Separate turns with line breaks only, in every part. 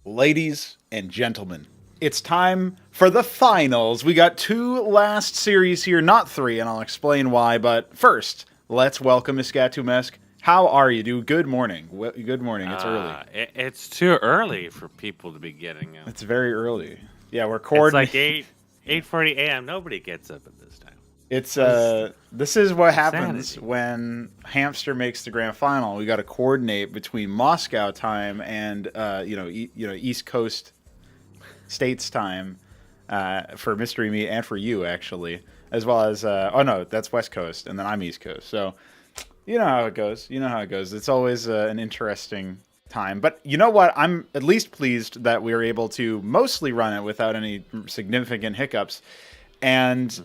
Ladies and gentlemen, it's time for the finals. We got 2 last series here, not 3, and I'll explain why. But first, let's welcome Iskatumesk. How are you, dude? Good morning. Good morning. It's early.
It's too early for people to be getting up.
It's very early. Yeah, we're
It's
coordinating.
like 8:40 a.m. Nobody gets up at this time.
It's this is what happens
Insanity.
when Hamster makes the grand final. We got to coordinate between Moscow time and East Coast States time for Mystery Meat and for you actually, as well as oh no, that's West Coast and then I'm East Coast. So you know how it goes. You know how it goes. It's always an interesting time. But you know what? I'm at least pleased that we were able to mostly run it without any significant hiccups and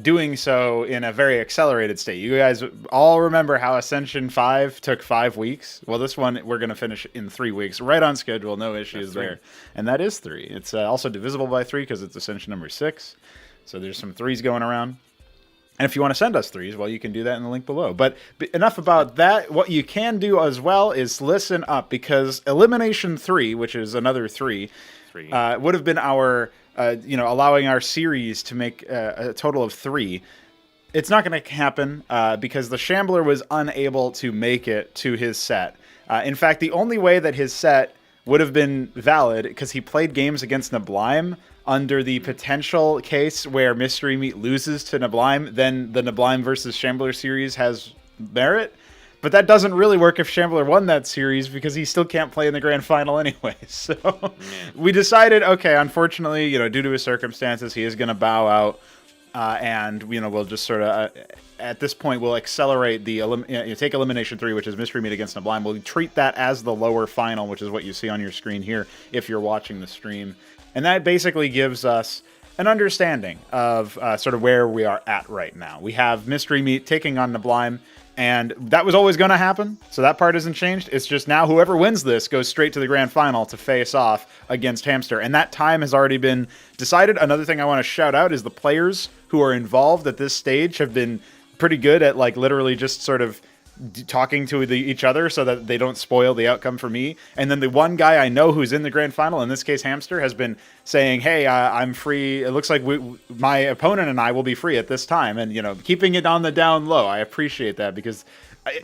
doing so in a very accelerated state. You guys all remember how Ascension 5 took 5 weeks? Well, this one we're going to finish in 3 weeks, right on schedule, no issues there. And that is 3. It's also divisible by 3 because it's Ascension number 6. So there's some 3s going around. And if you want to send us 3s, well, you can do that in the link below. But enough about that. What you can do as well is listen up, because Elimination 3, which is another 3, would have been our... allowing our series to make a total of 3. It's not going to happen because the Shambler was unable to make it to his set. In fact, the only way that his set would have been valid, because he played games against Neblime under the potential case where Mystery Meat loses to Neblime, then the Neblime versus Shambler series has merit. But that doesn't really work if Shambler won that series, because he still can't play in the grand final anyway. So we decided, okay, unfortunately, due to his circumstances, he is going to bow out, and we'll just sort of at this point we'll accelerate the take Elimination 3, which is Mystery Meat against Neblime. We'll treat that as the lower final, which is what you see on your screen here if you're watching the stream, and that basically gives us an understanding of sort of where we are at right now. We have Mystery Meat taking on Neblime. And that was always going to happen, so that part hasn't changed. It's just now whoever wins this goes straight to the grand final to face off against Hamster. And that time has already been decided. Another thing I want to shout out is the players who are involved at this stage have been pretty good at literally just sort of talking to each other so that they don't spoil the outcome for me. And then the one guy I know who's in the grand final, in this case Hamster, has been saying, hey, I'm free. It looks like my opponent and I will be free at this time. And, keeping it on the down low. I appreciate that, because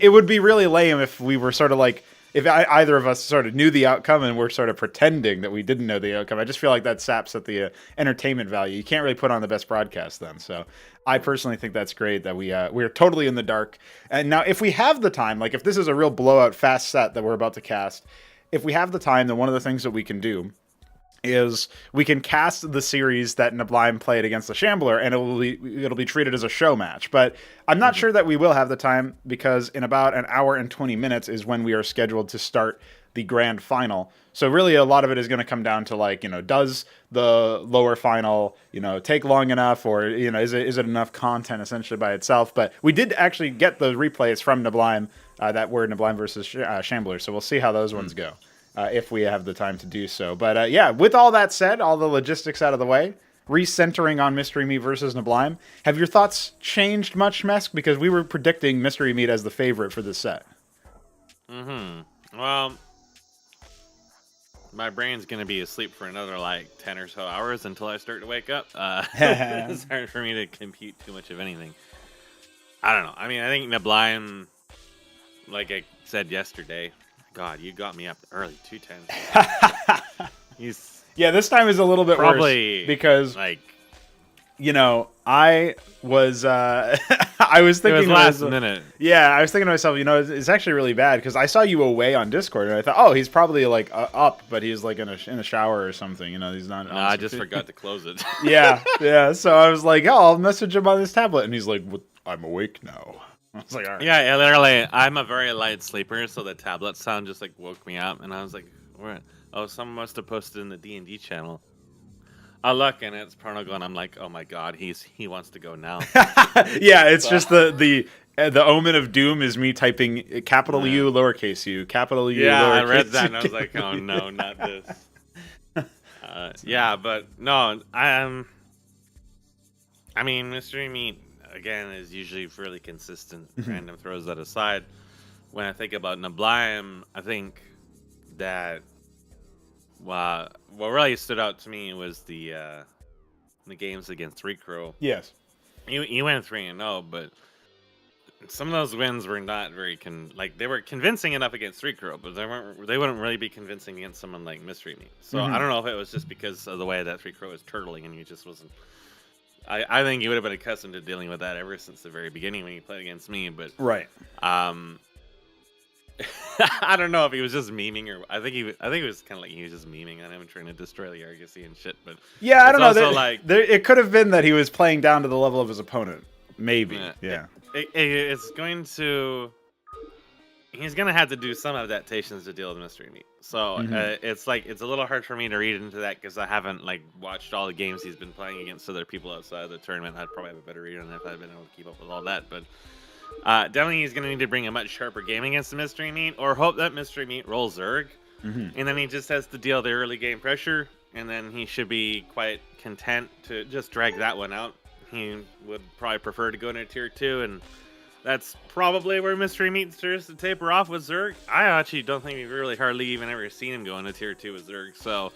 it would be really lame if we were sort of like, if either of us sort of knew the outcome and we're sort of pretending that we didn't know the outcome. I just feel like that saps at the entertainment value. You can't really put on the best broadcast then. So I personally think that's great that we're totally in the dark. And now if we have the time, like if this is a real blowout fast set that we're about to cast, if we have the time, then one of the things that we can do is we can cast the series that Neblime played against the Shambler, and it'll be treated as a show match. But I'm not sure that we will have the time, because in about an hour and 20 minutes is when we are scheduled to start the grand final. So really a lot of it is going to come down to does the lower final, take long enough, or, is it enough content essentially by itself? But we did actually get the replays from Neblime that were Neblime versus Shambler. So we'll see how those ones go. If we have the time to do so. But yeah, with all that said, all the logistics out of the way, recentering on Mystery Meat versus Neblime, have your thoughts changed much, Mesk? Because we were predicting Mystery Meat as the favorite for this set.
Well, my brain's going to be asleep for another 10 or so hours until I start to wake up. It's hard for me to compute too much of anything. I don't know. I mean, I think Neblime, like I said yesterday, God, you got me up early 2:10.
Yeah, this time is a little bit
probably
worse because
I
was I was thinking
it was last minute.
Yeah, I was thinking to myself, it's actually really bad, because I saw you away on Discord and I thought, oh, he's probably up, but he's in a shower or something. He's not.
No, I just forgot to close it.
yeah. So I was like, oh, I'll message him on his tablet, and he's like, I'm awake now. I was like, all right.
Yeah, literally, I'm a very light sleeper, so the tablet sound just woke me up, and I was like, what? Oh, someone must have posted in the D&D channel. I look, and it's Pornogo, and I'm like, oh my god, he wants to go now.
Yeah, it's just the omen of doom is me typing capital U, lowercase u, capital U,
yeah,
lowercase
I read that, and I was like, oh no, not this. Yeah, but no, I mean, Mystery Meat, again, is usually fairly consistent. Random throws that aside. When I think about Neblime, I think that what really stood out to me was the games against Three Crow.
Yes.
You went 3-0, but some of those wins were not very they were convincing enough against Three Crow, but they wouldn't really be convincing against someone like Mystery Meat. So I don't know if it was just because of the way that Three Crow is turtling and he just wasn't. I think he would have been accustomed to dealing with that ever since the very beginning when he played against me. But
right,
I don't know if he was just memeing or I think it was kind of like he was just memeing on him and trying to destroy the Argosy and shit. But
yeah, I don't know. It could have been that he was playing down to the level of his opponent. Maybe, yeah.
It's going to. He's gonna have to do some adaptations to deal with Mystery Meat. So it's a little hard for me to read into that because I haven't watched all the games he's been playing against other people outside of the tournament. I'd probably have a better read on it if I'd been able to keep up with all that. But definitely he's gonna need to bring a much sharper game against the Mystery Meat, or hope that Mystery Meat rolls Zerg, and then he just has to deal the early game pressure, and then he should be quite content to just drag that one out. He would probably prefer to go into tier 2 and. That's probably where Mystery Meat starts to taper off with Zerg. I actually don't think we've really hardly even ever seen him go into tier 2 with Zerg, so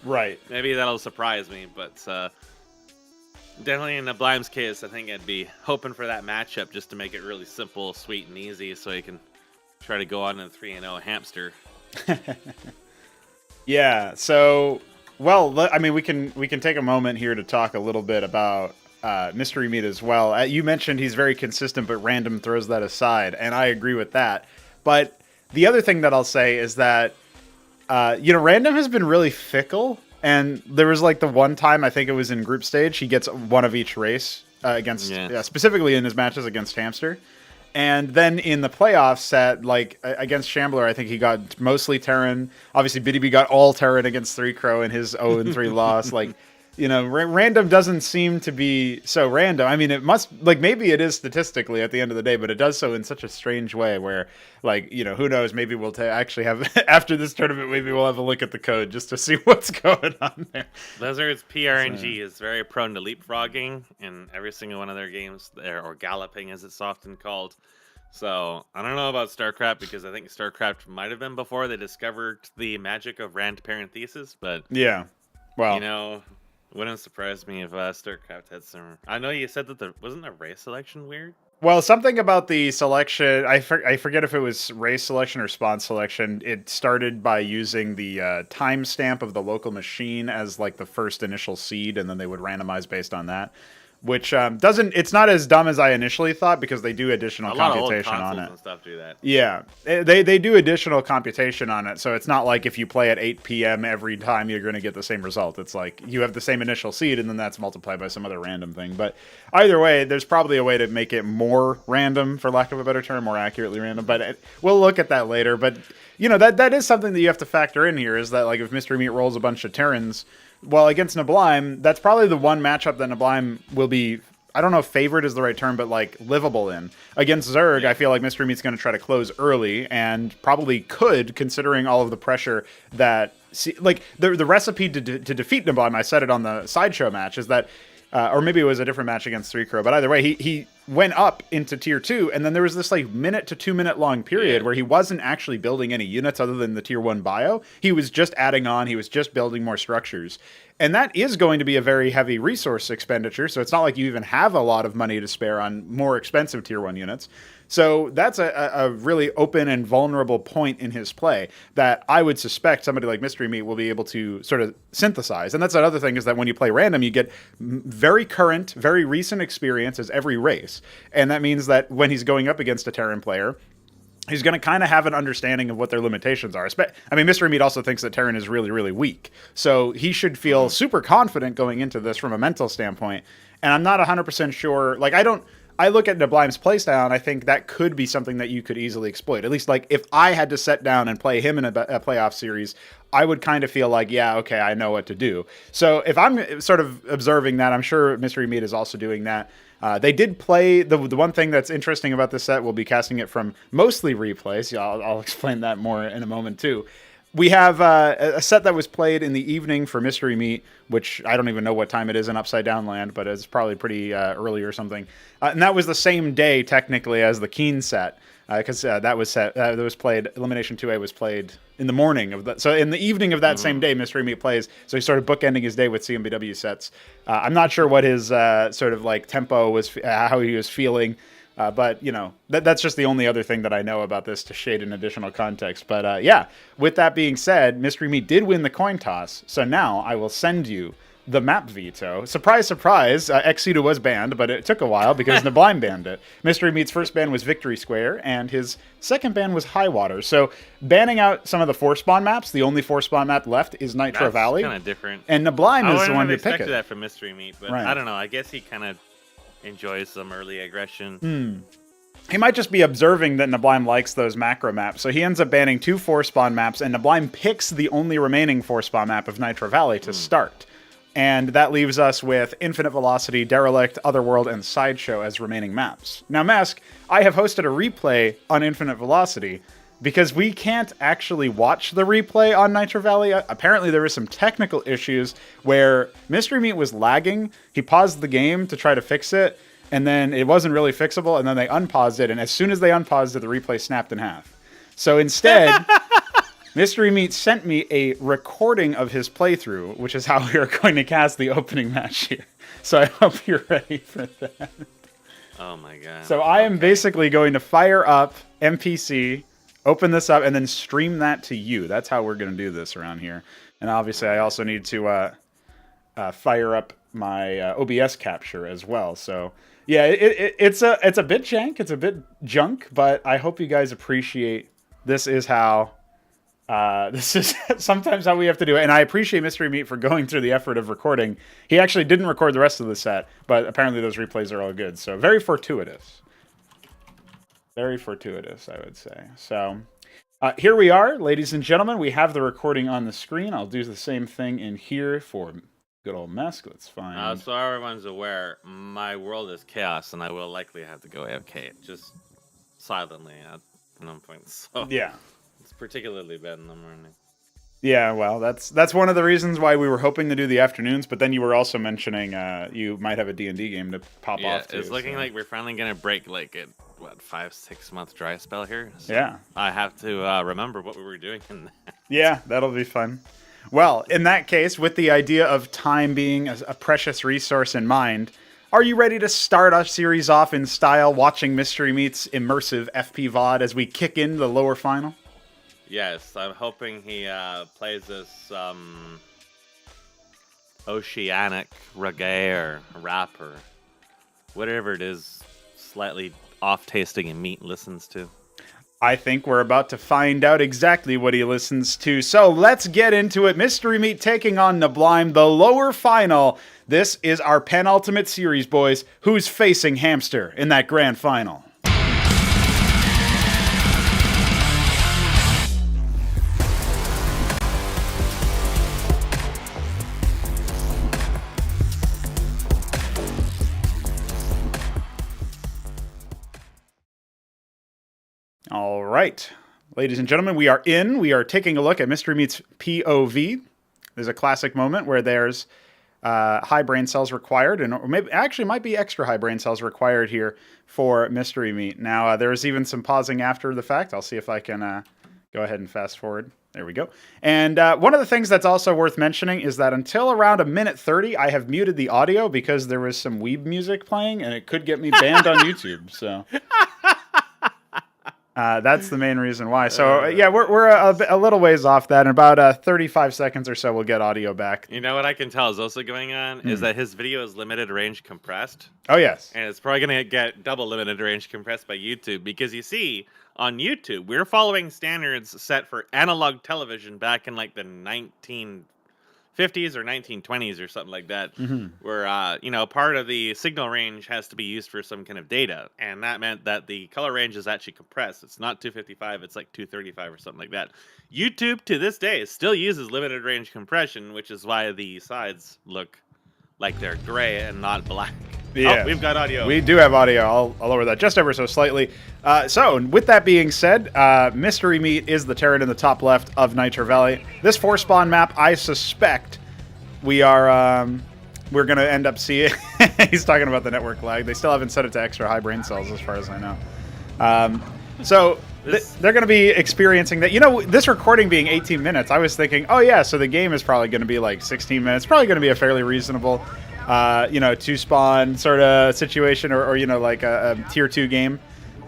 maybe that'll surprise me. But definitely in Neblime's case, I think I'd be hoping for that matchup just to make it really simple, sweet, and easy, so he can try to go on to 3-0 Hamster.
Yeah. So, well, I mean, we can take a moment here to talk a little bit about. Mystery Meat as well. You mentioned he's very consistent, but random throws that aside, and I agree with that. But the other thing that I'll say is that, random has been really fickle, and there was the one time, I think it was in group stage, he gets one of each race against, specifically in his matches against Hamster. And then in the playoff set, against Shambler, I think he got mostly Terran. Obviously, BDB got all Terran against Three Crow in his 0-3 loss. Random doesn't seem to be so random. I mean, it must, maybe it is statistically at the end of the day, but it does so in such a strange way where, who knows, maybe we'll actually have, after this tournament, maybe we'll have a look at the code just to see what's going on there.
Blizzard's PRNG is very prone to leapfrogging in every single one of their games, or galloping as it's often called. So, I don't know about Starcraft, because I think Starcraft might have been before they discovered the magic of rand parenthesis, but...
Yeah, well...
Wouldn't surprise me if Starcraft had some... I know you said that wasn't the race selection weird?
Well, something about the selection... I forget if it was race selection or spawn selection. It started by using the timestamp of the local machine as the first initial seed, and then they would randomize based on that. Which doesn't... It's not as dumb as I initially thought, because they do additional computation on it.
And stuff do that.
Yeah, they do additional computation on it, so it's not like if you play at 8 p.m. every time you're going to get the same result. It's you have the same initial seed, and then that's multiplied by some other random thing. But either way, there's probably a way to make it more random, for lack of a better term, more accurately random. But we'll look at that later. But, that is something that you have to factor in here, is that, if Mystery Meat rolls a bunch of Terrans... Well, against Neblime, that's probably the one matchup that Neblime will be, I don't know if favored is the right term, but livable in. Against Zerg, I feel like Mystery Meat's going to try to close early, and probably could, considering all of the pressure that, the recipe to defeat Neblime, I said it on the Sideshow match, is that, or maybe it was a different match against Three Crow, but either way, he went up into tier 2, and then there was this minute to 2 minute long period where he wasn't actually building any units other than the tier 1 bio. He was just adding on, he was just building more structures. And that is going to be a very heavy resource expenditure, so it's not like you even have a lot of money to spare on more expensive tier 1 units. So that's a really open and vulnerable point in his play that I would suspect somebody like Mystery Meat will be able to sort of synthesize. And that's another thing, is that when you play random, you get very current, very recent experience as every race. And that means that when he's going up against a Terran player, he's going to kind of have an understanding of what their limitations are. I mean, Mystery Meat also thinks that Terran is really, really weak. So he should feel super confident going into this from a mental standpoint. And I'm not 100% sure. I look at Neblime's playstyle, and I think that could be something that you could easily exploit. At least, if I had to sit down and play him in a playoff series, I would kind of feel yeah, okay, I know what to do. So if I'm sort of observing that, I'm sure Mystery Meat is also doing that. They did play, the one thing that's interesting about this set, we'll be casting it from mostly replays. Yeah, I'll explain that more in a moment, too. We have a set that was played in the evening for Mystery Meat, which I don't even know what time it is in Upside Down Land, but it's probably pretty early or something. And that was the same day, technically, as the Keen set. because that was set. That was played. Elimination 2A was played in the morning of that. So in the evening of that same day, Mystery Meat plays. So he started bookending his day with CMBW sets. I'm not sure what his sort of like tempo was, how he was feeling. But, you know, that's just the only other thing that I know about this to shade an additional context. But, yeah, with that being said, Mystery Meat did win the coin toss. So now I will send you the map veto. Surprise, surprise, Ex Situ was banned, but it took a while because Neblime banned it. Mystery Meat's first ban was Victory Square, and his second ban was Highwater. So banning out some of the 4-spawn maps, the only 4-spawn map left is Nitro Valley.
That's kind of different.
And Neblime is the one who picked it. I
expected that from Mystery Meat, but I don't know. I guess he kind of enjoys some early aggression.
He might just be observing that Neblime likes those macro maps, so he ends up banning 2 4-spawn maps, and Neblime picks the only remaining 4-spawn map of Nitro Valley to start. And that leaves us with Infinite Velocity, Derelict, Otherworld, and Sideshow as remaining maps. Now, Mask, I have hosted a replay on Infinite Velocity, because we can't actually watch the replay on Nitro Valley. Apparently there were some technical issues where Mystery Meat was lagging. He paused the game to try to fix it, and then it wasn't really fixable, and then they unpaused it, and as soon as they unpaused it, the replay snapped in half. So instead, Mystery Meat sent me a recording of his playthrough, which is how we are going to cast the opening match here. So I hope you're ready for that.
Oh my god.
So I am basically going to fire up MPC, open this up, and then stream that to you. That's how we're going to do this around here. And obviously, I also need to fire up my OBS capture as well. So yeah, it's a bit jank, it's a bit junk, but I hope you guys appreciate. This is how. This is sometimes how we have to do it, and I appreciate Mystery Meat for going through the effort of recording. He actually didn't record the rest of the set, but apparently those replays are all good. So very fortuitous. Very fortuitous, I would say. So here we are, ladies and gentlemen. We have the recording on the screen. I'll do the same thing in here for good old Mesk. Let's find.
So everyone's aware, my world is chaos, and I will likely have to go AFK, just silently at some point. So
yeah,
it's particularly bad in the morning.
Yeah, well, that's one of the reasons why we were hoping to do the afternoons, but then you were also mentioning you might have a D&D game to pop off to.
It's looking like we're finally going to break like a, 5-6 month dry spell here? So
yeah.
I have to remember what we were doing in that.
Yeah, that'll be fun. Well, in that case, with the idea of time being a precious resource in mind, are you ready to start our series off in style, watching Mystery Meat's immersive FP VOD as we kick into the lower final?
Yes, I'm hoping he plays this oceanic reggae or rap or whatever it is, slightly off-tasting and Meat listens to.
I think we're about to find out exactly what he listens to. So let's get into it. Mystery Meat taking on Neblime, the lower final. This is our penultimate series, boys. Who's facing Hamster in that grand final? All right, ladies and gentlemen, we are in. We are taking a look at Mystery Meat's POV. There's a classic moment where there's high brain cells required, and or maybe actually might be extra high brain cells required here for Mystery Meat. Now, there's even some pausing after the fact. I'll see if I can go ahead and fast forward. There we go. And one of the things that's also worth mentioning is that until around 1:30, I have muted the audio because there was some weeb music playing, and it could get me banned on YouTube. So. That's the main reason why. So, yeah, we're a little ways off that. In about 35 seconds or so, we'll get audio back.
You know what I can tell is also going on is that his video is limited range compressed.
Oh, yes.
And it's probably going to get double limited range compressed by YouTube because you see, on YouTube, we're following standards set for analog television back in like the 1950s or 1920s or something like that, where, part of the signal range has to be used for some kind of data. And that meant that the color range is actually compressed. It's not 255, it's like 235 or something like that. YouTube, to this day, still uses limited range compression, which is why the sides look like they're gray and not black.
Yeah.
Oh, we've got audio.
We do have audio. I'll lower that just ever so slightly. So, with that being said, Mystery Meat is the turret in the top left of Nitro Valley. This 4-spawn map, I suspect we're going to end up seeing... He's talking about the network lag. They still haven't set it to extra high brain cells, as far as I know. So they're going to be experiencing that. You know, this recording being 18 minutes, I was thinking, oh yeah, so the game is probably going to be like 16 minutes. Probably going to be a fairly reasonable, two spawn sort of situation, or like a tier 2 game.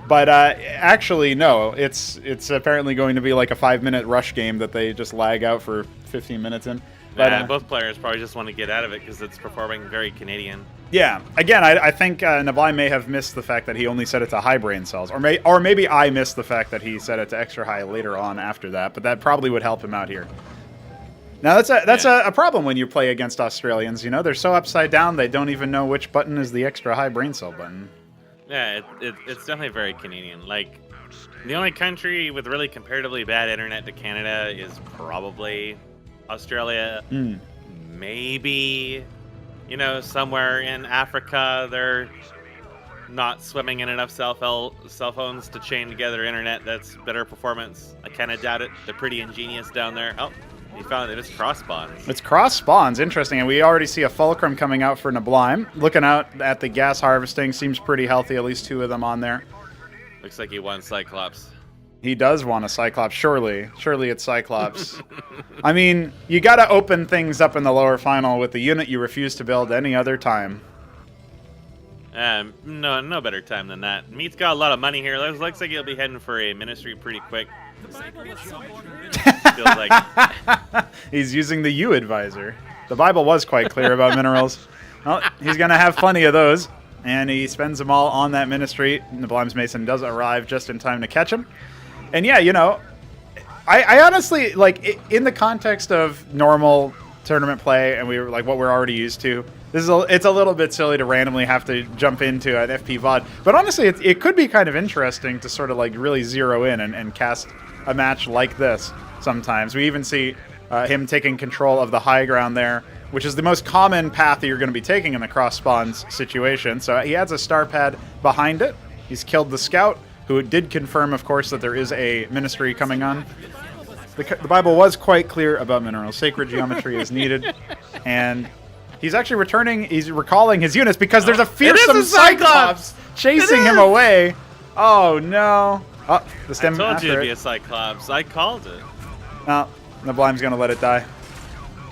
But actually, no. It's apparently going to be like a 5-minute rush game that they just lag out for 15 minutes in. But,
both players probably just want to get out of it because it's performing very Canadian.
Yeah. Again, I think Neblime may have missed the fact that he only set it to high brain cells. Or maybe I missed the fact that he set it to extra high later on after that. But that probably would help him out here. Now, that's a problem when you play against Australians. You know, they're so upside down, they don't even know which button is the extra high brain cell button.
Yeah, it's definitely very Canadian. Like, the only country with really comparatively bad internet to Canada is probably Australia. Maybe, somewhere in Africa they're not swimming in enough cell phones to chain together internet that's better performance. I kind of doubt it. They're pretty ingenious down there. Oh, you found it. It's cross spawns.
It's cross spawns. Interesting. And we already see a fulcrum coming out for Neblime. Looking out at the gas harvesting, seems pretty healthy. At least 2 of them on there.
Looks like he won Cyclops.
He does want a Cyclops, surely. Surely it's Cyclops. I mean, you got to open things up in the lower final with the unit you refuse to build any other time.
No better time than that. Meat's got a lot of money here. Looks like he'll be heading for a ministry pretty quick. Feels like
he's using the U advisor. The Bible was quite clear about minerals. Well, he's going to have plenty of those, and he spends them all on that ministry. Neblime's Mason does arrive just in time to catch him. And yeah, I honestly, like, in the context of normal tournament play, and we were like what we're already used to, it's a little bit silly to randomly have to jump into an FP VOD. But honestly, it could be kind of interesting to sort of like really zero in and cast a match like this sometimes. We even see him taking control of the high ground there, which is the most common path that you're going to be taking in the cross spawns situation. So he adds a star pad behind it. He's killed the scout, who did confirm, of course, that there is a ministry coming on. The Bible was quite clear about minerals. Sacred geometry is needed. And he's actually he's recalling his units because there's a fearsome Cyclops chasing him away. Oh, no. Oh, the stem
I told you it'd be
it.
a Cyclops. I called it.
No, Neblime's going to let it die.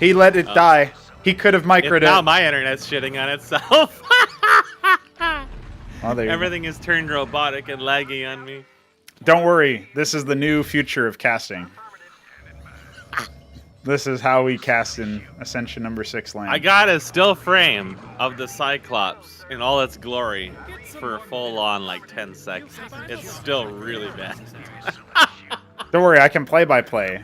He let it die. He could have microed it.
Now my internet's shitting on itself.
Oh,
everything is turned robotic and laggy on me.
Don't worry. This is the new future of casting. This is how we cast in Ascension number 6 land.
I got a still frame of the Cyclops in all its glory for a full-on, 10 seconds. It's still really bad.
Don't worry, I can play-by-play.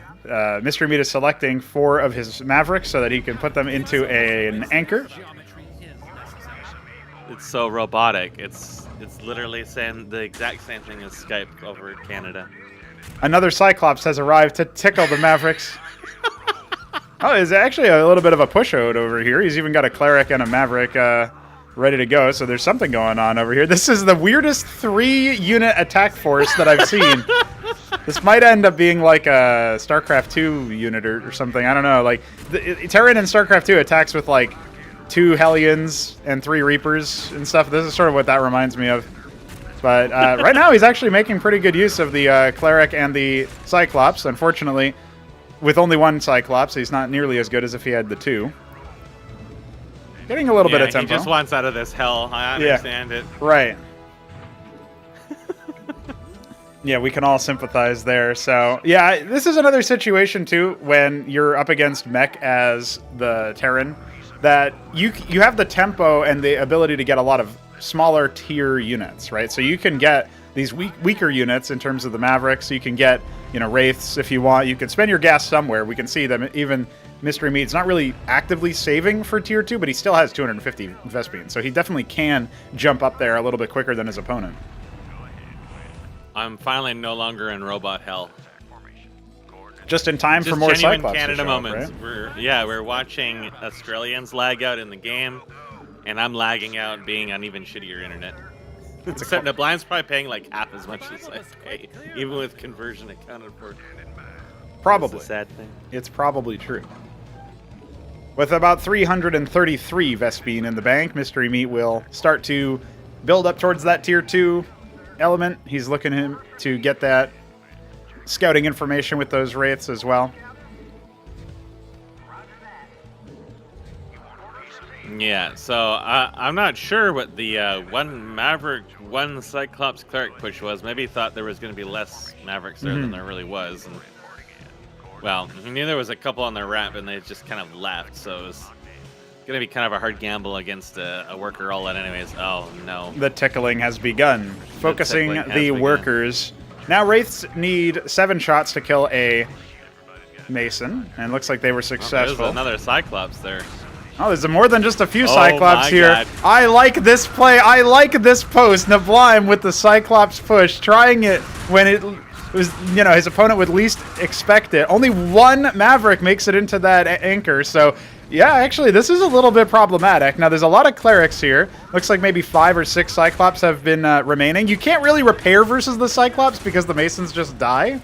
Mystery Meat is selecting 4 of his Mavericks so that he can put them into an anchor.
It's so robotic. It's literally saying the exact same thing as Skype over Canada.
Another Cyclops has arrived to tickle the Mavericks. Oh, it's actually a little bit of a push-out over here. He's even got a Cleric and a Maverick ready to go, so there's something going on over here. This is the weirdest 3-unit attack force that I've seen. This might end up being like a StarCraft 2 unit or something. I don't know. Like, Terran in StarCraft 2 attacks with, 2 Hellions and 3 Reapers and stuff. This is sort of what that reminds me of. But right now, he's actually making pretty good use of the Cleric and the Cyclops. Unfortunately, with only 1 Cyclops, he's not nearly as good as if he had the 2. Getting a little bit of tempo.
He just wants out of this hell. I understand it.
Right. Yeah, we can all sympathize there. So, yeah, this is another situation, too, when you're up against mech as the Terran, that you have the tempo and the ability to get a lot of smaller tier units, right? So you can get these weaker units in terms of the Mavericks. You can get, Wraiths if you want. You can spend your gas somewhere. We can see them. Even Mystery Meat's not really actively saving for tier 2, but he still has 250 Vespene. So he definitely can jump up there a little bit quicker than his opponent.
I'm finally no longer in robot hell.
Just in time for more Cyclops
Canada
to show
moments.
up,
right? We're watching Australians lag out in the game, and I'm lagging out being on even shittier internet. Except Neblime's probably paying half as much as I pay, even with conversion accounted for.
Probably.
That's a sad thing.
It's probably true. With about 333 Vespene in the bank, Mystery Meat will start to build up towards that tier 2 element. He's looking to get that scouting information with those wraiths as well.
Yeah, so I'm not sure what the one Maverick, one Cyclops Cleric push was. Maybe he thought there was going to be less Mavericks there than there really was. And, well, he knew there was a couple on their ramp, and they just kind of left, so it was going to be kind of a hard gamble against a worker all that anyways. Oh, no.
The tickling has begun. Focusing the workers. Now Wraiths need 7 shots to kill a Mason, and it looks like they were successful.
There's another Cyclops there.
Oh, there's more than just a few Cyclops here.
God.
I like this play. I like this post. Neblime with the Cyclops push, trying it when it was, you know, his opponent would least expect it. Only one Maverick makes it into that anchor, so yeah, actually, this is a little bit problematic. Now, there's a lot of Clerics here. Looks like maybe 5 or 6 Cyclops have been remaining. You can't really repair versus the Cyclops because the Masons just die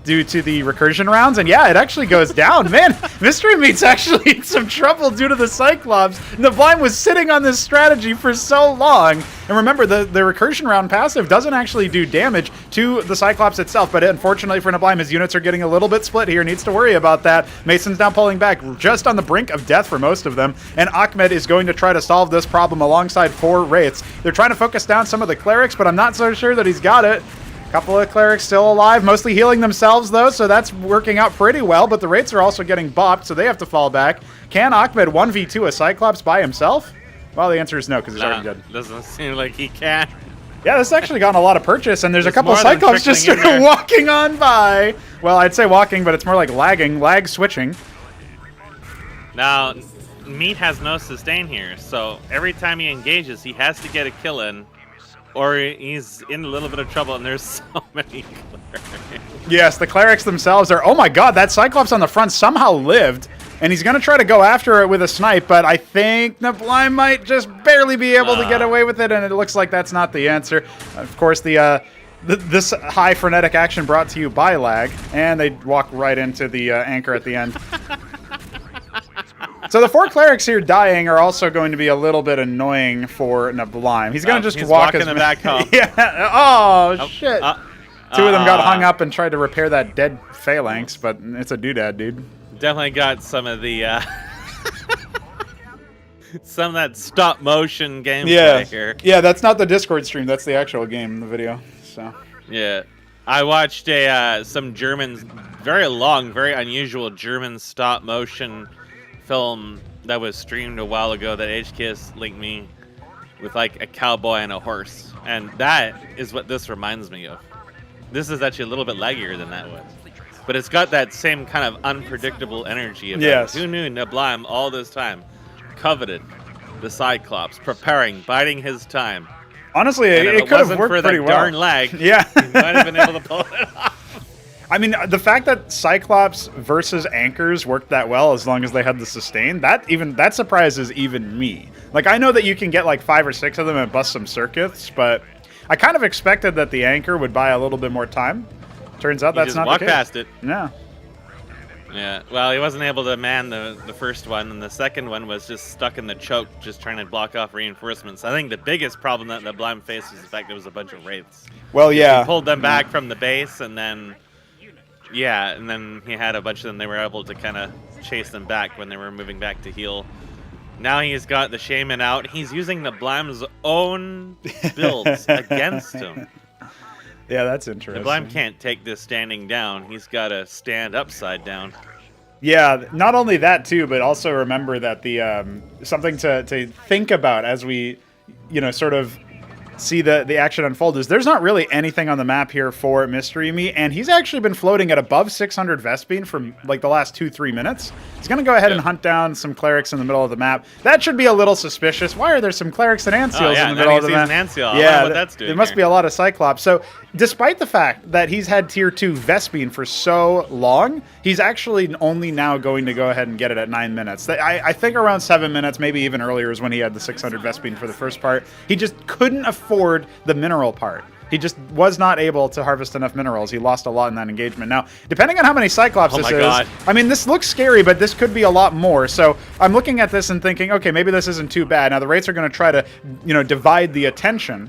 due to the recursion rounds, and yeah, it actually goes down. Man, Mystery Meat's actually in some trouble due to the Cyclops. Neblime was sitting on this strategy for so long, and remember, the recursion round passive doesn't actually do damage to the Cyclops itself, but unfortunately for Neblime, his units are getting a little bit split here, needs to worry about that. Mason's now pulling back, just on the brink of death for most of them, and Ahmed is going to try to solve this problem alongside 4 Wraiths. They're trying to focus down some of the Clerics, but I'm not so sure that he's got it. Couple of Clerics still alive, mostly healing themselves, though, so that's working out pretty well, but the Wraiths are also getting bopped, so they have to fall back. Can Ahmed 1v2 a Cyclops by himself? Well, the answer is no, because he's already dead.
Doesn't seem like he can.
Yeah, this has actually gotten a lot of purchase, and there's a couple of Cyclops just sort of walking on by. Well, I'd say walking, but it's more like lag switching.
Now, Meat has no sustain here, so every time he engages, he has to get a kill in, or he's in a little bit of trouble, and there's so many Clerics.
Yes, the Clerics themselves are... Oh my god, that Cyclops on the front somehow lived, and he's going to try to go after it with a snipe, but I think Neblime might just barely be able to get away with it, and it looks like that's not the answer. Of course, this high frenetic action brought to you by lag, and they walk right into the anchor at the end. So the 4 Clerics here dying are also going to be a little bit annoying for Neblime. He's going to just walk
his back home.
Yeah. Oh, shit. 2 of them got hung up and tried to repair that dead phalanx, but it's a doodad, dude.
Definitely got some of the some of that stop motion gameplay here.
Yeah, that's not the Discord stream. That's the actual game, the video. So
yeah, I watched some German, very long, very unusual German stop motion film that was streamed a while ago that HKS linked me with, like a cowboy and a horse, and that is what this reminds me of. This is actually a little bit laggier than that was, but it's got that same kind of unpredictable energy of it. Who knew Neblime all this time coveted the Cyclops, preparing, biding his time.
Honestly, it could have worked pretty well.
Darn lag,
yeah,
he might have been able to pull it off.
I mean, the fact that Cyclops versus Anchors worked that well as long as they had the sustain, that surprises even me. Like, I know that you can get like 5 or 6 of them and bust some circuits, but I kind of expected that the Anchor would buy a little bit more time. Turns out that's not the case.
Walk past it.
Yeah.
Yeah, well, he wasn't able to man the first one, and the second one was just stuck in the choke, just trying to block off reinforcements. I think the biggest problem that the Neblime faced was the fact there was a bunch of Wraiths.
Well, yeah.
He pulled them back from the base, and then... Yeah, and then he had a bunch of them. They were able to kind of chase them back when they were moving back to heal. Now he's got the Shaman out. He's using Neblime's own builds against him.
Yeah, that's interesting.
Neblime can't take this standing down. He's got to stand upside down.
Yeah, not only that too, but also remember that the something to think about as we, you know, sort of see the action unfold is there's not really anything on the map here for Mystery Me, and he's actually been floating at above 600 Vespene for like the last 2-3 minutes. He's going to go ahead and hunt down some Clerics in the middle of the map. That should be a little suspicious. Why are there some Clerics and Ancials in the middle of the map?
Yeah, what that's doing
there must be a lot of Cyclops. So despite the fact that he's had tier 2 Vespene for so long, he's actually only now going to go ahead and get it at 9 minutes. I think around 7 minutes, maybe even earlier, is when he had the 600 Vespene for the first part. He just couldn't afford the mineral part. He just was not able to harvest enough minerals. He lost a lot in that engagement. Now, depending on how many Cyclops this is, I mean, this looks scary, but this could be a lot more. So I'm looking at this and thinking, okay, maybe this isn't too bad. Now, the Wraiths are going to try to, you know, divide the attention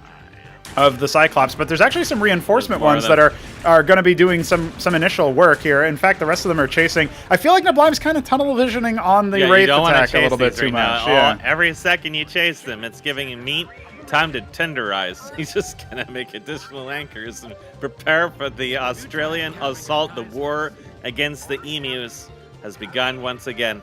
of the Cyclops, but there's actually some reinforcement ones
of
that are going to be doing some initial work here. In fact, the rest of them are chasing. I feel like Neblime's kind of tunnel visioning on the Wraith attack a little bit too much. Yeah.
Every second you chase them, it's giving him meat. Time to tenderize. He's just gonna make additional anchors and prepare for the Australian assault. The war against the emus has begun once again.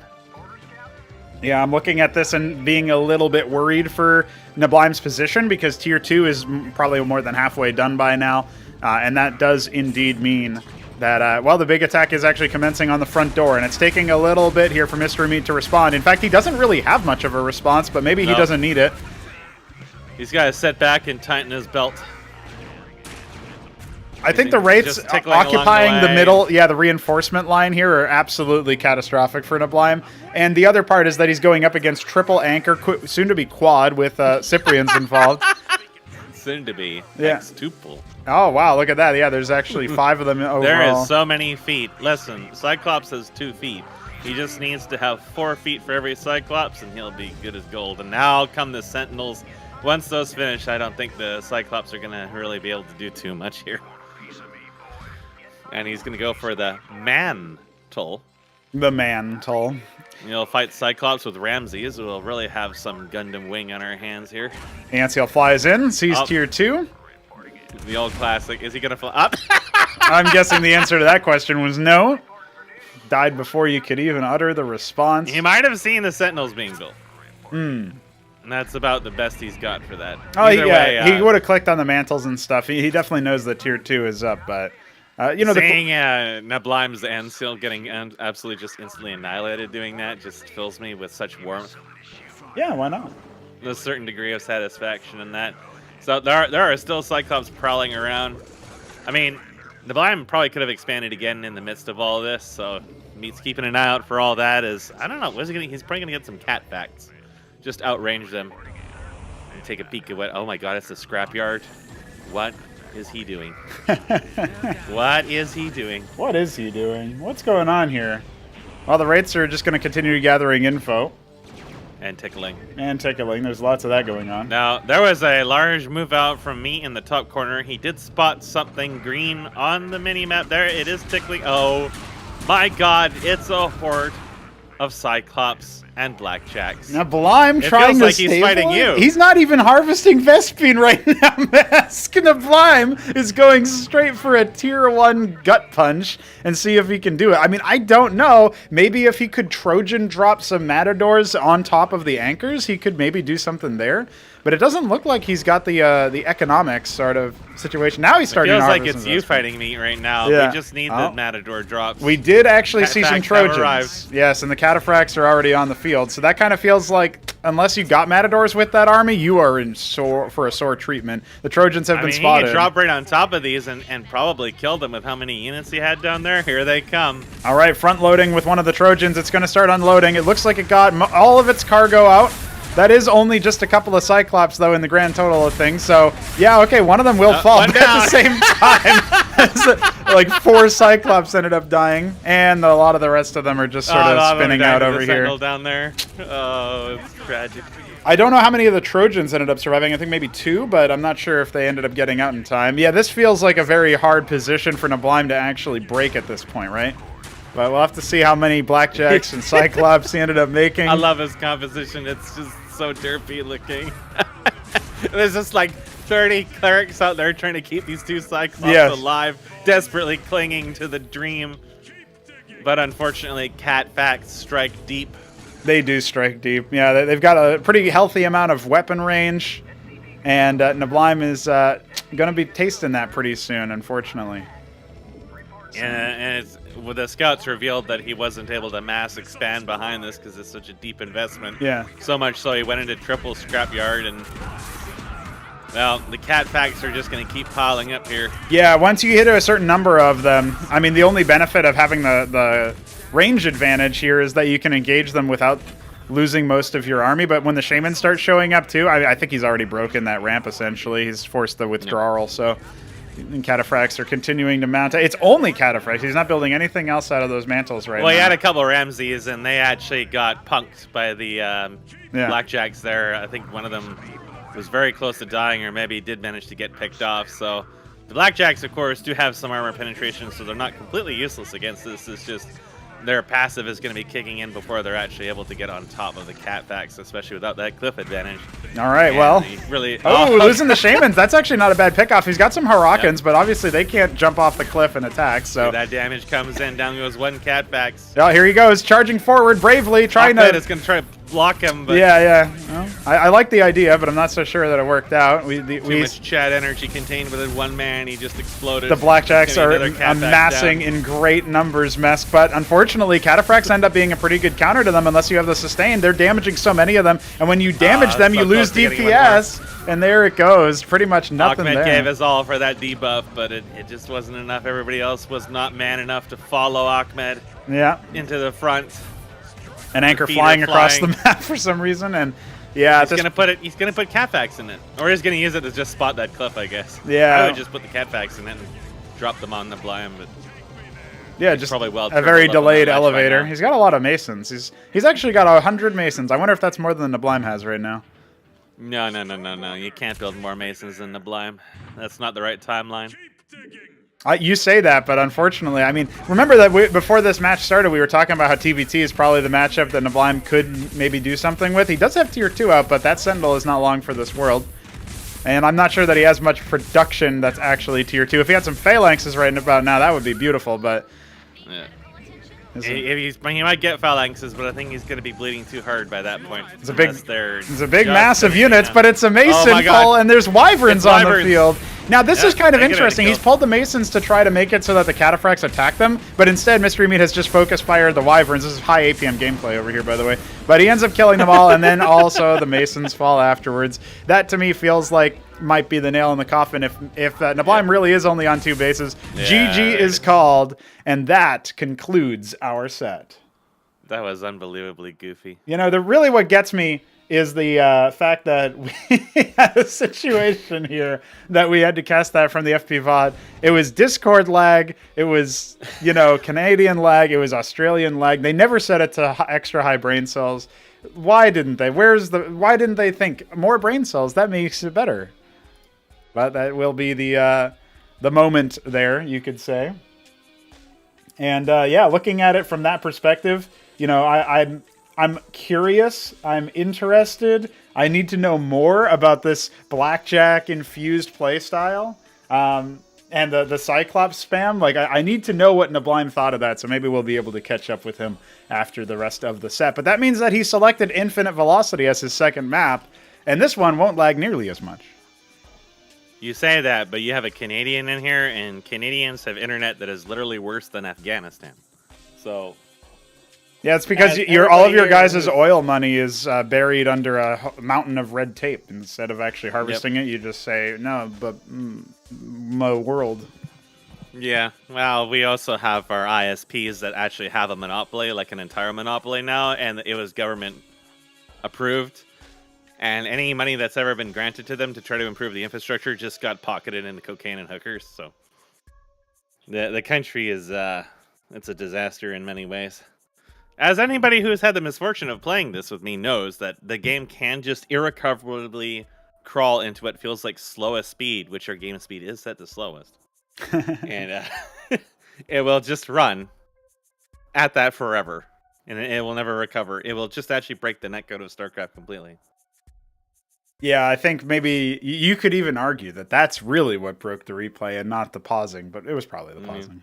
Yeah, I'm looking at this and being a little bit worried for Neblime's position because Tier 2 is probably more than halfway done by now. And that does indeed mean that, well, the big attack is actually commencing on the front door. And it's taking a little bit here for Mystery Meat to respond. In fact, he doesn't really have much of a response, but maybe he doesn't need it.
He's got to sit back and tighten his belt.
I think the Wraiths occupying the middle, yeah, the reinforcement line here are absolutely catastrophic for Neblime. And the other part is that he's going up against triple anchor, soon to be quad, with Cyprian's involved.
Soon to be.
Yeah.
Sextuple.
Oh, wow, look at that. Yeah, there's actually 5 of them overall.
There is so many feet. Listen, Cyclops has 2 feet. He just needs to have 4 feet for every Cyclops, and he'll be good as gold. And now come the Sentinels. Once those finish, I don't think the Cyclops are going to really be able to do too much here. And he's going to go for the mantle.
The mantle.
He'll fight Cyclops with Ramses. We'll really have some Gundam Wing on our hands here.
Ansiel flies in, sees Tier 2.
The old classic. Is he going to fly up?
I'm guessing the answer to that question was no. Died before you could even utter the response.
He might have seen the Sentinels being built. And that's about the best he's got for that.
Oh, yeah. He would have clicked on the mantles and stuff. He definitely knows that Tier 2 is up, but... you know,
seeing Neblime's Ansil getting absolutely just instantly annihilated doing that just fills me with such warmth.
Yeah, why not?
A certain degree of satisfaction in that. So there are still Cyclops prowling around. I mean, Neblime probably could have expanded again in the midst of all this, so Meat's keeping an eye out for all that. I don't know, he's probably going to get some cat facts. Just outrange them and take a peek at what... Oh my god, it's the scrapyard. What is he doing? What is he doing?
What is he doing? What's going on here? Well, the Wraiths are just going to continue gathering info.
And tickling.
And tickling. There's lots of that going on.
Now, there was a large move out from me in the top corner. He did spot something green on the mini-map there. It is tickling. Oh, my god. It's a horde of Cyclops and Blackjacks.
Now, Neblime trying to
like he's fighting you.
He's not even harvesting Vespine right now, Mask. Neblime is going straight for a Tier 1 gut punch and see if he can do it. I mean, I don't know. Maybe if he could Trojan drop some Matadors on top of the anchors, he could maybe do something there. But it doesn't look like he's got the economics sort of situation. Now he's starting to harvest.
It feels like it's you fighting me right now.
Yeah.
We just need the Matador drops.
We did actually see some Trojans. Yes, and the Cataphracts are already on the field. So that kind of feels like, unless you got Matadors with that army, you are in for a sore treatment. The Trojans have been spotted.
He can drop right on top of these and probably kill them with how many units he had down there. Here they come.
All right, front loading with one of the Trojans. It's going to start unloading. It looks like it got all of its cargo out. That is only just a couple of Cyclops, though, in the grand total of things. So, yeah, okay, one of them will fall. But at the same time, like 4 Cyclops ended up dying, and a lot of the rest of them are just sort of spinning out over here.
Down there. Oh, it's tragic.
I don't know how many of the Trojans ended up surviving. I think maybe 2, but I'm not sure if they ended up getting out in time. Yeah, this feels like a very hard position for Neblime to actually break at this point, right? But we'll have to see how many Blackjacks and Cyclops he ended up making.
I love his composition. It's just so derpy looking. There's just like 30 clerics out there trying to keep these 2 Cyclops alive, desperately clinging to the dream. But unfortunately, cat facts strike deep.
They do strike deep. Yeah, they've got a pretty healthy amount of weapon range, and Neblime is going to be tasting that pretty soon, unfortunately.
And the scouts revealed that he wasn't able to mass expand behind this because it's such a deep investment.
Yeah.
So much so he went into triple scrapyard, and well, the cat facts are just going to keep piling up here.
Yeah, once you hit a certain number of them, I mean, the only benefit of having the range advantage here is that you can engage them without losing most of your army. But when the Shaman starts showing up too, I think he's already broken that ramp essentially. He's forced the withdrawal, so. And Cataphracts are continuing to mount. It's only Cataphracts. He's not building anything else out of those mantles right now.
Well, he had a couple Ramses, and they actually got punked by the Blackjacks there. I think one of them was very close to dying, or maybe did manage to get picked off. So the Blackjacks, of course, do have some armor penetration, so they're not completely useless against this. It's just their passive is going to be kicking in before they're actually able to get on top of the Catfax, especially without that cliff advantage.
All right,
And
well.
really,
Losing the Shamans. That's actually not a bad pickoff. He's got some Harakans, but obviously they can't jump off the cliff and attack. So
that damage comes in. Down goes one Catfax.
Oh, here he goes, charging forward bravely, trying to.
Is going to try to block him. But
Yeah. Well, I like the idea, but I'm not so sure that it worked out.
Too much Chad energy contained within one man. He just exploded.
The Blackjacks are amassing in great numbers, Mesk, but unfortunately, Cataphracts end up being a pretty good counter to them unless you have the sustain. They're damaging so many of them, and when you damage them, you lose DPS, and there it goes. Pretty much nothing
Ahmed
there.
gave us all for that debuff, but it just wasn't enough. Everybody else was not man enough to follow Ahmed into the front.
An anchor flying across the map for some reason, and
he's gonna put Catfax in it, or he's gonna use it to just spot that cliff, I guess.
Yeah,
I would just put the Catfax in it and drop them on the Neblime, but
just
probably
a very delayed elevator. He's got a lot of Masons. He's actually got 100 Masons. I wonder if that's more than the Neblime has right now.
No. You can't build more Masons than Neblime. That's not the right timeline.
You say that, but unfortunately, I mean, remember that before this match started, we were talking about how TVT is probably the matchup that Neblime could maybe do something with. He does have tier 2 out, but that Sentinel is not long for this world. And I'm not sure that he has much production that's actually tier 2. If he had some Phalanxes right about now, that would be beautiful, but...
Yeah. He might get Phalanxes, but I think he's going to be bleeding too hard by that point.
It's a big mass of units, but it's a Mason pull, and there's Wyverns on the field. Now, this is kind of interesting. He's pulled the Masons to try to make it so that the Cataphracts attack them, but instead, Mystery Meat has just focus fired the Wyverns. This is high APM gameplay over here, by the way. But he ends up killing them all, and then also the Masons fall afterwards. That, to me, feels like might be the nail in the coffin if Neblime really is only on 2 bases. GG is called, and that concludes our set.
That was unbelievably goofy.
You know, really what gets me is the fact that we had a situation here that we had to cast that from the FP VOD. It was Discord lag. It was, Canadian lag. It was Australian lag. They never set it to extra high brain cells. Why didn't they? Why didn't they think more brain cells? That makes it better. But that will be the moment there, you could say. And looking at it from that perspective, I'm curious. I'm interested. I need to know more about this Blackjack infused playstyle and the Cyclops spam. Like I need to know what Neblime thought of that. So maybe we'll be able to catch up with him after the rest of the set. But that means that he selected Infinite Velocity as his second map, and this one won't lag nearly as much.
You say that, but you have a Canadian in here, and Canadians have internet that is literally worse than Afghanistan. So,
yeah, it's because all of your guys' oil money is buried under a mountain of red tape. Instead of actually harvesting it, you just say, no, but my world.
Yeah, well, we also have our ISPs that actually have a monopoly, like an entire monopoly now, and it was government approved. And any money that's ever been granted to them to try to improve the infrastructure just got pocketed into cocaine and hookers. So the country is it's a disaster in many ways. As anybody who has had the misfortune of playing this with me knows, that the game can just irrecoverably crawl into what feels like slowest speed, which our game speed is set to slowest. And it will just run at that forever. And it will never recover. It will just actually break the netcode of Starcraft completely.
Yeah, I think maybe you could even argue that that's really what broke the replay and not the pausing, but it was probably the pausing.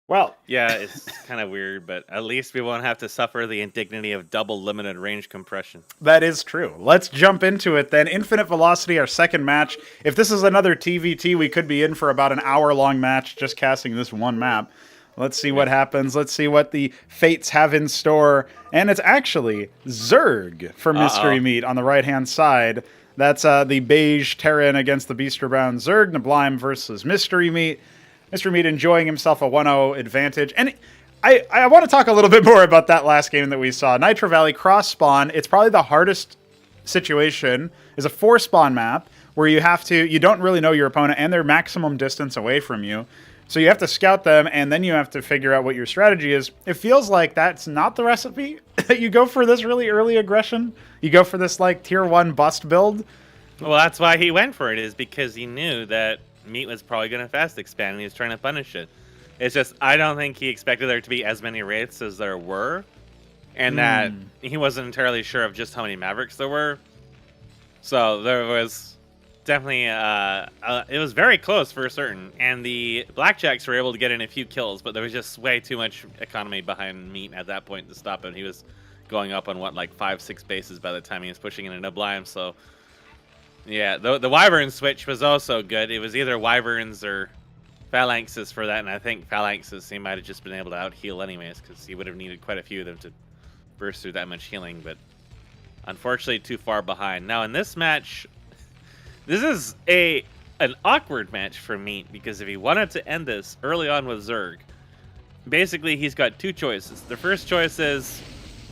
Well,
yeah, it's kind of weird, but at least we won't have to suffer the indignity of double limited range compression.
That is true. Let's jump into it then. Infinite Velocity, our second match. If this is another TVT, we could be in for about an hour-long match just casting this one map. Let's see what happens. Let's see what the fates have in store. And it's actually Zerg for Mystery Meat on the right-hand side. That's the beige Terran against the beast-bound Zerg. Neblime versus Mystery Meat. Mystery Meat enjoying himself a 1-0 advantage. And I want to talk a little bit more about that last game that we saw. Nitro Valley cross-spawn. It's probably the hardest situation. It's a 4-spawn map where you don't really know your opponent and they're maximum distance away from you. So you have to scout them, and then you have to figure out what your strategy is. It feels like that's not the recipe, that you go for this really early aggression. You go for this, like, tier 1 bust build.
Well, that's why he went for it, is because he knew that Meat was probably going to fast expand, and he was trying to punish it. It's just, I don't think he expected there to be as many wraiths as there were, and that he wasn't entirely sure of just how many Mavericks there were. So there was definitely, it was very close for certain, and the Blackjacks were able to get in a few kills, but there was just way too much economy behind Meat at that point to stop him. He was going up on, what, like 5-6 bases by the time he was pushing in a neblime, so... Yeah, the Wyvern switch was also good. It was either Wyverns or Phalanxes for that, and I think Phalanxes he might have just been able to out-heal anyways, because he would have needed quite a few of them to burst through that much healing, but unfortunately too far behind. Now in this match, this is an awkward match for Meat, because if he wanted to end this early on with Zerg, basically he's got two choices. The first choice is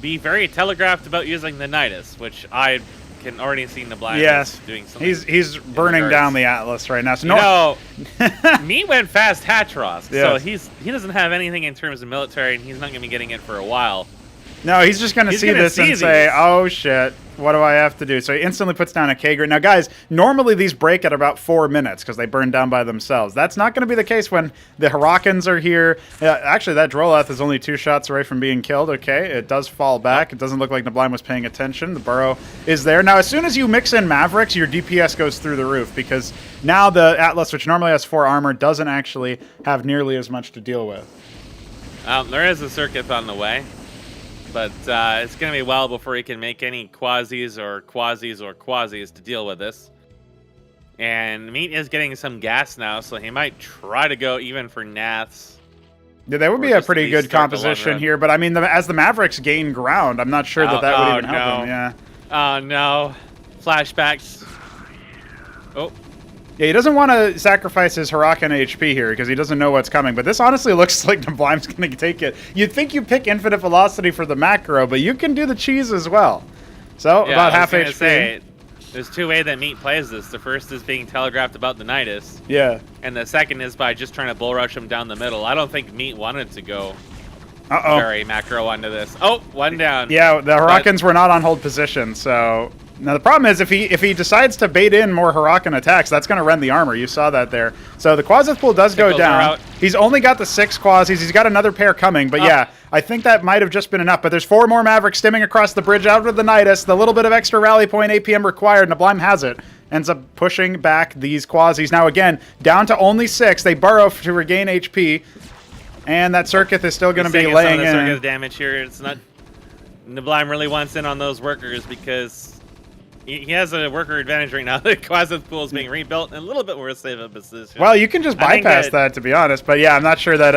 be very telegraphed about using the Nidus, which I can already see neblime doing something.
He's burning down the Atlas right now. So
Meat went fast Hatrosk, so he doesn't have anything in terms of military, and he's not going to be getting it for a while.
No, he's just going to see this and say, oh shit, what do I have to do? So he instantly puts down a K-Grid. Now guys, normally these break at about 4 minutes because they burn down by themselves. That's not going to be the case when the Hurricanes are here. Actually, that Droleth is only 2 shots away from being killed. Okay, it does fall back. It doesn't look like neblime was paying attention. The burrow is there. Now, as soon as you mix in Mavericks, your DPS goes through the roof, because now the Atlas, which normally has 4 armor, doesn't actually have nearly as much to deal with.
There is a circuit on the way, but it's going to be well before he can make any quasis or quasis to deal with this. And Meat is getting some gas now, so he might try to go even for Naths.
Yeah, that would be a pretty good composition here, but I mean, as the Mavericks gain ground, I'm not sure that would even help him. Yeah.
Oh no. Flashbacks. Oh.
Yeah, he doesn't want to sacrifice his Huracan HP here because he doesn't know what's coming. But this honestly looks like neblime's going to take it. You'd think you pick Infinite Velocity for the macro, but you can do the cheese as well. So, about half HP.
Say, there's 2 ways that Meat plays this. The first is being telegraphed about the Nidus.
Yeah.
And the second is by just trying to bull rush him down the middle. I don't think Meat wanted to go very macro onto this. Oh, 1 down.
Yeah, the Hurricans were not on hold position, so... Now the problem is if he decides to bait in more Huracan attacks, that's going to rend the armor. You saw that there. So the Quasith pool does go down. He's only got the 6 Quasis. He's got another pair coming. But yeah, I think that might have just been enough. But there's 4 more Mavericks stimming across the bridge out of the Nidus. The little bit of extra rally point APM required. Neblime has it. Ends up pushing back these Quasis. Now again, down to only 6. They burrow to regain HP. And that Circuit is still going to be laying in.
Circuit damage here. It's not... Neblime really wants in on those workers because... He has a worker advantage right now. The Quasith pool is being rebuilt in a little bit worse of a position.
Well, you can just bypass that, to be honest. But yeah, I'm not sure that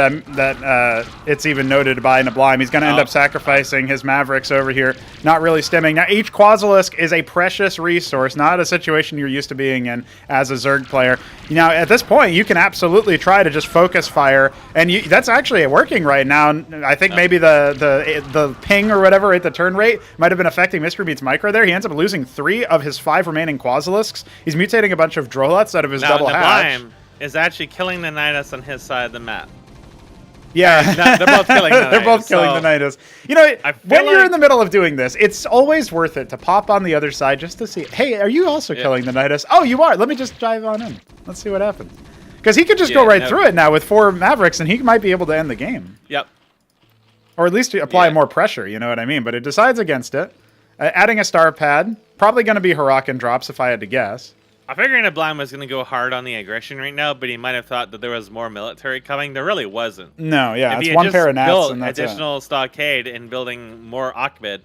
it's even noted by neblime. He's going to end up sacrificing his Mavericks over here, not really stimming. Now, each Quasilisk is a precious resource, not a situation you're used to being in as a Zerg player. Now, at this point, you can absolutely try to just focus fire, and that's actually working right now. I think maybe the ping or whatever at the turn rate might have been affecting Mystery Meat's micro there. He ends up losing 3 of his 5 remaining Quasilisks. He's mutating a bunch of Droleths out of his double hatch.
Is actually killing the Nidus on his side of the map.
Yeah,
they're both killing the Nidus.
They're both killing the Nidus. You know, when you're in the middle of doing this, it's always worth it to pop on the other side just to see, hey, are you also killing the Nidus? Oh, you are. Let me just dive on in. Let's see what happens. Because he could just go right through it now with 4 Mavericks, and he might be able to end the game.
Yep.
Or at least apply more pressure, you know what I mean? But it decides against it. Adding a star pad, probably going to be Huracan drops if I had to guess.
I figured neblime was going to go hard on the aggression right now, but he might have thought that there was more military coming. There really wasn't.
No, yeah, it's 1 pair of Nats and that's
additional stockade and building more Achmed,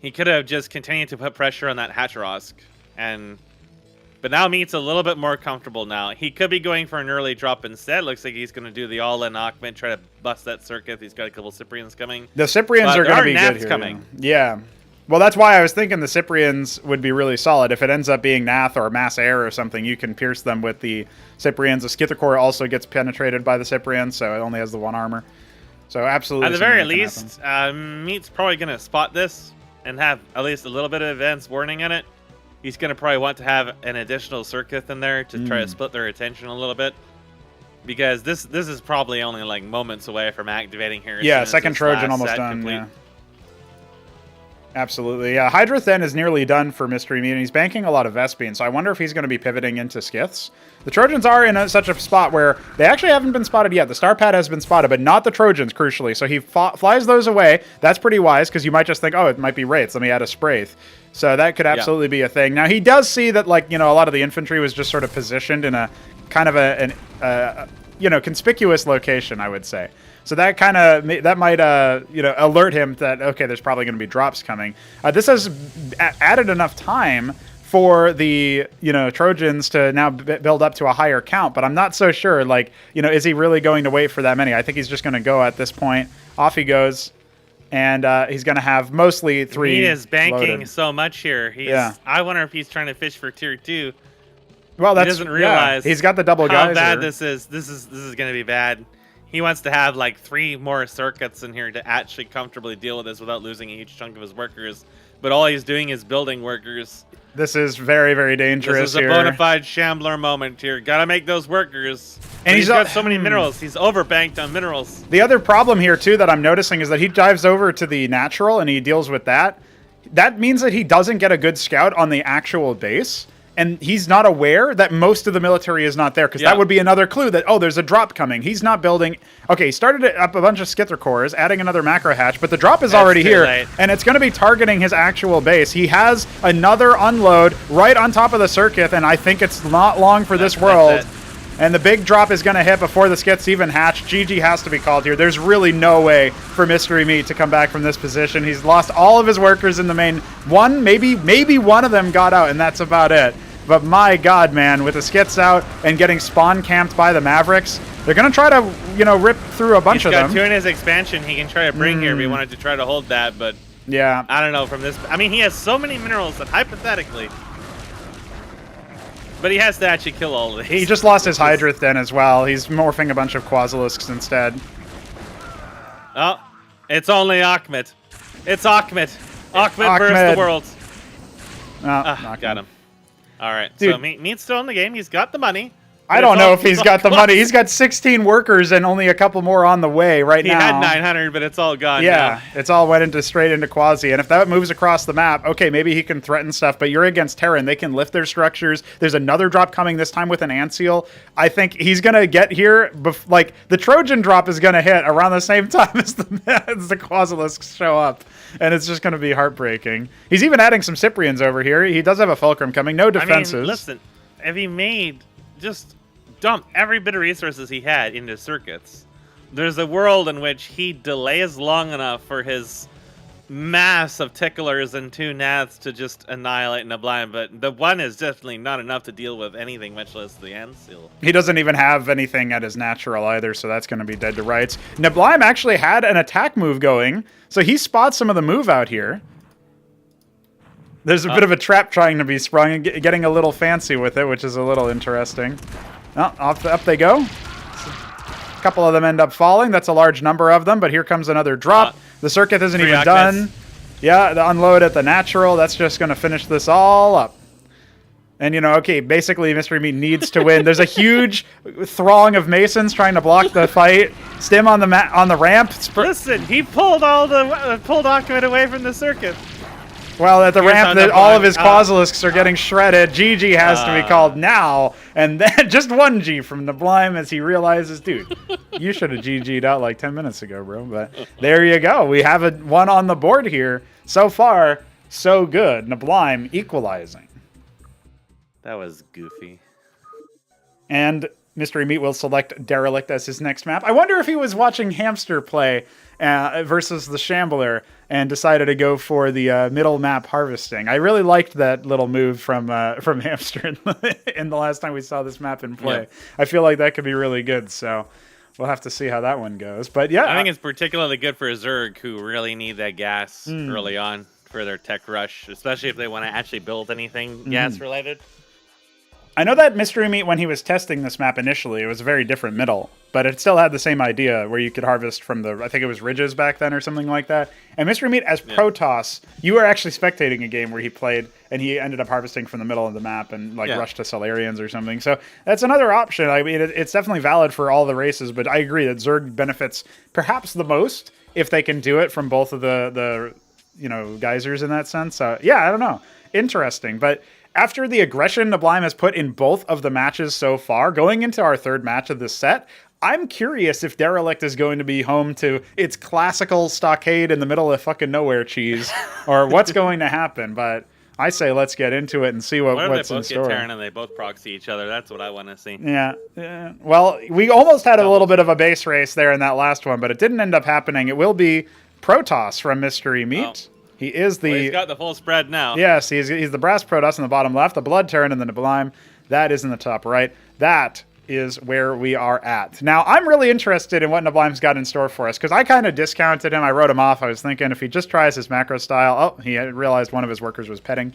he could have just continued to put pressure on that Hatrosk. But now Meat's a little bit more comfortable now. He could be going for an early drop instead. Looks like he's going to do the all-in Achmed, try to bust that circuit. He's got a couple Cyprians coming.
The Cyprians are going to be good here.
Coming.
Yeah. Well, that's why I was thinking the Cyprians would be really solid. If it ends up being Nath or Mass Air or something, you can pierce them with the Cyprians. The Skithicore also gets penetrated by the Cyprians, so it only has the 1 armor. So absolutely.
At the very least, Meat's probably going to spot this and have at least a little bit of advance warning in it. He's going to probably want to have an additional Circuit in there to try to split their attention a little bit. Because this is probably only like moments away from activating here.
Yeah, second Trojan almost done. Yeah. Absolutely. Yeah, Hydra Thin is nearly done for Mystery Meat, and he's banking a lot of Vespene, so I wonder if he's going to be pivoting into Skiths. The Trojans are in such a spot where they actually haven't been spotted yet. The Star Pad has been spotted, but not the Trojans, crucially. So he flies those away. That's pretty wise, because you might just think, oh, it might be Wraiths. Let me add a Spraith. So that could absolutely be a thing. Now, he does see that, like, you know, a lot of the infantry was just sort of positioned in a kind of conspicuous location, I would say. So that kind of might alert him that, okay, there's probably going to be drops coming. This has added enough time for the Trojans to now build up to a higher count, but I'm not so sure. Like, is he really going to wait for that many? I think he's just going to go at this point. Off he goes, and he's going to have mostly 3.
He is banking
loaded.
So much here. I wonder if he's trying to fish for tier 2.
Well, he
doesn't realize
he's got the double
how
geyser.
bad this is. This is going to be bad. He wants to have like 3 more circuits in here to actually comfortably deal with this without losing a huge chunk of his workers. But all he's doing is building workers.
This is very, very dangerous.
This is a bona fide Shambler moment here. Gotta make those workers. And he's got so many minerals. He's overbanked on minerals.
The other problem here, too, that I'm noticing is that he dives over to the natural and he deals with that. That means that he doesn't get a good scout on the actual base. And he's not aware that most of the military is not there, because that would be another clue that, oh, there's a drop coming. He's not building. Okay, he started up a bunch of Skither cores, adding another macro hatch, but the drop is already here, and it's going to be targeting his actual base. He has another unload right on top of the circuit, and I think it's not long for this world. And the big drop is going to hit before the skits even hatch. GG has to be called here. There's really no way for Mystery Meat to come back from this position. He's lost all of his workers in the main. Maybe one of them got out, and that's about it. But my God, man, with the skits out and getting spawn camped by the Mavericks, they're going to try to, rip through a bunch of them.
He's got 2 in his expansion he can try to bring here if he wanted to try to hold that, but
yeah,
I don't know from this. I mean, he has so many minerals that hypothetically, but he has to actually kill all of these.
He just lost his Hydra then as well. He's morphing a bunch of Quasilisks instead.
Oh, it's only Akhmet. It's Akhmet. Akhmet versus the world. Got him. All right, dude. So Meat's still in the game. He's got the money.
I don't know if he's got the money. He's got 16 workers and only a couple more on the way right now.
He had 900, but it's all gone now.
It's all went straight into Quasi. And if that moves across the map, okay, maybe he can threaten stuff, but you're against Terran. They can lift their structures. There's another drop coming, this time with an Ant Seal. I think he's going to get here, like, the Trojan drop is going to hit around the same time as the Quasilisks show up. And it's just going to be heartbreaking. He's even adding some Cyprians over here. He does have a Fulcrum coming. No defenses.
I mean, listen, if he made just dump every bit of resources he had into circuits, there's a world in which he delays long enough for his mass of ticklers and 2 Naths to just annihilate Neblime, but the 1 is definitely not enough to deal with anything, much less the Ant Seal.
He doesn't even have anything at his natural either, so that's going to be dead to rights. Neblime actually had an attack move going, so he spots some of the move out here. There's a bit of a trap trying to be sprung and getting a little fancy with it, which is a little interesting. Oh, up they go. A couple of them end up falling. That's a large number of them, but here comes another drop. The circuit isn't even done. Yeah, the unload at the natural. That's just going to finish this all up. And, okay, basically Mystery Meat needs to win. There's a huge throng of Masons trying to block the fight. Stim on the ramp.
Listen, he pulled Akhmet away from the circuit.
Well, at the ramp, all of his Quasilisks are getting shredded. GG has to be called now. And then just 1 G from Neblime as he realizes, dude, you should have GG'd out like 10 minutes ago, bro. But there you go. We have a 1 on the board here. So far, so good. Neblime equalizing.
That was goofy.
And Mystery Meat will select Derelict as his next map. I wonder if he was watching Hamster play versus the Shambler and decided to go for the middle map harvesting. I really liked that little move from Hamster in the last time we saw this map in play. Yeah. I feel like that could be really good, so we'll have to see how that one goes. But yeah,
I think it's particularly good for Zerg, who really need that gas early on for their tech rush, especially if they want to actually build anything gas related.
I know that Mystery Meat, when he was testing this map initially, it was a very different middle, but it still had the same idea where you could harvest from I think it was ridges back then or something like that. And Mystery Meat as Protoss, you were actually spectating a game where he played and he ended up harvesting from the middle of the map and rushed to Solarians or something. So that's another option. I mean, it's definitely valid for all the races, but I agree that Zerg benefits perhaps the most if they can do it from both of the geysers in that sense. So yeah, I don't know. Interesting. But after the aggression Neblime has put in both of the matches so far, going into our third match of this set, I'm curious if Derelict is going to be home to its classical stockade in the middle of fucking nowhere cheese, or what's going to happen. But I say let's get into it and see what's in store.
What if they both get Terran and they both proxy each other? That's what I want to see.
Yeah. Well, we almost had a little bit of a base race there in that last one, but it didn't end up happening. It will be Protoss from Mystery Meat. Oh. He is the...
Well, he's got the full spread now.
Yes, he's the Brass Protoss in the bottom left, the Blood Terran in the Neblime. That is in the top right. That is where we are at. Now, I'm really interested in what Neblime's got in store for us, because I kind of discounted him. I wrote him off. I was thinking if he just tries his macro style... Oh, he had realized one of his workers was petting.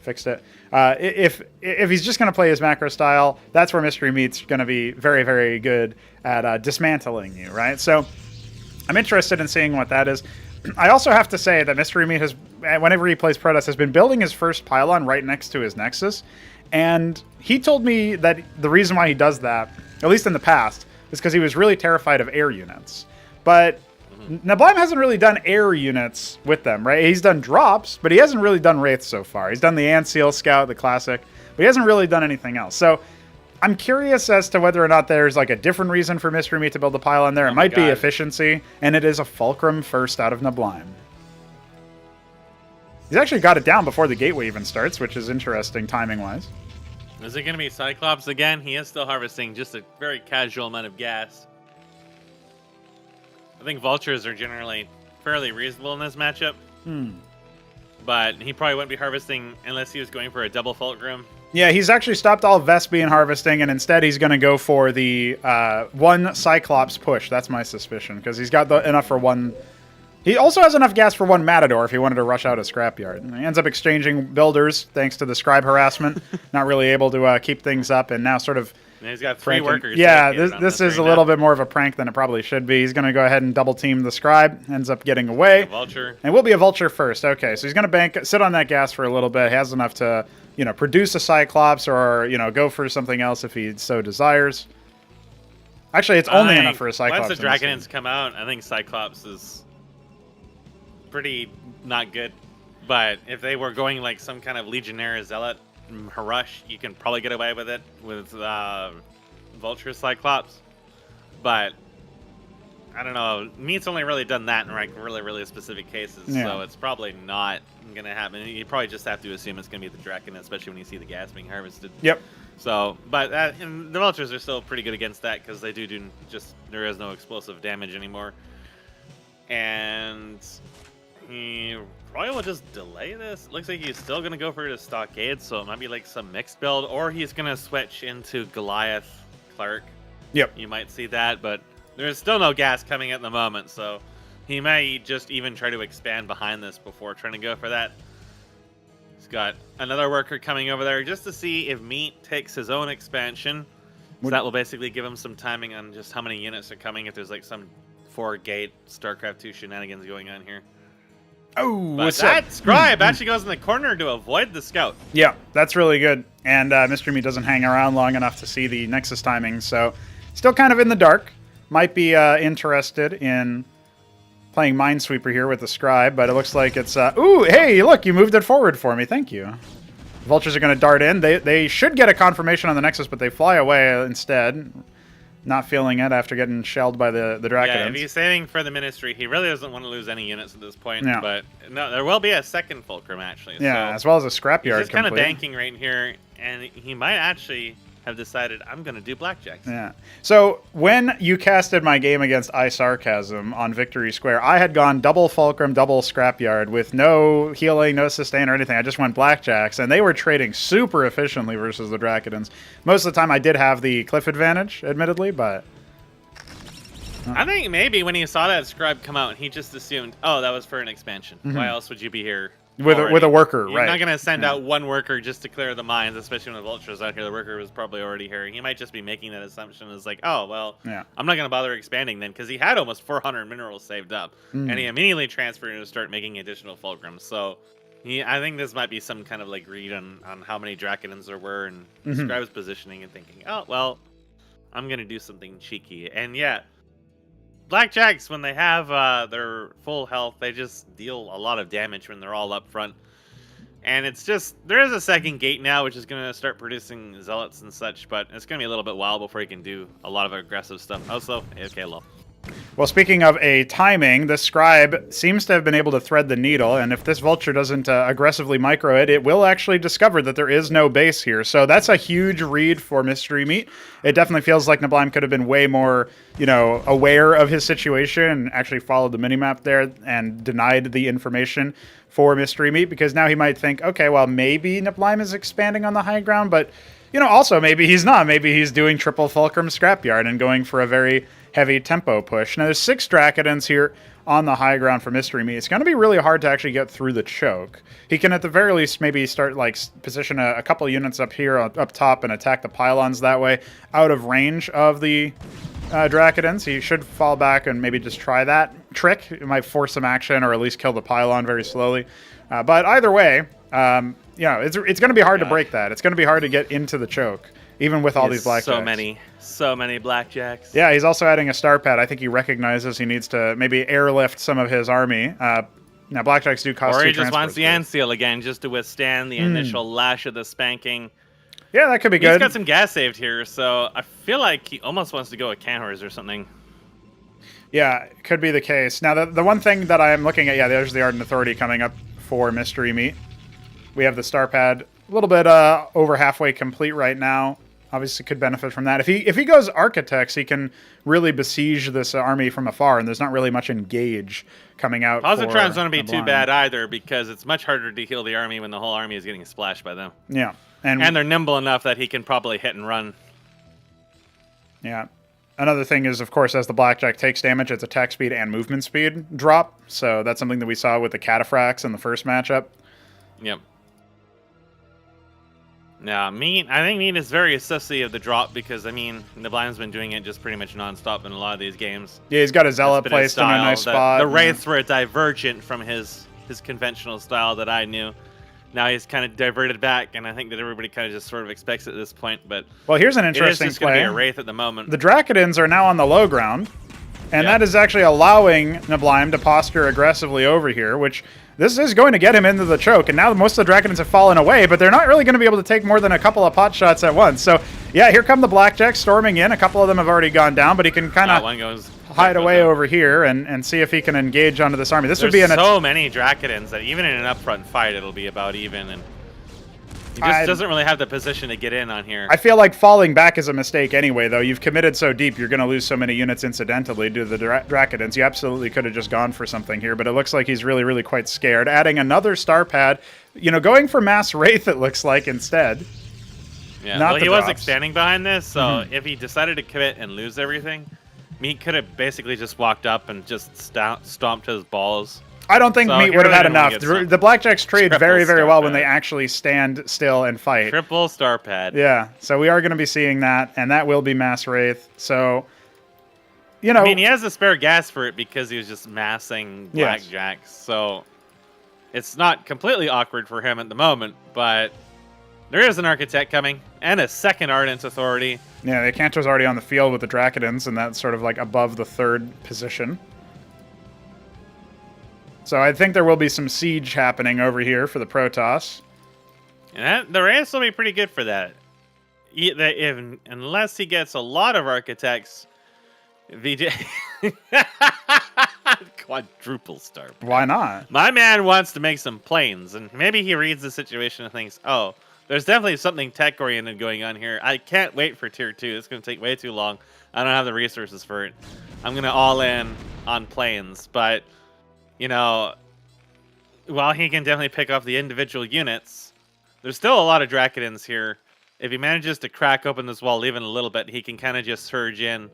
Fixed it. If he's just going to play his macro style, that's where Mystery Meat's going to be very, very good at dismantling you, right? So I'm interested in seeing what that is. I also have to say that Mystery Meat has, whenever he plays Protoss, has been building his first pylon right next to his Nexus. And he told me that the reason why he does that, at least in the past, is because he was really terrified of air units. But Neblime hasn't really done air units with them, right? He's done drops, but he hasn't really done Wraiths so far. He's done the Anseal Scout, the classic, but he hasn't really done anything else. So I'm curious as to whether or not there's like a different reason for Mystery Meat to build a pylon there. It might be efficiency, and it is a Fulcrum first out of Neblime. He's actually got it down before the gateway even starts, which is interesting timing-wise.
Is it going to be Cyclops again? He is still harvesting just a very casual amount of gas. I think Vultures are generally fairly reasonable in this matchup. But he probably wouldn't be harvesting unless he was going for a double Fulcrum.
Yeah, he's actually stopped all Vespian harvesting, and instead he's going to go for the one Cyclops push. That's my suspicion, because he's got enough for one... He also has enough gas for one Matador if he wanted to rush out a scrapyard. And he ends up exchanging builders thanks to the scribe harassment. Not really able to keep things up, and now sort of...
And he's got three workers.
Yeah, this is a little bit more of a prank than it probably should be. He's going to go ahead and double team the scribe. Ends up getting away.
Vulture.
And we'll be a Vulture first. Okay, so he's going to sit on that gas for a little bit. He has enough to, produce a Cyclops or, go for something else if he so desires. Actually, it's only enough for a Cyclops.
Once the Dragonins come out, I think Cyclops is pretty not good. But if they were going like some kind of Legionnaire Zealot Harush, you can probably get away with it with Vulture Cyclops. But I don't know. Meat's only really done that in like really, really specific cases. Yeah. So it's probably not going to happen. You probably just have to assume it's going to be the Draken, especially when you see the gas being harvested.
Yep.
So, but and the Vultures are still pretty good against that because they do just, there is no explosive damage anymore. And he probably will just delay this. Looks like he's still going to go for the Stockade, so it might be like some mixed build, or he's going to switch into Goliath Clark.
Yep.
You might see that, but there's still no gas coming at the moment, so he may just even try to expand behind this before trying to go for that. He's got another worker coming over there just to see if Meat takes his own expansion. So that will basically give him some timing on just how many units are coming, if there's like some 4-gate StarCraft 2 shenanigans going on here.
Oh,
but that scribe actually goes in the corner to avoid the scout.
Yeah, that's really good. And Mystery Meat doesn't hang around long enough to see the Nexus timing, so still kind of in the dark. Might be interested in playing Minesweeper here with the scribe, but it looks like it's... ooh, hey, look, you moved it forward for me. Thank you. Vultures are going to dart in. They should get a confirmation on the Nexus, but they fly away instead. Not feeling it after getting shelled by the Drakenins.
Yeah, if he's saving for the Ministry, he really doesn't want to lose any units at this point.
Yeah.
But no, there will be a second Fulcrum, actually.
Yeah,
so
as well as a Scrapyard.
He's just kind of banking right here, and he might actually have decided, I'm going to do Blackjacks.
Yeah. So when you casted my game against iSarcasm on Victory Square, I had gone double Fulcrum, double Scrapyard with no healing, no sustain or anything. I just went Blackjacks, and they were trading super efficiently versus the Drakenins. Most of the time I did have the cliff advantage, admittedly, but...
I think maybe when he saw that scribe come out, he just assumed, oh, that was for an expansion. Mm-hmm. Why else would you be here?
With a worker,
You're
right.
You're not going to send out one worker just to clear the mines, especially when the Vulture's out here. The worker was probably already here. He might just be making that assumption as like, oh, well, I'm not going to bother expanding then, because he had almost 400 minerals saved up. And he immediately transferred to start making additional Fulcrums. So I think this might be some kind of like read on how many Drakenins there were, and Scribe's positioning and thinking, oh, well, I'm going to do something cheeky. And yeah, Blackjacks, when they have their full health, they just deal a lot of damage when they're all up front. And it's just, there is a second gate now, which is going to start producing zealots and such, but it's going to be a little bit while before he can do a lot of aggressive stuff. Also, okay, low.
Well, speaking of a timing, the scribe seems to have been able to thread the needle, and if this vulture doesn't aggressively micro it, it will actually discover that there is no base here. So that's a huge read for Mystery Meat. It definitely feels like neblime could have been way more, aware of his situation and actually followed the minimap there and denied the information for Mystery Meat, because now he might think, okay, well, maybe neblime is expanding on the high ground, but, also maybe he's not. Maybe he's doing triple Fulcrum Scrapyard and going for a very heavy tempo push. Now, there's 6 Dracodons here on the high ground for Mystery Meat. It's going to be really hard to actually get through the choke. He can, at the very least, maybe start, position a couple units up here, up top, and attack the pylons that way, out of range of the Dracodons. He should fall back and maybe just try that trick. It might force some action, or at least kill the pylon very slowly. But either way, it's going to be hard to break that. It's going to be hard to get into the choke, even with all these blackjacks.
So many blackjacks.
Yeah, he's also adding a star pad. I think he recognizes he needs to maybe airlift some of his army. Now, blackjacks do cost 2
Or he just wants the
transports.
Anseal again, just to withstand the initial lash of the spanking.
Yeah, that could be good.
He's got some gas saved here, so I feel like he almost wants to go with Cantors or something.
Yeah, it could be the case. Now, the one thing that I am looking at, there's the Ardent Authority coming up for Mystery Meat. We have the star pad a little bit over halfway complete right now. Obviously could benefit from that. If he goes Architects, he can really besiege this army from afar, and there's not really much engage coming out.
Positron's don't be too bad either, because it's much harder to heal the army when the whole army is getting splashed by them.
Yeah.
And they're nimble enough that he can probably hit and run.
Yeah. Another thing is, of course, as the Blackjack takes damage, its attack speed and movement speed drop. So that's something that we saw with the Cataphracts in the first matchup.
Yep. Yeah, I think Meat is very sussy of the drop, because, Neblime's been doing it just pretty much nonstop in a lot of these games.
Yeah, he's got a Zealot placed in a nice spot.
The Wraiths were divergent from his conventional style that I knew. Now he's kind of diverted back, and I think that everybody kind of just sort of expects it at this point. But
well, here's an interesting
it is just going to be a Wraith at the moment.
The Dracodons are now on the low ground, and that is actually allowing Neblime to posture aggressively over here, which this is going to get him into the choke. And now most of the Dracodons have fallen away, but they're not really going to be able to take more than a couple of pot shots at once. So, yeah, here come the Blackjacks storming in. A couple of them have already gone down, but he can kind of hide away over here and see if he can engage onto this army. There's
so many Dracodons that even in an upfront fight, it'll be about even. And he just doesn't really have the position to get in on here.
I feel like falling back is a mistake anyway, though. You've committed so deep, you're going to lose so many units incidentally due to the Dracodons. You absolutely could have just gone for something here, but it looks like he's really, really quite scared. Adding another star pad, going for Mass Wraith, it looks like, instead.
Yeah, well, he was expanding behind this, so if he decided to commit and lose everything, Meat could have basically just walked up and just stomped his balls.
I don't think Meat would have had enough. The Blackjacks trade very, very well when they actually stand still and fight.
Triple star pad.
Yeah, so we are going to be seeing that, and that will be Mass Wraith. So, he
has the spare gas for it because he was just massing Blackjacks. So, it's not completely awkward for him at the moment, but there is an Architect coming and a second Ardent Authority.
Yeah, the Cantor's already on the field with the Dracodons, and that's sort of like above the 3rd position. So I think there will be some siege happening over here for the Protoss.
And the Wraiths will be pretty good for that. Unless he gets a lot of Architects, VJ... Quadruple star.
Why not?
My man wants to make some planes, and maybe he reads the situation and thinks, oh, there's definitely something tech-oriented going on here. I can't wait for Tier 2. It's going to take way too long. I don't have the resources for it. I'm going to all in on planes, but... while he can definitely pick off the individual units, there's still a lot of Dracodons here. If he manages to crack open this wall even a little bit, he can kind of just surge in.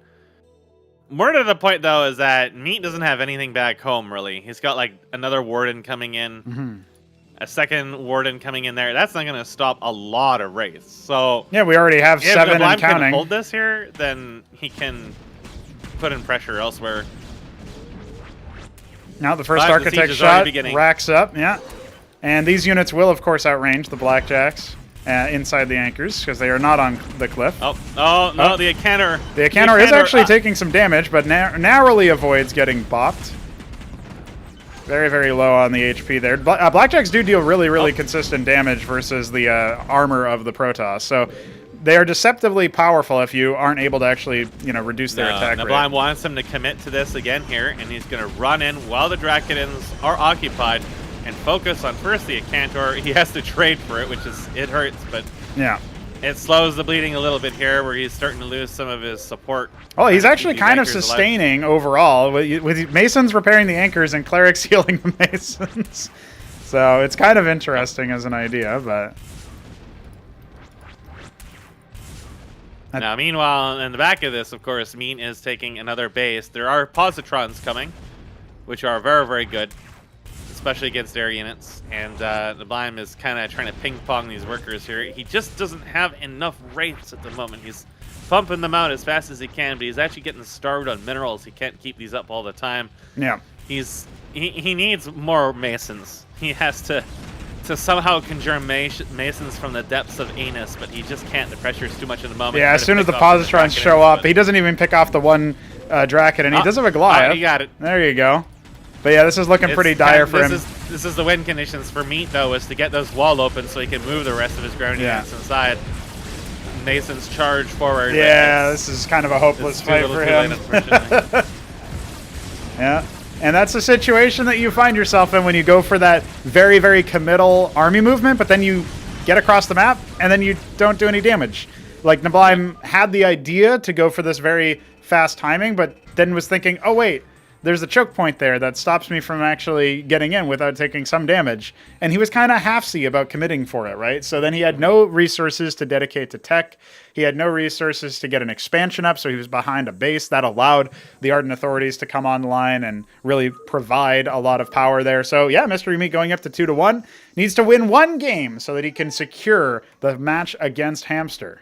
More to the point, though, is that Meat doesn't have anything back home, really. He's got, another Warden coming in, a second Warden coming in there. That's not going to stop a lot of Wraiths. So,
yeah, we already have 7 and counting. If
can hold this here, then he can put in pressure elsewhere.
Now the first Architect shot racks up, and these units will, of course, outrange the Blackjacks. inside the anchors because they are not on the cliff.
Oh no, the Acantor.
The Acantor is actually taking some damage, but narrowly avoids getting bopped. Very, very low on the HP there. Blackjacks do deal really consistent damage versus the armor of the Protoss. So they are deceptively powerful if you aren't able to actually, reduce their attack rate.
Neblime wants him to commit to this again here, and he's going to run in while the Drakidins are occupied and focus on first the Acantor. He has to trade for it, it hurts, but
yeah,
it slows the bleeding a little bit here, where he's starting to lose some of his support.
Oh, he's actually kind of sustaining overall with Masons repairing the anchors and Clerics healing the Masons. So it's kind of interesting as an idea, but.
Now, meanwhile, in the back of this, of course, Mean is taking another base. There are positrons coming, which are very, very good, especially against air units. And Neblime is kind of trying to ping-pong these workers here. He just doesn't have enough wraiths at the moment. He's pumping them out as fast as he can, but he's actually getting starved on minerals. He can't keep these up all the time.
Yeah.
He needs more Masons. He has to somehow conjure Masons from the depths of Anus, but he just can't. The pressure is too much at the moment.
Yeah, as soon as the positrons show up, he doesn't even pick off the one Drakidin. He does have a Goliath.
He got it.
There you go. But yeah, this is looking pretty dire for him.
This is the win conditions for Meat, though, is to get those wall open so he can move the rest of his ground units inside. Masons charge forward.
Yeah, this is kind of a hopeless fight for him. Yeah. And that's the situation that you find yourself in when you go for that very, very committal army movement, but then you get across the map, and then you don't do any damage. Like, Neblime had the idea to go for this very fast timing, but then was thinking, oh, wait, there's a choke point there that stops me from actually getting in without taking some damage. And he was kind of half-see about committing for it, right? So then he had no resources to dedicate to tech. He had no resources to get an expansion up, so he was behind a base. That allowed the Ardent authorities to come online and really provide a lot of power there. So yeah, Mystery Meat going up to 2-1. Needs to win one game so that he can secure the match against Hamster.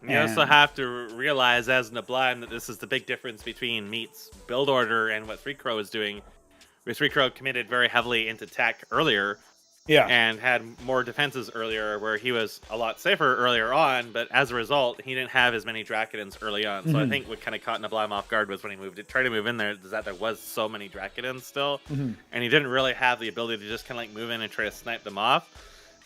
You also have to realize as Neblime that this is the big difference between Meat's build order and what 3Crow is doing. Where 3Crow committed very heavily into tech earlier and had more defenses earlier, where he was a lot safer earlier on, but as a result, he didn't have as many Drakidins early on. So I think what kind of caught Neblime off guard was when he tried to move in there, is that there was so many Drakidins still, and he didn't really have the ability to just kind of like move in and try to snipe them off.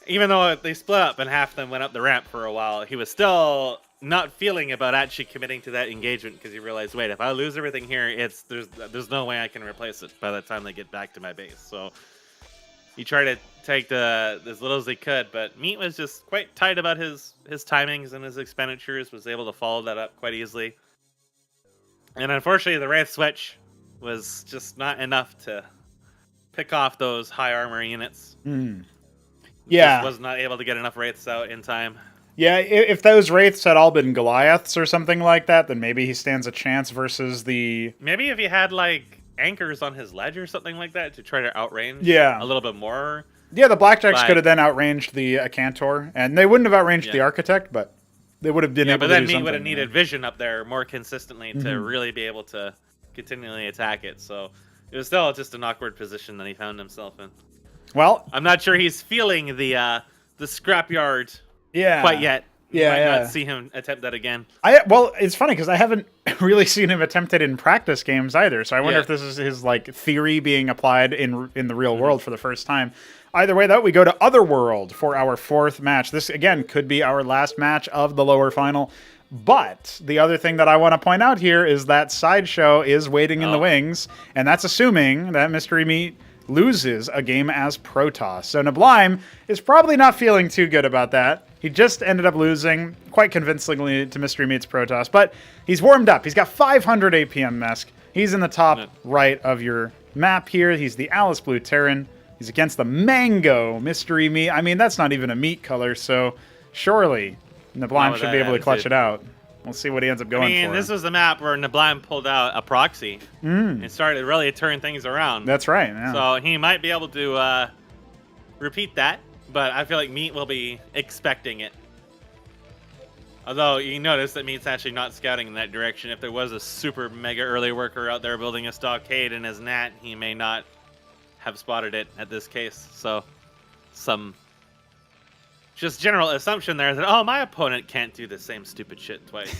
Even though they split up and half of them went up the ramp for a while, he was still not feeling about actually committing to that engagement, because he realized, wait, if I lose everything here, there's no way I can replace it by the time they get back to my base. So he tried to take as little as he could, but Meat was just quite tight about his timings and his expenditures, was able to follow that up quite easily. And unfortunately, the Wraith switch was just not enough to pick off those high armor units.
Yeah.
Just was not able to get enough Wraiths out in time.
Yeah, if those Wraiths had all been Goliaths or something like that, then maybe he stands a chance versus the...
Maybe if he had, like, anchors on his ledge or something like that to try to outrange a little bit more.
Yeah, the Blackjacks could have then outranged the Acantor, and they wouldn't have outranged the Architect, but they would have been able to do something. Yeah, but then
he would have needed vision up there more consistently to really be able to continually attack it. So it was still just an awkward position that he found himself in.
Well,
I'm not sure he's feeling the scrapyard quite yet. You might not see him attempt that again.
Well, it's funny because I haven't really seen him attempt it in practice games either. So I wonder if this is his like theory being applied in the real world for the first time. Either way, though, we go to Otherworld for our fourth match. This, again, could be our last match of the lower final. But the other thing that I want to point out here is that Sideshow is waiting in the wings, and that's assuming that Mystery Meat loses a game as Protoss. So Neblime is probably not feeling too good about that. He just ended up losing quite convincingly to Mystery Meat's Protoss, but he's warmed up. He's got 500 APM Mesk. He's in the top right of your map here. He's the Alice Blue Terran. He's against the Mango Mystery Meat. I mean, that's not even a meat color, so surely Neblime should be able to clutch it out. We'll see what he ends up going for.
This was the map where Neblime pulled out a proxy and started really turning things around.
That's right. Yeah.
So he might be able to repeat that, but I feel like Meat will be expecting it. Although you notice that Meat's actually not scouting in that direction. If there was a super mega early worker out there building a stockade in his Nat, he may not have spotted it at this case. So some just general assumption there that, oh, my opponent can't do the same stupid shit twice.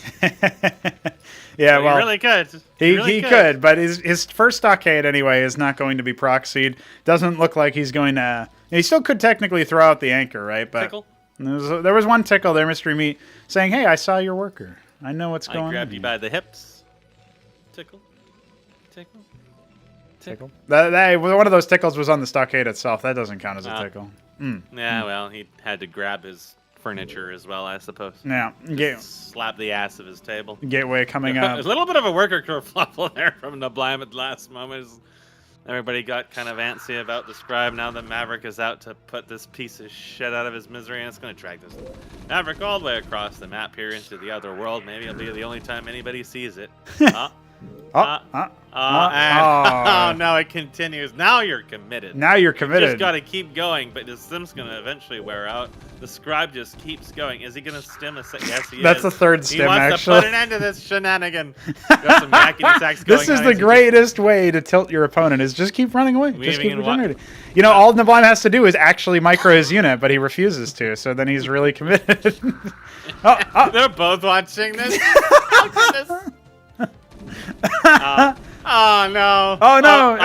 Yeah,
So
well,
he really could.
He could, but his first stockade anyway is not going to be proxied. Doesn't look like he's going to. He still could technically throw out the anchor, right? But
Tickle?
there was one tickle there, Mystery Meat, saying, "Hey, I saw your worker. I know what's going on."
I grabbed you by the hips. Tickle. Tickle.
Tickle. That one of those tickles was on the stockade itself. That doesn't count as a tickle.
Yeah, well, he had to grab his furniture as well, I suppose.
Yeah,
Slap the ass of his table.
Gateway coming up.
There's a little bit of a worker kerfuffle there from Neblime at the last moment. Everybody got kind of antsy about the scribe. Now that Maverick is out to put this piece of shit out of his misery, and it's going to drag this Maverick all the way across the map here into the other world. Maybe it'll be the only time anybody sees it. Oh, no, it continues. Now you're committed.
Now you're committed.
You just got to keep going, but the stim's going to eventually wear out. The scribe just keeps going. Is he going to stim a second? Yes, he is.
That's the third stim,
actually. He wants to put an end to this shenanigan. Got some hackety sacks going
This is the greatest way to tilt your opponent, is just keep running away. Just keep regenerating. You know, all Neblime has to do is actually micro his unit, but he refuses to, so then he's really committed.
They're both watching this. Oh, goodness. Oh no!
Oh no!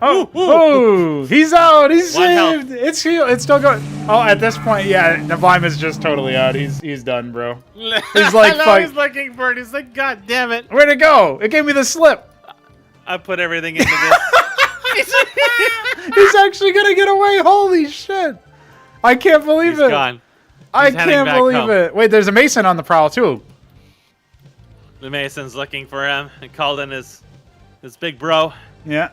Oh! He's out! He's saved! It's still going. Oh, at this point, yeah, Neblime is just totally out. He's done, bro. He's like, fuck.
He's looking for it. He's like, God damn it!
Where'd it go? It gave me the slip.
I put everything into this.
He's actually gonna get away! Holy shit! I can't believe it.
He's gone.
I can't believe it. Wait, there's a Mason on the prowl too.
The Mason's looking for him and called in his big bro.
Yeah.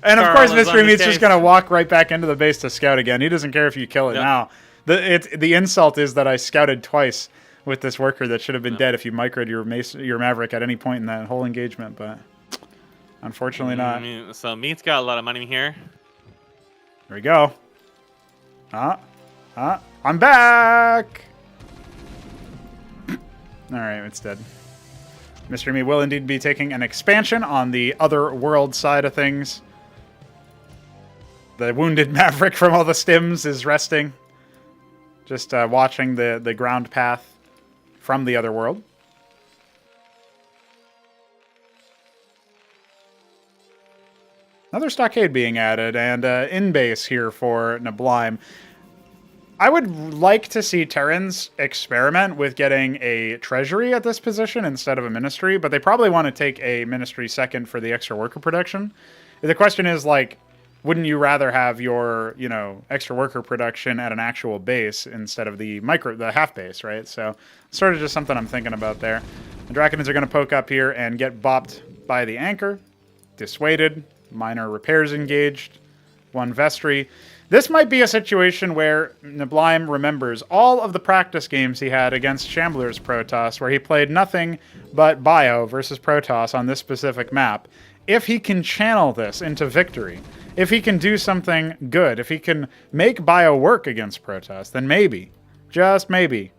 And of course, Mystery Meat's just going to walk right back into the base to scout again. He doesn't care if you kill it now. The insult is that I scouted twice with this worker that should have been dead if you microed your Maverick at any point in that whole engagement, but unfortunately not.
So Meat's got a lot of money here.
There we go. I'm back! All right, it's dead. Mystery Me will indeed be taking an expansion on the Otherworld side of things. The wounded Maverick from all the stims is resting. Just watching the ground path from the Otherworld. Another stockade being added, and in base here for Neblime. I would like to see Terrans experiment with getting a treasury at this position instead of a ministry, but they probably want to take a ministry second for the extra worker production. The question is, like, wouldn't you rather have your, extra worker production at an actual base instead of the half base, right? So sort of just something I'm thinking about there. The Draconids are going to poke up here and get bopped by the anchor. Dissuaded. Minor repairs engaged. One vestry. This might be a situation where Neblime remembers all of the practice games he had against Shambler's Protoss, where he played nothing but Bio versus Protoss on this specific map. If he can channel this into victory, if he can do something good, if he can make Bio work against Protoss, then maybe, just maybe,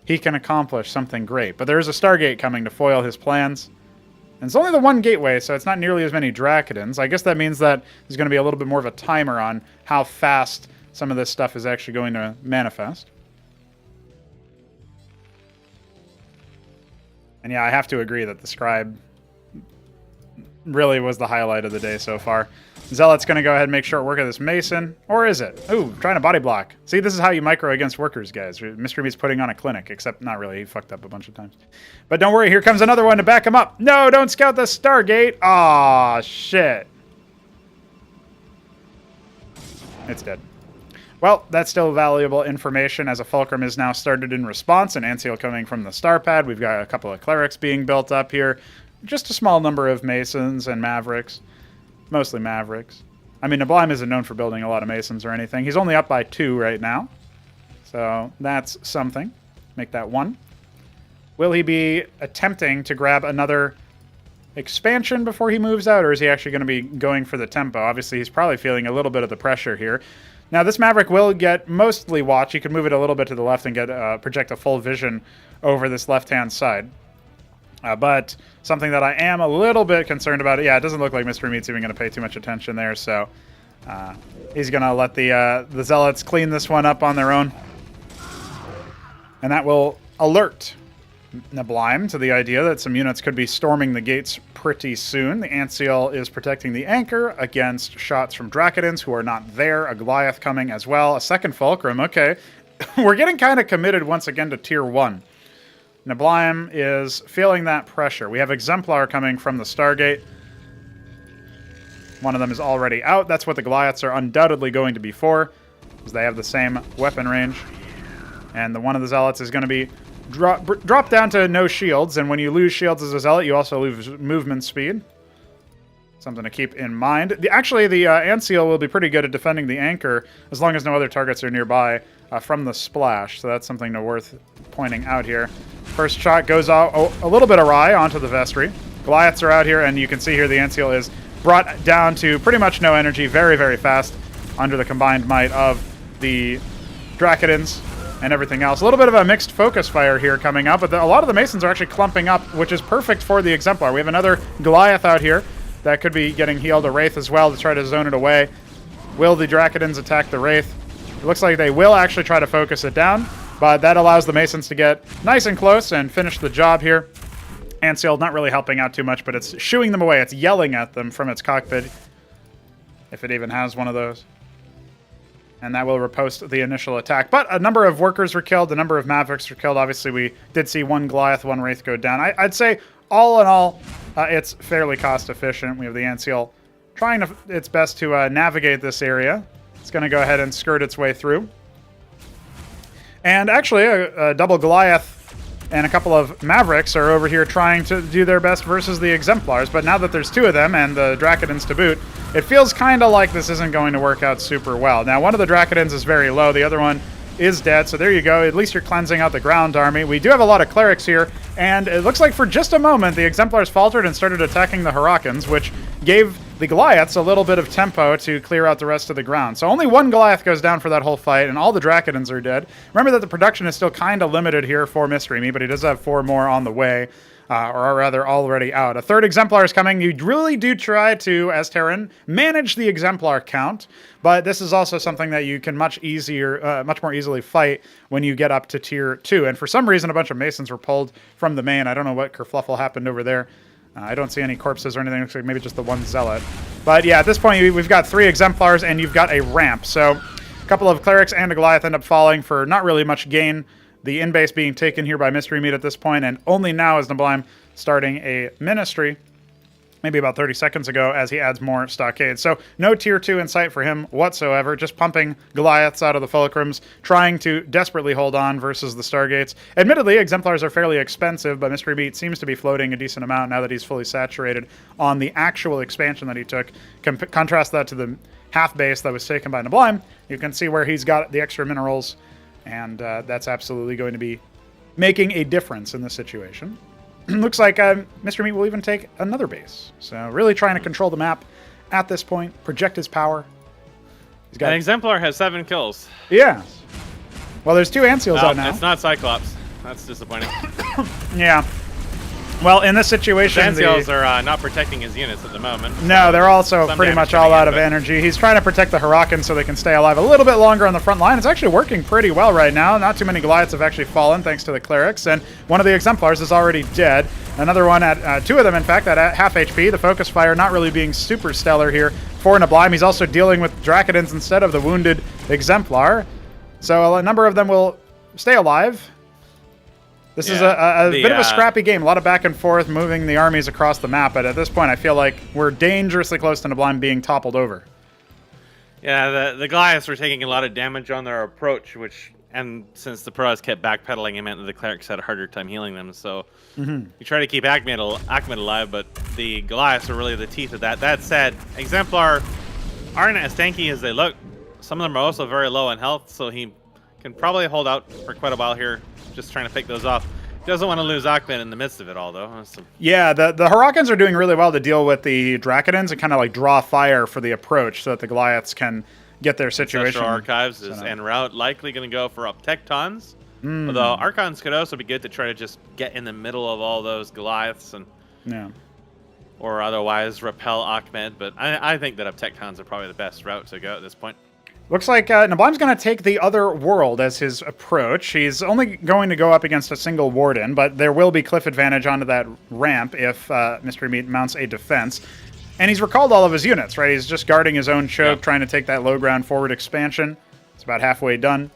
he can accomplish something great. But there's a Stargate coming to foil his plans. And it's only the one gateway, so it's not nearly as many Dracodins. I guess that means that there's going to be a little bit more of a timer on how fast some of this stuff is actually going to manifest. And yeah, I have to agree that the Scribe really was the highlight of the day so far. Zealot's going to go ahead and make short work of this Mason. Or is it? Ooh, trying to body block. See, this is how you micro against workers, guys. Mystery Meat's putting on a clinic, except not really. He fucked up a bunch of times. But don't worry, here comes another one to back him up. No, don't scout the Stargate. Aw, shit. It's dead. Well, that's still valuable information as a Fulcrum is now started in response, and Anseal coming from the star pad. We've got a couple of Clerics being built up here. Just a small number of Masons and Mavericks. Mostly Mavericks. I mean, Neblime isn't known for building a lot of Masons or anything. He's only up by 2 right now. So that's something. Make that 1. Will he be attempting to grab another expansion before he moves out, or is he actually going to be going for the tempo? Obviously, he's probably feeling a little bit of the pressure here. Now, this Maverick will get mostly watch. You can move it a little bit to the left and get project a full vision over this left-hand side. But something that I am a little bit concerned about, yeah, it doesn't look like Mystery Meat's even going to pay too much attention there, so He's going to let the Zealots clean this one up on their own. And that will alert Neblime to the idea that some units could be storming the gates pretty soon. The Ant Seal is protecting the anchor against shots from Dracodons who are not there. A Goliath coming as well. A second Fulcrum. Okay. We're getting kind of committed once again to Tier 1. Neblime is feeling that pressure. We have Exemplar coming from the Stargate. One of them is already out. That's what the Goliaths are undoubtedly going to be for, because they have the same weapon range. And the one of the Zealots is going to be drop down to no shields, and when you lose shields as a Zealot, you also lose movement speed. Something to keep in mind. Actually, the Ant Seal will be pretty good at defending the anchor as long as no other targets are nearby from the splash, so that's something worth pointing out here. First shot goes out a little bit awry onto the Vestry. Goliaths are out here, and you can see here the Ant Seal is brought down to pretty much no energy very, very fast under the combined might of the Dracodons and everything else. A little bit of a mixed focus fire here coming up, but a lot of the Masons are actually clumping up, which is perfect for the Exemplar. We have another Goliath out here that could be getting healed, a Wraith as well, to try to zone it away. Will the Dracodons attack the Wraith? It looks like they will actually try to focus it down, but that allows the Masons to get nice and close and finish the job here. Ant Seal not really helping out too much, but it's shooing them away. It's yelling at them from its cockpit, if it even has one of those. And that will riposte the initial attack. But a number of workers were killed, a number of Mavericks were killed. Obviously, we did see one Goliath, one Wraith go down. I'd say, all in all, it's fairly cost-efficient. We have the Ant Seal trying its best to navigate this area. It's going to go ahead and skirt its way through. And actually, a double Goliath and a couple of Mavericks are over here trying to do their best versus the Exemplars. But now that there's two of them and the Dracodons to boot, it feels kind of like this isn't going to work out super well. Now, one of the Dracodons is very low. The other one is dead, so there you go. At least you're cleansing out the ground army. We do have a lot of Clerics here, and it looks like for just a moment the Exemplars faltered and started attacking the Hurricanes, which gave the Goliaths a little bit of tempo to clear out the rest of the ground. So only one Goliath goes down for that whole fight, and all the Dracodons are dead. Remember that the production is still kind of limited here for Mystery Me, but he does have 4 more on the way, or rather already out. A third Exemplar is coming. You really do try to, as Terran, manage the Exemplar count, but this is also something that you can much more easily fight when you get up to Tier 2. And for some reason, a bunch of Masons were pulled from the main. I don't know what kerfluffle happened over there. I don't see any corpses or anything. Looks like maybe just the one Zealot. But yeah, at this point, we've got 3 Exemplars, and you've got a ramp. So a couple of Clerics and a Goliath end up falling for not really much gain. The in-base being taken here by Mystery Meat at this point, and only now is Neblime starting a Ministry, maybe about 30 seconds ago, as he adds more Stockades. So no Tier 2 in sight for him whatsoever, just pumping Goliaths out of the Fulcrums, trying to desperately hold on versus the Stargates. Admittedly, Exemplars are fairly expensive, but Mystery Meat seems to be floating a decent amount now that he's fully saturated on the actual expansion that he took. Contrast that to the half base that was taken by Neblime. You can see where he's got the extra minerals, and that's absolutely going to be making a difference in this situation. Looks like Mr. Meat will even take another base. So really trying to control the map at this point, project his power.
He's got an Exemplar has 7 kills.
Yeah. Well, there's 2 Ant Seals out now.
It's not Cyclops. That's disappointing.
Yeah. Well, in this situation,
Ant Seals are not protecting his units at the moment.
No, they're also pretty much all out of energy. He's trying to protect the Hurricanes so they can stay alive a little bit longer on the front line. It's actually working pretty well right now. Not too many Goliaths have actually fallen thanks to the Clerics, and one of the Exemplars is already dead. Another one at 2 of them, in fact, at half HP. The Focus Fire not really being super stellar here for Neblime. He's also dealing with Dracodons instead of the wounded Exemplar. So a number of them will stay alive. This is a bit of a scrappy game. A lot of back and forth, moving the armies across the map. But at this point, I feel like we're dangerously close to Neblime being toppled over.
Yeah, the Goliaths were taking a lot of damage on their approach, and since the pros kept backpedaling, it meant that the Clerics had a harder time healing them. So you try to keep Achmed alive, but the Goliaths are really the teeth of that. That said, Exemplar aren't as tanky as they look. Some of them are also very low in health, so he can probably hold out for quite a while here, just trying to pick those off. Doesn't want to lose Achmed in the midst of it all, though.
Yeah, the Hurricanes are doing really well to deal with the Dracodons and kind of like draw fire for the approach so that the Goliaths can get their situation.
Ancestral Archives is en route, likely going to go for up Tectons. Although Archons could also be good to try to just get in the middle of all those Goliaths. And
yeah.
or otherwise repel Ahmed. But I think that Uptectons are probably the best route to go at this point.
Looks like Neblime's going to take the Otherworld as his approach. He's only going to go up against a single Warden, but there will be cliff advantage onto that ramp if Mystery Meat mounts a defense. And he's recalled all of his units, right? He's just guarding his own choke, trying to take that low ground forward expansion. It's about halfway done.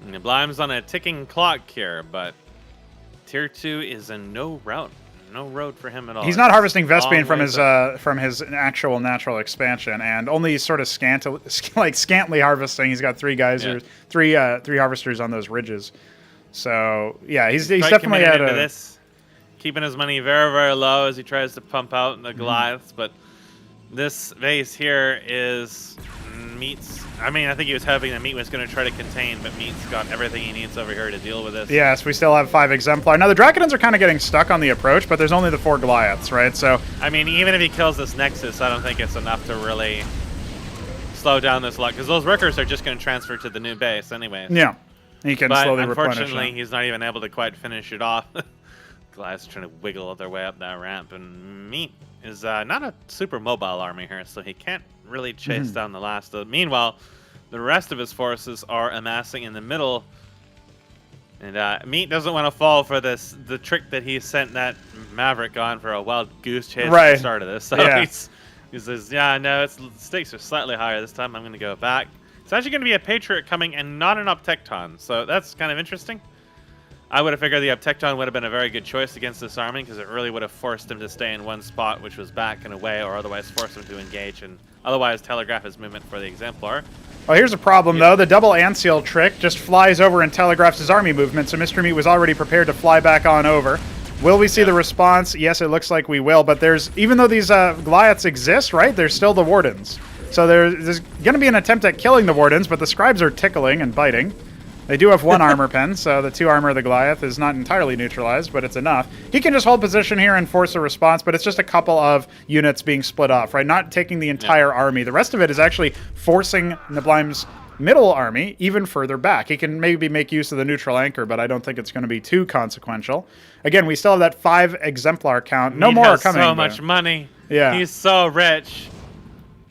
Neblime's on a ticking clock here, but Tier 2 is a no route. No road for him at all.
He's not harvesting Vespian from his actual natural expansion, and only sort of scantily harvesting. He's got 3 geysers, three harvesters on those ridges. So yeah, he's definitely at
into this, keeping his money very, very low as he tries to pump out the Goliaths. But this base here is Meat's. I mean, I think he was hoping that Meat was going to try to contain, but Meat's got everything he needs over here to deal with this.
Yes, we still have 5 Exemplar. Now, the Dracodons are kind of getting stuck on the approach, but there's only the 4 Goliaths, right? So,
I mean, even if he kills this Nexus, I don't think it's enough to really slow down this luck, because those Workers are just going to transfer to the new base anyways.
Yeah, he can slowly replenish.
Unfortunately, he's not even able to quite finish it off. Goliaths trying to wiggle their way up that ramp, and Meat is not a super mobile army here, so he can't really chase down the last. Meanwhile, the rest of his forces are amassing in the middle, and Meat doesn't want to fall for the trick that he sent that Maverick on for a wild goose chase at the start of this. So he says, yeah, no, the stakes are slightly higher this time. I'm going to go back. It's actually going to be a Patriot coming and not an Uptecton, so that's kind of interesting. I would have figured the Uptecton would have been a very good choice against this army, because it really would have forced him to stay in one spot, which was back and away, or otherwise force him to engage and otherwise telegraph his movement for the Exemplar.
Well, here's a problem, though. The double Antseal trick just flies over and telegraphs his army movement, so Mystery Meat was already prepared to fly back on over. Will we see the response? Yes, it looks like we will, but even though these Goliaths exist, right, there's still the Wardens. So there's going to be an attempt at killing the Wardens, but the Scribes are tickling and biting. They do have 1 armor pen, so the 2 armor of the Goliath is not entirely neutralized, but it's enough. He can just hold position here and force a response, but it's just a couple of units being split off, right? Not taking the entire army. The rest of it is actually forcing Neblime's middle army even further back. He can maybe make use of the neutral anchor, but I don't think it's going to be too consequential. Again, we still have that 5 Exemplar count. No more are coming.
So much money.
Yeah.
He's so rich.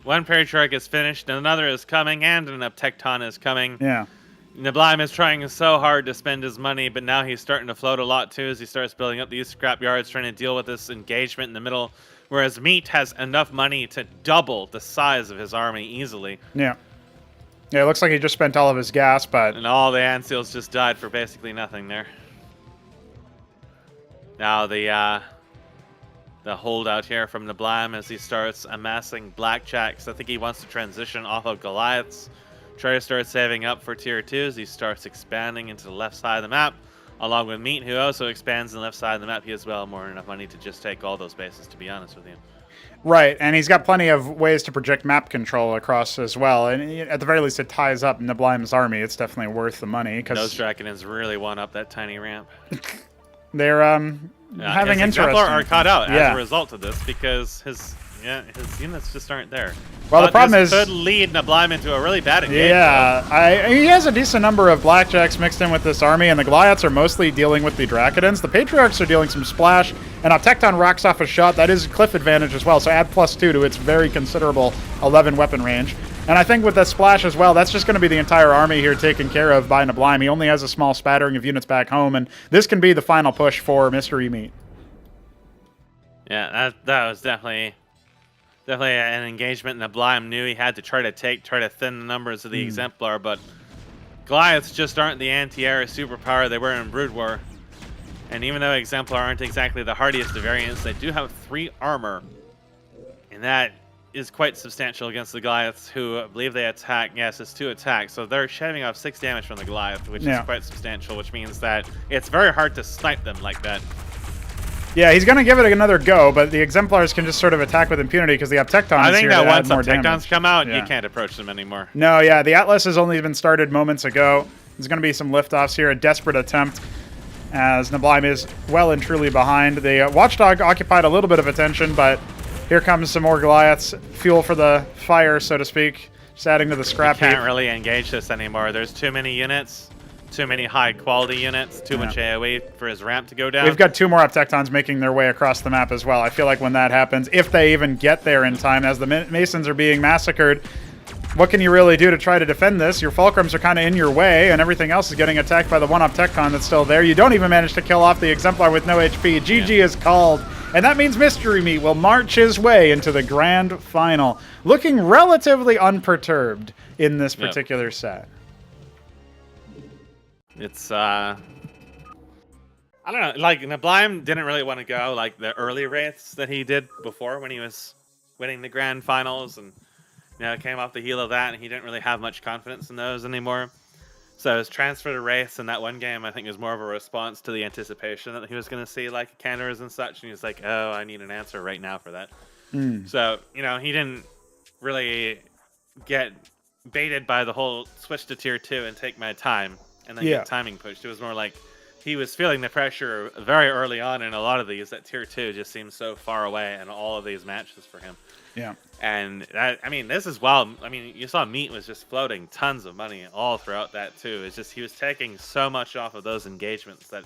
1 Patriarch is finished, another is coming, and an Uptecton is coming.
Yeah.
Neblime is trying so hard to spend his money, but now he's starting to float a lot too as he starts building up these scrap yards, trying to deal with this engagement in the middle, whereas Meat has enough money to double the size of his army easily.
Yeah. Yeah, it looks like he just spent all of his gas, but...
And all the Antseals just died for basically nothing there. Now the holdout here from Neblime as he starts amassing Blackjacks. I think he wants to transition off of Goliaths. Try to start saving up for Tier 2 as he starts expanding into the left side of the map, along with Meat, who also expands on the left side of the map. He has well more than enough money to just take all those bases, to be honest with you.
Right, and he's got plenty of ways to project map control across as well, and at the very least it ties up Neblime's army. It's definitely worth the money.
Those Draconids really want up that tiny ramp.
They're having interesting...
Exemplar are caught out as a result of this, because his units just aren't there.
Well, the problem is...
could lead Neblime into a really bad engagement.
Yeah, he has a decent number of Blackjacks mixed in with this army, and the Goliaths are mostly dealing with the Dracodons. The Patriarchs are dealing some splash, and Uptecton rocks off a shot. That is cliff advantage as well, so add +2 to its very considerable 11 weapon range. And I think with the splash as well, that's just going to be the entire army here taken care of by Neblime. He only has a small spattering of units back home, and this can be the final push for Mystery Meat.
Yeah, that was definitely an engagement. Neblime knew he had to try to thin the numbers of the Exemplar, but Goliaths just aren't the anti-air superpower they were in Brood War. And even though Exemplar aren't exactly the hardiest of variants, they do have 3 armor, and that is quite substantial against the Goliaths, who I believe they attack. Yes, it's 2 attacks, so they're shaving off 6 damage from the Goliath, which is quite substantial, which means that it's very hard to snipe them like that.
Yeah, he's going to give it another go, but the Exemplars can just sort of attack with impunity because the Uptectons
I think
here
that once
more
Uptectons
damage.
come out, you can't approach them anymore.
No, yeah, the Atlas has only been started moments ago. There's going to be some liftoffs here, a desperate attempt, as Neblime is well and truly behind. The Watchdog occupied a little bit of attention, but here comes some more Goliaths. Fuel for the fire, so to speak. Just adding to the scrap heap.
Can't really engage this anymore. There's too many units. too many high quality units, too much AoE for his ramp to go down.
We've got 2 more Uptectons making their way across the map as well. I feel like when that happens, if they even get there in time, as the Masons are being massacred, what can you really do to try to defend this? Your Fulcrums are kind of in your way, and everything else is getting attacked by the 1 Uptecton that's still there. You don't even manage to kill off the Exemplar with no HP. GG is called, and that means Mystery Meat will march his way into the grand final, looking relatively unperturbed in this particular set.
It's, I don't know, like, Neblime didn't really want to go like the early wraiths that he did before when he was winning the grand finals, and, you know, came off the heel of that, and he didn't really have much confidence in those anymore. So his transfer to wraiths in that one game, I think, was more of a response to the anticipation that he was going to see, like, Candors and such, and he was like, oh, I need an answer right now for that. So, you know, he didn't really get baited by the whole switch to tier 2 and take my time and then get timing pushed. It was more like he was feeling the pressure very early on in a lot of these, that tier 2 just seems so far away in all of these matches for him.
Yeah.
And that, I mean, this is wild. I mean, you saw Meat was just floating tons of money all throughout that too. It's just he was taking so much off of those engagements that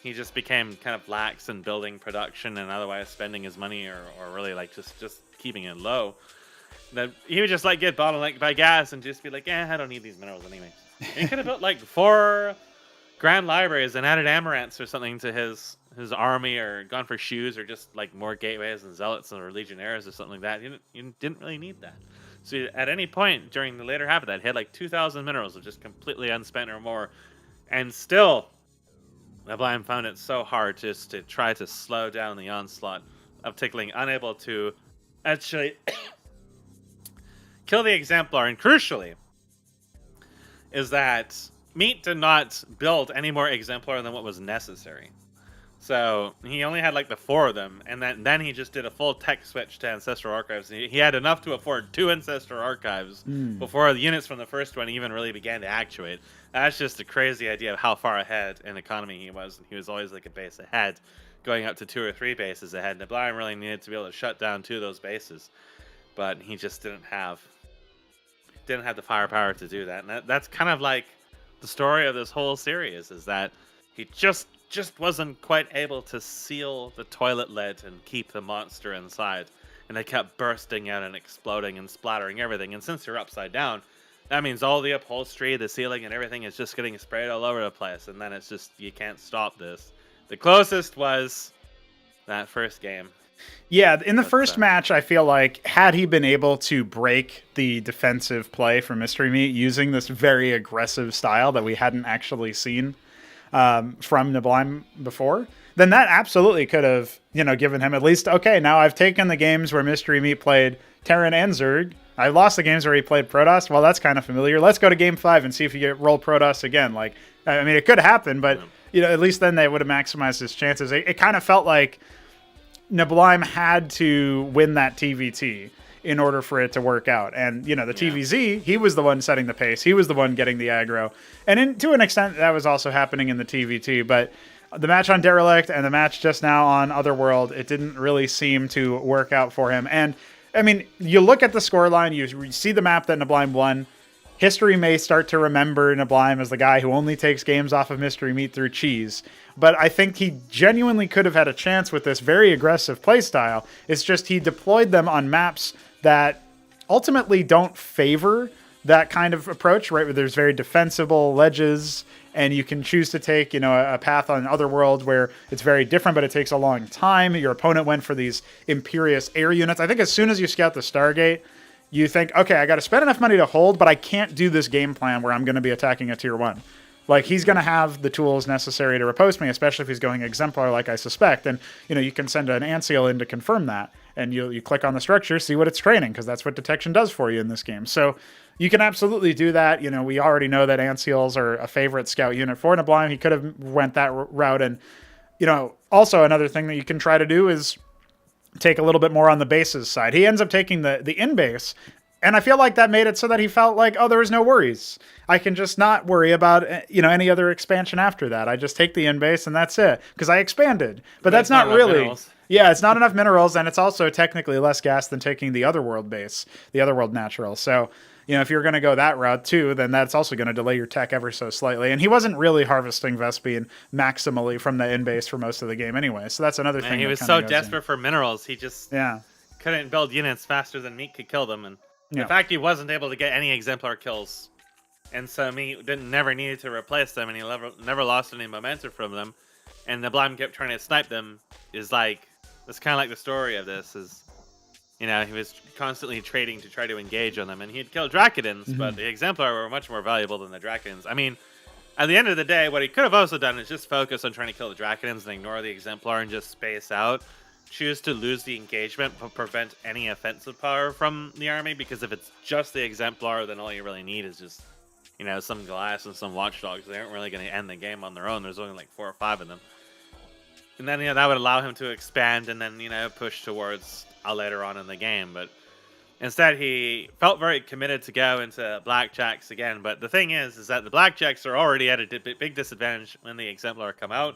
he just became kind of lax in building production and otherwise spending his money or really like just keeping it low. That he would just like get bottlenecked by gas and just be like, I don't need these minerals anyway. He could have built like 4 grand libraries and added amaranths or something to his army, or gone for shoes, or just like more gateways and zealots or legionnaires or something like that. You didn't really need that. So at any point during the later half of that, he had like 2,000 minerals of just completely unspent or more, and still Neblime found it so hard just to try to slow down the onslaught of Tickling, unable to actually kill the Exemplar. And crucially is that Meat did not build any more Exemplar than what was necessary. So he only had like the 4 of them, and then he just did a full tech switch to Ancestral Archives. He had enough to afford 2 Ancestral Archives before the units from the first one even really began to actuate. That's just a crazy idea of how far ahead in economy he was. And he was always like a base ahead, going up to 2 or 3 bases ahead. Neblime really needed to be able to shut down 2 of those bases, but he just didn't have the firepower to do that. And that's kind of like the story of this whole series, is that he just wasn't quite able to seal the toilet lid and keep the monster inside. And they kept bursting out and exploding and splattering everything. And since you're upside down, that means all the upholstery, the ceiling, and everything is just getting sprayed all over the place. And then it's just, you can't stop this. The closest was that first game.
Yeah, in the first match, I feel like had he been able to break the defensive play for Mystery Meat using this very aggressive style that we hadn't actually seen from Neblime before, then that absolutely could have, given him at least, okay, now I've taken the games where Mystery Meat played Terran and Zerg. I lost the games where he played Protoss. Well, that's kind of familiar. Let's go to game 5 and see if you get roll Protoss again. Like, I mean, it could happen, but at least then they would have maximized his chances. It kind of felt like Neblime had to win that TVT in order for it to work out. And, the TVZ, he was the one setting the pace. He was the one getting the aggro. And to an extent, that was also happening in the TVT. But the match on Derelict and the match just now on Otherworld, it didn't really seem to work out for him. And, I mean, you look at the scoreline, you see the map that Neblime won. History may start to remember Neblime as the guy who only takes games off of Mystery Meat through cheese. But I think he genuinely could have had a chance with this very aggressive playstyle. It's just he deployed them on maps that ultimately don't favor that kind of approach, right? Where there's very defensible ledges, and you can choose to take, a path on Otherworld where it's very different, but it takes a long time. Your opponent went for these Imperious air units. I think as soon as you scout the Stargate, you think, okay, I got to spend enough money to hold, but I can't do this game plan where I'm going to be attacking a tier 1. Like, he's going to have the tools necessary to riposte me, especially if he's going Exemplar like I suspect. And, you can send an Anseal in to confirm that. And you click on the structure, see what it's training, because that's what detection does for you in this game. So you can absolutely do that. We already know that Anseals are a favorite scout unit for Neblime. He could have went that route. And, also another thing that you can try to do is take a little bit more on the bases side. He ends up taking the in-base, and I feel like that made it so that he felt like, oh, there was no worries. I can just not worry about, any other expansion after that. I just take the in-base and that's it, because I expanded. But that's not really... Minerals. Yeah, it's not enough minerals, and it's also technically less gas than taking the Otherworld base, the Otherworld natural. So, if you're going to go that route too, then that's also going to delay your tech ever so slightly. And he wasn't really harvesting Vespene maximally from the in-base for most of the game anyway. So that's another thing.
He was so desperate for minerals, he just couldn't build units faster than Meat could kill them. And the fact he wasn't able to get any exemplar kills, and so Meat never needed to replace them, and he never lost any momentum from them. And the Neblime kept trying to snipe them. That's kind of like the story of this is. He was constantly trading to try to engage on them, and he'd kill Dracodons, but the Exemplar were much more valuable than the Dracodons. I mean, at the end of the day, what he could have also done is just focus on trying to kill the Dracodons and ignore the Exemplar and just space out. Choose to lose the engagement, but prevent any offensive power from the army, because if it's just the Exemplar, then all you really need is just, some Glass and some Watchdogs. They aren't really going to end the game on their own. There's only like 4 or 5 of them. And then, that would allow him to expand and then, push towards later on in the game. But instead, he felt very committed to go into Blackjacks again. But the thing is that the Blackjacks are already at a big disadvantage when the Exemplar come out,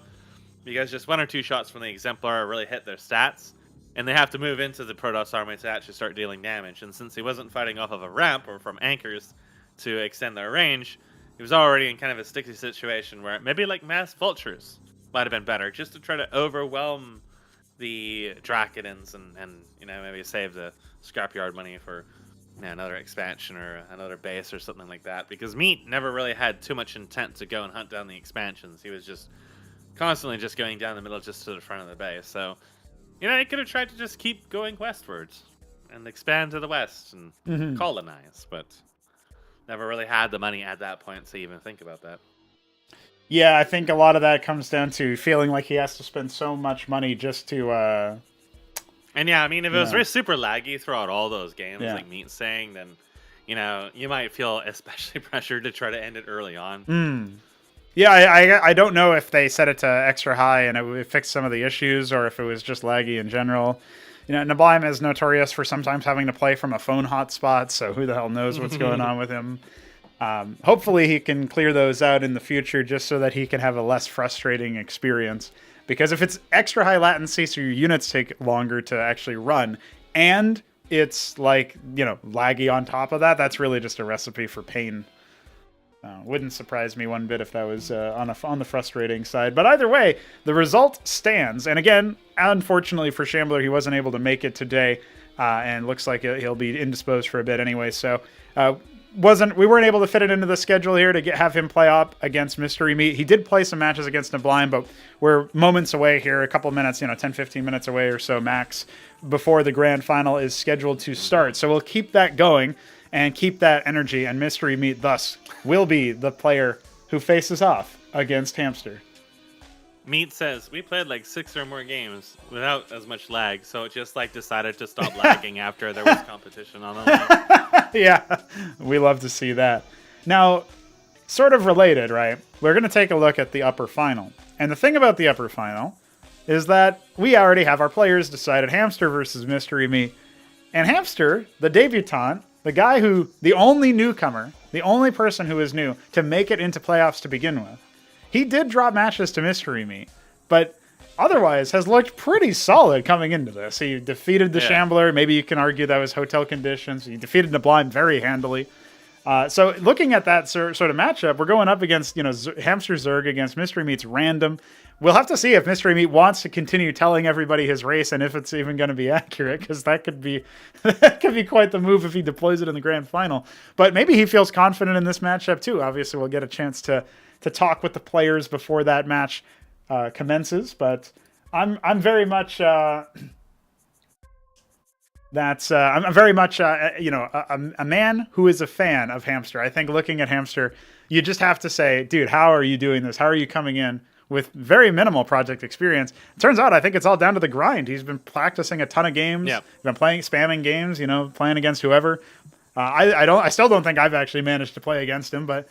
because just 1 or 2 shots from the Exemplar really hit their stats, and they have to move into the Protoss army to actually start dealing damage. And since he wasn't fighting off of a ramp or from anchors to extend their range, he was already in kind of a sticky situation where maybe like mass vultures might have been better, just to try to overwhelm the Dracodons and maybe save the scrapyard money for another expansion or another base or something like that. Because Meat never really had too much intent to go and hunt down the expansions. He was just constantly just going down the middle just to the front of the base. So, he could have tried to just keep going westwards and expand to the west and colonize, but never really had the money at that point to even think about that.
Yeah, I think a lot of that comes down to feeling like he has to spend so much money just to...
And yeah, I mean, if it was really super laggy throughout all those games, like Meat's saying, then, you might feel especially pressured to try to end it early on.
Yeah, I don't know if they set it to extra high and it fixed some of the issues, or if it was just laggy in general. Neblime is notorious for sometimes having to play from a phone hotspot, so who the hell knows what's going on with him. Hopefully he can clear those out in the future just so that he can have a less frustrating experience. Because if it's extra high latency, so your units take longer to actually run, and it's laggy on top of that, that's really just a recipe for pain. Wouldn't surprise me one bit if that was on the frustrating side. But either way, the result stands. And again, unfortunately for Shambler, he wasn't able to make it today, and looks like he'll be indisposed for a bit anyway. So we weren't able to fit it into the schedule here to have him play up against Mystery Meat. He did play some matches against Neblime, but we're moments away here, a couple minutes, 10, 15 minutes away or so max, before the grand final is scheduled to start. So we'll keep that going and keep that energy, and Mystery Meat thus will be the player who faces off against Hamster.
Meat says, we played like 6 or more games without as much lag, so it just decided to stop lagging after there was competition on the line.
Yeah, we love to see that. Now, sort of related, right? We're going to take a look at the upper final. And the thing about the upper final is that we already have our players decided, Hamster versus Mystery Meat. And Hamster, the debutant, the only newcomer, the only person who is new to make it into playoffs to begin with, he did drop matches to Mystery Meat, but otherwise has looked pretty solid coming into this. He defeated the Shambler. Maybe you can argue that was hotel conditions. He defeated Neblime very handily. So looking at that sort of matchup, we're going up against, Hamster Zerg against Mystery Meat's random. We'll have to see if Mystery Meat wants to continue telling everybody his race and if it's even going to be accurate, because that could be quite the move if he deploys it in the grand final. But maybe he feels confident in this matchup too. Obviously, we'll get a chance to talk with the players before that match commences. But I'm very much I'm very much a man who is a fan of Hamster. I think looking at Hamster, you just have to say, dude, how are you doing this? How are you coming in with very minimal project experience? It turns out I think it's all down to the grind. He's been practicing a ton of games.
Yep.
Been spamming games, playing against whoever. I still don't think I've actually managed to play against him, but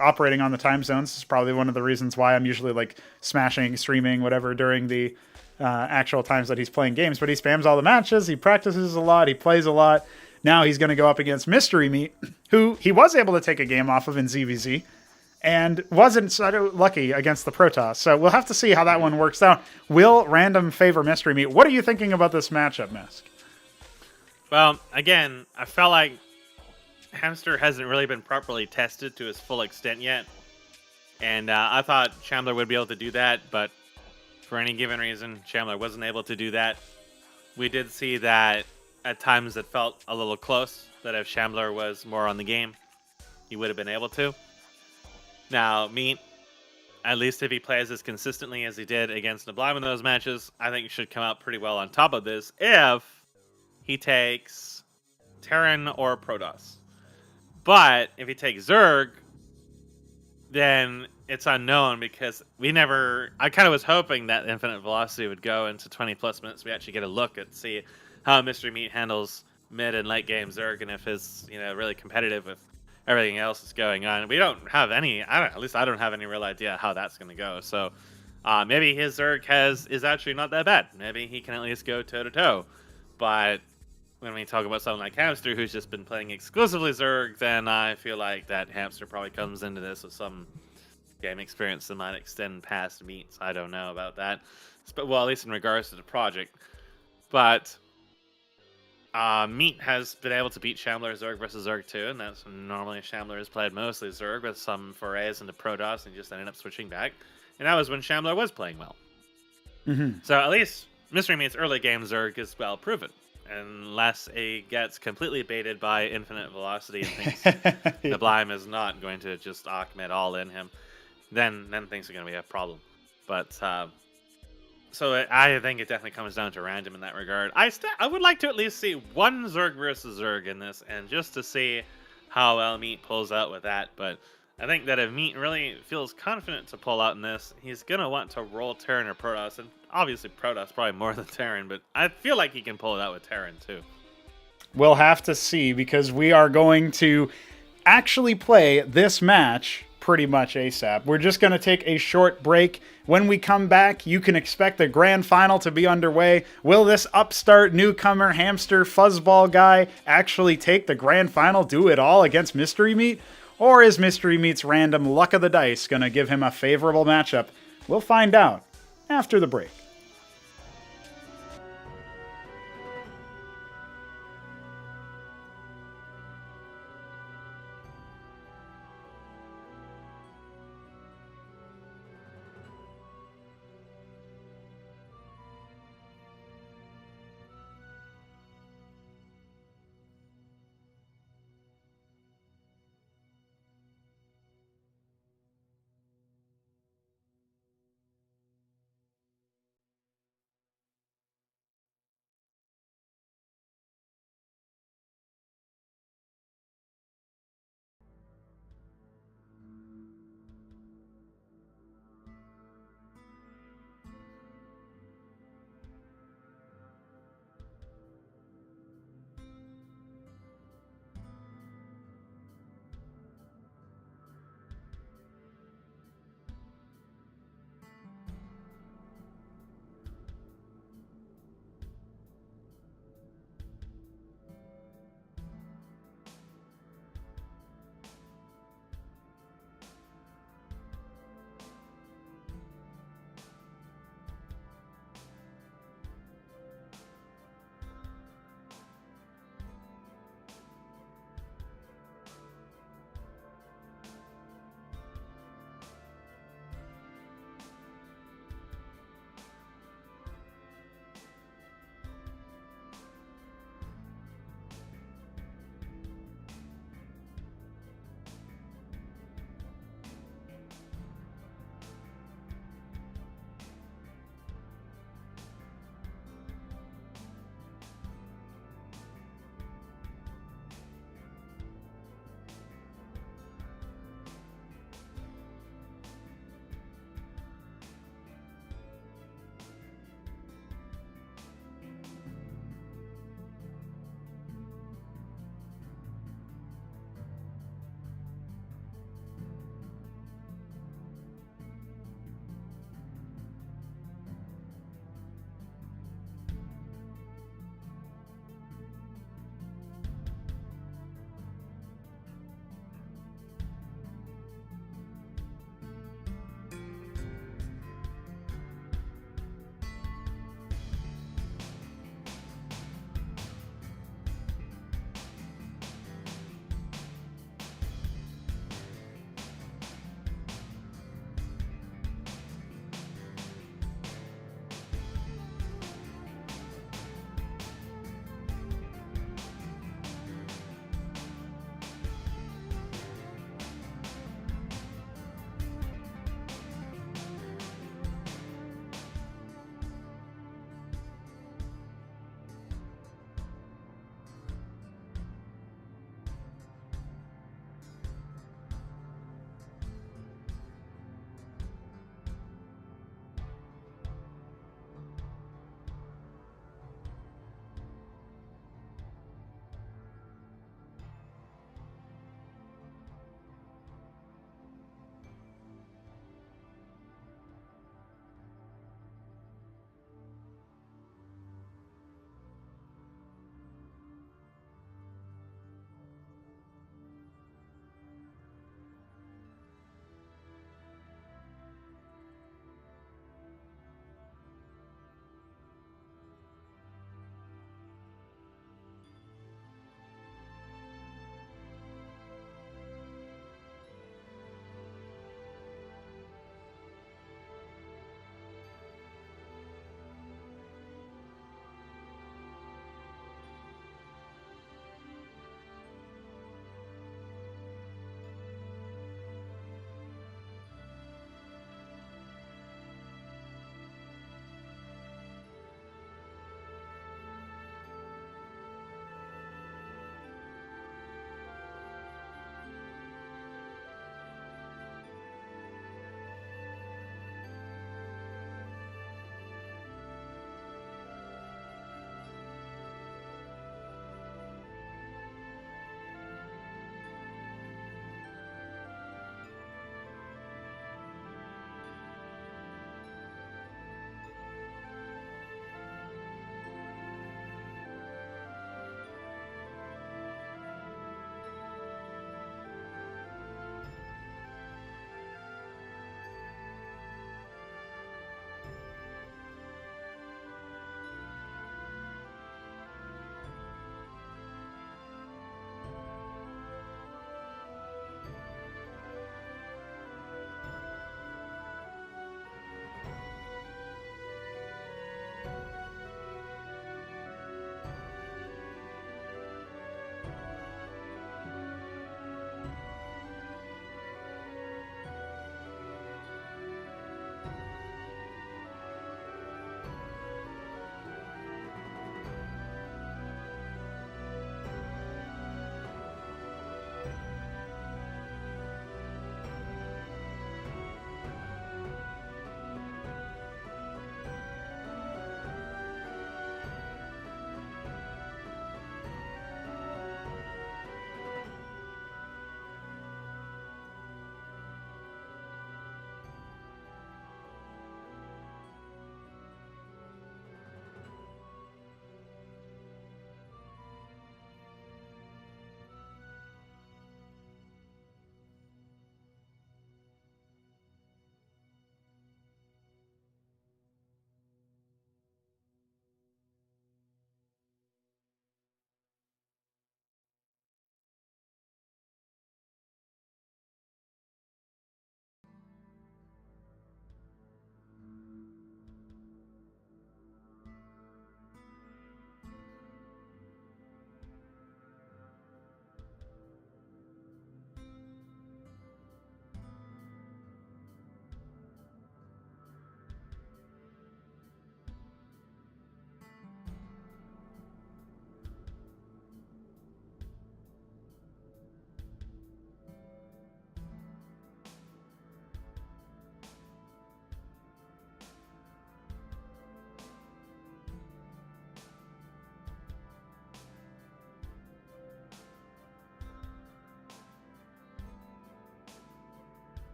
operating on the time zones is probably one of the reasons why I'm usually smashing, streaming, whatever during the actual times that he's playing games. But he spams all the matches, he practices a lot, he plays a lot. Now he's going to go up against Mystery Meat, who he was able to take a game off of in ZVZ, and wasn't so lucky against the Protoss. So we'll have to see how that one works out. Will random favor Mystery Meat? What are you thinking about this matchup, Mask?
Well, again, I felt like Hamster hasn't really been properly tested to its full extent yet. And I thought Shambler would be able to do that, but for any given reason, Shambler wasn't able to do that. We did see that at times it felt a little close, that if Shambler was more on the game, he would have been able to. Now, Meat, at least if he plays as consistently as he did against neblime in those matches, I think he should come out pretty well on top of this if he takes Terran or Protoss. But if he takes Zerg, then it's unknown because I kind of was hoping that Infinite Velocity would go into 20 plus minutes. We actually get a look at see how Mystery Meat handles mid and late game Zerg, and if it's really competitive with everything else that's going on. We don't have any. At least I don't have any real idea how that's going to go. So maybe his Zerg is actually not that bad. Maybe he can at least go toe to toe. But when we talk about someone like Hamster, who's just been playing exclusively Zerg, then I feel like that Hamster probably comes into this with some game experience that might extend past Meats. I don't know about that. Well, at least in regards to the project. But Meat has been able to beat Shambler Zerg versus Zerg 2, and that's normally Shambler has played mostly Zerg with some forays into Protoss and just ended up switching back. And that was when Shambler was playing well.
Mm-hmm.
So at least Mystery Meat's early game Zerg is well proven. Unless it gets completely baited by Infinite Velocity and thinks neblime is not going to just Ahmed all in him, then things are going to be a problem. But so I think it definitely comes down to random in that regard. I would like to at least see one Zerg versus Zerg in this, and just to see how well Meat pulls out with that. But I think that if Meat really feels confident to pull out in this, he's going to want to roll Terran or Protoss. And obviously Protoss probably more than Terran, but I feel like he can pull it out with Terran too.
We'll have to see, because we are going to actually play this match pretty much ASAP. We're just going to take a short break. When we come back, you can expect the grand final to be underway. Will this upstart newcomer Hamster fuzzball guy actually take the grand final, do it all against Mystery Meat? Or is Mystery Meat's random luck of the dice going to give him a favorable matchup? We'll find out after the break.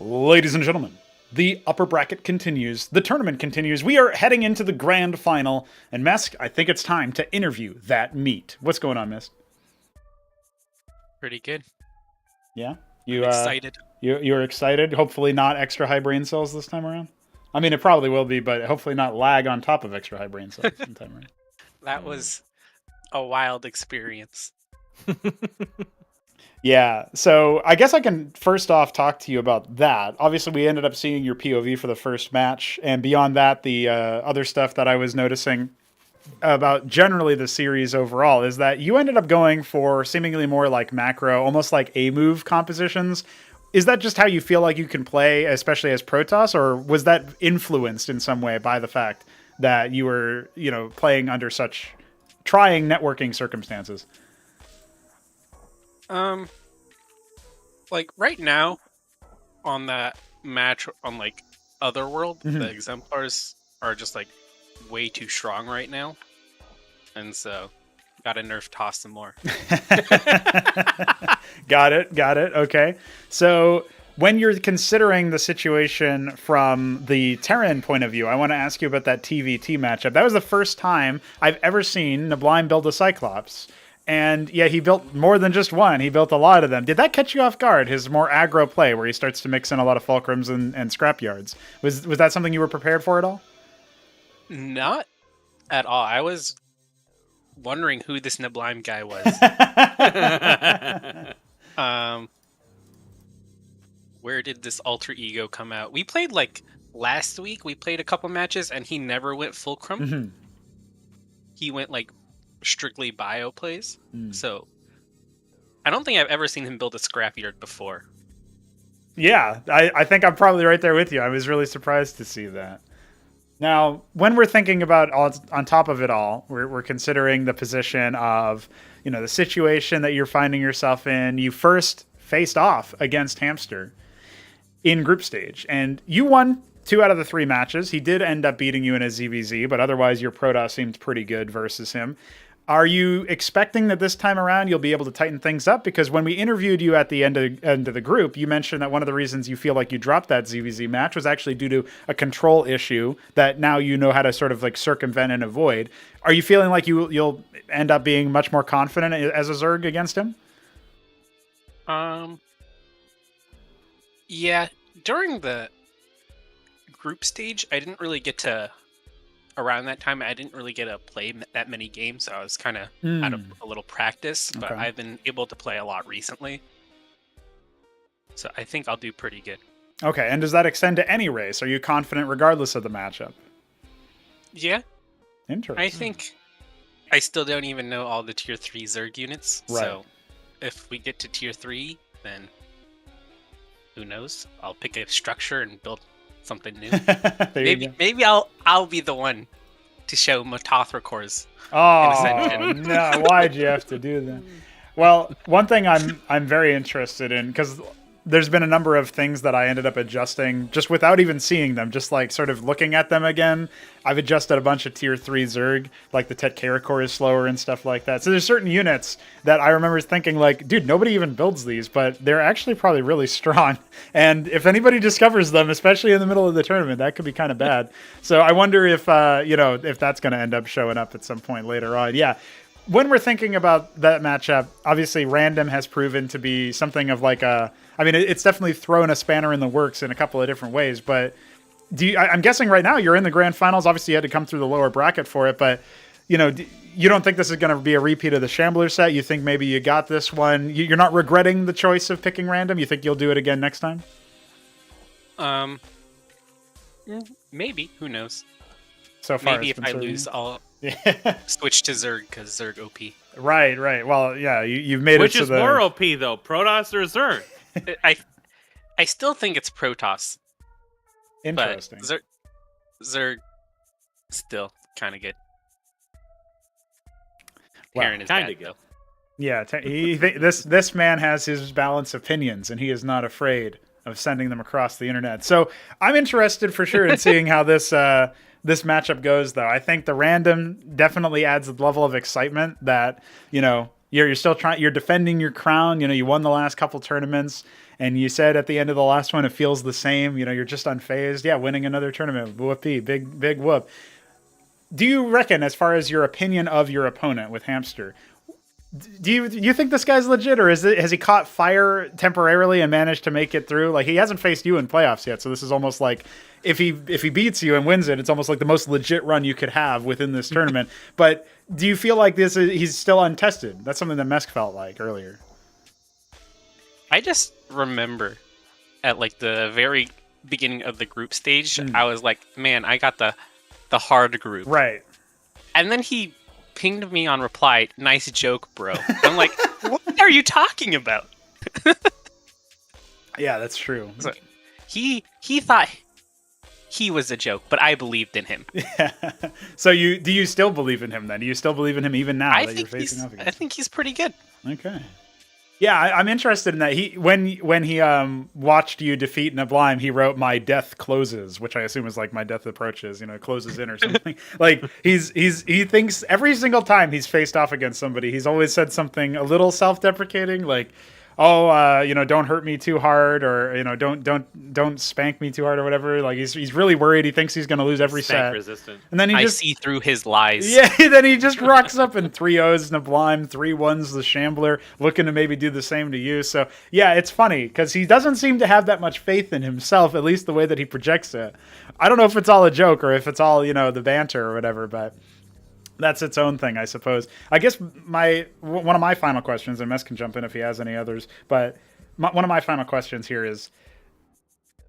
Ladies and gentlemen, the upper bracket continues. The tournament continues. We are heading into the grand final. And Mesk, I think it's time to interview that meat. What's going on, Mesk?
Pretty good.
Yeah?
I'm excited.
You're excited? Hopefully not extra high brain cells this time around? I mean, it probably will be, but hopefully not lag on top of extra high brain cells this time around.
That was a wild experience.
Yeah, so I guess I can first off talk to you about that. Obviously, we ended up seeing your POV for the first match, and beyond that, the other stuff that I was noticing about generally the series overall is that you ended up going for seemingly more like macro, almost like A-move compositions. Is that just how you feel like you can play, especially as Protoss, or was that influenced in some way by the fact that you were, playing under such trying networking circumstances?
Like right now, on that match on like Otherworld, the exemplars are just like way too strong right now, and so gotta nerf toss some more.
Got it. Okay, so when you're considering the situation from the Terran point of view, I want to ask you about that TVT matchup. That was the first time I've ever seen Neblime build a Cyclops. And yeah, he built more than just one. He built a lot of them. Did that catch you off guard, his more aggro play where he starts to mix in a lot of fulcrums and scrapyards? Was that something you were prepared for at all?
Not at all. I was wondering who this Neblime guy was. Where did this alter ego come out? We played like last week. We played a couple matches and he never went fulcrum. He went like strictly bio plays. So I don't think I've ever seen him build a scrapyard before.
Yeah, I think I'm probably right there with you. I was really surprised to see that. Now, when we're thinking about on top of it all, we're considering the position of, the situation that you're finding yourself in. You first faced off against Hamster in group stage, and you won 2 out of the 3 matches. He did end up beating you in a ZVZ, but otherwise your Protoss seemed pretty good versus him. Are you expecting that this time around you'll be able to tighten things up? Because when we interviewed you at the end of the group, you mentioned that one of the reasons you feel like you dropped that ZVZ match was actually due to a control issue that now you know how to sort of like circumvent and avoid. Are you feeling like you'll end up being much more confident as a Zerg against him?
Yeah, during the group stage, I didn't really get to... Around that time, I didn't really get to play that many games, so I was kind of out of a little practice, but I've been able to play a lot recently. So I think I'll do pretty good.
Okay, and does that extend to any race? Are you confident regardless of the matchup?
Yeah.
Interesting.
I think I still don't even know all the tier 3 Zerg units,
right.
So if we get to tier 3, then who knows? I'll pick a structure and build something new. maybe I'll be the one to show Motothra cores.
Oh no! Why'd you have to do that? Well, one thing I'm very interested in, because there's been a number of things that I ended up adjusting just without even seeing them, just like sort of looking at them again. I've adjusted a bunch of tier 3 Zerg, like the Tetkara core is slower and stuff like that. So there's certain units that I remember thinking like, dude, nobody even builds these, but they're actually probably really strong. And if anybody discovers them, especially in the middle of the tournament, that could be kind of bad. So I wonder if, if that's going to end up showing up at some point later on. Yeah. When we're thinking about that matchup, obviously random has proven to be something of like it's definitely thrown a spanner in the works in a couple of different ways, but I'm guessing right now you're in the grand finals. Obviously you had to come through the lower bracket for it, but you don't think this is going to be a repeat of the Shambler set? You think maybe you got this one? You're not regretting the choice of picking random? You think you'll do it again next time?
Maybe. Who knows?
So far,
maybe if I lose, I'll switch to Zerg because Zerg OP.
Right. Well, yeah, you've made
Which
it.
Which is more OP though, Protoss or Zerg?
I still think it's Protoss.
Interesting.
But Zerg still kind of good. Karen is kind of good.
Yeah, this man has his balanced opinions, and he is not afraid of sending them across the internet. So I'm interested for sure in seeing how this matchup goes, though. I think the random definitely adds a level of excitement that, You're still trying. You're defending your crown. You know, you won the last couple tournaments, and you said at the end of the last one, it feels the same. You know, you're just unfazed. Yeah, winning another tournament, whoopee, big whoop. Do you reckon, as far as your opinion of your opponent with Hamster, do you think this guy's legit, or has he caught fire temporarily and managed to make it through? Like, he hasn't faced you in playoffs yet, so this is almost like if he beats you and wins it, it's almost like the most legit run you could have within this tournament. But do you feel like he's still untested? That's something that Mesk felt like earlier.
I just remember at like the very beginning of the group stage, I was like, man, I got the hard group.
Right.
And then he pinged me on reply, nice joke, bro. I'm like, what are you talking about?
Yeah, that's true.
So he thought he was a joke, but I believed in him.
Yeah. So do you still believe in him then? Do you still believe in him even now that you're facing off against him?
I think he's pretty good.
Okay. Yeah, I'm interested in that. When he watched you defeat Neblime, he wrote "My death closes," which I assume is like "My death approaches," you know, closes in or something. Like he thinks every single time he's faced off against somebody, he's always said something a little self-deprecating, like, "Oh, you know, don't hurt me too hard," or, you know, don't spank me too hard, or whatever. Like he's really worried. He thinks he's going to lose every set.
Resistant.
And then
I see through his lies.
Yeah, then he just rocks up in 3-0s Neblime, 3-1s the Shambler, looking to maybe do the same to you. So yeah, it's funny because he doesn't seem to have that much faith in himself, at least the way that he projects it. I don't know if it's all a joke or if it's all, you know, the banter or whatever, but that's its own thing, I suppose. I guess one of my final questions, and Mess can jump in if he has any others, but one of my final questions here is,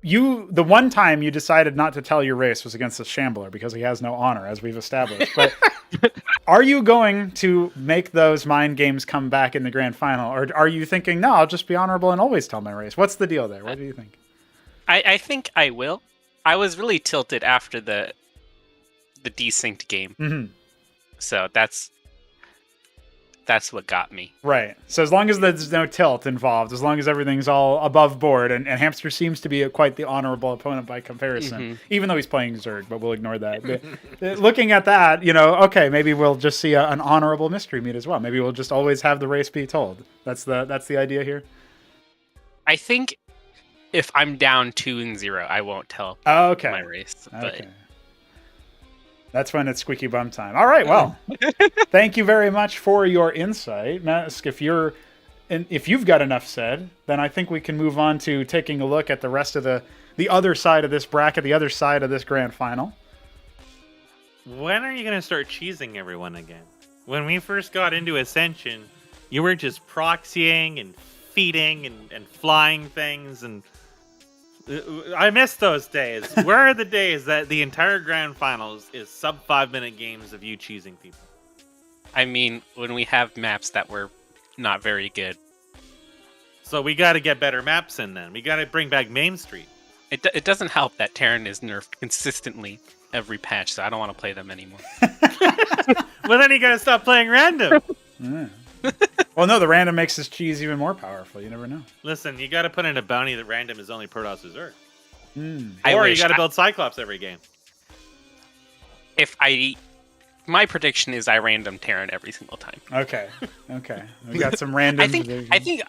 the one time you decided not to tell your race was against the Shambler because he has no honor, as we've established. But are you going to make those mind games come back in the grand final, or are you thinking, no, I'll just be honorable and always tell my race? What's the deal there? What do you think?
I think I will. I was really tilted after the desynced game.
Mm-hmm.
So that's what got me.
Right. So as long as there's no tilt involved, as long as everything's all above board, and Hamster seems to be quite the honorable opponent by comparison, even though he's playing Zerg, but we'll ignore that. But, looking at that, you know, okay, maybe we'll just see an honorable mystery meet as well. Maybe we'll just always have the race be told. That's the idea here.
I think if I'm down 2-0, I won't tell my race. But...
Okay. That's when it's squeaky bum time. All right, well, thank you very much for your insight. Mask, if you've got enough said, then I think we can move on to taking a look at the rest of the other side of this bracket, the other side of this grand final.
When are you going to start cheesing everyone again? When we first got into Ascension, you were just proxying and feeding and flying things, and I miss those days. Where are the days that the entire grand finals is sub 5-minute games of you cheesing people?
I mean, when we have maps that were not very good.
So we got to get better maps in then. We got to bring back Main Street.
It doesn't help that Terran is nerfed consistently every patch, so I don't want to play them anymore.
Well, then you got to stop playing random.
Yeah. Well, no, the random makes this cheese even more powerful. You never know.
Listen, you got to put in a bounty that random is only Protoss Zerg.
Mm.
Or you got to build Cyclops every game.
My prediction is I random Terran every single time.
Okay. We got some random.
I think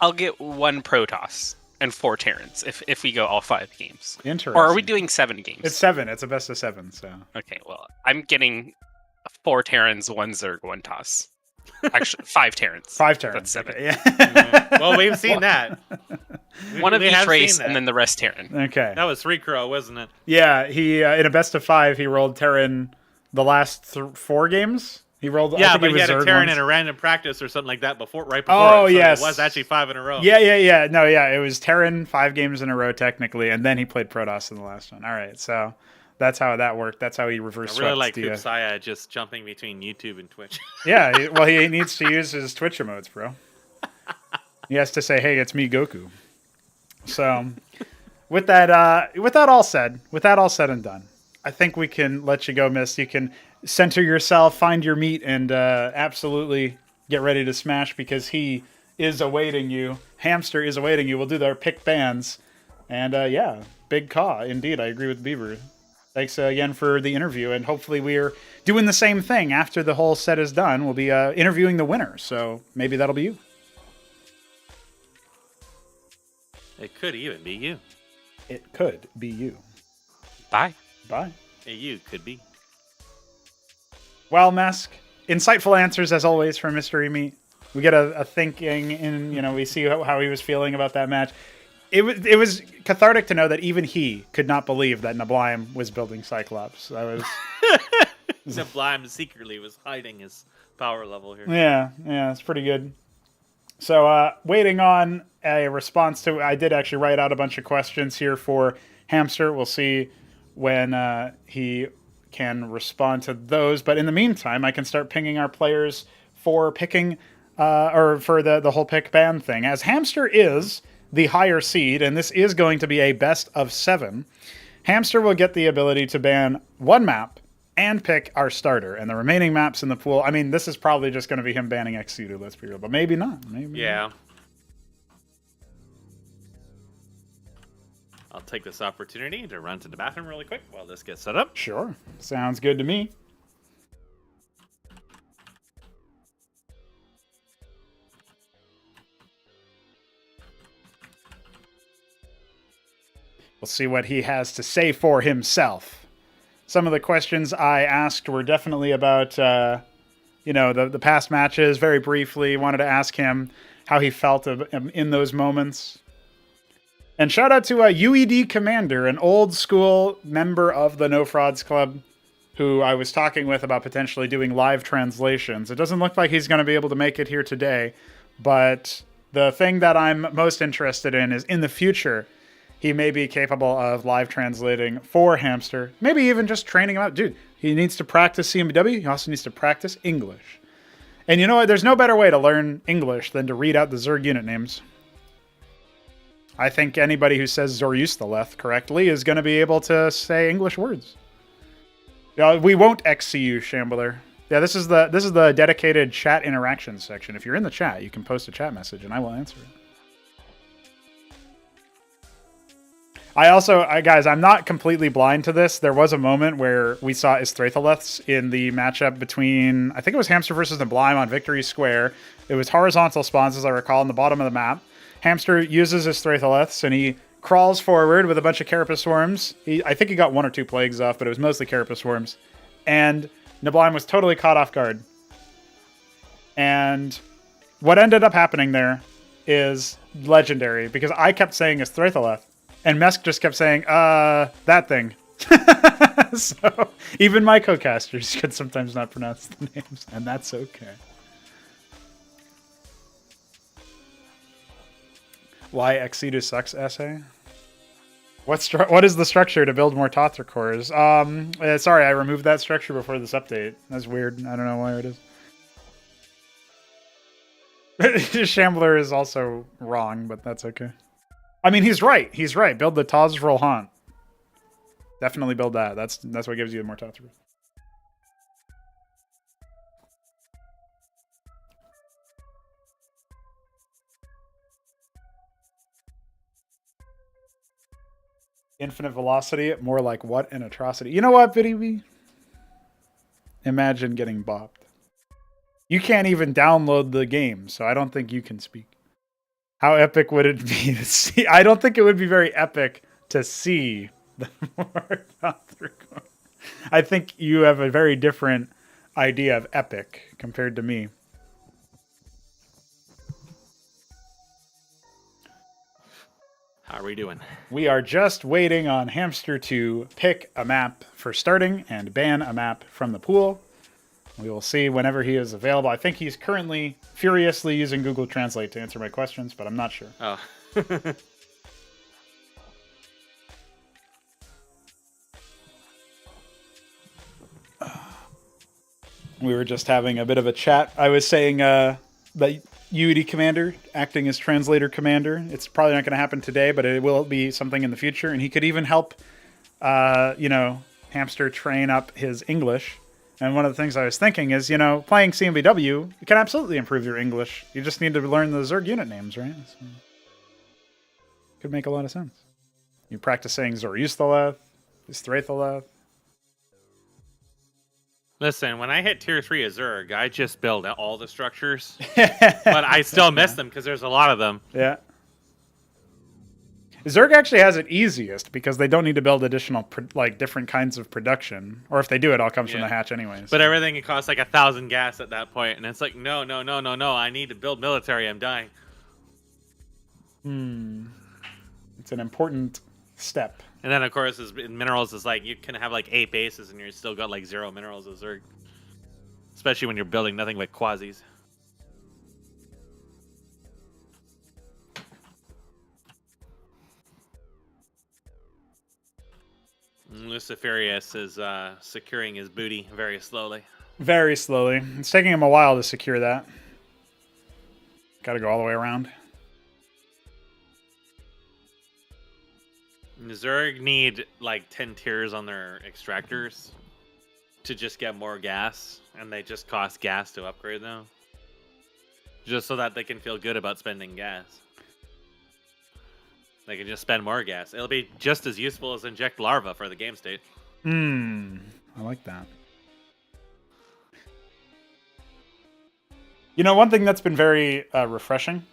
I'll get 1 Protoss and 4 Terrans if we go all 5 games.
Interesting.
Or are we doing 7 games?
It's 7. It's a best of 7. So.
Okay, well, I'm getting 4 Terrans, 1 Zerg, 1 Toss. Actually, 5 Terrans.
5 Terrans.
That's 7.
Okay, yeah.
Well, we've seen that.
One of each race, and then the rest Terran.
Okay.
That was 3 Crow, wasn't it?
Yeah, he in a best of 5, he rolled Terran the last 4 games. He rolled.
Yeah,
I think
but he had a Terran
once.
in a random practice or something like that right before.
Oh,
it, so
yes.
It was actually 5 in a row.
Yeah. No, yeah, it was Terran 5 games in a row technically, and then he played Protoss in the last one. All right, so that's how that worked. That's how he reversed.
I really like Hoopsaya just jumping between YouTube and Twitch.
Yeah, well, he needs to use his Twitch emotes, bro. He has to say, "Hey, it's me, Goku." So, with that all said and done, I think we can let you go, Miss. You can center yourself, find your meat, and absolutely get ready to smash because he is awaiting you. Hamster is awaiting you. We'll do our pick bands, and yeah, big caw indeed. I agree with Beaver. Thanks again for the interview, and hopefully we're doing the same thing after the whole set is done. We'll be interviewing the winner, so maybe that'll be you.
It could even be you.
It could be you.
Bye.
Bye.
You could be.
Well, Mesk, insightful answers as always from Mystery Meat. We get a thinking, and we see how he was feeling about that match. It was cathartic to know that even he could not believe that Neblime was building Cyclops. That was
Neblime secretly was hiding his power level here.
Yeah, it's pretty good. So, waiting on a response to... I did actually write out a bunch of questions here for Hamster. We'll see when he can respond to those. But in the meantime, I can start pinging our players for picking... or for the whole pick ban thing. As Hamster is the higher seed, and this is going to be a best of 7, Hamster will get the ability to ban one map and pick our starter. And the remaining maps in the pool, I mean, this is probably just going to be him banning Ex Situ, let's be real. But maybe not. Maybe
not. I'll take this opportunity to run to the bathroom really quick while this gets set up.
Sure. Sounds good to me. We'll see what he has to say for himself. Some of the questions I asked were definitely about, the past matches. Very briefly, wanted to ask him how he felt in those moments. And shout out to UED Commander, an old school member of the No Frauds Club, who I was talking with about potentially doing live translations. It doesn't look like he's going to be able to make it here today, but the thing that I'm most interested in is in the future, he may be capable of live translating for Hamster. Maybe even just training him out. Dude, he needs to practice CMBW. He also needs to practice English. And you know what? There's no better way to learn English than to read out the Zerg unit names. I think anybody who says Zoryustaleth correctly is going to be able to say English words. We won't XC you, Shambler. Yeah, this is the dedicated chat interaction section. If you're in the chat, you can post a chat message and I will answer it. Guys, I'm not completely blind to this. There was a moment where we saw Istrathaleths in the matchup between, I think it was Hamster versus Neblime on Victory Square. It was horizontal spawns, as I recall, on the bottom of the map. Hamster uses Istrathaleths, and he crawls forward with a bunch of Carapace Swarms. I think he got 1 or 2 plagues off, but it was mostly Carapace Swarms. And Neblime was totally caught off guard. And what ended up happening there is legendary, because I kept saying Istrathaleth. And Mesk just kept saying, that thing. So even my co-casters could sometimes not pronounce the names, and that's okay. Why Ex Situ sucks essay? What is the structure to build more Tothra cores? Sorry, I removed that structure before this update. That's weird. I don't know why it is. Shambler is also wrong, but that's okay. I mean, he's right. He's right. Build the Tozrel Haunt. Definitely build that. That's what gives you more Tothra. Infinite velocity, more like what an atrocity. You know what, ViddyB? Imagine getting bopped. You can't even download the game, so I don't think you can speak. How epic would it be to see? I don't think it would be very epic to see the more Tothra. I think you have a very different idea of epic compared to me.
How are we doing?
We are just waiting on Hamster to pick a map for starting and ban a map from the pool. We will see whenever he is available. I think he's currently furiously using Google Translate to answer my questions, but I'm not sure.
Oh.
We were just having a bit of a chat. I was saying that UED Commander acting as translator commander. It's probably not going to happen today, but it will be something in the future. And he could even help, Hamster train up his English. And one of the things I was thinking is, playing CMBW, it can absolutely improve your English. You just need to learn the Zerg unit names, right? So, could make a lot of sense. You practice saying Zoryustaleth, Istrathaleth,
Listen, when I hit tier 3 of Zerg, I just build all the structures, but I still miss them because there's a lot of them.
Yeah. Zerg actually has it easiest because they don't need to build additional different kinds of production, or if they do, it all comes from the hatch anyways.
But everything it costs like 1,000 gas at that point, and it's like no, I need to build military. I'm dying.
It's an important step.
And then of course, minerals is like you can have like 8 bases and you're still got like 0 minerals as Zerg, especially when you're building nothing but quasis. Luciferius is securing his booty very slowly.
Very slowly. It's taking him a while to secure that. Got to go all the way around.
Zerg need like 10 tiers on their extractors to just get more gas, and they just cost gas to upgrade them. Just so that they can feel good about spending gas. They can just spend more gas. It'll be just as useful as inject larva for the game state.
I like that. You know, one thing that's been very refreshing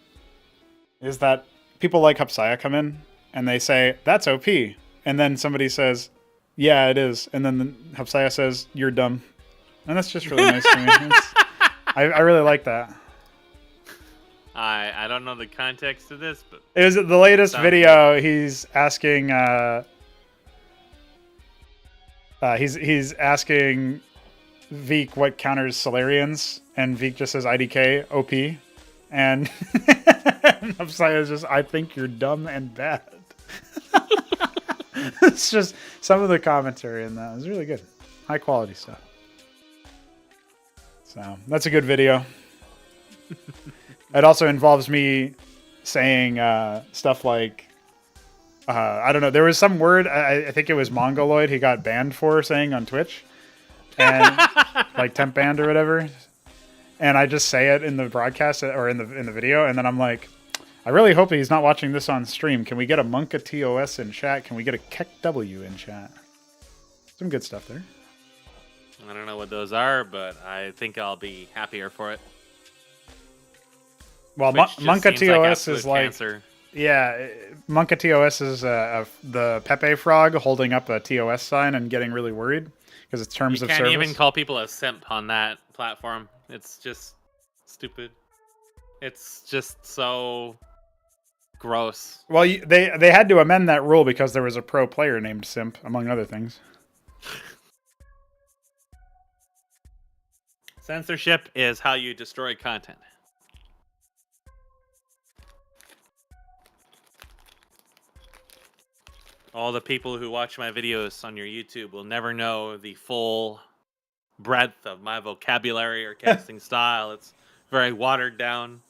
is that people like Hupsia come in and they say, that's OP. And then somebody says, yeah, it is. And then Hupsia says, you're dumb. And that's just really nice to me. I really like that.
I don't know the context of this, but
it was the latest video. He's asking he's asking Veek what counters Solarians, and Veek just says IDK OP, and Hupsia is just, I think you're dumb and bad. It's just some of the commentary in that is really good, high quality stuff. So that's a good video. It also involves me saying stuff like, I don't know, there was some word, I think it was Mongoloid, he got banned for saying on Twitch, and like temp banned or whatever. And I just say it in the broadcast or in the video, and then I'm like, I really hope he's not watching this on stream. Can we get a Monka TOS in chat? Can we get a Keck W in chat? Some good stuff there.
I don't know what those are, but I think I'll be happier for it.
Well, Monka TOS is like,
cancer.
Yeah, Monka TOS is the Pepe frog holding up a TOS sign and getting really worried because it's terms of service.
You can't even call people a simp on that platform. It's just stupid. It's just so gross.
Well, they had to amend that rule because there was a pro player named Simp, among other things.
Censorship is how you destroy content. All the people who watch my videos on your YouTube will never know the full breadth of my vocabulary or casting style. It's very watered down,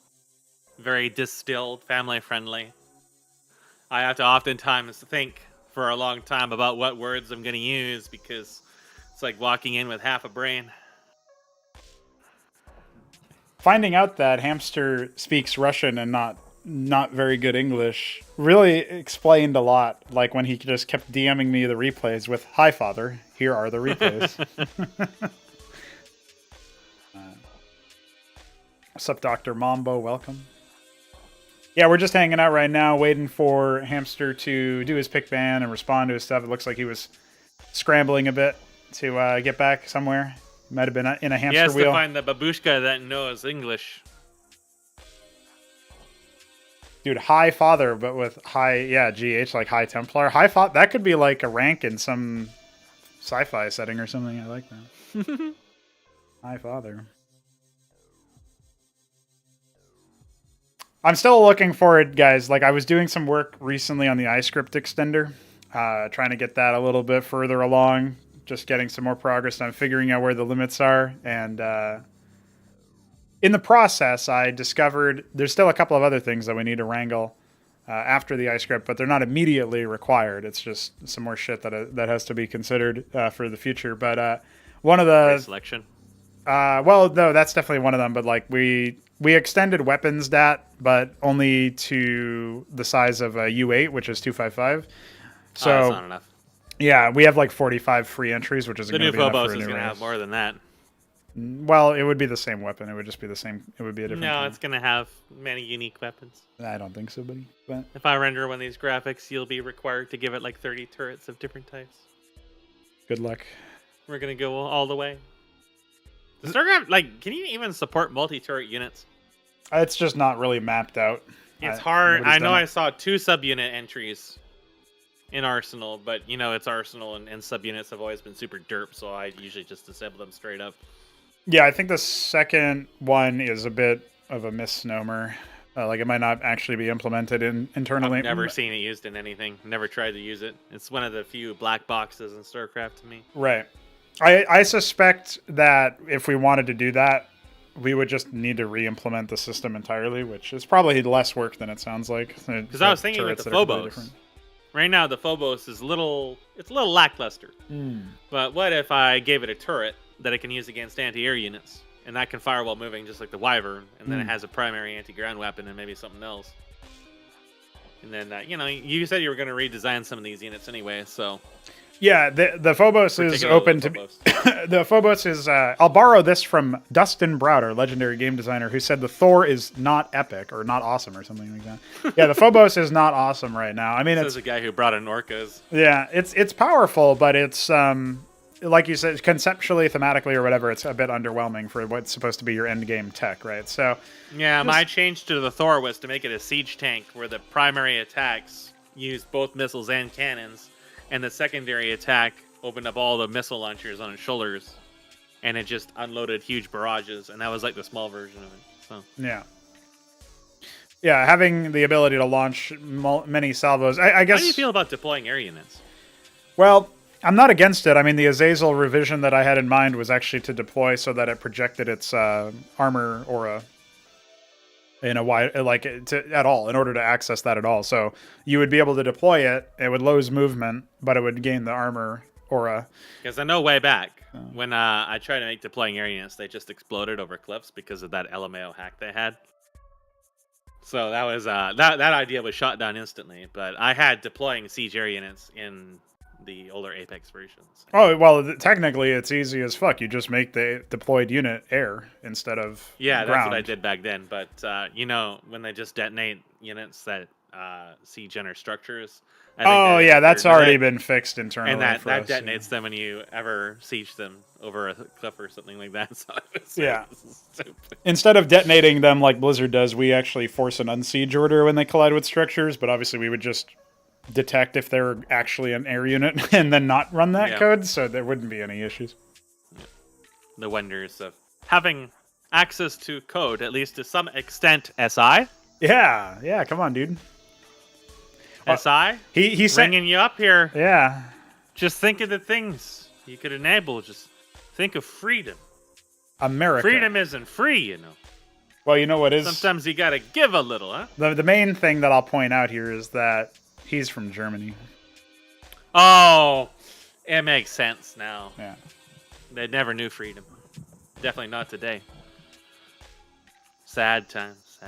very distilled, family friendly. I have to oftentimes think for a long time about what words I'm going to use because it's like walking in with half a brain.
Finding out that Hamster speaks Russian and not very good English really explained a lot. Like when he just kept DMing me the replays with, "Hi, Father, here are the replays." What's up, Dr. Mambo? Welcome. Yeah, we're just hanging out right now, waiting for Hamster to do his pick ban and respond to his stuff. It looks like he was scrambling a bit to get back somewhere. Might have been in a hamster wheel.
He has to find the babushka that knows English.
Dude, High Father, but with high, yeah, GH, like High Templar. High Father, that could be like a rank in some sci-fi setting or something. I like that. High Father. I'm still looking for it, guys. Like, I was doing some work recently on the iScript extender, trying to get that a little bit further along, just getting some more progress on figuring out where the limits are, and in the process, I discovered there's still a couple of other things that we need to wrangle after the iScript, but they're not immediately required. It's just some more shit that has to be considered for the future. But one of the
selection.
Well, no, that's definitely one of them. But like we extended weapons dat, but only to the size of a U8, which is 255. So
that's not enough.
Yeah, we have like 45 free entries, which is
the
going
new
to be enough
Phobos
for a
is
new
going to
race.
have more than that.
Well, it would be the same weapon. It would just be the same. It would be a different.
No,
turn.
it's gonna have many unique weapons.
I don't think so, buddy. But
If I render one of these graphics, you'll be required to give it like 30 turrets of different types.
good luck.
We're gonna go all the way. The Starcraft, like, can you even support multi-turret units?
It's just not really mapped out.
It's hard. I know
done it.
I saw 2 subunit entries in Arsenal, but you know it's Arsenal, and subunits have always been super derp, so I usually just disable them straight up.
Yeah, I think the second one is a bit of a misnomer. Like it might not actually be implemented internally.
I've never seen it used in anything. Never tried to use it. It's one of the few black boxes in StarCraft to me.
Right. I suspect that if we wanted to do that, we would just need to re-implement the system entirely, which is probably less work than it sounds like.
Because I was thinking with the Phobos. Right now, the Phobos is a little lackluster. But what if I gave it a turret that it can use against anti-air units, and that can fire while moving, just like the Wyvern, and then it has a primary anti-ground weapon and maybe something else. And then, you said you were going to redesign some of these units anyway, so...
Yeah, the Phobos is open to... The Phobos is... I'll borrow this from Dustin Browder, legendary game designer, who said the Thor is not epic, or not awesome, or something like that. Yeah, the Phobos is not awesome right now. I mean,
it's a guy who brought in Orcas.
Yeah, it's powerful, but it's... like you said, conceptually, thematically, or whatever, it's a bit underwhelming for what's supposed to be your end game tech, right? So,
yeah, my change to the Thor was to make it a siege tank where the primary attacks used both missiles and cannons, and the secondary attack opened up all the missile launchers on its shoulders, and it just unloaded huge barrages, and that was like the small version of it. So
yeah, having the ability to launch many salvos. I guess.
How do you feel about deploying air units?
Well, I'm not against it. I mean, the Azazel revision that I had in mind was actually to deploy so that it projected its armor aura in a wide, at all, in order to access that at all. So you would be able to deploy it. It would lose movement, but it would gain the armor aura.
Because I know way back when I tried to make deploying air units, they just exploded over cliffs because of that LMAO hack they had. So that was that idea was shot down instantly. But I had deploying siege air units in the older Apex versions.
Oh, well, technically it's easy as fuck. You just make the deployed unit air instead of
ground. That's what I did back then. But, when they just detonate units that siege enter structures.
That's already been fixed internally.
And that detonates them when you ever siege them over a cliff or something like that. So stupid.
Instead of detonating them like Blizzard does, we actually force an unsiege order when they collide with structures, but obviously we would just detect if they're actually an air unit and then not run that code, so there wouldn't be any issues.
The wonders of having access to code, at least to some extent. SI?
Yeah, come on, dude.
SI?
He's
bringing you up here.
Yeah.
Just think of the things you could enable. Just think of freedom.
America.
Freedom isn't free, you know.
Well, you know what is...
Sometimes you gotta give a little, huh?
The main thing that I'll point out here is that he's from Germany.
Oh, it makes sense now.
Yeah.
They never knew freedom. Definitely not today. Sad times.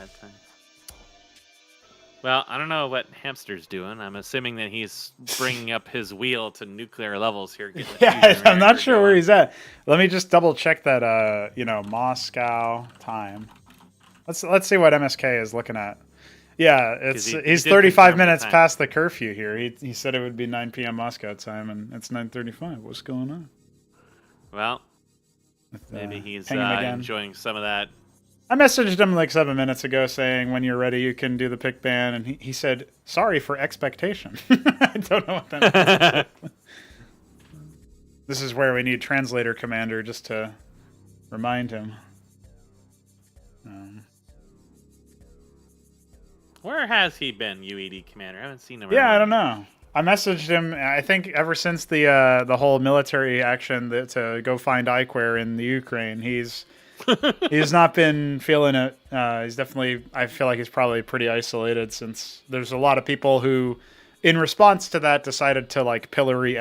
Well, I don't know what Hamster's doing. I'm assuming that he's bringing up his wheel to nuclear levels here.
I'm not sure where he's at. Let me just double check that, Moscow time. Let's see what MSK is looking at. Yeah, he's 35 minutes past the curfew here. He said it would be 9 p.m. Moscow time, and it's 9:35. What's going on?
Well, maybe he's enjoying some of that.
I messaged him like 7 minutes ago saying, when you're ready, you can do the pick ban, and he said, sorry for expectation. I don't know what that means. This is where we need translator commander just to remind him.
Where has he been, UED commander? I haven't seen him.
Yeah, I don't know. I messaged him, I think, ever since the whole military action to go find Iquare in the Ukraine. He's not been feeling it. He's definitely, I feel like he's probably pretty isolated, since there's a lot of people who, in response to that, decided to like pillory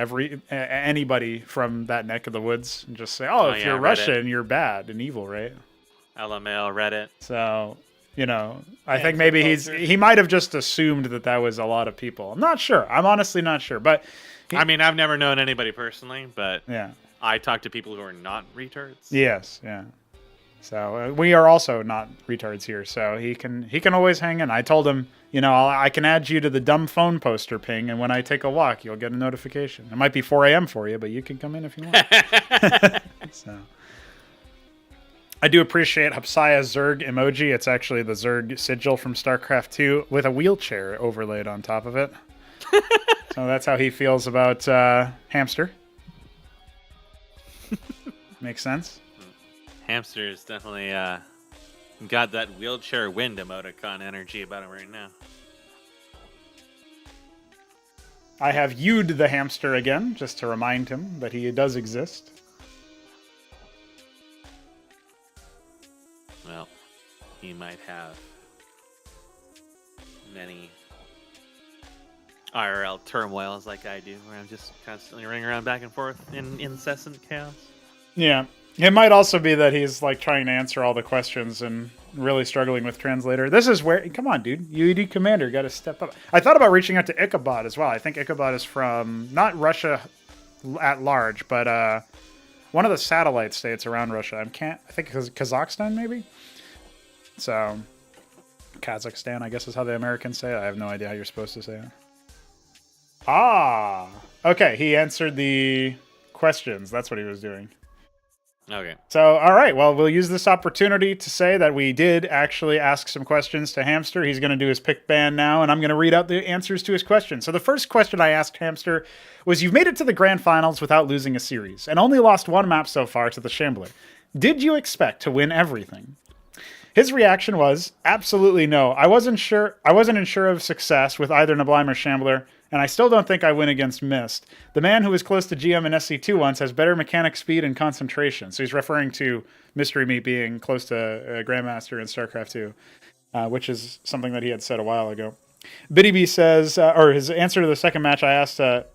anybody from that neck of the woods and just say, if you're Russian, you're bad and evil, right?
LML, Reddit.
So... I think maybe he might have just assumed that was a lot of people. I'm not sure. I'm honestly not sure. But
I've never known anybody personally, but
yeah,
I talk to people who are not retards.
Yes, yeah. So we are also not retards here, so he can always hang in. I told him, I can add you to the dumb phone poster ping, and when I take a walk, you'll get a notification. It might be 4 a.m. for you, but you can come in if you want. So I do appreciate Hapsia's Zerg emoji. It's actually the Zerg sigil from Starcraft 2 with a wheelchair overlaid on top of it. So that's how he feels about Hamster. Makes sense.
Hamster is definitely got that wheelchair wind emoticon energy about him right now.
I have viewed the hamster again, just to remind him that he does exist.
Well, he might have many IRL turmoils like I do, where I'm just constantly running around back and forth in incessant chaos.
Yeah. It might also be that he's like trying to answer all the questions and really struggling with translator. This is where, come on, dude, UED commander, got to step up. I thought about reaching out to Ichabod as well. I think Ichabod is from not Russia at large, but one of the satellite states around Russia. I think Kazakhstan maybe. So Kazakhstan, I guess is how the Americans say it. I have no idea how you're supposed to say it. Ah, okay. He answered the questions. That's what he was doing.
Okay.
So, all right. Well, we'll use this opportunity to say that we did actually ask some questions to Hamster. He's going to do his pick band now, and I'm going to read out the answers to his questions. So the first question I asked Hamster was, you've made it to the grand finals without losing a series, and only lost one map so far to the Shambler. Did you expect to win everything? His reaction was, absolutely no. I wasn't sure of success with either Neblime or Shambler, and I still don't think I win against Mist. The man who was close to GM in SC2 once has better mechanic speed and concentration. So he's referring to Mystery Meat being close to Grandmaster in StarCraft 2, which is something that he had said a while ago. Biddy B says, or his answer to the second match I asked, the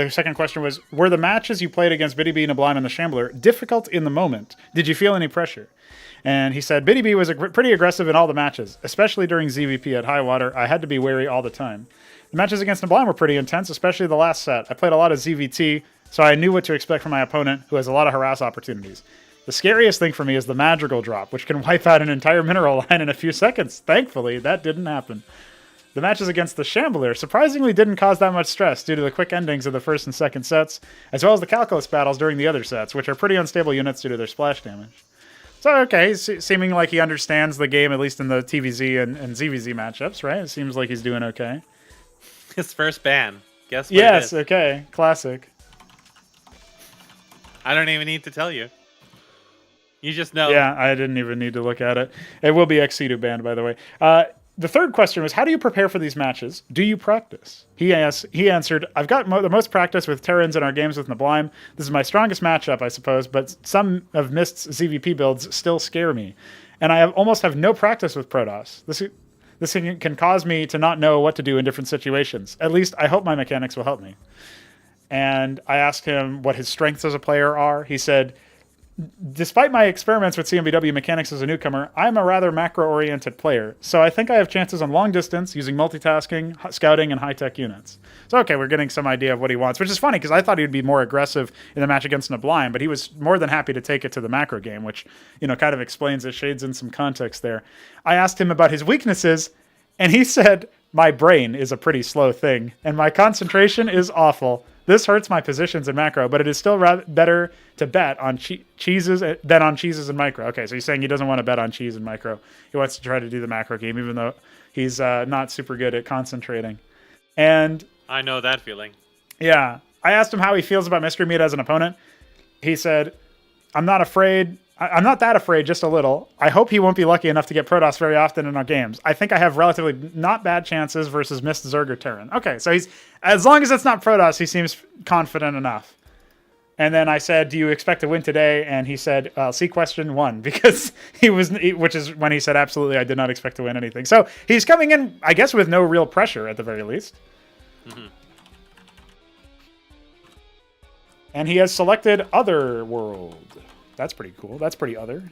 second question was, were the matches you played against Biddy B, Neblime, and the Shambler difficult in the moment? Did you feel any pressure? And he said, Biddy B was pretty aggressive in all the matches, especially during ZVP at Highwater. I had to be wary all the time. The matches against Neblime were pretty intense, especially the last set. I played a lot of ZVT, so I knew what to expect from my opponent, who has a lot of harass opportunities. The scariest thing for me is the Madrigal drop, which can wipe out an entire mineral line in a few seconds. Thankfully, that didn't happen. The matches against the Shambler surprisingly didn't cause that much stress due to the quick endings of the first and second sets, as well as the Calculus battles during the other sets, which are pretty unstable units due to their splash damage. So, okay, seeming like he understands the game, at least in the TVZ and ZVZ matchups, right? It seems like he's doing okay.
His first ban. Guess what?
Yes, okay. Classic.
I don't even need to tell you. You just know.
Yeah, I didn't even need to look at it. It will be Ex Situ banned, by the way. The third question was, how do you prepare for these matches? Do you practice? He answered, I've got the most practice with Terrans in our games with Neblime. This is my strongest matchup, I suppose, but some of Mist's ZVP builds still scare me. And I almost have no practice with Protoss. This can cause me to not know what to do in different situations. At least I hope my mechanics will help me. And I asked him what his strengths as a player are. He said, despite my experiments with CMBW mechanics as a newcomer, I'm a rather macro-oriented player, so I think I have chances on long distance using multitasking, scouting, and high-tech units. So, okay, we're getting some idea of what he wants, which is funny because I thought he would be more aggressive in the match against Neblime, but he was more than happy to take it to the macro game, which, kind of explains it, shades in some context there. I asked him about his weaknesses, and he said, my brain is a pretty slow thing, and my concentration is awful. This hurts my positions in macro, but it is still better to bet on cheeses than on cheeses in micro. Okay, so he's saying he doesn't want to bet on cheese in micro. He wants to try to do the macro game, even though he's not super good at concentrating. And
I know that feeling.
Yeah. I asked him how he feels about Mystery Meat as an opponent. He said, I'm not afraid. I'm not that afraid, just a little. I hope he won't be lucky enough to get Protoss very often in our games. I think I have relatively not bad chances versus Mist, Zerg, or Terran. Okay, so he's, as long as it's not Protoss, he seems confident enough. And then I said, do you expect to win today? And he said, see question 1, because which is when he said, absolutely, I did not expect to win anything. So he's coming in, I guess, with no real pressure at the very least. Mm-hmm. And he has selected Otherworld. That's pretty cool. That's pretty other.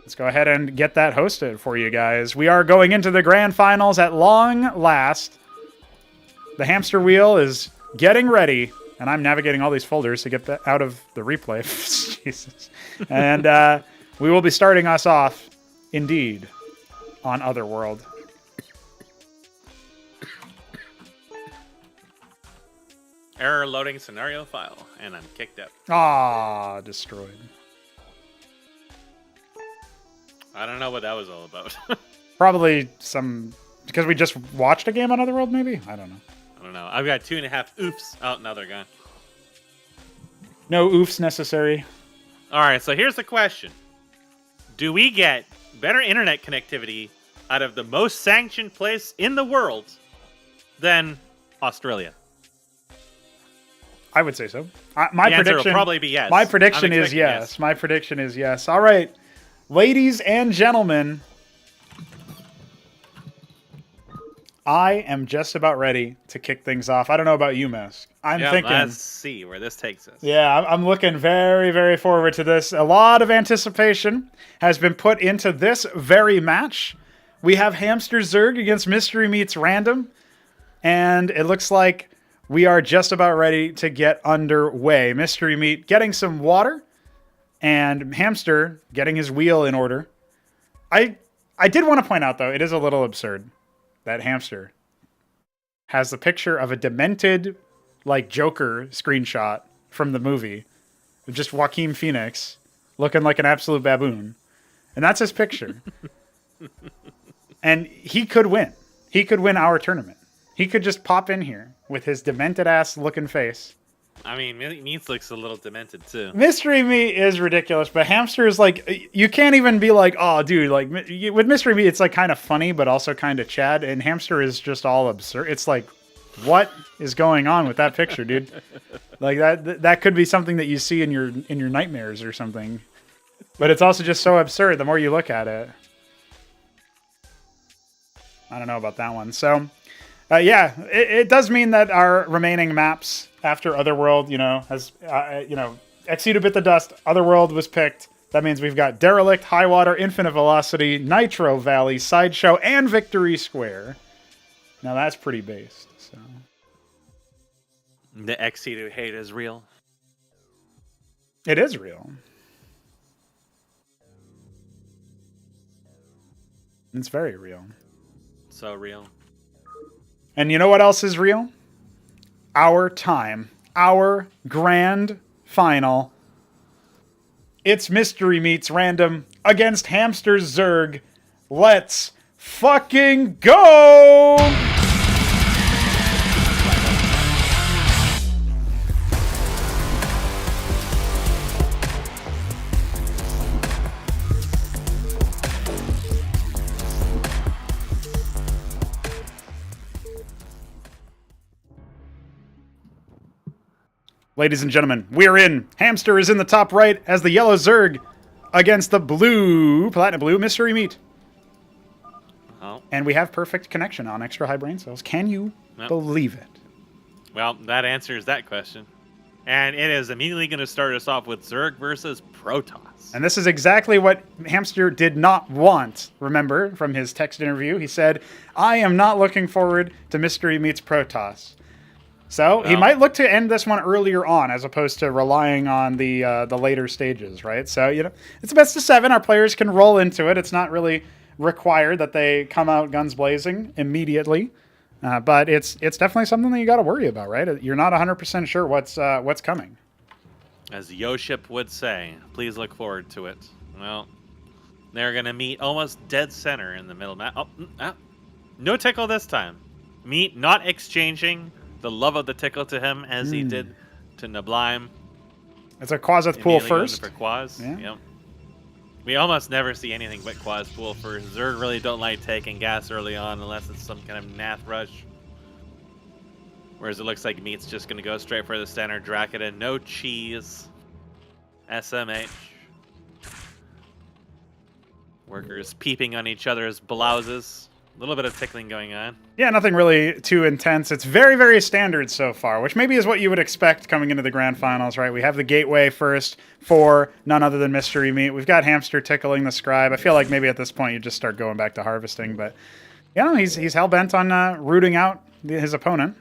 Let's go ahead and get that hosted for you guys. We are going into the grand finals at long last. The hamster wheel is getting ready And I'm navigating all these folders to get that out of the replay. Jesus. And we will be starting us off, indeed, on Otherworld.
Error loading scenario file, and I'm kicked out.
Ah, destroyed.
I don't know what that was all about.
Probably some... Because we just watched a game on Otherworld, maybe? I don't know.
I don't know. I've got 2.5 oops. Oh, now they're gone.
No oofs necessary.
All right, so here's the question. Do we get better internet connectivity out of the most sanctioned place in the world than Australia?
I would say so. My
the answer
prediction
will probably be yes.
My prediction is yes. My prediction is yes. All right, ladies and gentlemen, I am just about ready to kick things off. I don't know about you, Mask. I'm thinking.
Let's see where this takes us.
Yeah, I'm looking very, very forward to this. A lot of anticipation has been put into this very match. We have Hamster Zerg against Mystery Meets Random, and it looks like we are just about ready to get underway. Mystery Meat getting some water, and Hamster getting his wheel in order. I did want to point out, though, it is a little absurd that Hamster has the picture of a demented, like, Joker screenshot from the movie of just Joaquin Phoenix looking like an absolute baboon. And that's his picture. And he could win. He could win our tournament. He could just pop in here with his demented-ass looking face.
I mean, Meats looks a little demented, too.
Mystery Meat is ridiculous, but Hamster is like... You can't even be like, oh, dude, like... With Mystery Meat, it's like kind of funny, but also kind of Chad, and Hamster is just all absurd. It's like, what is going on with that picture, dude? Like, that could be something that you see in your nightmares or something. But it's also just so absurd the more you look at it. I don't know about that one. So... yeah, it does mean that our remaining maps after Otherworld, has, Ex Situ bit the dust, Otherworld was picked. That means we've got Derelict, Highwater, Infinite Velocity, Nitro Valley, Sideshow, and Victory Square. Now that's pretty based, so.
The Ex Situ hate is real.
It is real. It's very real.
So real.
And you know what else is real? Our time. Our grand final. It's Mystery Meets Random against Hamster Zerg. Let's fucking go! Ladies and gentlemen, we're in. Hamster is in the top right as the yellow Zerg against the blue, platinum blue, Mystery Meat.
Oh.
And we have perfect connection on extra high brain cells. Can you believe it?
Well, that answers that question. And it is immediately going to start us off with Zerg versus Protoss.
And this is exactly what Hamster did not want, remember, from his text interview. He said, I am not looking forward to Mystery Meets Protoss. So he might look to end this one earlier on, as opposed to relying on the later stages, right? So it's a best of 7. Our players can roll into it. It's not really required that they come out guns blazing immediately, but it's definitely something that you got to worry about, right? You're not 100% sure what's coming.
As Yoship would say, please look forward to it. Well, they're gonna meet almost dead center in the middle map. No tickle this time. Meat not exchanging the love of the tickle to him as he did to Neblime.
It's a Quazeth pool first.
For Quaz.
Yeah.
Yep. We almost never see anything but Quaz pool first. Zerg really don't like taking gas early on unless it's some kind of Nath rush. Whereas it looks like Meat's just going to go straight for the center. Drakita, no cheese. SMH. Workers peeping on each other's blouses. A little bit of tickling going on.
Yeah, nothing really too intense. It's very, very standard so far, which maybe is what you would expect coming into the grand finals, right? We have the gateway first for none other than Mystery Meat. We've got Hamster tickling the scribe. I feel like maybe at this point you just start going back to harvesting, but he's hell-bent on rooting out his opponent.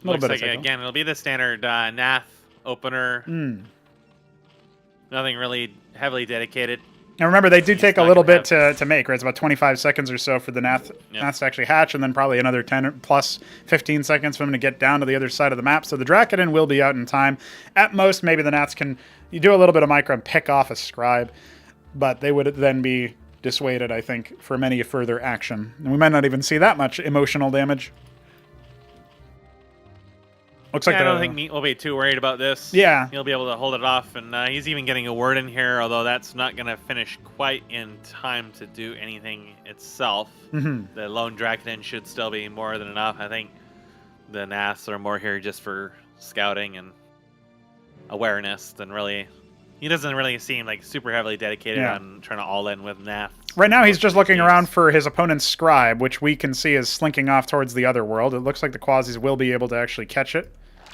Looks like, again, it'll be the standard Nath opener. Nothing really heavily dedicated.
And remember, they do take a little bit to make, right? It's about 25 seconds or so for the Naths to actually hatch, and then probably another 10 plus 15 seconds for them to get down to the other side of the map. So the Dracodon will be out in time. At most, maybe the Naths can do a little bit of micro and pick off a Scribe, but they would then be dissuaded, I think, from any further action. And we might not even see that much emotional damage. Looks like
I don't think Neat will be too worried about this.
Yeah.
He'll be able to hold it off, and he's even getting a word in here, although that's not going to finish quite in time to do anything itself. The lone Dracodon should still be more than enough. I think the Naths are more here just for scouting and awareness than really... He doesn't really seem like super heavily dedicated on trying to all-in with Naths.
Right now, he's just looking around for his opponent's Scribe, which we can see is slinking off towards the Otherworld. It looks like the Quasis will be able to actually catch it.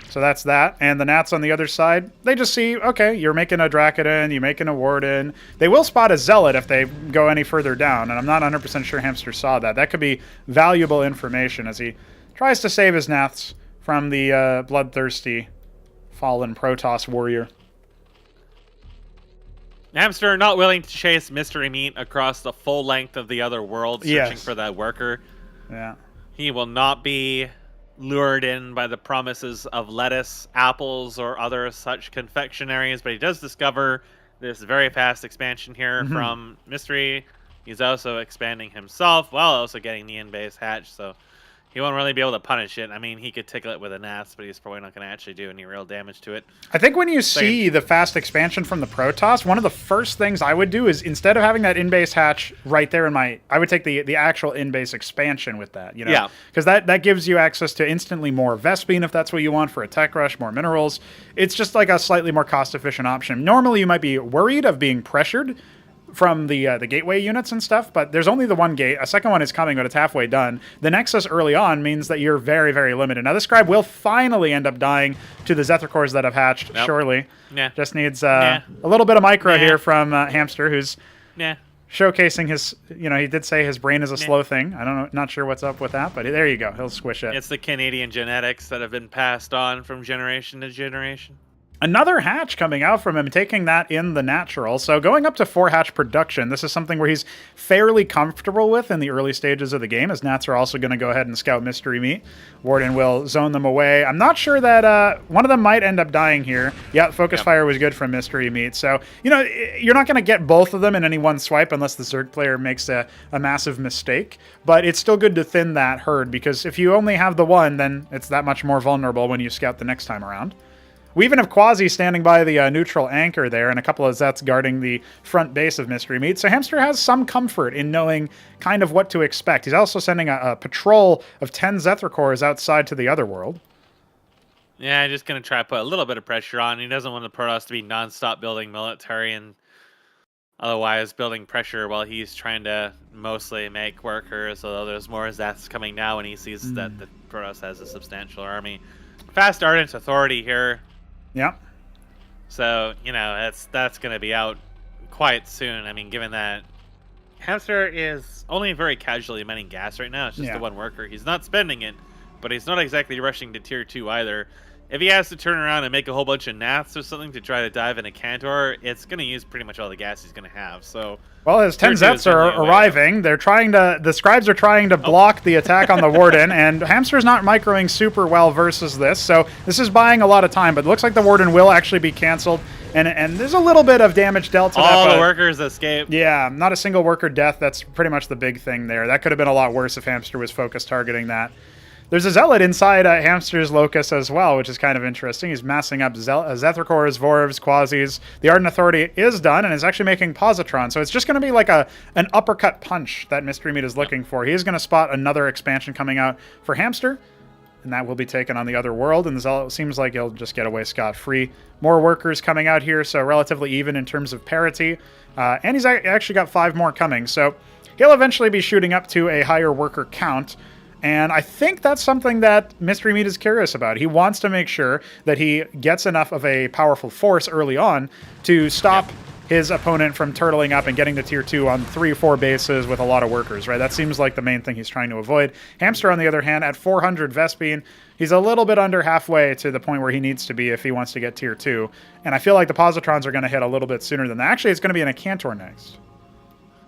So that's that. And the Nats on the other side, they just see, okay, you're making a Dracodon, you're making a Warden. They will spot a Zealot if they go any further down, and I'm not 100% sure Hamster saw that. That could be valuable information as he tries to save his Naths from the bloodthirsty fallen Protoss warrior.
Hamster not willing to chase Mystery Meat across the full length of the Otherworld, searching for that worker.
Yeah.
He will not be lured in by the promises of lettuce, apples, or other such confectionaries, but he does discover this very fast expansion here from Mystery. He's also expanding himself while also getting the in-base hatch, so he won't really be able to punish it. I mean, he could tickle it with a Nath, but he's probably not going to actually do any real damage to it.
I think when you see the fast expansion from the Protoss, one of the first things I would do is, instead of having that in-base hatch right there I would take the actual in-base expansion with that, you know?
Yeah.
Because that gives you access to instantly more Vespene if that's what you want for a tech rush, more minerals. It's just like a slightly more cost-efficient option. Normally, you might be worried of being pressured from the gateway units and stuff, but there's only the one gate. A second one is coming, but it's halfway done. The Nexus early on means that you're very, very limited. Now, the Scribe will finally end up dying to the Zethicors that have hatched, surely.
Yeah.
Just needs a little bit of micro here from Hamster, who's showcasing his, he did say his brain is a slow thing. I don't know, not sure what's up with that, but there you go. He'll squish it.
It's the Canadian genetics that have been passed on from generation to generation.
Another hatch coming out from him, taking that in the natural. So going up to 4 hatch production, this is something where he's fairly comfortable with in the early stages of the game, as Nats are also going to go ahead and scout Mystery Meat. Warden will zone them away. I'm not sure that one of them might end up dying here. Yeah, Focus Fire was good from Mystery Meat. So, you're not going to get both of them in any one swipe unless the Zerg player makes a massive mistake. But it's still good to thin that herd, because if you only have the one, then it's that much more vulnerable when you scout the next time around. We even have Quasi standing by the neutral anchor there, and a couple of Zets guarding the front base of Mystery Meat. So Hamster has some comfort in knowing kind of what to expect. He's also sending a patrol of 10 Zethicors outside to the Otherworld.
Yeah, just going to try to put a little bit of pressure on. He doesn't want the Protoss to be nonstop building military and otherwise building pressure while he's trying to mostly make workers, although there's more Zets coming now when he sees that the Protoss has a substantial army. Fast Ardent Authority here.
Yeah.
So, that's going to be out quite soon. I mean, given that Hamster is only very casually mining gas right now. It's just the one worker. He's not spending it, but he's not exactly rushing to tier 2 either. If he has to turn around and make a whole bunch of Naths or something to try to dive into Cantor, it's going to use pretty much all the gas he's going to have. So,
well, his 10 Zets are arriving. They're the Scribes are trying to block the attack on the Warden, and Hamster's not microing super well versus this, so this is buying a lot of time, but it looks like the Warden will actually be canceled, and there's a little bit of damage dealt to that.
All the workers escape.
Yeah, not a single worker death. That's pretty much the big thing there. That could have been a lot worse if Hamster was focused targeting that. There's a Zealot inside Hamster's Locus as well, which is kind of interesting. He's massing up Zethicors, Vorvs, Quasis. The Ardent Authority is done and is actually making Positron. So it's just going to be like an uppercut punch that Mystery Meat is looking for. He is going to spot another expansion coming out for Hamster, and that will be taken on the Otherworld. And the Zealot seems like he'll just get away scot-free. More workers coming out here, so relatively even in terms of parity. And he's actually got 5 more coming. So he'll eventually be shooting up to a higher worker count. And I think that's something that Mystery Meat is curious about. He wants to make sure that he gets enough of a powerful force early on to stop his opponent from turtling up and getting to tier 2 on 3 or 4 bases with a lot of workers, right? That seems like the main thing he's trying to avoid. Hamster, on the other hand, at 400 Vespene, he's a little bit under halfway to the point where he needs to be if he wants to get tier 2. And I feel like the positrons are going to hit a little bit sooner than that. Actually, it's going to be an Acantor next.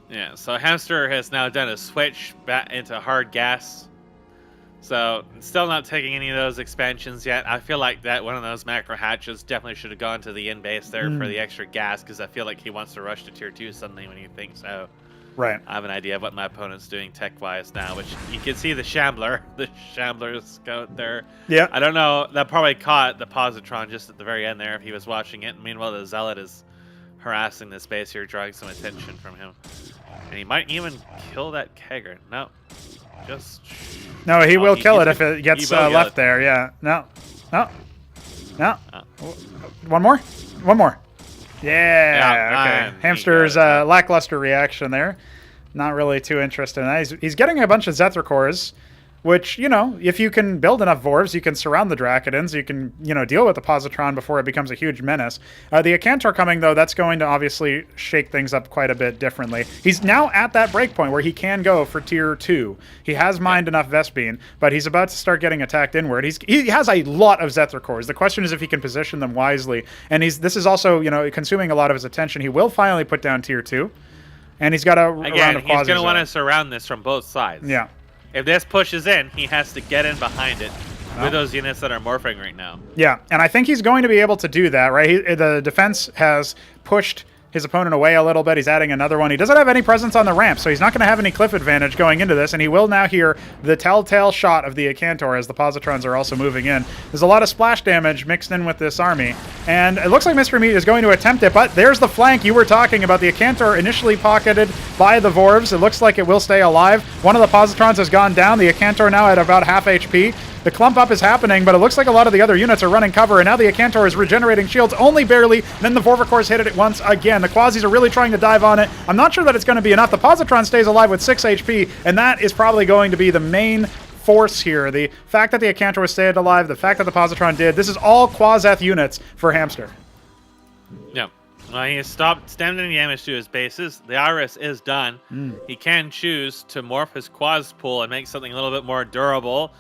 Yeah, so Hamster has now done a switch back into hard gas. So, still not taking any of those expansions yet. I feel like that one of those macro hatches definitely should have gone to the in base there for the extra gas, because I feel like he wants to rush to tier 2 suddenly when he thinks, oh,
right.
I have an idea of what my opponent's doing tech-wise now, which you can see the Shambler scout there.
Yeah.
I don't know, that probably caught the positron just at the very end there if he was watching it. Meanwhile, the Zealot is harassing this base here, drawing some attention from him. And he might even kill that kegger. No.
No, he will kill it if it gets left there. Yeah. No. One more. Yeah. Okay. Hamster's lackluster reaction there. Not really too interested in that. He's getting a bunch of Zethra-cores, which, you know, if you can build enough Vorvs, you can surround the Dracodons, you can, you know, deal with the Positron before it becomes a huge menace. The Acantor coming, though, that's going to obviously shake things up quite a bit differently. He's now at that breakpoint where he can go for tier 2. He has mined enough Vespene, but he's about to start getting attacked inward. He has a lot of Zethra-cores. The question is if he can position them wisely. And this is also, you know, consuming a lot of his attention. He will finally put down tier 2. And he's got a round of
he's going to want to surround this from both sides.
Yeah.
If this pushes in, he has to get in behind it with those units that are morphing right now.
Yeah, and I think he's going to be able to do that, right? The defense has pushed his opponent away a little bit. He's adding another one. He doesn't have any presence on the ramp, so he's not going to have any cliff advantage going into this, and he will now hear the telltale shot of the Acantor as the Positrons are also moving in. There's a lot of splash damage mixed in with this army, and it looks like Mystery Meat is going to attempt it, but there's the flank you were talking about. The Acantor initially pocketed by the Vorvs. It looks like it will stay alive. One of the Positrons has gone down. The Acantor now at about half HP. The clump up is happening, but it looks like a lot of the other units are running cover, and now the Acantor is regenerating shields only barely. Then the Vorvicors hit it once again. The Quasis are really trying to dive on it. I'm not sure that it's going to be enough. The Positron stays alive with 6 HP, and that is probably going to be the main force here. The fact that the Acantor stayed alive, the fact that the Positron did, this is all Quaseth units for Hamster.
Yeah. Well, he has stopped any damage to his bases. The Iris is done. He can choose to morph his Quas pool and make something a little bit more durable.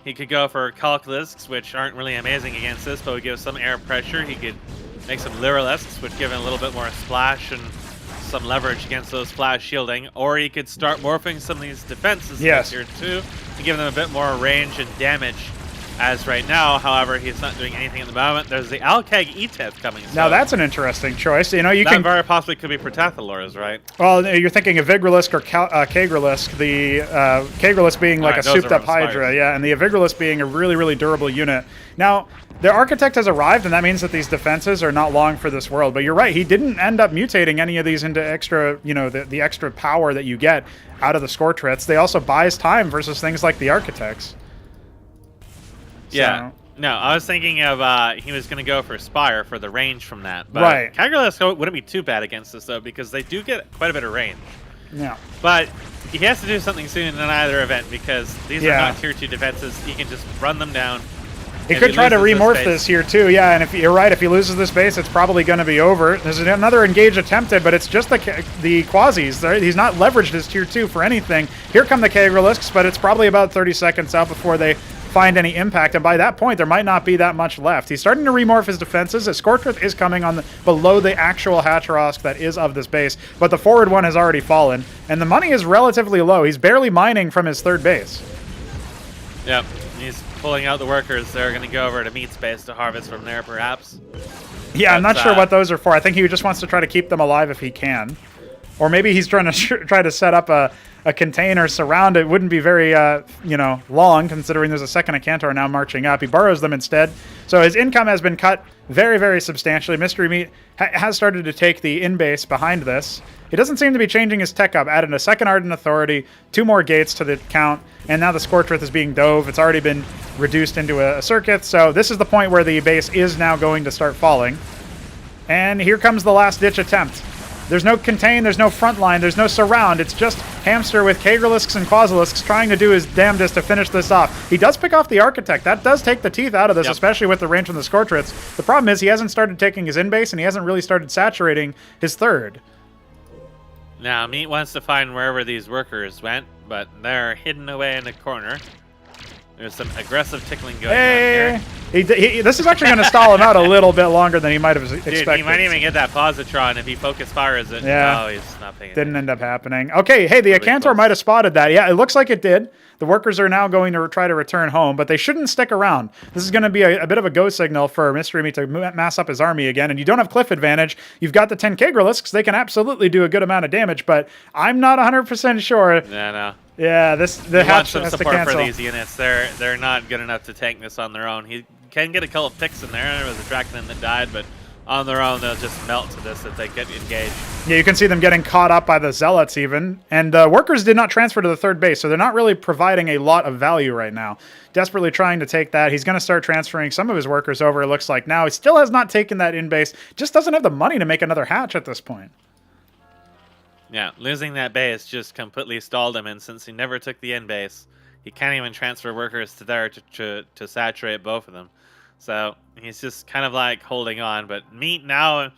He could go for Calculisks, which aren't really amazing against this, but would give some air pressure. He could make some Lyrilisks, which give him a little bit more splash and some leverage against those flash shielding. Or he could start morphing some of these defenses here too to give them a bit more range and damage. As right now, however, he's not doing anything at the moment. There's the Alkag Eteth coming. So
now that's an interesting choice. You know,
that very possibly could be Protathalors, right?
Well, you're thinking of Vigrilisk or Kagrilisk. The Kagrilisk being like a souped-up Hydra, yeah, and the Vigrilisk being a really, really durable unit. Now, the Architect has arrived, and that means that these defenses are not long for this world. But you're right, he didn't end up mutating any of these into extra, you know, the extra power that you get out of the Scortrits. They also buys time versus things like the Architects.
Yeah. No, I was thinking of he was going to go for Spire for the range from that. But Kagrilisk wouldn't be too bad against this, though, because they do get quite a bit of range.
Yeah.
But he has to do something soon in either event, because these are not tier 2 defenses. He can just run them down.
He could try to remorph this here, too. Yeah, and if you're right, if he loses this base, it's probably going to be over. There's another engage attempted, but it's just the Quasis. He's not leveraged his tier 2 for anything. Here come the Kagrilisks, but it's probably about 30 seconds out before they find any impact, and by that point there might not be that much left. He's starting to remorph his defenses. His Scortrith is coming on below the actual Hatrask that is of this base, but the forward one has already fallen, and the money is relatively low. He's barely mining from his third base.
Yep, he's pulling out the workers. They're going to go over to Meat Space to harvest from there, perhaps.
Yeah, I'm not sure what those are for. I think he just wants to try to keep them alive if he can. Or maybe he's trying to set up a container surround it. Wouldn't be very, you know, long, considering there's a second Acantor now marching up. He burrows them instead. So his income has been cut very, very substantially. Mystery Meat has started to take the in-base behind this. He doesn't seem to be changing his tech up. Added a second Ardent Authority, 2 more gates to the count, and now the Scortrith is being dove. It's already been reduced into a circuit, so this is the point where the base is now going to start falling. And here comes the last-ditch attempt. There's no contain, there's no front line, there's no surround. It's just Hamster with Kagrelisks and Quasilisks trying to do his damnedest to finish this off. He does pick off the Architect. That does take the teeth out of this, especially with the range from the Scorchrits. The problem is he hasn't started taking his in-base, and he hasn't really started saturating his third.
Now, Meat wants to find wherever these workers went, but they're hidden away in the corner. There's some aggressive tickling going on here.
This is actually going to stall him out a little bit longer than he might have expected.
Dude, he might even get that positron if he focus fires it.
Yeah.
No, he's not paying
Didn't end up happening. Okay, hey, the Acantor might have spotted that. Yeah, it looks like it did. The workers are now going to try to return home, but they shouldn't stick around. This is going to be a bit of a go signal for Mystery Meat to mass up his army again, and you don't have cliff advantage. You've got the 10 Kagrelisks. They can absolutely do a good amount of damage, but I'm not 100% sure.
Yeah, no.
Yeah, the hatch
some
has to
support
cancel.
for these units. They're not good enough to tank this on their own. He can get a couple of picks in there. There was a Draconin that died, but on their own, they'll just melt to this if they get engaged.
Yeah, you can see them getting caught up by the Zealots even. And workers did not transfer to the third base, so they're not really providing a lot of value right now. Desperately trying to take that. He's going to start transferring some of his workers over, it looks like now. He still has not taken that in base. Just doesn't have the money to make another hatch at this point.
Yeah, losing that base just completely stalled him, and since he never took the end base, he can't even transfer workers to there to saturate both of them. So he's just kind of like holding on. But Meat now,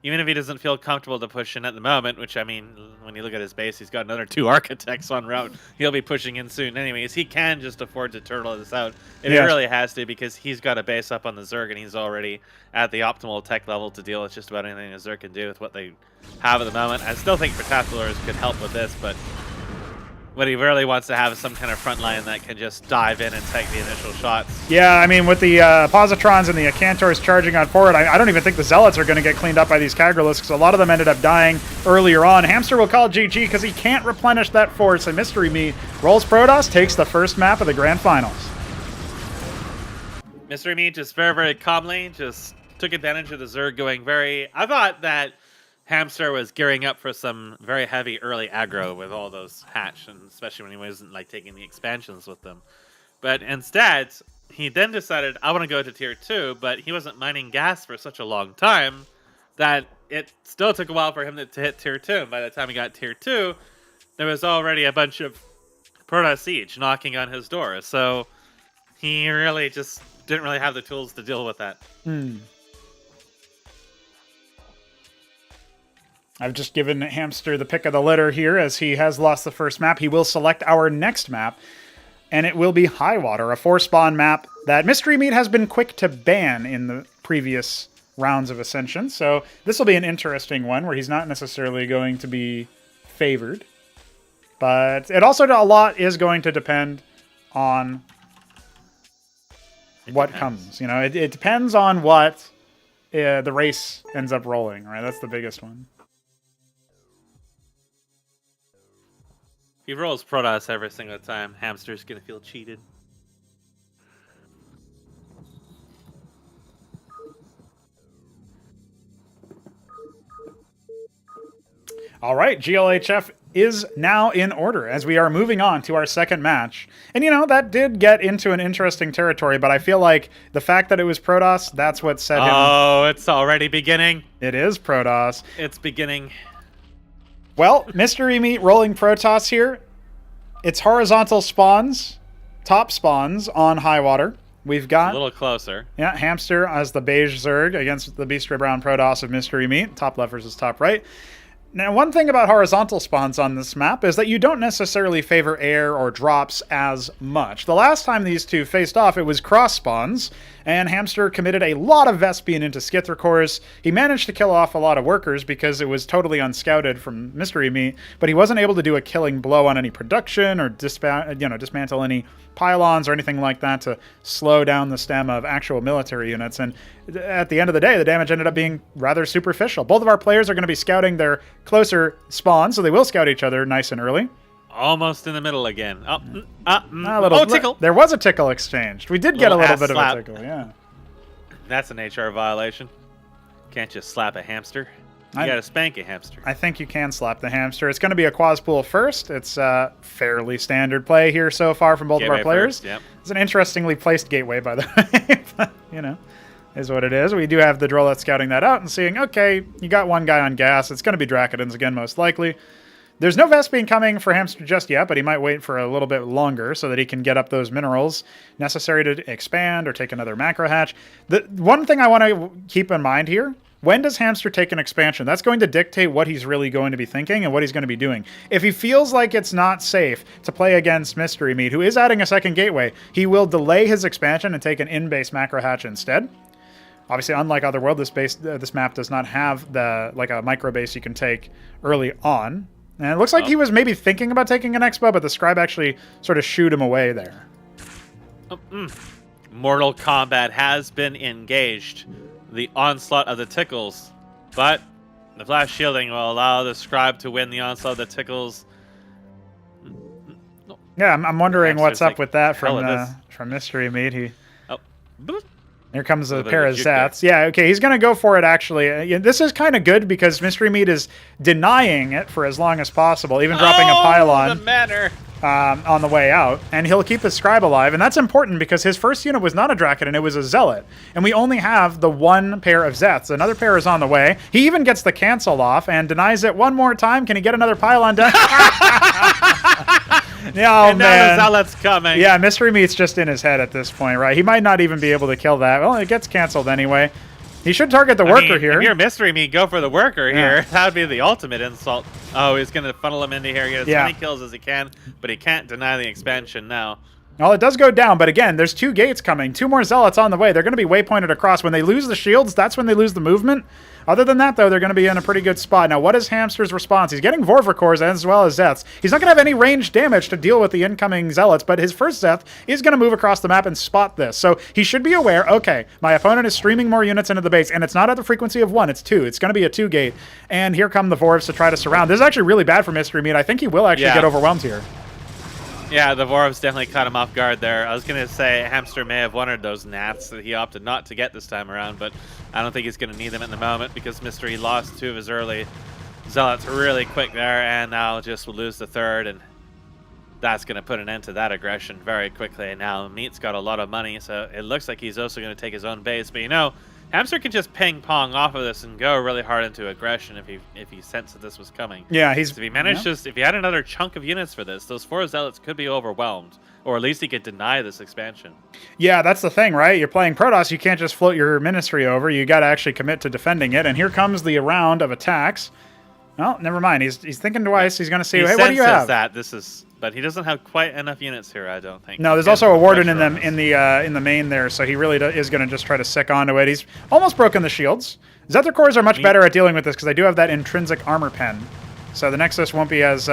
even if he doesn't feel comfortable to push in at the moment, which, I mean, when you look at his base, he's got another 2 Architects on route. He'll be pushing in soon anyways. He can just afford to turtle this out. And he really has to, because he's got a base up on the Zerg, and he's already at the optimal tech level to deal with just about anything a Zerg can do with what they have at the moment. I still think Protectors could help with this, but what he really wants to have is some kind of front line that can just dive in and take the initial shots.
Yeah, I mean, with the Positrons and the Acantors charging on forward, I don't even think the Zealots are going to get cleaned up by these Kagrelisks. A lot of them ended up dying earlier on. Hamster will call GG because he can't replenish that force, and Mystery Meat rolls Protoss, takes the first map of the Grand Finals.
Mystery Meat just very, very calmly just took advantage of the Zerg going very... I thought that Hamster was gearing up for some very heavy early aggro with all those hatch, and especially when he wasn't like taking the expansions with them. But instead, he then decided, I want to go to tier 2, but he wasn't mining gas for such a long time that it still took a while for him to hit tier 2. And by the time he got tier 2, there was already a bunch of Protoss Siege knocking on his door. So he really just didn't really have the tools to deal with that.
I've just given Hamster the pick of the litter here as he has lost the first map. He will select our next map, and it will be Highwater, a 4-spawn map that Mystery Meat has been quick to ban in the previous rounds of Ascension. So this will be an interesting one where he's not necessarily going to be favored. But it also, a lot is going to depend on what comes. You know, it depends on what the race ends up rolling, right? That's the biggest one.
He rolls Protoss every single time. Hamster's gonna feel cheated.
All right, GLHF is now in order as we are moving on to our second match. And, you know, that did get into an interesting territory, but I feel like the fact that it was Protoss, that's what set him...
Oh, it's already beginning.
It is Protoss.
It's beginning.
Well, Mystery Meat rolling Protoss here. It's horizontal spawns, top spawns on Highwater. We've got...
A little closer.
Yeah, Hamster as the beige Zerg against the Beast Ray Brown Protoss of Mystery Meat. Top left versus top right. Now, one thing about horizontal spawns on this map is that you don't necessarily favor air or drops as much. The last time these two faced off, it was cross spawns, and Hamster committed a lot of Vespian into Skithra cores. He managed to kill off a lot of workers because it was totally unscouted from Mystery Meat, but he wasn't able to do a killing blow on any production or dismantle any pylons or anything like that to slow down the stem of actual military units. And at the end of the day, the damage ended up being rather superficial. Both of our players are going to be scouting their closer spawns, so they will scout each other nice and early.
Almost in the middle again.
Tickle. There was a tickle exchanged. We did get a little bit
slap.
of a tickle, yeah.
That's an HR violation. Can't just slap a hamster. You gotta spank a hamster.
I think you can slap the hamster. It's going to be a quaz pool first. It's fairly standard play here so far from both of our players.
First, yep.
It's an interestingly placed gateway, by the way. But, you know, is what it is. We do have the Derelict scouting that out and seeing, okay, you got one guy on gas. It's going to be Dracodons again, most likely. There's no Vespene coming for Hamster just yet, but he might wait for a little bit longer so that he can get up those minerals necessary to expand or take another macro hatch. The one thing I want to keep in mind here, when does Hamster take an expansion? That's going to dictate what he's really going to be thinking and what he's going to be doing. If he feels like it's not safe to play against Mystery Meat, who is adding a second gateway, he will delay his expansion and take an in-base macro hatch instead. Obviously, unlike Otherworld, this map does not have like a micro base you can take early on. And it looks like he was maybe thinking about taking an expo, but the scribe actually sort of shooed him away there.
Mortal combat has been engaged. The onslaught of the tickles. But the flash shielding will allow the scribe to win the onslaught of the tickles.
Yeah, I'm wondering what's up with that from Mystery Meat. Here comes a pair of Zats. Yeah, okay, he's going to go for it, actually. This is kind of good because Mystery Meat is denying it for as long as possible, even dropping a pylon on the way out. And he'll keep his Scribe alive, and that's important because his first unit was not a Dracodon, it was a Zealot. And we only have the one pair of Zats. Another pair is on the way. He even gets the cancel off and denies it one more time. Can he get another pylon done? Oh, and
now the Zealot's coming.
Yeah, Mystery Meat's just in his head at this point, right? He might not even be able to kill that. Well, it gets canceled anyway. He should target the worker here.
If you're Mystery Meat, go for the worker here. That would be the ultimate insult. Oh, he's going to funnel him into here. Get as many kills as he can, but he can't deny the expansion now.
Well, it does go down, but again, there's 2 gates coming. 2 more Zealots on the way. They're going to be waypointed across. When they lose the shields, that's when they lose the movement. Other than that, though, they're going to be in a pretty good spot. Now, what is Hamster's response? He's getting Vorvacors as well as Zeths. He's not going to have any ranged damage to deal with the incoming Zealots, but his first Zeth is going to move across the map and spot this. So he should be aware, okay, my opponent is streaming more units into the base, and it's not at the frequency of 1, it's 2. It's going to be a 2 gate. And here come the Vorvs to try to surround. This is actually really bad for Mystery Meat. I think he will actually get overwhelmed here.
Yeah, the Vorvs definitely caught him off guard there. I was going to say Hamster may have wanted those Nats that he opted not to get this time around, but I don't think he's going to need them at the moment because Mystery lost 2 of his early Zealots really quick there, and now just will lose the 3rd, and that's going to put an end to that aggression very quickly. Now, Meat's got a lot of money, so it looks like he's also going to take his own base, but you know, Hamster can just ping-pong off of this and go really hard into aggression if he sensed that this was coming.
Yeah,
if he managed if he had another chunk of units for this, those 4 Zealots could be overwhelmed, or at least he could deny this expansion.
Yeah, that's the thing, right? You're playing Protoss, you can't just float your Ministry over. You got to actually commit to defending it, and here comes the round of attacks. Well, never mind. He's thinking twice. He's going to see, hey, what do you have?
That this is, but he doesn't have quite enough units here, I don't think.
No, there's also a Warden in the main there, so he really is going to just try to sick onto it. He's almost broken the shields. Zethar cores are much better at dealing with this because they do have that intrinsic armor pen. So the Nexus won't be as,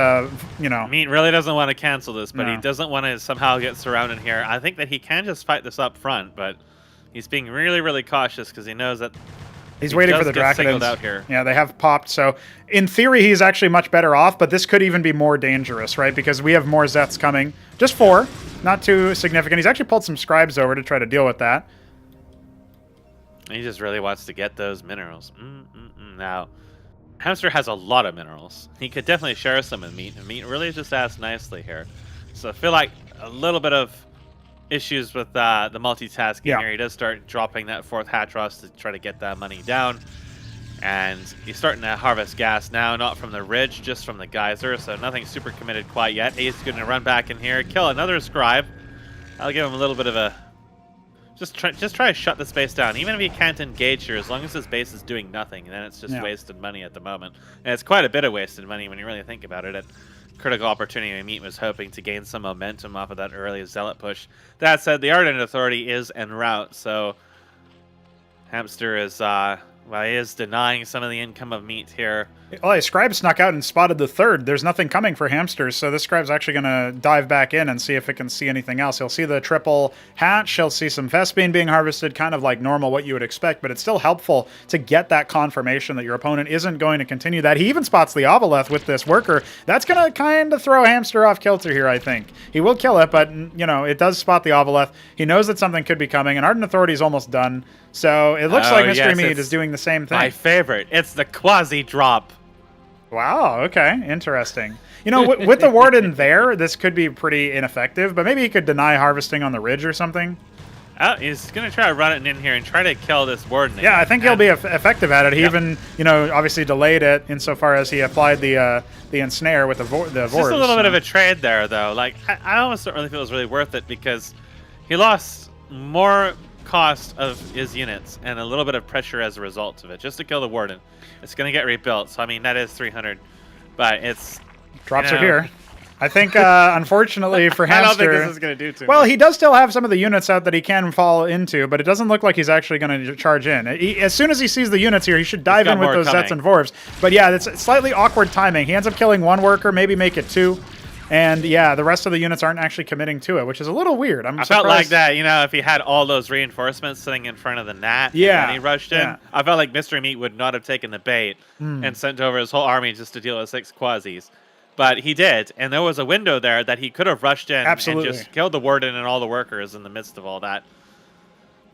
Meat really doesn't want to cancel this, but he doesn't want to somehow get surrounded here. I think that he can just fight this up front, but he's being really, really cautious because he knows that
he's waiting for the Dracodons.
Out here.
Yeah, they have popped. So in theory, he's actually much better off, but this could even be more dangerous, right? Because we have more Zeths coming. Just 4, not too significant. He's actually pulled some Scribes over to try to deal with that.
He just really wants to get those minerals. Now, Hamster has a lot of minerals. He could definitely share some with Meat, and Meat really just asked nicely here. So I feel like a little bit of issues with the multitasking here. He does start dropping that 4th Hatros to try to get that money down. And he's starting to harvest gas now, not from the ridge, just from the geyser, so nothing super committed quite yet. He's going to run back in here, kill another Scribe. I'll give him a little bit of a... Just try to shut this base down. Even if he can't engage here, as long as his base is doing nothing, then it's just wasted money at the moment. And it's quite a bit of wasted money when you really think about it. Critical opportunity Meat was hoping to gain some momentum off of that early Zealot push. That said, the Ardent Authority is en route, so Hamster is he is denying some of the income of Meat here.
Well, a Scribe snuck out and spotted the 3rd. There's nothing coming for Hamster, so this Scribe's actually going to dive back in and see if it can see anything else. He'll see the triple hatch. He'll see some Vespene being harvested, kind of like normal, what you would expect, but it's still helpful to get that confirmation that your opponent isn't going to continue that. He even spots the Obeleth with this worker. That's going to kind of throw Hamster off kilter here, I think. He will kill it, but, you know, it does spot the Obeleth. He knows that something could be coming, and Ardent Authority is almost done. So it looks like Mystery Meat is doing the same thing.
My favorite. It's the quasi-drop.
Wow, okay. Interesting. You know, with the Warden there, this could be pretty ineffective, but maybe he could deny harvesting on the ridge or something.
He's going to try to run it in here and try to kill this warden.
Yeah, I think he'll be effective at it. He even, obviously delayed it insofar as he applied the ensnare with the Vorbs.
Just a little bit of a trade there, though. Like, I almost don't really feel it's really worth it because he lost more cost of his units and a little bit of pressure as a result of it, just to kill the warden. It's going to get rebuilt, so I mean, that is 300, but it's...
Drops are here. I think, unfortunately for Hamster...
I don't think this is going to do too
Well,
much.
he does still have some of the units out that he can fall into, but it doesn't look like he's actually going to charge in. As soon as he sees the units here, he should dive in with those Zets and Vorvs. But yeah, it's slightly awkward timing. He ends up killing one worker, maybe make it 2. And yeah, the rest of the units aren't actually committing to it, which is a little weird. I
felt like that, if he had all those reinforcements sitting in front of the Nat and he rushed in, I felt like Mystery Meat would not have taken the bait and sent over his whole army just to deal with 6 quasis. But he did, and there was a window there that he could have rushed in and just killed the warden and all the workers in the midst of all that.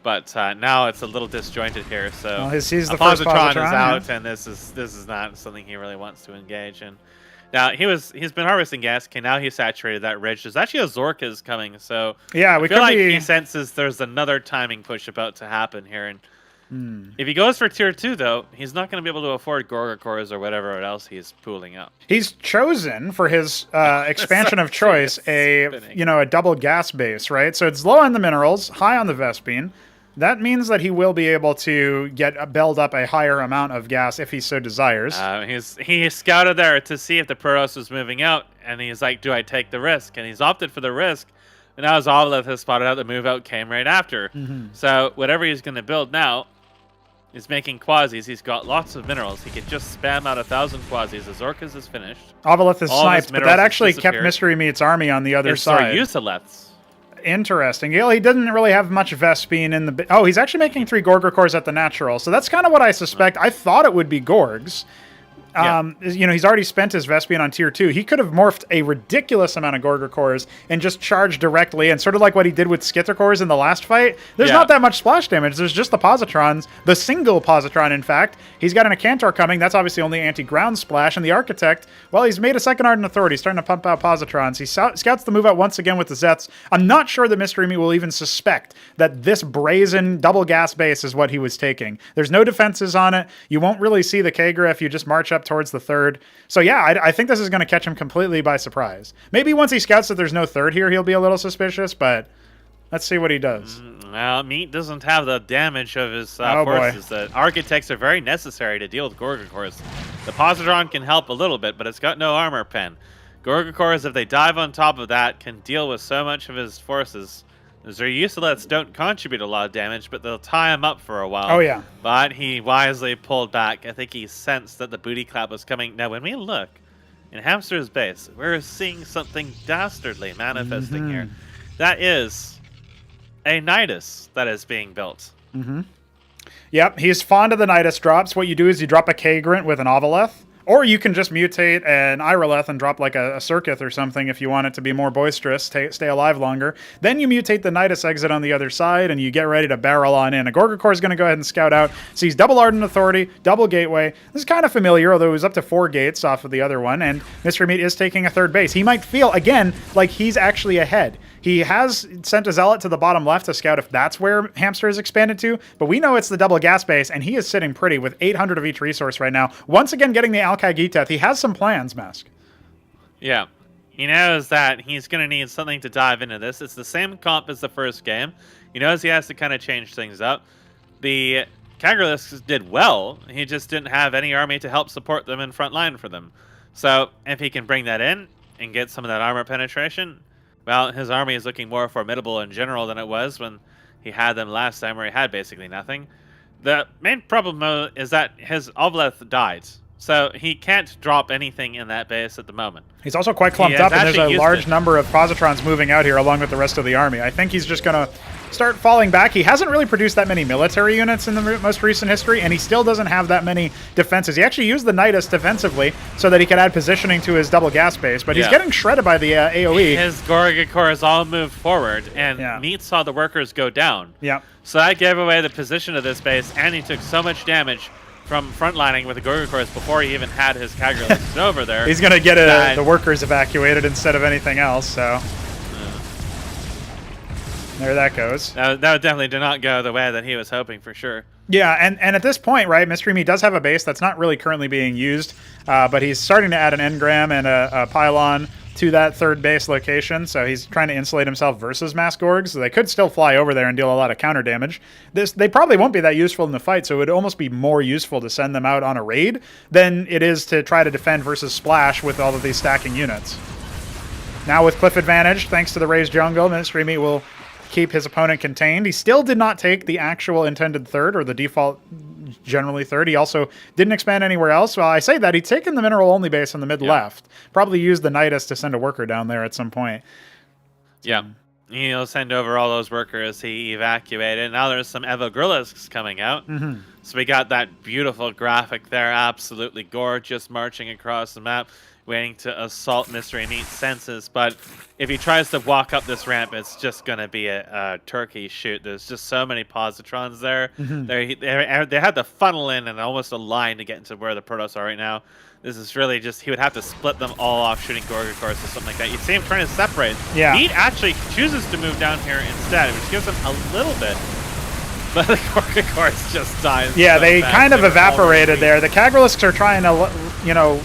But now it's a little disjointed here, so
he's the first
Positron is
Positron,
out, and this is not something he really wants to engage in. Now he's been harvesting gas. Okay, now he's saturated that ridge. There's actually a Zorkas coming, so
yeah,
I feel like he senses there's another timing push about to happen here, and if he goes for tier 2, though, he's not going to be able to afford Gorga cores or whatever else he's pooling up.
He's chosen for his expansion of choice a double gas base, right? So it's low on the minerals, high on the Vespene. That means that he will be able to build up a higher amount of gas if he so desires.
He scouted there to see if the Protoss was moving out, and he's like, do I take the risk? And he's opted for the risk. And now Zovalith has spotted out the move out came right after. So whatever he's going to build now, is making quasis. He's got lots of minerals. He can just spam out 1,000 quasis. The Zorkas is finished.
Ovalith is sniped, but that actually kept Mystery Meat's army on the other side.
Usaleths.
Interesting. He didn't really have much Vespene in the... Oh, he's actually making 3 Gorga cores at the natural. So that's kind of what I suspect. I thought it would be Gorgs. He's already spent his Vespene on tier 2. He could have morphed a ridiculous amount of Gorga cores and just charged directly, and sort of like what he did with Skither cores in the last fight. There's not that much splash damage. There's just the Positrons, the single Positron, in fact. He's got an Acantor coming. That's obviously only anti-ground splash. And the Architect, well, he's made a second Ardent Authority, starting to pump out Positrons. He scouts the move out once again with the Zets. I'm not sure that Mystery Meat will even suspect that this brazen double gas base is what he was taking. There's no defenses on it. You won't really see the Kagra if you just march up towards the 3rd. So yeah, I think this is going to catch him completely by surprise. Maybe once he scouts that there's no 3rd here, he'll be a little suspicious, but let's see what he does.
Well, Meat doesn't have the damage of his forces. The Architects are very necessary to deal with Gorga cores. The Positron can help a little bit, but it's got no armor pen. Gorga cores, if they dive on top of that, can deal with so much of his forces. Their Usaleths don't contribute a lot of damage, but they'll tie him up for a while.
Oh, yeah.
But he wisely pulled back. I think he sensed that the booty clap was coming. Now, when we look in Hamster's base, we're seeing something dastardly manifesting here. That is a Nidus that is being built.
Yep, he's fond of the Nidus drops. What you do is you drop a Kagrant with an Ovaleth. Or you can just mutate an Iroleth and drop like a Circuith or something if you want it to be more boisterous, stay alive longer. Then you mutate the Nidus exit on the other side, and you get ready to barrel on in. A Gorga core is going to go ahead and scout out. Sees double Ardent Authority, double Gateway. This is kind of familiar, although it was up to 4 gates off of the other one, and Mystery Meat is taking a 3rd base. He might feel, again, like he's actually ahead. He has sent a Zealot to the bottom left to scout if that's where Hamster is expanded to, but we know it's the double gas base, and he is sitting pretty with 800 of each resource right now. Once again, getting the Alkai Giteth. He has some plans, Mask.
Yeah. He knows that he's going to need something to dive into this. It's the same comp as the first game. He knows he has to kind of change things up. The Kagralisks did well. He just didn't have any army to help support them in front line for them. So if he can bring that in and get some of that armor penetration, well, his army is looking more formidable in general than it was when he had them last time, where he had basically nothing. The main problem is that his Ovaleth died, so he can't drop anything in that base at the moment.
He's also quite clumped up, and there's a large number of Positrons moving out here along with the rest of the army. I think he's just going to start falling back. He hasn't really produced that many military units in the most recent history, and he still doesn't have that many defenses. He actually used the Nidus defensively so that he could add positioning to his double gas base, but he's getting shredded by the AoE.
His Gorga cores all moved forward, and Meat saw the workers go down.
Yeah.
So that gave away the position of this base, and he took so much damage from frontlining with the Gorga cores before he even had his Kagralisks over there.
He's going to get the workers evacuated instead of anything else, so... there that goes.
That definitely did not go the way that he was hoping for sure.
Yeah, and at this point, right, Mystery Meat does have a base that's not really currently being used, but he's starting to add an engram and a pylon to that third base location, so he's trying to insulate himself versus Mass Gorgs, so they could still fly over there and deal a lot of counter damage. They probably won't be that useful in the fight, so it would almost be more useful to send them out on a raid than it is to try to defend versus splash with all of these stacking units. Now with cliff advantage, thanks to the raised jungle, Mystery Meat will keep his opponent contained. He still did not take the actual intended third, or the default generally third. He also didn't expand anywhere else. Well, I say that he'd taken the mineral only base on the mid left. Probably used the Nidus to send a worker down there at some point.
Yeah. He'll send over all those workers he evacuated. Now there's some Evogrillisks coming out. So we got that beautiful graphic there. Absolutely gorgeous, marching across the map, waiting to assault Mystery Meat's senses. But if he tries to walk up this ramp, it's just going to be a turkey shoot. There's just so many positrons there. They had to funnel in and almost a line to get into where the Protoss are right now. This is really just, he would have to split them all off shooting Gorgakors or something like that. You see him trying to separate.
Yeah.
He actually chooses to move down here instead, which gives him a little bit. But the Gorgakors just dies.
Yeah,
so
they
fast.
kind of
They were
evaporated
already
there. The Kagrilisks are trying to, you know,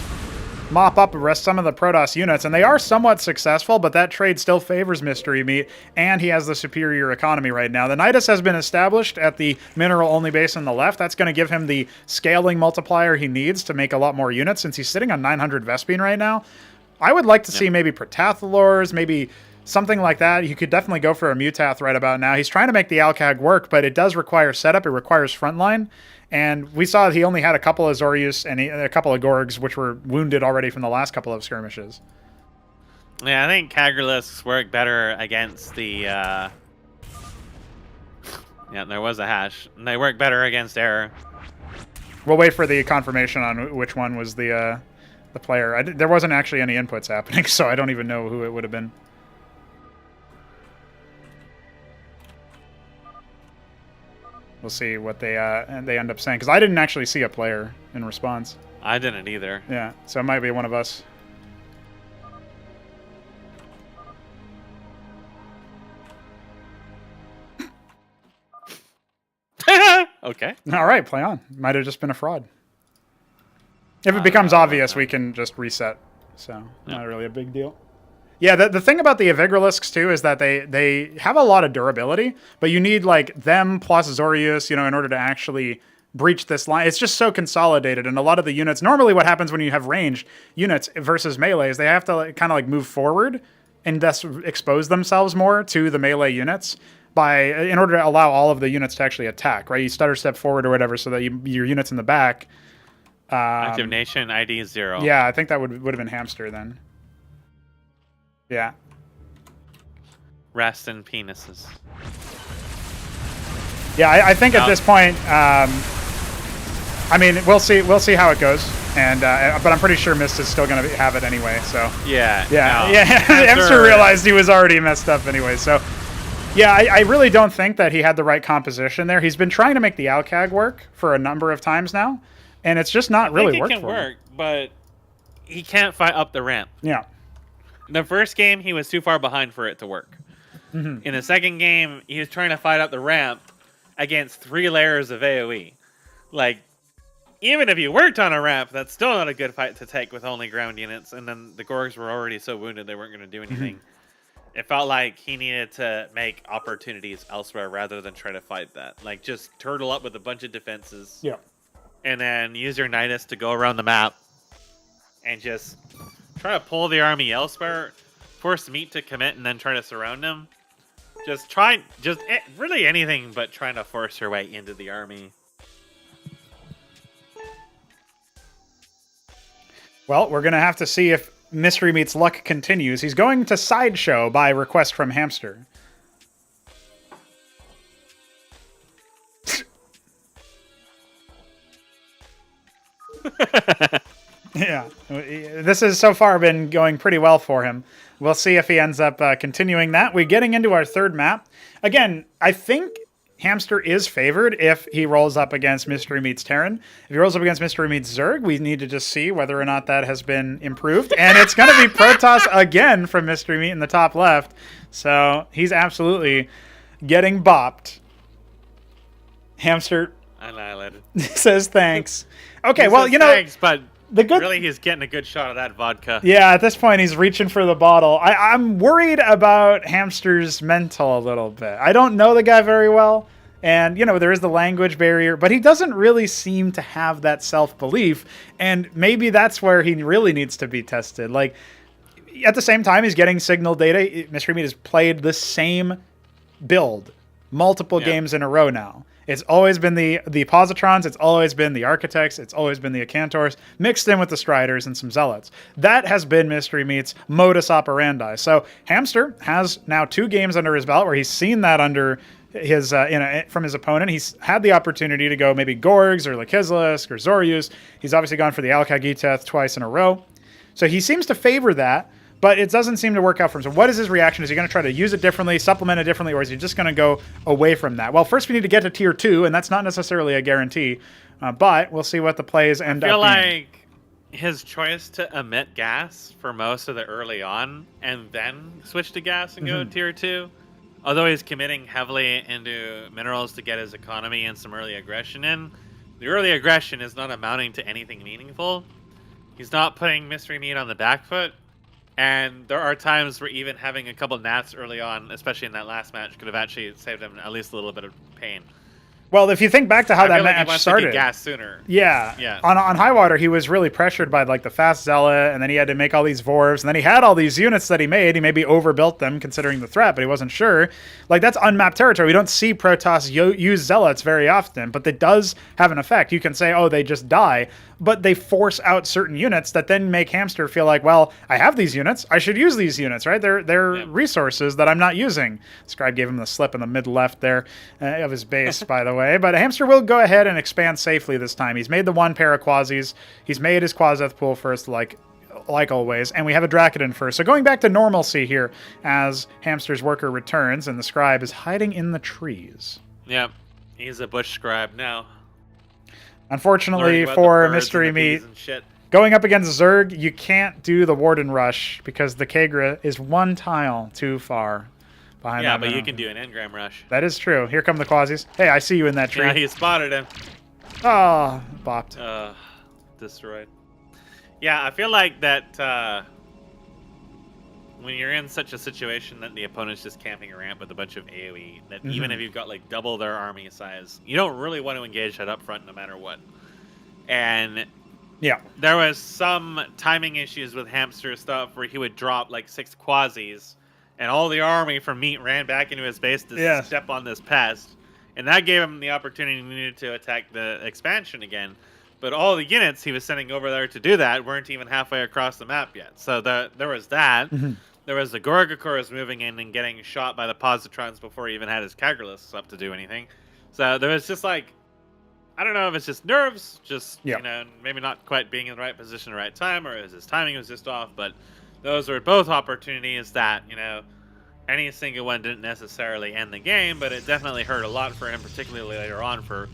mop up some of the Protoss units, and they are somewhat successful, but that trade still favors Mystery Meat, and he has the superior economy right now. The Nidus has been established at the mineral-only base on the left. That's going to give him the scaling multiplier he needs to make a lot more units, since he's sitting on 900 Vespene right now. I would like to see maybe Protathalors, maybe something like that. You could definitely go for a Mutath right about now. He's trying to make the Alcag work, but it does require setup. It requires frontline. And we saw he only had a couple of Zorius and a couple of Gorgs, which were wounded already from the last couple of skirmishes.
Yeah, I think Kagrilisks work better against the... Yeah, there was a hash. They work better against error.
We'll wait for the confirmation on which one was the player. There wasn't actually any inputs happening, so I don't even know who it would have been. We'll see what they end up saying, because I didn't actually see a player in response.
I didn't either.
Yeah, so it might be one of us.
Okay.
All right, play on. Might have just been a fraud. If it becomes obvious, we can just reset. So not really a big deal. Yeah, the thing about the Evigrilisks, too, is that they have a lot of durability, but you need, like, them plus Zorius, you know, in order to actually breach this line. It's just so consolidated, and a lot of the units... Normally what happens when you have ranged units versus melee is they have to kind of, like, move forward and thus expose themselves more to the melee units in order to allow all of the units to actually attack, right? You stutter step forward or whatever so that your units in the back...
Active Nation ID 0.
Yeah, I think that would have been Hamster then. Yeah.
Rest in penises.
Yeah, I think at this point, I mean, we'll see how it goes, and but I'm pretty sure Mist is still going to have it anyway. So yeah. Hamster realized he was already messed up anyway. So yeah, I really don't think that he had the right composition there. He's been trying to make the Alcag work for a number of times now, and it's just not really worked for him.
It can work, but he can't fight up the ramp.
Yeah.
The first game, he was too far behind for it to work. In the second game, he was trying to fight up the ramp against 3 layers of AoE. Like, even if you worked on a ramp, that's still not a good fight to take with only ground units. And then the Gorgs were already so wounded they weren't going to do anything. It felt like he needed to make opportunities elsewhere rather than try to fight that. Like, just turtle up with a bunch of defenses.
Yeah.
And then use your Nidus to go around the map and just... try to pull the army elsewhere, force Meat to commit, and then try to surround him. Really anything but trying to force your way into the army.
Well, we're going to have to see if Mystery Meat's luck continues. He's going to Sideshow by request from Hamster. Yeah, this has so far been going pretty well for him. We'll see if he ends up continuing that. We're getting into our third map. Again, I think Hamster is favored if he rolls up against Mystery Meat's Terran. If he rolls up against Mystery Meat's Zerg, we need to just see whether or not that has been improved. And it's going to be Protoss again from Mystery Meat in the top left. So he's absolutely getting bopped. Hamster
Annihilated.
says thanks. Okay,
He
well,
says
you know,
thanks, but
the
really he's getting a good shot of that vodka.
Yeah, at this point, he's reaching for the bottle. I'm worried about Hamster's mental a little bit. I don't know the guy very well, and, you know, there is the language barrier, but he doesn't really seem to have that self-belief, and maybe that's where he really needs to be tested. Like, at the same time, he's getting signal data. Mystery Meat has played the same build multiple games in a row now. It's always been the Positrons, it's always been the Architects, it's always been the Acantors, mixed in with the Striders and some Zealots. That has been Mystery Meat's modus operandi. So Hamster has now 2 games under his belt where he's seen that under his from his opponent. He's had the opportunity to go maybe Gorgs or Lakizlisk or Zoryus. He's obviously gone for the Alkagiteth twice in a row. So he seems to favor that. But it doesn't seem to work out for him. So what is his reaction? Is he going to try to use it differently, supplement it differently, or is he just going to go away from that? Well, first we need to get to Tier 2, and that's not necessarily a guarantee. But we'll see what the plays end up being.
I feel like his choice to emit gas for most of the early on and then switch to gas and go Tier 2, although he's committing heavily into minerals to get his economy and some early aggression in, the early aggression is not amounting to anything meaningful. He's not putting Mystery Meat on the back foot. And there are times where even having a couple nats early on, especially in that last match, could have actually saved him at least a little bit of pain.
Well, if you think back to how that match started,
gas sooner.
Yeah. On Highwater, he was really pressured by like the fast Zealot, and then he had to make all these Vorvs, and then he had all these units that he made. He maybe overbuilt them considering the threat, but he wasn't sure. Like, that's unmapped territory. We don't see Protoss use Zealots very often, but it does have an effect. You can say, oh, they just die, but they force out certain units that then make Hamster feel like, well, I have these units, I should use these units, right? They're resources that I'm not using. Scribe gave him the slip in the mid left there of his base, by the way. But Hamster will go ahead and expand safely this time. He's made the 1 pair of Quasis. He's made his Quaseth pool first, like always, and we have a Drakodon first. So going back to normalcy here as Hamster's worker returns, and the Scribe is hiding in the trees.
Yep, he's a bush scribe now.
Unfortunately for Mystery Meat, going up against Zerg, you can't do the Warden Rush because the Kagra is 1 tile too far behind.
Yeah, but you can do an engram rush.
That is true. Here come the Quasis. Hey, I see you in that tree.
Yeah, he spotted him.
Oh, bopped.
Destroyed. Yeah, I feel like that when you're in such a situation that the opponent's just camping a ramp with a bunch of AoE, that even if you've got like double their army size, you don't really want to engage that up front no matter what. And
yeah,
there was some timing issues with Hamster stuff where he would drop like 6 Quasis, and all the army from Meat ran back into his base to step on this pest, and that gave him the opportunity he needed to attack the expansion again. But all the units he was sending over there to do that weren't even halfway across the map yet. So there was that. There was the Gorgakors moving in and getting shot by the Positrons before he even had his Kagralisks up to do anything. So there was just like, I don't know if it's just nerves, just, you know, maybe not quite being in the right position at the right time, or his timing was just off. But those were both opportunities that, you know, any single one didn't necessarily end the game, but it definitely hurt a lot for him, particularly later on for,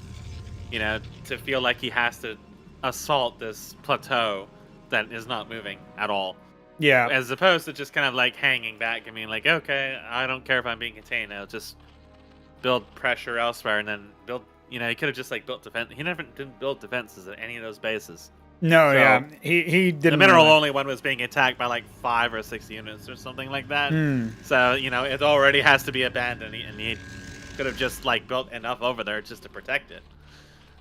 you know, to feel like he has to assault this plateau that is not moving at all.
Yeah.
As opposed to just kind of like hanging back and being like, okay, I don't care if I'm being contained. I'll just build pressure elsewhere and then build, you know, he could have just like built defense. He didn't build defenses at any of those bases.
No, so, he didn't.
The mineral only one was being attacked by like 5 or 6 units or something like that. So, you know, it already has to be abandoned, and he could have just like built enough over there just to protect it.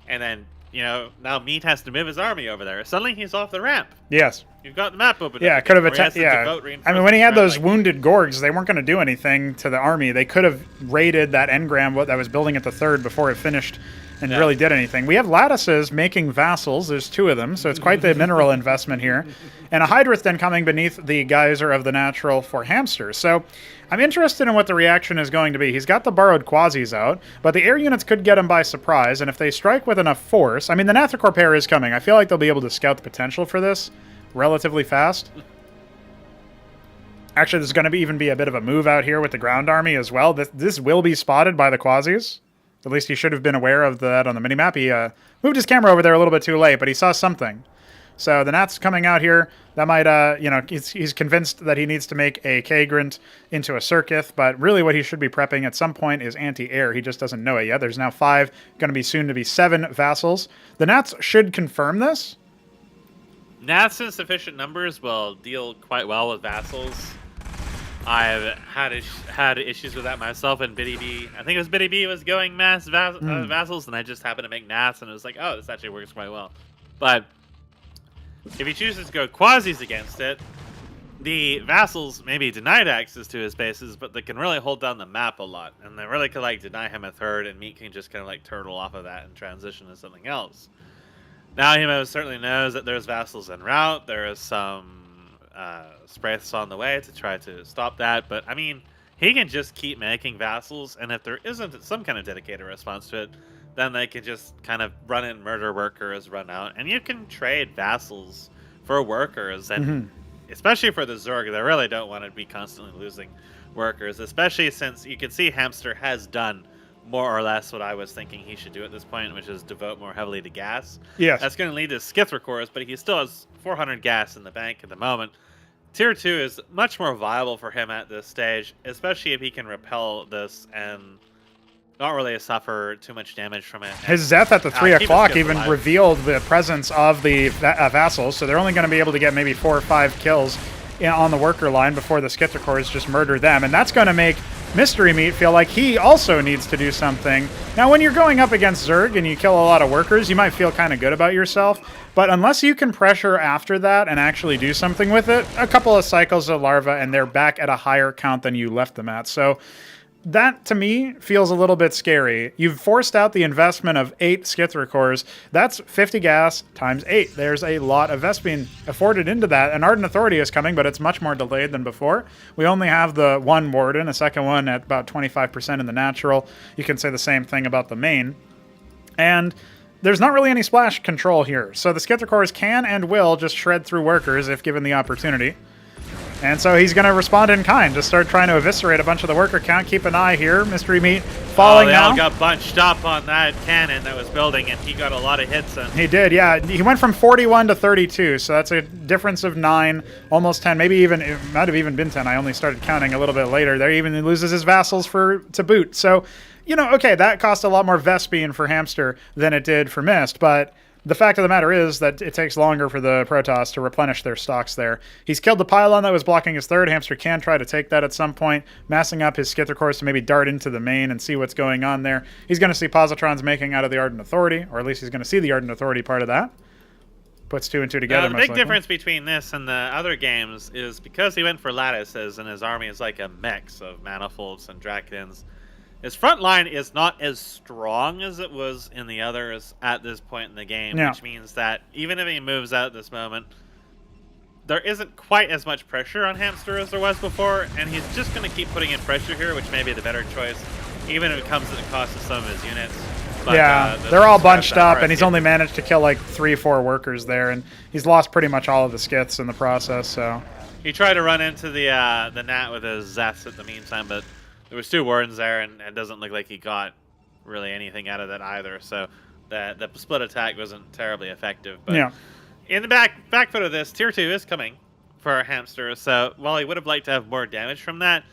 And then, you know, now Meat has to move his army over there. Suddenly he's off the ramp.
Yes.
You've got the map open.
Yeah, could have attacked. Yeah. I mean, when he had those wounded Gorgs, they weren't going to do anything to the army. They could have raided that engram that was building at the 3rd before it finished and really did anything. We have lattices making vassals. There's 2 of them, so it's quite the mineral investment here. And a Hydrith then coming beneath the geyser of the natural for Hamster. So I'm interested in what the reaction is going to be. He's got the borrowed Quasis out, but the air units could get him by surprise, and if they strike with enough force... I mean, the Nathracor pair is coming. I feel like they'll be able to scout the potential for this relatively fast. Actually, there's going to even be a bit of a move out here with the ground army as well. This will be spotted by the Quasis. At least he should have been aware of that on the minimap. He moved his camera over there a little bit too late, but he saw something. So the Nat's coming out here. That might, he's convinced that he needs to make a Kagrant into a Circuith, but really what he should be prepping at some point is anti-air. He just doesn't know it yet. There's now 5, going to be soon to be 7 vassals. The Nats should confirm this.
Nats in sufficient numbers will deal quite well with vassals. I've had issues with that myself in Biddy B. I think it was Biddy B was going mass vassals, and I just happened to make Nats, and it was like, oh, this actually works quite well. But if he chooses to go quasis against it, the vassals may be denied access to his bases, but they can really hold down the map a lot, and they really could like deny him a third, and Meat can just kind of like turtle off of that and transition to something else. Now he most certainly knows that there's vassals en route. There is some Spraiths on the way to try to stop that, but I mean, he can just keep making vassals, and if there isn't some kind of dedicated response to it, then they can just kind of run in murder workers, run out, and you can trade vassals for workers, and especially for the Zerg, they really don't want to be constantly losing workers, especially since you can see Hamster has done more or less what I was thinking he should do at this point, which is devote more heavily to gas.
Yes.
That's going to lead to Skithra cores, but he still has 400 gas in the bank at the moment. Tier 2 is much more viable for him at this stage, especially if he can repel this and not really suffer too much damage from it.
His Zeth at the 3 o'clock even revealed the presence of the vassals, so they're only going to be able to get maybe 4 or 5 kills on the worker line before the Skithra cores just murder them, and that's going to make Mystery Meat feel like he also needs to do something. Now, when you're going up against Zerg and you kill a lot of workers, you might feel kind of good about yourself, but unless you can pressure after that and actually do something with it, a couple of cycles of larva and they're back at a higher count than you left them at. So that, to me, feels a little bit scary. You've forced out the investment of 8 Skithra cores. That's 50 gas times 8. There's a lot of Vespene afforded into that. An Ardent Authority is coming, but it's much more delayed than before. We only have the 1 Warden, a second one at about 25% in the natural. You can say the same thing about the main. And there's not really any splash control here. So the Skithra cores can and will just shred through workers if given the opportunity. And so he's going to respond in kind, just start trying to eviscerate a bunch of the worker count. Keep an eye here. Mystery Meat falling
they
now.
all got bunched up on that cannon that was building, and he got a lot of hits in.
He did, yeah. He went from 41 to 32, so that's a difference of 9, almost 10, maybe even, it might have even been 10. I only started counting a little bit later. There, even he loses his vassals to boot. So, you know, okay, that cost a lot more Vespene for Hamster than it did for Mist, but the fact of the matter is that it takes longer for the Protoss to replenish their stocks there. He's killed the pylon that was blocking his third. Hamster can try to take that at some point, massing up his Skithra cores to maybe dart into the main and see what's going on there. He's going to see positrons making out of the Ardent Authority, or at least he's going to see the Ardent Authority part of that. Puts 2 and 2 together.
The big difference between this and the other games is because he went for lattices and his army is like a mix of manifolds and Drakons. His front line is not as strong as it was in the others at this point in the game, which means that even if he moves out at this moment, there isn't quite as much pressure on Hamster as there was before, and he's just going to keep putting in pressure here, which may be the better choice, even if it comes at the cost of some of his units. But,
yeah, they're all bunched up, and he's only managed to kill like 3 or 4 workers there, and he's lost pretty much all of the skiths in the process. So
he tried to run into the Nat with his Zeths at the meantime, but there was 2 wardens there, and it doesn't look like he got really anything out of that either. So the split attack wasn't terribly effective. But
yeah,
in the back foot of this, Tier 2 is coming for Hamster. So while he would have liked to have more damage from that,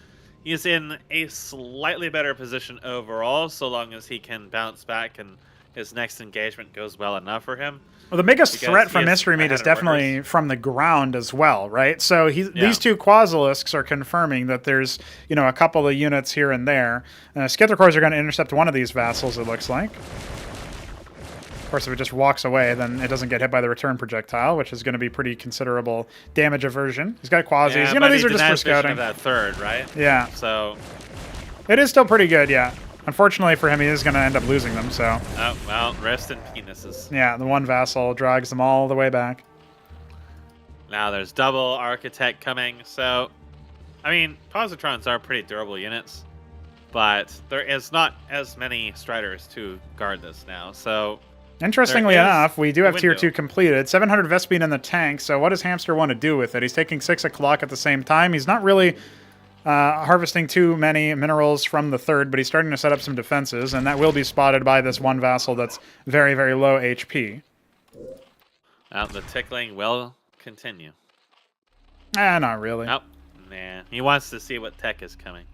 he's in a slightly better position overall, so long as he can bounce back and his next engagement goes well enough for him.
Well, the biggest threat from Mystery Meat is definitely from the ground as well, right? So these 2 Quasilisks are confirming that there's, you know, a couple of units here and there. Skithra cores are going to intercept one of these vassals, it looks like. Of course, if it just walks away, then it doesn't get hit by the return projectile, which is going to be pretty considerable damage aversion. He's got Quasis.
Yeah,
you know, these are just for scouting.
Of that third, right?
Yeah.
So
it is still pretty good, yeah. Unfortunately for him, he is going to end up losing them, so.
Oh, well, rest in penises.
Yeah, the 1 vassal drags them all the way back.
Now there's double Architect coming, so, I mean, Positrons are pretty durable units, but there is not as many Striders to guard this now, so.
Interestingly enough, we do have Tier 2 completed. 700 Vespene in the tank, so what does Hamster want to do with it? He's taking 6 o'clock at the same time. He's not really harvesting too many minerals from the third, but he's starting to set up some defenses, and that will be spotted by this 1 vassal that's very, very low HP.
The tickling will continue.
Not really.
Oh, nah. He wants to see what tech is coming.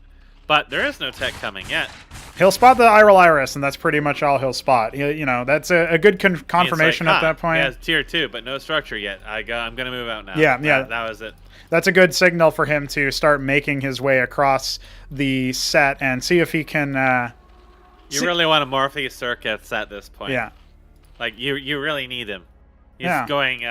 But there is no tech coming yet.
He'll spot the Iral Iris, and that's pretty much all he'll spot. You know, that's a good confirmation at that point.
Yeah, it's tier 2, but no structure yet. I'm going to move out now.
Yeah.
That was it.
That's a good signal for him to start making his way across the set and see if he can...
you really want to morph these circuits at this point.
Yeah.
Like, you really need him. He's going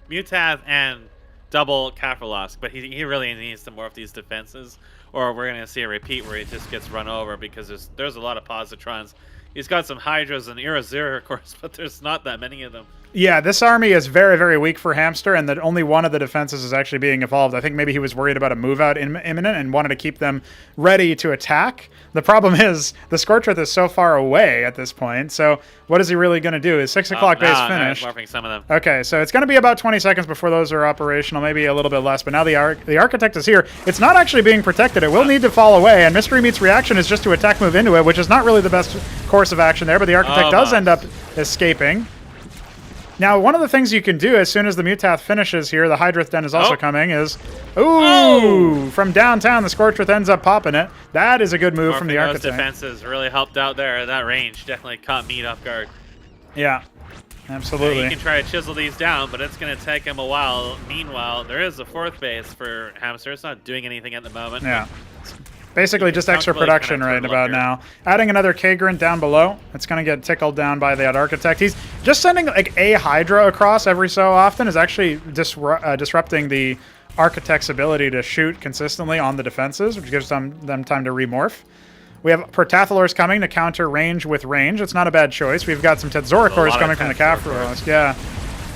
Mutav and double Kaffirlosk, but he really needs to morph these defenses, or we're going to see a repeat where he just gets run over because there's a lot of positrons. He's got some Hydras and Irazir, of course, but there's not that many of them.
Yeah, this army is very, very weak for Hamster, and that only one of the defenses is actually being evolved. I think maybe he was worried about a move-out imminent and wanted to keep them ready to attack. The problem is the Scorchwrath is so far away at this point, so what is he really going to do? Is 6 o'clock base finished?
Morphing some of them.
Okay, so it's going to be about 20 seconds before those are operational, maybe a little bit less, but now the Architect is here. It's not actually being protected. It will need to fall away, and Mystery Meat's reaction is just to attack move into it, which is not really the best course of action there, but the Architect does end up escaping. Now, one of the things you can do as soon as the Mutath finishes here, the Hydrith Den is also coming, is... Ooh! From downtown, the Scorchwrath ends up popping it. That is a good move from the Architect.
Those defenses really helped out there. That range definitely caught Meat off guard.
Yeah, absolutely.
He can try to chisel these down, but it's going to take him a while. Meanwhile, there is a 4th base for Hamster. It's not doing anything at the moment.
Yeah. Basically just extra production right about now. Adding another Kagran down below. It's going to get tickled down by that Architect. He's just sending like a Hydra across every so often is actually disrupting the Architect's ability to shoot consistently on the defenses, which gives them time to remorph. We have Protathalors coming to counter range with range. It's not a bad choice. We've got some Tetzoricors coming from the Kaffirlosk. Yeah.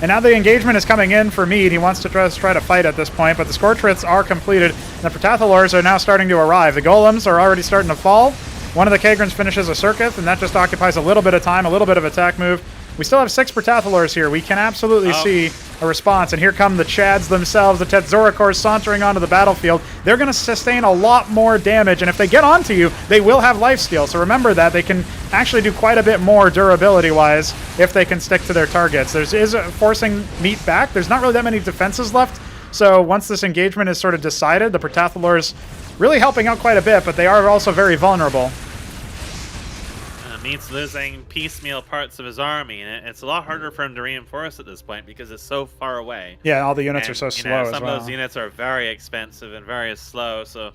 And now the engagement is coming in for Mead. He wants to try to fight at this point, but the Scorchwraths are completed. And the Protathalors are now starting to arrive. The Golems are already starting to fall. One of the Kagrans finishes a circuit, and that just occupies a little bit of time, a little bit of attack move. We still have 6 Protathalors here. We can absolutely see a response. And here come the Chads themselves, the Tetzoricors sauntering onto the battlefield. They're going to sustain a lot more damage, and if they get onto you, they will have lifesteal. So remember that. They can actually do quite a bit more durability-wise if they can stick to their targets. There's forcing Meat back. There's not really that many defenses left. So once this engagement is sort of decided, the Protathalors really helping out quite a bit, but they are also very vulnerable.
Meat's losing piecemeal parts of his army, and it's a lot harder for him to reinforce at this point because it's so far away.
Yeah, all the units are so slow as well.
Some of those units are very expensive and very slow, so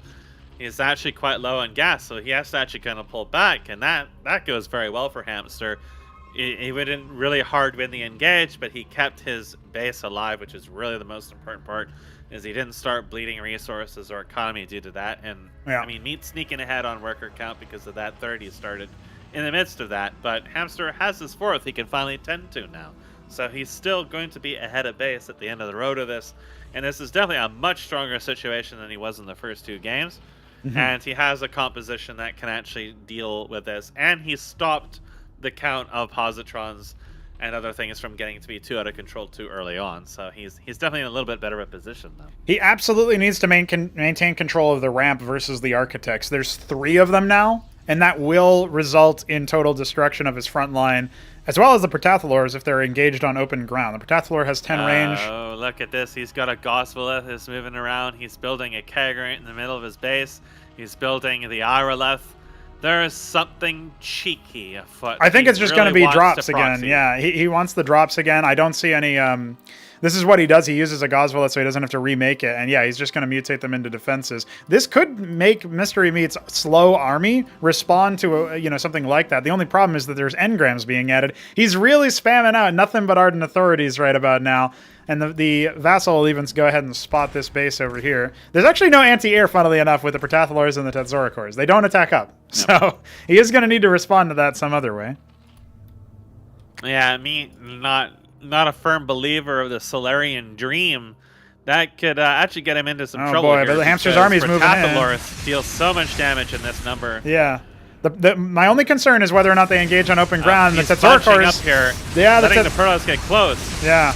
he's actually quite low on gas, so he has to actually kind of pull back, and that goes very well for Hamster. He didn't really hard win the engage, but he kept his base alive, which is really the most important part, is he didn't start bleeding resources or economy due to that. And I mean, Meat sneaking ahead on worker count because of that 30 started in the midst of that, but Hamster has his 4th he can finally tend to now. So he's still going to be ahead of base at the end of the road of this, and this is definitely a much stronger situation than he was in the first 2 games. And he has a composition that can actually deal with this, and he's stopped the count of positrons and other things from getting to be too out of control too early on. So he's definitely in a little bit better of a position now.
He absolutely needs to maintain control of the ramp versus the Architects. There's 3 of them now, and that will result in total destruction of his front line, as well as the Protathalors if they're engaged on open ground. The Protathalor has 10 range.
Oh, look at this. He's got a Gosvalith that's moving around. He's building a Kagran in the middle of his base. He's building the Iraleth. There's something cheeky afoot.
I think it's just going to be drops again. Yeah, he wants the drops again. I don't see any... This is what he does. He uses a Gosvalith so he doesn't have to remake it. And yeah, he's just going to mutate them into defenses. This could make Mystery Meat's slow army respond to something like that. The only problem is that there's engrams being added. He's really spamming out nothing but Ardent Authorities right about now. And the Vassal will even go ahead and spot this base over here. There's actually no anti-air, funnily enough, with the Protathalors and the Tetzoricors. They don't attack up. Yep. So he is going to need to respond to that some other way.
Yeah, me not a firm believer of the Solarian Dream. That could actually get him into some trouble. Oh boy,
but the Hamster's army's moving in.
Protathalors deals so much damage in this number.
Yeah. My only concern is whether or not they engage on open ground. The Tetzoricors
up here, letting the Protoss get close.
Yeah.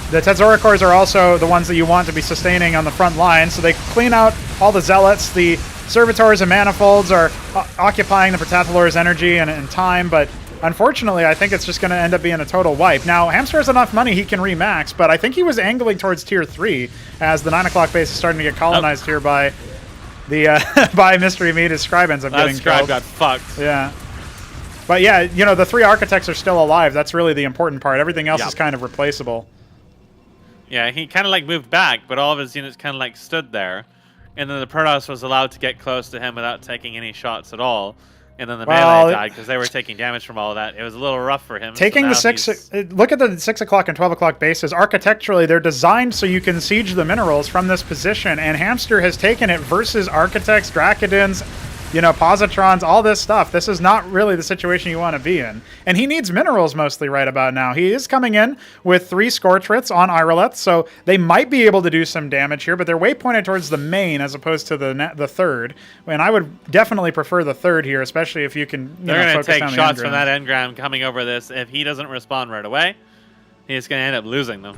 The Tetzoricors are also the ones that you want to be sustaining on the front line, so they clean out all the Zealots. The Servitors and Manifolds are occupying the Protathalor's energy and time, but unfortunately, I think it's just going to end up being a total wipe. Now, Hamster has enough money he can remax, but I think he was angling towards tier 3 as the 9 o'clock base is starting to get colonized here by the by Mystery Meat. His Scribe ends up getting
Scribe
killed.
got fucked.
Yeah. But yeah, you know, the 3 Architects are still alive. That's really the important part. Everything else is kind of replaceable.
Yeah, he kind of like moved back, but all of his units kind of like stood there. And then the Protoss was allowed to get close to him without taking any shots at all. And then the melee died because they were taking damage from all of that. It was a little rough for him.
Taking the 6... Look at the 6 o'clock and 12 o'clock bases. Architecturally, they're designed so you can siege the minerals from this position. And Hamster has taken it versus Architects, Dracodins, you know, Positrons, all this stuff. This is not really the situation you want to be in. And he needs minerals mostly right about now. He is coming in with 3 Scorchrits on Irolith, so they might be able to do some damage here, but they're way pointed towards the main as opposed to the third. And I would definitely prefer the third here, especially if you can,
they're going to take shots from that engram coming over this. If he doesn't respond right away, he's going to end up losing them.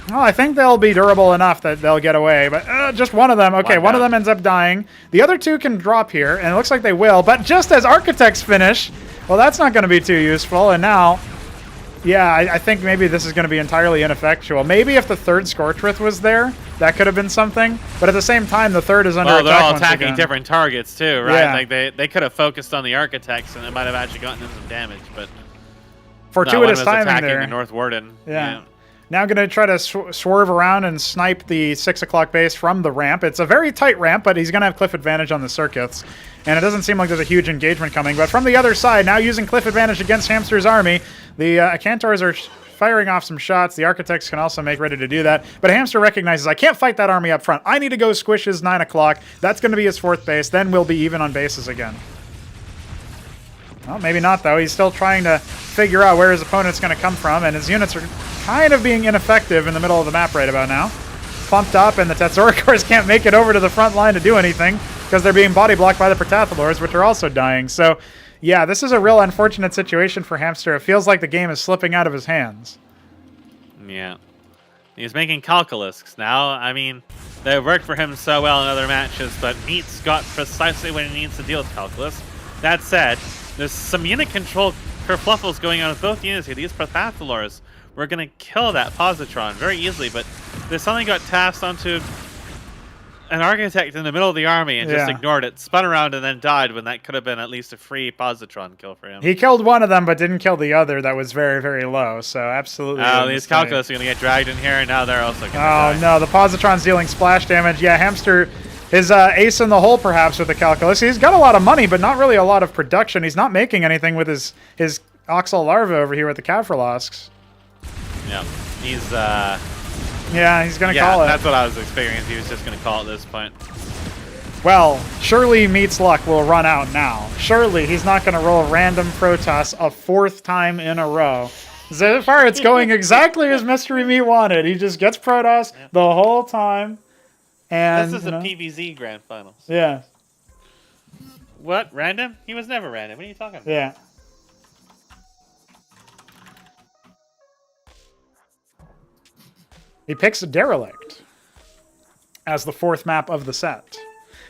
Well, I think they'll be durable enough that they'll get away, but just one of them. Okay, one of them ends up dying. The other 2 can drop here, and it looks like they will, but just as Architects finish, well, that's not going to be too useful, and now, yeah, I think maybe this is going to be entirely ineffectual. Maybe if the 3rd Scorchrith was there, that could have been something, but at the same time, the 3rd is under attack.
Well, they're all attacking different targets, too, right?
Yeah.
Like, they could have focused on the Architects, and it might have actually gotten them some damage, but...
Fortuitous timing
attacking
there.
the North Warden.
Yeah. Now I'm going to try to swerve around and snipe the 6 o'clock base from the ramp. It's a very tight ramp, but he's going to have cliff advantage on the circuits. And it doesn't seem like there's a huge engagement coming. But from the other side, now using cliff advantage against Hamster's army, the Cantors are firing off some shots. The Architects can also make ready to do that. But Hamster recognizes, I can't fight that army up front. I need to go squish his 9 o'clock. That's going to be his 4th base. Then we'll be even on bases again. Well, maybe not, though. He's still trying to figure out where his opponent's going to come from, and his units are kind of being ineffective in the middle of the map right about now. Clumped up, and the Tetzoricors can't make it over to the front line to do anything because they're being body blocked by the Protathalors, which are also dying. So, yeah, this is a real unfortunate situation for Hamster. It feels like the game is slipping out of his hands.
Yeah. He's making calculusks now. I mean, they worked for him so well in other matches, but Meat's got precisely when he needs to deal with calculus. That said, there's some unit control kerfluffles going on with both units here. These Protathalors were going to kill that Positron very easily, but they suddenly got tasked onto an Architect in the middle of the army and just ignored it, spun around, and then died when that could have been at least a free Positron kill for him.
He killed one of them, but didn't kill the other that was very, very low, so absolutely.
Oh, these calculus are going to get dragged in here, and now they're also going to die.
Oh, no, the Positron's dealing splash damage. Yeah, Hamster... His ace in the hole, perhaps, with the calculus. He's got a lot of money, but not really a lot of production. He's not making anything with his Oxal larva over here with the Kafrolosks.
Yeah, he's...
yeah, he's going to call it.
That's what I was experiencing. He was just going to call at this point.
Well, surely Meat's luck will run out now. Surely he's not going to roll a random Protoss a 4th time in a row. So far, it's going exactly as Mystery Meat wanted. He just gets Protoss the whole time. And,
this is the PVZ Grand Finals.
Yeah.
What? Random? He was never random. What are you talking about?
Yeah. He picks Derelict as the 4th map of the set.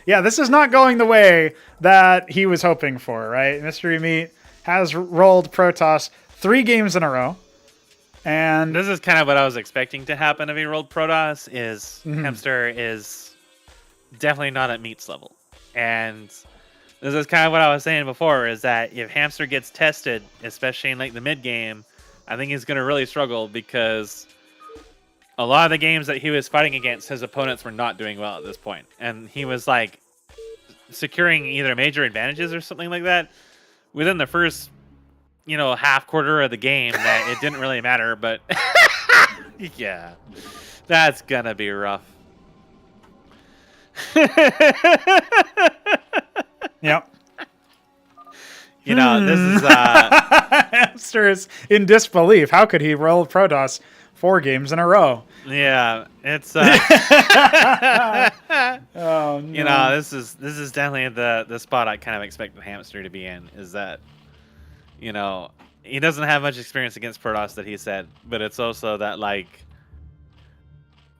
Yeah, this is not going the way that he was hoping for, right? Mystery Meat has rolled Protoss 3 games in a row. And
this is kind of what I was expecting to happen if he rolled Protoss, is Hamster is definitely not at Meat's level. And this is kind of what I was saying before, is that if Hamster gets tested, especially in like the mid game, I think he's going to really struggle because a lot of the games that he was fighting against, his opponents were not doing well at this point. And he was like securing either major advantages or something like that within the first, you know, half quarter of the game that it didn't really matter, but yeah, that's gonna be rough.
Yep.
You know, this is
Hamster is in disbelief. How could he roll Protoss 4 games in a row?
Yeah, it's
oh, no.
You know, this is definitely the spot I kind of expect the Hamster to be in, is that, you know, he doesn't have much experience against Protoss that he said, but it's also that, like,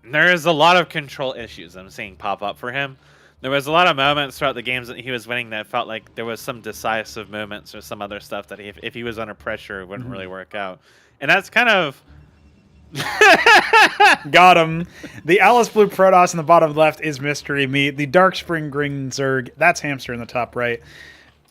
there is a lot of control issues I'm seeing pop up for him There was a lot of moments throughout the games that he was winning that felt like there was some decisive moments or some other stuff that if he was under pressure, it wouldn't really work out. And that's kind of...
Got him. The Alice Blue Protoss in the bottom left is Mystery Meat. The Dark Spring Green Zerg, that's Hamster in the top right.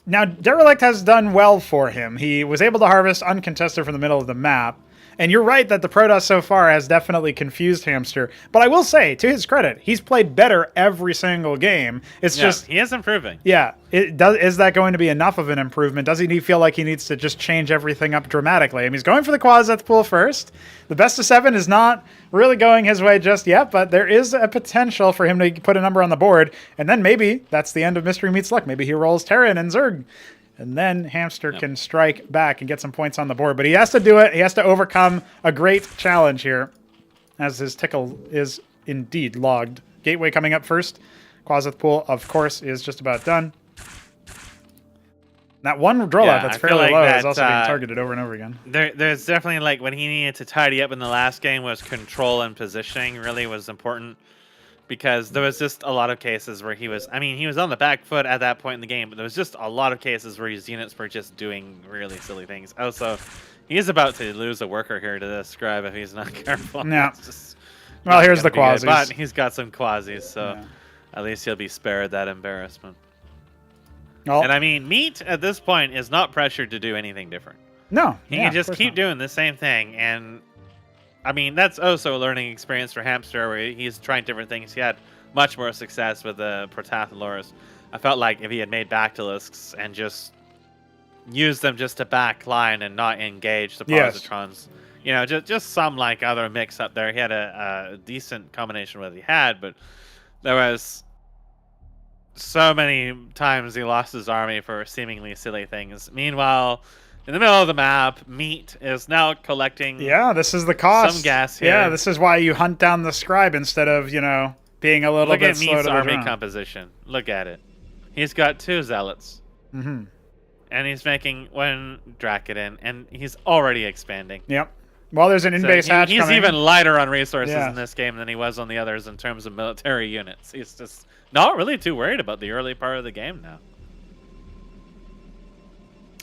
Now, Derelict has done well for him. He was able to harvest uncontested from the middle of the map. And you're right that the Protoss so far has definitely confused Hamster. But I will say, to his credit, he's played better every single game. It's just...
he is improving.
Yeah. Is that going to be enough of an improvement? Doesn't he feel like he needs to just change everything up dramatically? I mean, he's going for the Quaseth pool first. The best of 7 is not really going his way just yet, but there is a potential for him to put a number on the board. And then maybe that's the end of Mystery Meat's luck. Maybe he rolls Terran and Zerg. And then Hamster can strike back and get some points on the board. But he has to do it. He has to overcome a great challenge here, as his tickle is indeed logged. Gateway coming up first. Quaseth Pool, of course, is just about done. That one draw out that's fairly low is also being targeted over and over again.
There's definitely, like, what he needed to tidy up in the last game was control and positioning really was important. Because there was just a lot of cases where he was on the back foot at that point in the game, but there was just a lot of cases where his units were just doing really silly things. Also, he is about to lose a worker here to this scribe if he's not careful.
Yeah. Well, here's the quasis.
But he's got some quasis, so at least he'll be spared that embarrassment. Oh. And I mean, Meat at this point is not pressured to do anything different.
No.
He can just keep doing the same thing, and I mean, that's also a learning experience for Hamster, where he's trying different things. He had much more success with the Protathlors. I felt like if he had made Bactylisks and just used them just to backline and not engage the Positrons, you know, just some like other mix up there. He had a decent combination with what he had, but there was so many times he lost his army for seemingly silly things. Meanwhile, in the middle of the map, Meat is now collecting.
Yeah, this is the cost.
Some gas here.
Yeah, this is why you hunt down the scribe instead of, you know, being a little bit slow to the
Look at Meat's army composition. Look at it. He's got 2 zealots.
Mm-hmm.
And he's making 1 Drakiden, and he's already expanding.
Yep. Well, there's an in-base hatch
he's
coming.
even lighter on resources in this game than he was on the others in terms of military units. He's just not really too worried about the early part of the game now.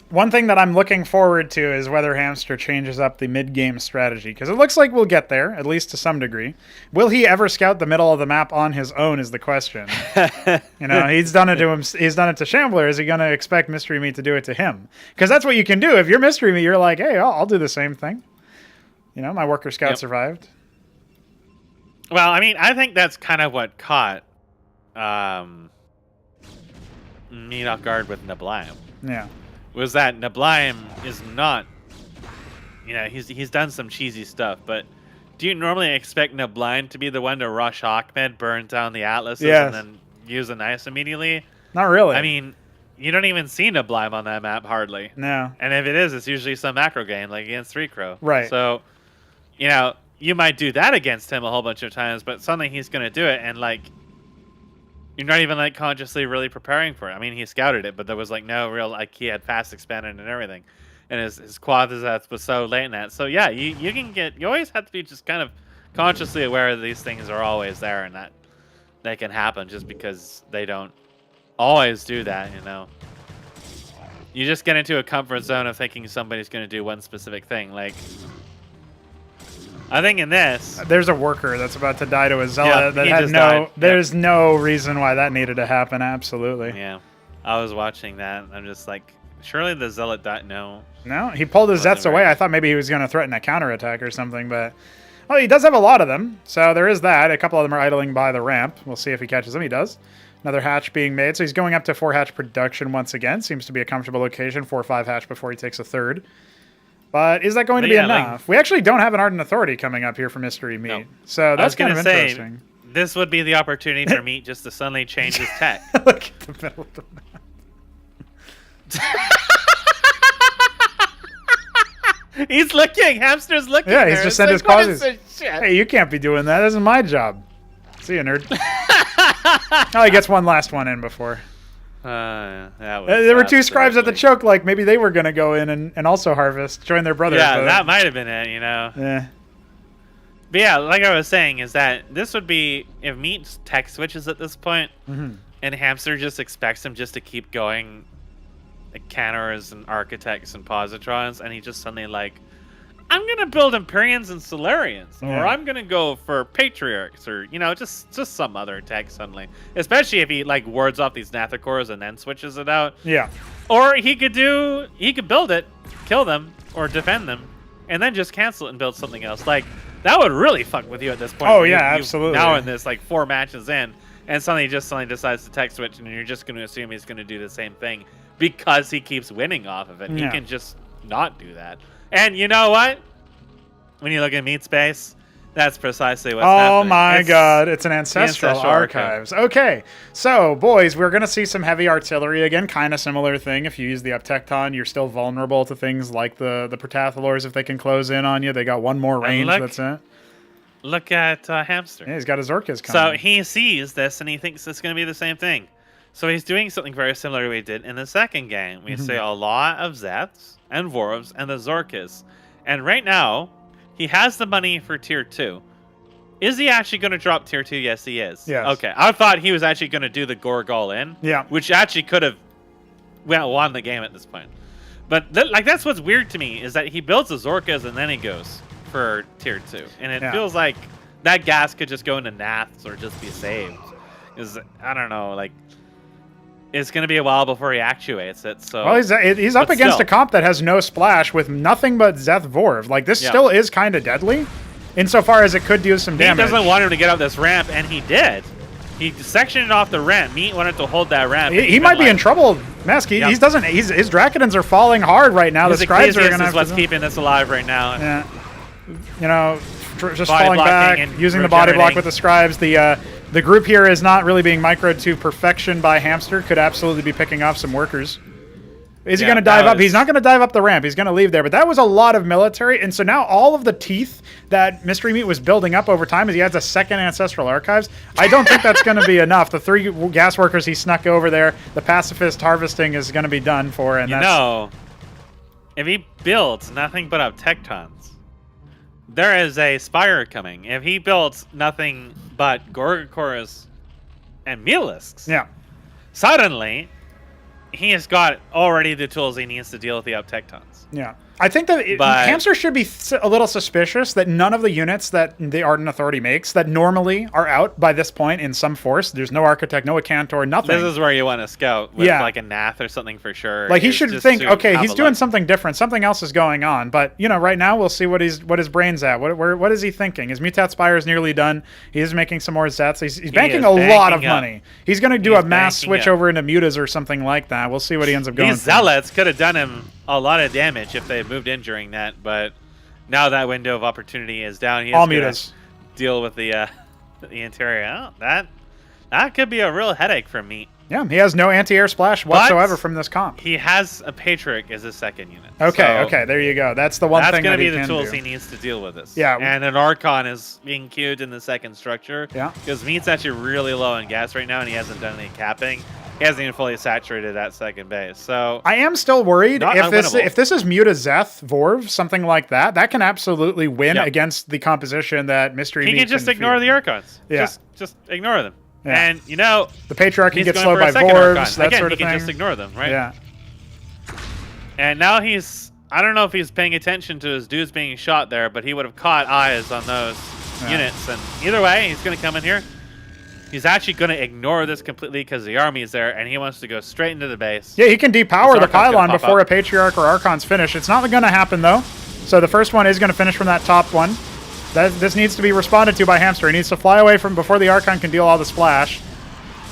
One thing that I'm looking forward to is whether Hamster changes up the mid-game strategy, because it looks like we'll get there, at least to some degree. Will he ever scout the middle of the map on his own is the question. You know, he's done it to him. He's done it to Shambler. Is he going to expect Mystery Meat to do it to him? Because that's what you can do. If you're Mystery Meat, you're like, hey, I'll do the same thing. You know, my worker scout survived.
Well, I mean, I think that's kind of what caught Meat off guard with Neblime.
Yeah.
Was that Neblime is not, you know, he's done some cheesy stuff, but do you normally expect Neblime to be the one to rush Ahmed, burn down the Atlases, and then use a nice immediately?
Not really.
I mean, you don't even see Neblime on that map, hardly.
No.
And if it is, it's usually some macro game, like against 3-Crow.
Right.
So, you know, you might do that against him a whole bunch of times, but suddenly he's going to do it, and, like, you're not even, like, consciously really preparing for it. I mean, he scouted it, but there was, like, no real, like, he had fast expanded and everything. And his quadrats was so late in that. So, yeah, you can get, you always have to be just kind of consciously aware that these things are always there and that they can happen just because they don't always do that, you know. You just get into a comfort zone of thinking somebody's going to do one specific thing. Like, I think in this,
there's a worker that's about to die to a zealot that had no. There's no reason why that needed to happen. Absolutely.
Yeah, I was watching that. I'm just like, surely the zealot died. No,
he pulled his Zets away. I thought maybe he was going to threaten a counterattack or something, but well, he does have a lot of them, so there is that. A couple of them are idling by the ramp. We'll see if he catches them. He does. Another hatch being made, so he's going up to 4 hatch production once again. Seems to be a comfortable location. 4 or 5 hatch before he takes a third. But is that going to be enough? Like, we actually don't have an Ardent Authority coming up here for Mystery Meat. No. So that's kind of interesting.
This would be the opportunity for Meat just to suddenly change his tech.
Look at the middle of the
map. He's looking. Hamster's looking.
Yeah, he's just sent his causes. Hey, you can't be doing that. This is my job. See you, nerd. Oh, he gets one last one in before.
There
were 2 scribes at the choke, like maybe they were going to go in and also harvest, join their brothers.
Yeah, that might have been it, you know.
Yeah.
But yeah, like I was saying, is that this would be, if Meat's tech switches at this point, and Hamster just expects him just to keep going, like Canners and Architects and Positrons, and he just suddenly like, I'm gonna build Empyreans and Solarians, or I'm gonna go for Patriarchs, or just some other tech suddenly. Especially if he like wards off these Nathacores and then switches it out.
Yeah.
Or he could build it, kill them, or defend them, and then just cancel it and build something else. Like that would really fuck with you at this point.
Oh yeah, absolutely.
Now in this like 4 matches in, and suddenly decides to tech switch, and you're just gonna assume he's gonna do the same thing because he keeps winning off of it. He can just not do that. And you know what? When you look at Meat Space, that's precisely what's happening.
Oh my god, it's an Ancestral Archives. Okay, so boys, we're going to see some heavy artillery again, kind of similar thing. If you use the Uptecton, you're still vulnerable to things like the Protathalors if they can close in on you. They got one more range, that's it.
Look at Hamster.
Yeah, he's got his Orcas coming.
So he sees this and he thinks it's going to be the same thing. So he's doing something very similar to what he did in the second game. We see a lot of Zeths and Vorvs and the Zorkas. And right now, he has the money for tier 2. Is he actually going to drop tier 2? Yes, he is.
Yes.
Okay. I thought he was actually going to do the Gorgol in.
Yeah.
Which actually could have won the game at this point. But that's what's weird to me is that he builds the Zorkas and then he goes for tier 2. And it feels like that gas could just go into Naths or just be saved. Because, I don't know, like, it's going to be a while before he actuates it. So,
well, he's up against a comp that has no splash with nothing but Zeth Vorv. Like, this still is kind of deadly insofar as it could do some damage.
He doesn't want him to get up this ramp, and he did. He sectioned it off the ramp. Meat wanted to hold that ramp.
He might be in trouble, Mask. His Dracodons are falling hard right now. The Scribes are going to have
what's keeping this alive right now.
Yeah. Just falling back, using the body block with the Scribes. The group here is not really being microed to perfection by Hamster. Could absolutely be picking off some workers. Is he going to dive up? He's not going to dive up the ramp. He's going to leave there. But that was a lot of military. And so now all of the teeth that Mystery Meat was building up over time as he adds a second Ancestral Archives, I don't think that's going to be enough. The 3 gas workers he snuck over there, the pacifist harvesting is going to be done for. And
if he builds nothing but Uptectons, there is a Spire coming. If he builds nothing but Gorgakors and Mealisks, suddenly he has got already the tools he needs to deal with the Uptectons.
Yeah. I think that Hamster should be a little suspicious that none of the units that the Ardent Authority makes that normally are out by this point in some force. There's no Architect, no Acantor, nothing.
This is where you want to scout with like a Nath or something for sure.
Like he should think, okay, he's doing something different. Something else is going on. But right now we'll see what his brain's at. What is he thinking? His Mutat Spire is nearly done. He is making some more Zets. He's banking a lot of money. He's going to do a mass switch over into Mutas or something like that. We'll see what he ends up going.
These Zealots could have done him a lot of damage if they had moved in during that, but now that window of opportunity is down. He
all Mutas.
Deal with the interior. Oh, that could be a real headache for Meat.
Yeah, he has no anti-air splash whatsoever from this comp.
He has a Patriarch as his second unit.
Okay, there you go. That's the one thing
that's going to be the tools he needs to deal with this.
Yeah.
And an Archon is being queued in the second structure.
Yeah.
Because Meat's actually really low in gas right now, and he hasn't done any capping. He hasn't even fully saturated that second base. So
I am still worried if this is Muta Zeth, Vorv, something like that, that can absolutely win against the composition that Mystery Meat
can just ignore the Archons.
Yeah.
Just ignore them.
Yeah.
And
the Patriarchy gets slowed by Vorvs, that sort of thing.
He can just ignore them, right?
Yeah.
And now I don't know if he's paying attention to his dudes being shot there, but he would have caught eyes on those units. And either way, he's going to come in here. He's actually going to ignore this completely because the army is there, and he wants to go straight into the base.
Yeah, he can depower the pylon before a Patriarch or Archon's finish. It's not going to happen, though. So the first one is going to finish from that top one. This needs to be responded to by Hamster. He needs to fly away from before the Archon can deal all the splash.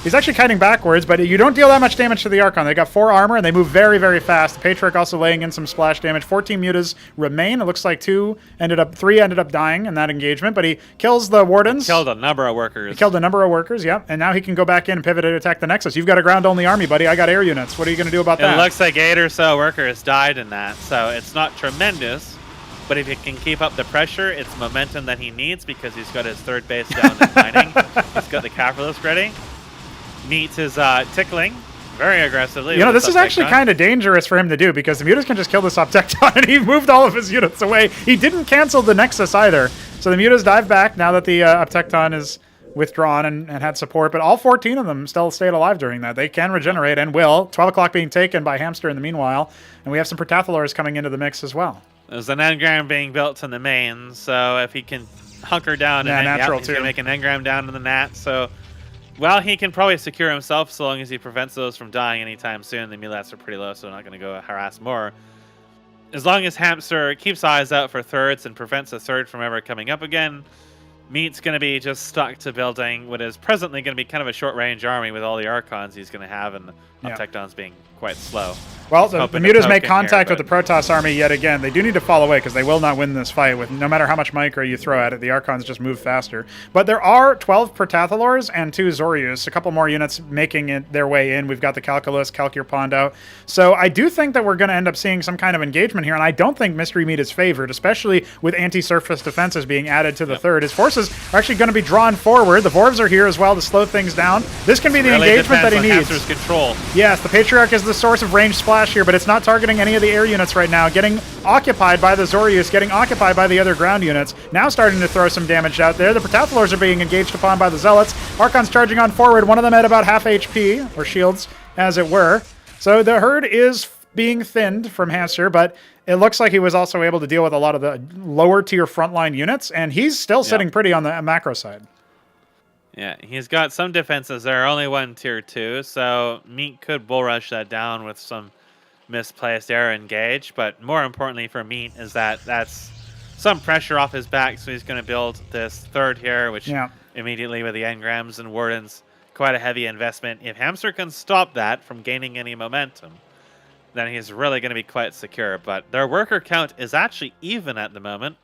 He's actually kiting backwards, but you don't deal that much damage to the Archon. They got 4 armor, and they move very, very fast. The Patriarch also laying in some splash damage. 14 mutas remain. It looks like 3 ended up dying in that engagement, but he kills the Wardens.
He killed a number of workers.
Yeah. And now he can go back in and pivot to attack the Nexus. You've got a ground-only army, buddy. I got air units. What are you going to do about that?
It looks like 8 or so workers died in that, so it's not tremendous. But if he can keep up the pressure, it's momentum that he needs because he's got his third base down and mining. He's got the capitalist ready. Meat is tickling very aggressively.
This is actually kind of dangerous for him to do because the Mutas can just kill this Uptecton, and he moved all of his units away. He didn't cancel the Nexus either. So the Mutas dive back now that the Uptecton is withdrawn and had support, but all 14 of them still stayed alive during that. They can regenerate and will. 12 o'clock being taken by Hamster in the meanwhile, and we have some Protathalors coming into the mix as well.
There's an engram being built in the main, so if he can hunker down,
yeah,
and
natural
he's
too.
going to make an engram down in the nat, so well, he can probably secure himself so long as he prevents those from dying anytime soon. The Mulats are pretty low, so they're not going to go harass more. As long as Hamster keeps eyes out for thirds and prevents a third from ever coming up again, Meat's going to be just stuck to building what is presently going to be kind of a short-range army with all the Archons he's going to have, and the Tectons being quite slow.
Well, the Mutas make contact with the Protoss army yet again. They do need to fall away because they will not win this fight. With no matter how much micro you throw at it, the Archons just move faster. But there are 12 Protathalors and 2 Zorius. A couple more units making their way in. We've got the Calculus, Calcure Pond out. So I do think that we're going to end up seeing some kind of engagement here, and I don't think Mystery Meat is favored, especially with anti-surface defenses being added to the third. His forces are actually going to be drawn forward. The Vorvs are here as well to slow things down. This can be the engagement that he needs.
Hamster's control.
Yes, the Patriarch is the source of range splash here, but it's not targeting any of the air units right now. Getting occupied by the Zorius, getting occupied by the other ground units. Now starting to throw some damage out there. The Protathalors are being engaged upon by the Zealots. Archon's charging on forward. One of them at about half HP, or shields, as it were. So the herd is being thinned from Hamster, but it looks like he was also able to deal with a lot of the lower tier frontline units, and he's still sitting pretty on the macro side.
Yeah, he's got some defenses. There are only one tier 2, so Meat could bull rush that down with some misplaced air engage, but more importantly for Meat is that that's some pressure off his back, so he's going to build this third here, which immediately with the engrams and wardens, quite a heavy investment. If Hamster can stop that from gaining any momentum, then he's really going to be quite secure. But their worker count is actually even at the moment,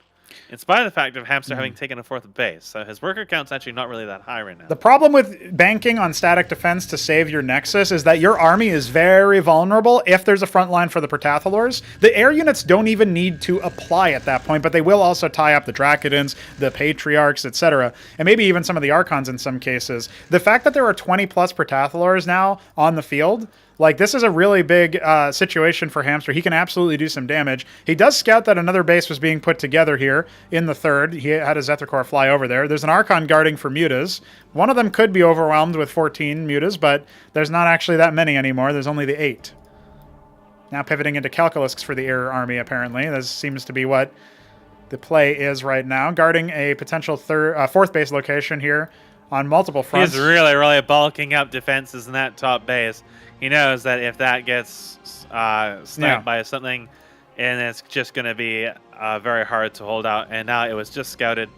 in spite of the fact of Hamster having taken a 4th base. So his worker count's actually not really that high right now.
The problem with banking on static defense to save your Nexus is that your army is very vulnerable if there's a front line for the Protathalors. The air units don't even need to apply at that point, but they will also tie up the Drakidins, the Patriarchs, etc., and maybe even some of the Archons in some cases. The fact that there are 20 plus Protathalors now on the field, like, this is a really big situation for Hamster. He can absolutely do some damage. He does scout that another base was being put together here in the third. He had a Zethracore fly over there. There's an Archon guarding for Mutas. One of them could be overwhelmed with 14 Mutas, but there's not actually that many anymore. There's only the 8. Now pivoting into Calculusks for the air army, apparently. This seems to be what the play is right now. Guarding a potential 4th base location here on multiple fronts.
He's really bulking up defenses in that top base. He knows that if that gets sniped by something, and it's just going to be very hard to hold out. And now it was just scouted,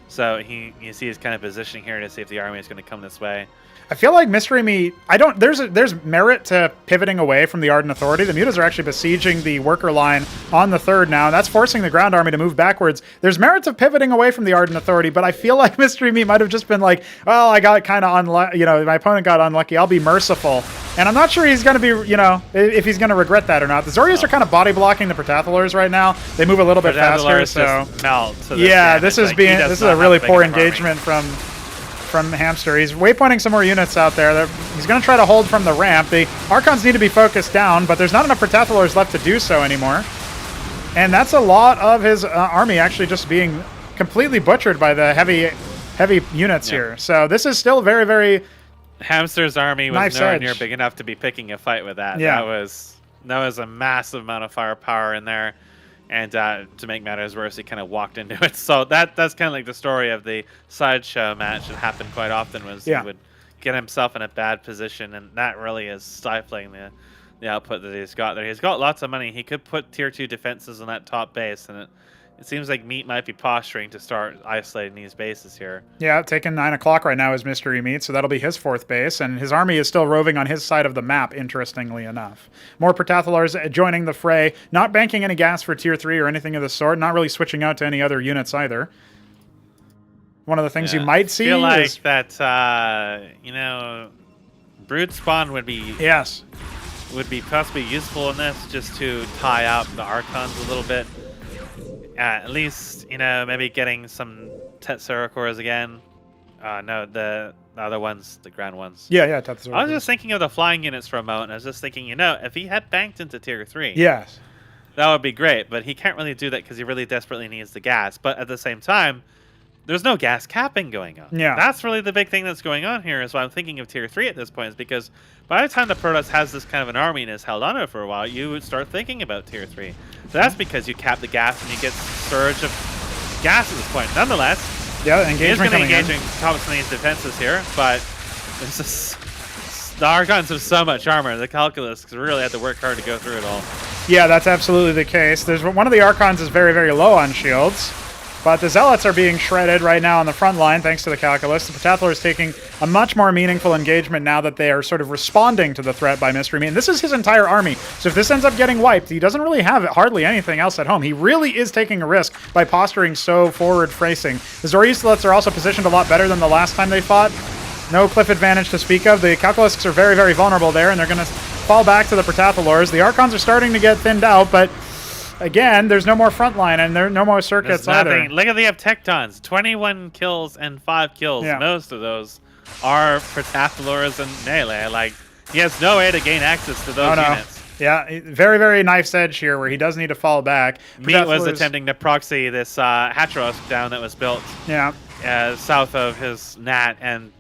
so you see his kind of positioning here to see if the army is going to come this way.
I feel like Mystery Meat, there's merit to pivoting away from the Ardent Authority. The Mutas are actually besieging the worker line on the third now, and that's forcing the ground army to move backwards. There's merit to pivoting away from the Ardent Authority, but I feel like Mystery Meat might have just been like, well, I got kind of unlucky, my opponent got unlucky, I'll be merciful. And I'm not sure he's going to be, if he's going to regret that or not. The Zorius are kind of body blocking the Protathalors right now. They move a little bit faster, so
melt to
this is a really poor engagement from Hamster. He's waypointing some more units out there. He's going to try to hold from the ramp. The Archons need to be focused down, but there's not enough Protathalors left to do so anymore. And that's a lot of his army actually just being completely butchered by the heavy units here. So this is still very, very...
Hamster's army was nowhere near big enough to be picking a fight with that.
Yeah.
That was a massive amount of firepower in there. And to make matters worse, he kind of walked into it. So that's kind of like the story of the Sideshow match that happened quite often, was he would get himself in a bad position, and that really is stifling the output that he's got there. He's got lots of money. He could put tier 2 defenses on that top base, and it seems like Meat might be posturing to start isolating these bases here.
Yeah, taking 9 o'clock right now is Mystery Meat, so that'll be his 4th base, and his army is still roving on his side of the map, interestingly enough. More Protathalors joining the fray, not banking any gas for tier 3 or anything of the sort, not really switching out to any other units either. One of the things you might see
I feel like
is...
that, Brood Spawn would be...
Yes.
Would be possibly useful in this, just to tie up the Archons a little bit. At least, maybe getting some Tetsaracores again. No, the other ones, the ground ones.
Yeah, Tetsaracores.
I was just thinking of the flying units for a moment. I was just thinking, if he had banked into tier 3,
yes,
that would be great. But he can't really do that because he really desperately needs the gas. But at the same time, there's no gas capping going on.
Yeah.
That's really the big thing that's going on here, is why I'm thinking of Tier 3 at this point, is because by the time the Protoss has this kind of an army and has held on to it for a while, you would start thinking about Tier 3. So that's because you cap the gas and you get surge of gas at this point. Nonetheless,
Yeah,
he's
engagement
going to
coming
engage
in.
in top of these defenses here, but this is, the Archons have so much armor. The Calculus really had to work hard to go through it all.
Yeah, that's absolutely the case. There's one of the Archons is very, very low on shields, but the Zealots are being shredded right now on the front line thanks to the Calculus. The Protathlor is taking a much more meaningful engagement now that they are sort of responding to the threat by Mystery Me. And this is his entire army, so if this ends up getting wiped, he doesn't really have hardly anything else at home. He really is taking a risk by posturing so forward-facing. The Zoriuslots are also positioned a lot better than the last time they fought. No cliff advantage to speak of. The Calculusks are very, very vulnerable there, and they're going to fall back to the Protathlors. The Archons are starting to get thinned out, but again, there's no more front line, and there are no more circuits either.
Look at the Tectons. 21 kills and 5 kills.
Yeah.
Most of those are Protathlors and melee. Like, he has no way to gain access to those units.
Yeah, very, very knife's edge here, where he does need to fall back.
Meat was attempting to proxy this Hatros down that was built south of his Nat, and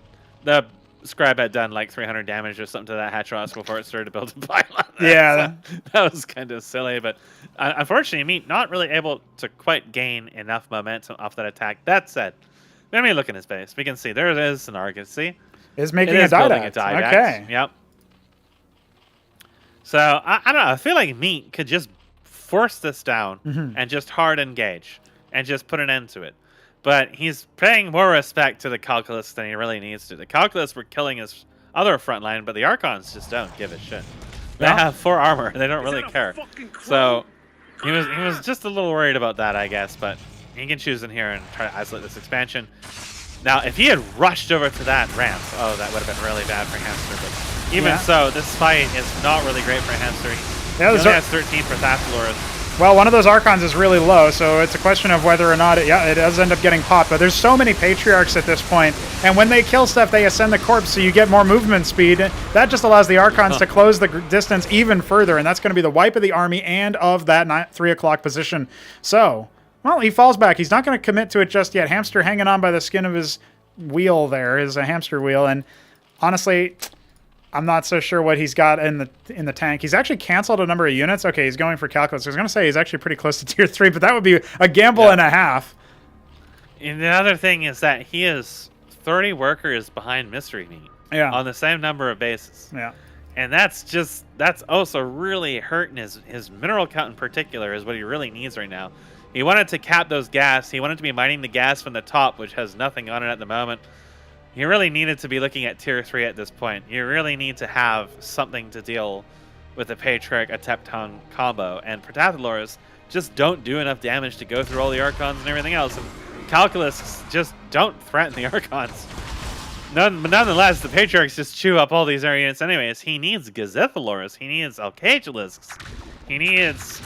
the Scribe had done like 300 damage or something to that Hatros before it started to build a pylon.
Yeah.
So that was kind of silly, but unfortunately, Meat not really able to quite gain enough momentum off that attack. That said, let me look in his base. We can see there is an Argus. See?
Is making
it is
a
building
Didact.
a Didact.
Okay.
Yep. So, I don't know. I feel like Meat could just force this down and just hard engage and just put an end to it. But he's paying more respect to the Calculus than he really needs to. The Calculus were killing his other front line, but the Archons just don't give a shit. They have 4 armor. They don't really care. So he was just a little worried about that, I guess. But he can choose in here and try to isolate this expansion. Now, if he had rushed over to that ramp, oh, that would have been really bad for Hamster. But even so, this fight is not really great for Hamster. He only has 13 for Thathlor.
Well, one of those Archons is really low, so it's a question of whether or not it does end up getting popped. But there's so many Patriarchs at this point, and when they kill stuff, they ascend the corpse, so you get more movement speed. That just allows the Archons to close the distance even further, and that's going to be the wipe of the army and of that 3 o'clock position. So, well, he falls back. He's not going to commit to it just yet. Hamster hanging on by the skin of his wheel there, his hamster wheel, and honestly, I'm not so sure what he's got in the tank. He's actually canceled a number of units. Okay, he's going for Calculus. I was going to say he's actually pretty close to Tier 3, but that would be a gamble and a half.
And the other thing is that he is 30 workers behind Mystery Meat on the same number of bases.
Yeah.
And that's also really hurting his mineral count in particular is what he really needs right now. He wanted to cap those gas. He wanted to be mining the gas from the top, which has nothing on it at the moment. You really needed to be looking at Tier 3 at this point. You really need to have something to deal with the Patriarch Tecton combo. And Protathlors just don't do enough damage to go through all the Archons and everything else. And Calculus just don't threaten the Archons. Nonetheless, the Patriarchs just chew up all these area units anyways. He needs Gazithalors. He needs Alcagelisks. He needs,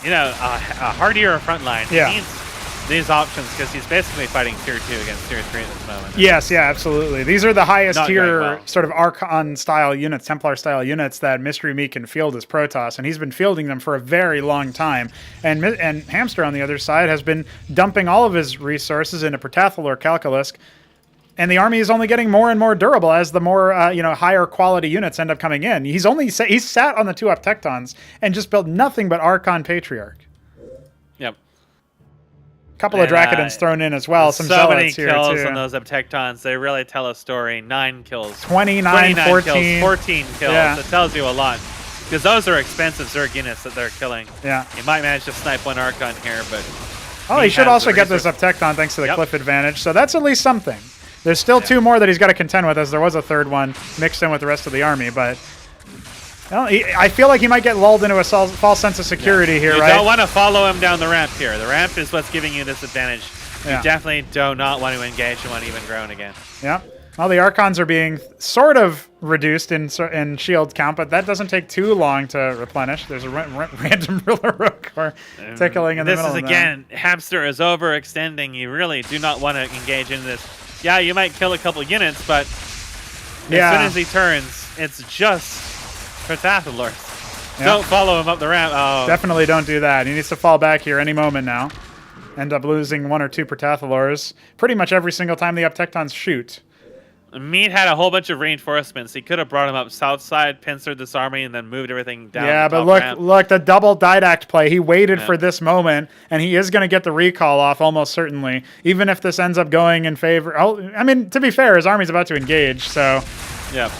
a hardier front line.
Yeah.
He needs these options because he's basically fighting Tier 2 against Tier 3 at this moment.
Yes, yeah, absolutely. These are the highest tier
well.
sort of Archon-style units, Templar-style units that Mystery Meat can field as Protoss, and he's been fielding them for a very long time. And Hamster, on the other side, has been dumping all of his resources into Protathlor Calculus, and the army is only getting more and more durable as the more higher quality units end up coming in. He's sat on the 2-up Tectons and just built nothing but Archon Patriarch.
Yep.
Couple of Dracodons thrown in as well. Some
so many
Zealots here
kills
too.
on those Tectons. They really tell a story. 9 kills.
29 14.
Kills, 14 kills.
Yeah.
It tells you a lot. Because those are expensive Zerg units that they're killing.
Yeah.
You might manage to snipe one Archon here, but...
Oh, he should also get this up Tecton thanks to the cliff advantage. So that's at least something. There's still 2 more that he's got to contend with, as there was a 3rd one mixed in with the rest of the army, but... Well, I feel like he might get lulled into a false sense of security here, right?
You don't want to follow him down the ramp here. The ramp is what's giving you this advantage.
Yeah.
You definitely do not want to engage and want to even groan again.
Yeah. Well, the Archons are being sort of reduced in shield count, but that doesn't take too long to replenish. There's a random ruler rook or tickling in the middle of that.
This is, again, Hamster is overextending. You really do not want to engage in this. Yeah, you might kill a couple units, but as soon as he turns, it's just... Protathlor. Don't follow him up the ramp. Oh.
Definitely don't do that. He needs to fall back here any moment now. end up losing 1 or 2 Protathalors pretty much every single time the Uptectons shoot.
Meat had a whole bunch of reinforcements. He could have brought him up south side, pincered this army, and then moved everything down.
Yeah,
the
but
top ramp.
look, the double didact play. He waited for this moment, and he is going to get the recall off almost certainly, even if this ends up going in favor. I mean, to be fair, his army's about to engage, so
Yeah.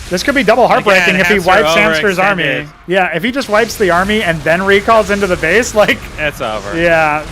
this could be double heartbreaking if he
Hamster
wipes Hamster's army.
overextended.
Yeah, if he just wipes the army and then recalls into the base, like,
It's over.
yeah.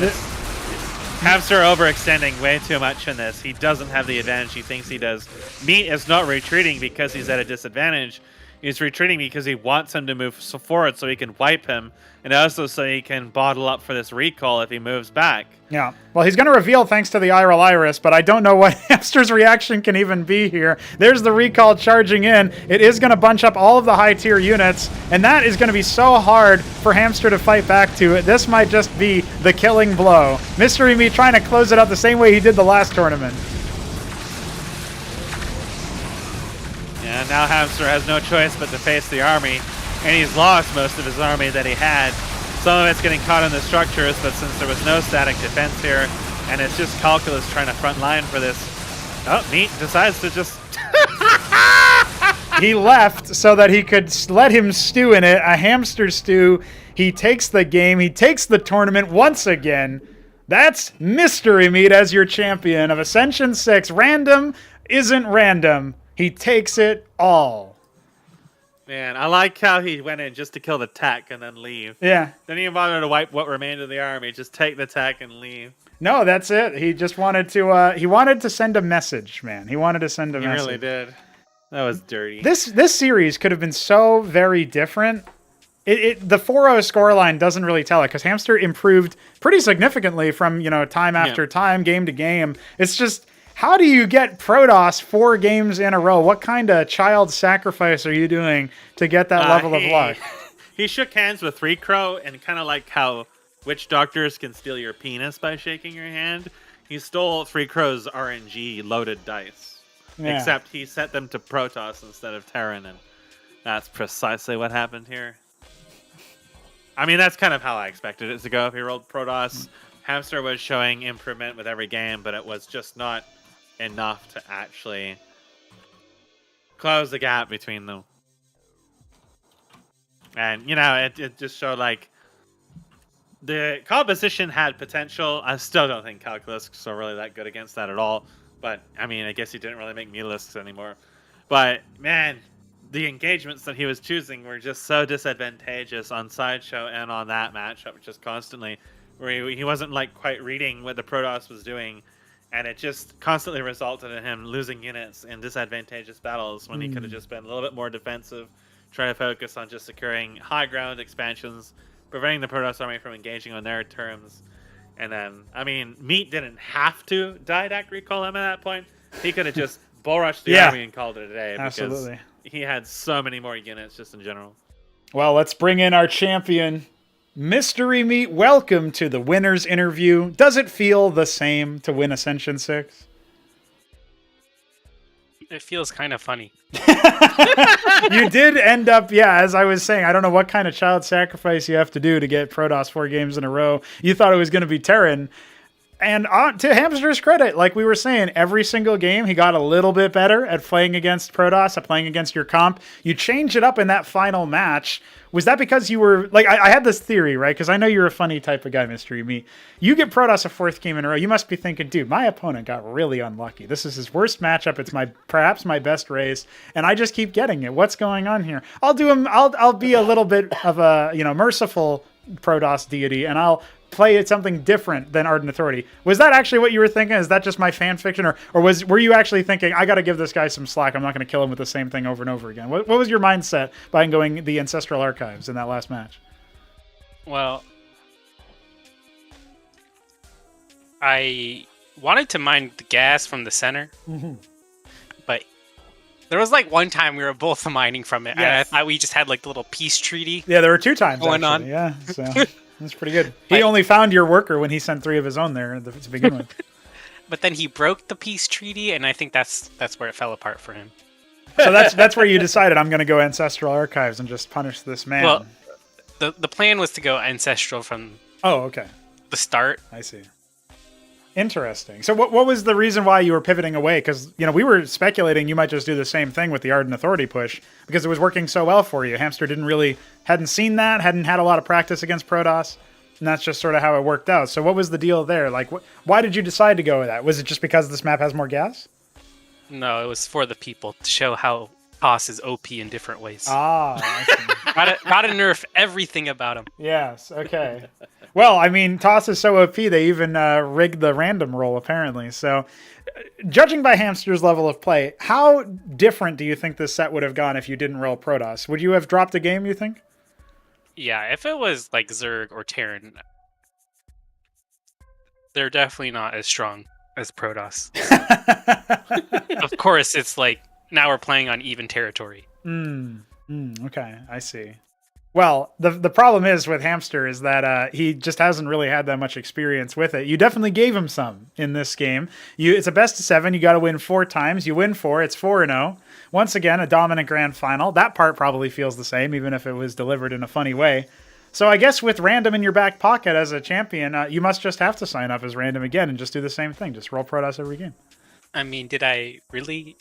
Hamster overextending way too much in this. He doesn't have the advantage he thinks he does. Meat is not retreating because he's at a disadvantage. He's retreating because he wants him to move forward so he can wipe him, and also so he can bottle up for this recall if he moves back.
Yeah. Well, he's going to reveal thanks to the Iral Iris, but I don't know what Hamster's reaction can even be here. There's the recall charging in. It is going to bunch up all of the high-tier units, and that is going to be so hard for Hamster to fight back to. This might just be the killing blow. Mystery Meat trying to close it out the same way he did the last tournament.
Yeah, now Hamster has no choice but to face the army, and he's lost most of his army that he had. Some of it's getting caught in the structures, but since there was no static defense here, and it's just Calculus trying to front line for this, Meat decides to just...
He left so that he could let him stew in it, a hamster stew. He takes the game, he takes the tournament once again. That's Mystery Meat as your champion of Ascension 6. Random isn't random. He takes it all.
Man, I like how he went in just to kill the tech and then leave.
Yeah.
Didn't even bother to wipe what remained of the army. Just take the tech and leave.
No, that's it. He just wanted to. He wanted to send a message, man. He wanted to send a message.
He really did. That was dirty.
This series could have been so very different. The 4-0 scoreline doesn't really tell it because Hamster improved pretty significantly from time after time, game to game. It's just, how do you get Protoss 4 games in a row? What kind of child sacrifice are you doing to get that level of luck?
He shook hands with 3 Crow, and kind of like how witch doctors can steal your penis by shaking your hand, he stole 3 Crow's RNG loaded dice. Yeah. Except he set them to Protoss instead of Terran, and that's precisely what happened here. I mean, that's kind of how I expected it to go. If he rolled Protoss, Hamster was showing improvement with every game, but it was just not enough to actually close the gap between them. And, it just showed, like, the composition had potential. I still don't think Calculus are really that good against that at all. But, I mean, I guess he didn't really make Mutalisks anymore. But, man, the engagements that he was choosing were just so disadvantageous on Sideshow and on that matchup, just constantly, where he wasn't, like, quite reading what the Protoss was doing. And it just constantly resulted in him losing units in disadvantageous battles when he could have just been a little bit more defensive, trying to focus on just securing high ground expansions, preventing the Protoss army from engaging on their terms. And then, I mean, Meat didn't have to Didact recall him at that point. He could have just bull rushed the army and called it a day.
Absolutely.
Because he had so many more units just in general.
Well, let's bring in our champion. Mystery Meat, welcome to the winner's interview. Does it feel the same to win Ascension 6?
It feels kind of funny.
You did end up, as I was saying, I don't know what kind of child sacrifice you have to do to get Protoss 4 games in a row. You thought it was going to be Terran. And to Hamster's credit, like we were saying, every single game he got a little bit better at playing against Protoss, at playing against your comp. You changed it up in that final match. Was that because you were, like, I had this theory, right? Because I know you're a funny type of guy, Mystery Meat. You get Protoss a 4th game in a row, you must be thinking, dude, my opponent got really unlucky. This is his worst matchup. It's perhaps my best race, and I just keep getting it. What's going on here? I'll be a little bit of a, merciful Protoss deity, and I'll play it something different than Ardent Authority. Was that actually what you were thinking? Is that just my fan fiction, or were you actually thinking, I got to give this guy some slack, I'm not going to kill him with the same thing over and over again? What was your mindset behind going the Ancestral Archives in that last match?
Well, I wanted to mine the gas from the center, but there was like one time we were both mining from it, and I thought we just had like the little peace treaty.
Yeah, there were 2 times
going on.
Yeah, so that's pretty good. He only found your worker when he sent 3 of his own there to begin with.
But then he broke the peace treaty, and I think that's where it fell apart for him.
So that's where you decided, I'm going to go Ancestral Archives and just punish this man.
Well, the plan was to go Ancestral from...
Oh, okay.
the start.
I see. Interesting. So what was the reason why you were pivoting away? Because, we were speculating you might just do the same thing with the Ardent Authority push because it was working so well for you. Hamster hadn't seen that, hadn't had a lot of practice against Protoss, and that's just sort of how it worked out. So what was the deal there? Like, why did you decide to go with that? Was it just because this map has more gas?
No, it was for the people to show how Toss is OP in different ways.
Ah, I see.
gotta nerf everything about him.
Yes, okay. Well, I mean, Toss is so OP, they even rigged the random roll, apparently. So, judging by Hamster's level of play, how different do you think this set would have gone if you didn't roll Protoss? Would you have dropped a game, you think?
Yeah, if it was like Zerg or Terran, they're definitely not as strong as Protoss. Of course, it's like, now we're playing on even territory.
Okay, I see. Well, the problem is with Hamster is that he just hasn't really had that much experience with it. You definitely gave him some in this game. It's a best of 7. You got to win 4 times. You win 4. It's 4-0. Once again, a dominant grand final. That part probably feels the same, even if it was delivered in a funny way. So I guess with random in your back pocket as a champion, you must just have to sign up as random again and just do the same thing. Just roll Protoss every game.
I mean, did I really?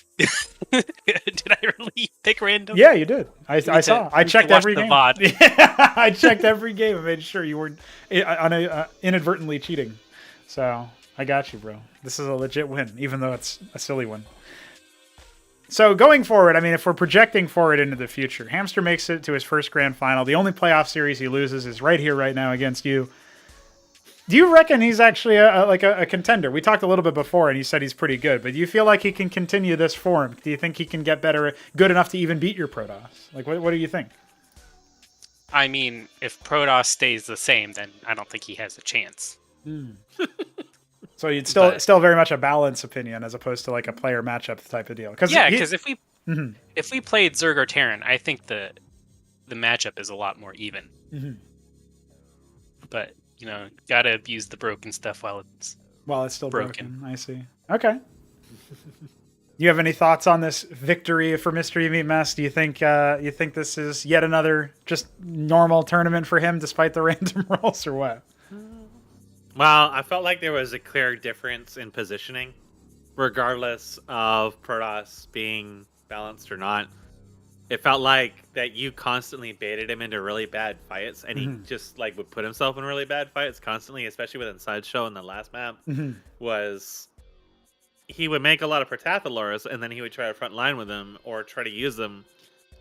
Did I really pick random?
Yeah, you did. I saw. I checked every game.
VOD.
I checked every game and made sure you weren't inadvertently cheating. So I got you, bro. This is a legit win, even though it's a silly one. So going forward, I mean, if we're projecting forward into the future, Hamster makes it to his first grand final. The only playoff series he loses is right here, right now against you. Do you reckon he's actually a contender? We talked a little bit before, and you said he's pretty good. But do you feel like he can continue this form? Do you think he can get better, good enough to even beat your Protoss? Like, what do you think?
I mean, if Protoss stays the same, then I don't think he has a chance.
So you'd still very much a balance opinion as opposed to like a player matchup type of deal.
Because if we played Zerg or Terran, I think the matchup is a lot more even.
Mm-hmm.
But gotta abuse the broken stuff while it's
still broken. I see. Okay. You have any thoughts on this victory for Mystery Meat Mess? Do you think this is yet another just normal tournament for him, despite the random rolls, or what?
Well, I felt like there was a clear difference in positioning, regardless of Protoss being balanced or not. It felt like that you constantly baited him into really bad fights, and he just like would put himself in really bad fights constantly, especially within Sideshow in the last map. Was he would make a lot of Protathalors, and then he would try to front line with them or try to use them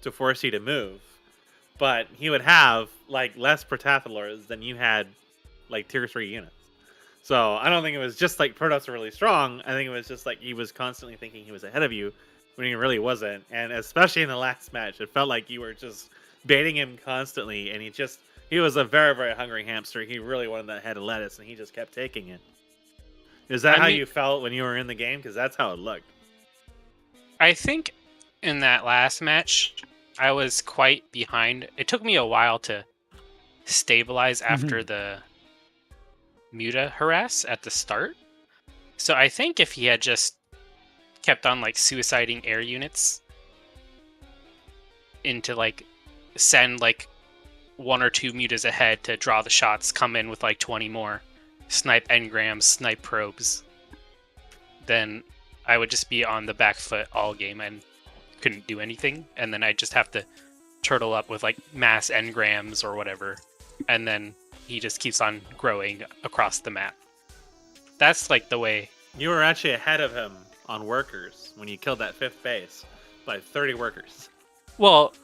to force you to move. But he would have like less Protathalors than you had like tier 3 units. So I don't think it was just like Protoss are really strong. I think it was just like he was constantly thinking he was ahead of you when he really wasn't. And especially in the last match, it felt like you were just baiting him constantly. And he was a very, very hungry hamster. He really wanted that head of lettuce, and he just kept taking it. Is that how you felt when you were in the game? Because that's how it looked.
I think in that last match, I was quite behind. It took me a while to stabilize after the Muta harass at the start. So I think if he had just kept on like suiciding air units into like send like 1 or 2 mutas ahead to draw the shots, come in with like 20 more, snipe engrams, snipe probes, then I would just be on the back foot all game and couldn't do anything, and then I'd just have to turtle up with like mass engrams or whatever, and then he just keeps on growing across the map. That's like the way.
You were actually ahead of him on workers when you killed that 5th base by 30 workers.
Well,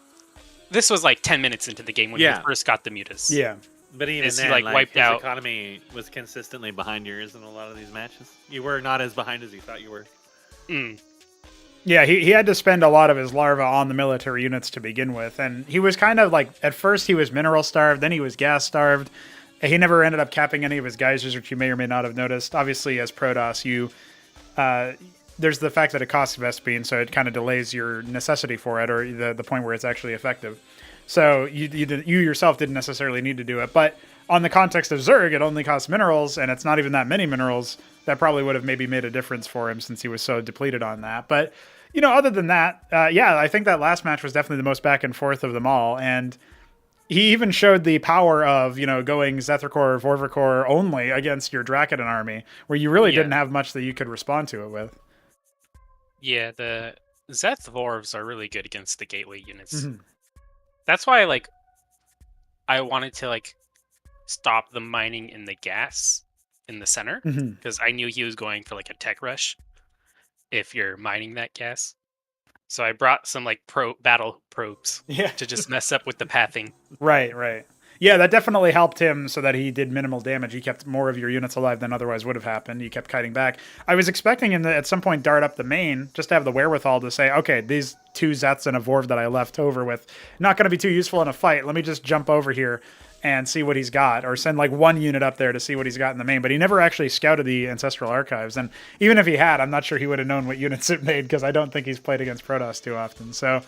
this was like 10 minutes into the game when he first got the mutas.
Yeah.
But even then,
he, like, wiped
his
out.
economy was consistently behind yours in a lot of these matches. You were not as behind as you thought you were.
Yeah, he had to spend a lot of his larva on the military units to begin with. And he was kind of like, at first he was mineral starved, then he was gas starved. He never ended up capping any of his geysers, which you may or may not have noticed. Obviously, as Protoss, there's the fact that it costs Vespene, so it kind of delays your necessity for it, or the point where it's actually effective. So you yourself didn't necessarily need to do it. But on the context of Zerg, it only costs minerals, and it's not even that many minerals. That probably would have maybe made a difference for him since he was so depleted on that. But, other than that, I think that last match was definitely the most back and forth of them all. And, he even showed the power of, going Zethracore, Vorvacore only against your Dracodon army, where you really didn't have much that you could respond to it with.
Yeah, the Zeth Vorvs are really good against the gateway units.
Mm-hmm.
That's why, I wanted to, stop the mining in the gas in the center, because I knew he was going for, a tech rush if you're mining that gas. So I brought some, battle probes to just mess up with the pathing.
Right. Yeah, that definitely helped him so that he did minimal damage. He kept more of your units alive than otherwise would have happened. You kept kiting back. I was expecting him to at some point dart up the main, just to have the wherewithal to say, okay, these 2 Zeths and a Vorv that I left over with, not going to be too useful in a fight. Let me just jump over here and see what he's got, or send 1 unit up there to see what he's got in the main. But he never actually scouted the Ancestral Archives. And even if he had, I'm not sure he would have known what units it made, because I don't think he's played against Protoss too often. So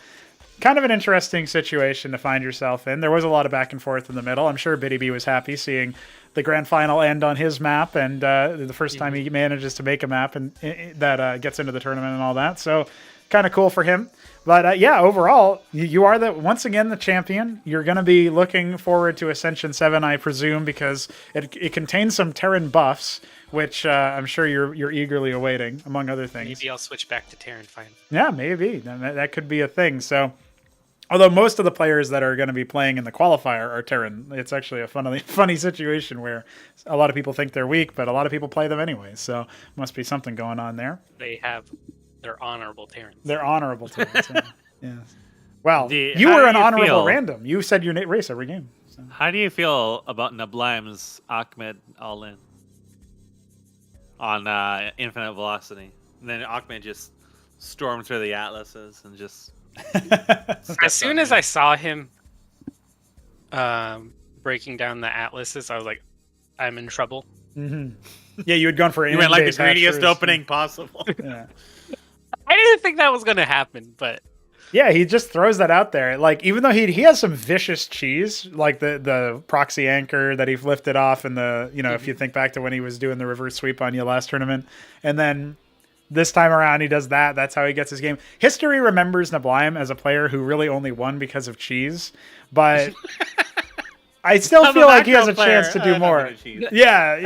kind of an interesting situation to find yourself in. There was a lot of back and forth in the middle. I'm sure Biddy B was happy seeing the grand final end on his map, and the first time he manages to make a map and that gets into the tournament and all that. So kind of cool for him. But yeah, overall, you are once again the champion. You're going to be looking forward to Ascension 7, I presume, because it contains some Terran buffs, which I'm sure you're eagerly awaiting, among other things.
Maybe I'll switch back to Terran finally.
Yeah, maybe. That could be a thing. So, although most of the players that are going to be playing in the qualifier are Terran, it's actually a funny situation where a lot of people think they're weak, but a lot of people play them anyway. So, must be something going on there.
They're honorable Terrans.
They're honorable Terrans. Yeah. Well, you were an honorable random. You said your race every game. So.
How do you feel about Neblime's Ahmed all-in on infinite velocity? And then Ahmed just stormed through the atlases and just...
As soon as I saw him breaking down the atlases, I was like, I'm in trouble.
Mm-hmm. Yeah, you had gone for
you went the greediest opening possible.
Yeah.
I didn't think that was going to happen, but...
Yeah, he just throws that out there. Even though he has some vicious cheese, like the proxy anchor that he lifted off, and if you think back to when he was doing the reverse sweep on you last tournament, and then this time around he does that. That's how he gets his game. History remembers Neblime as a player who really only won because of cheese, but I still feel like he has a chance to do more. Yeah,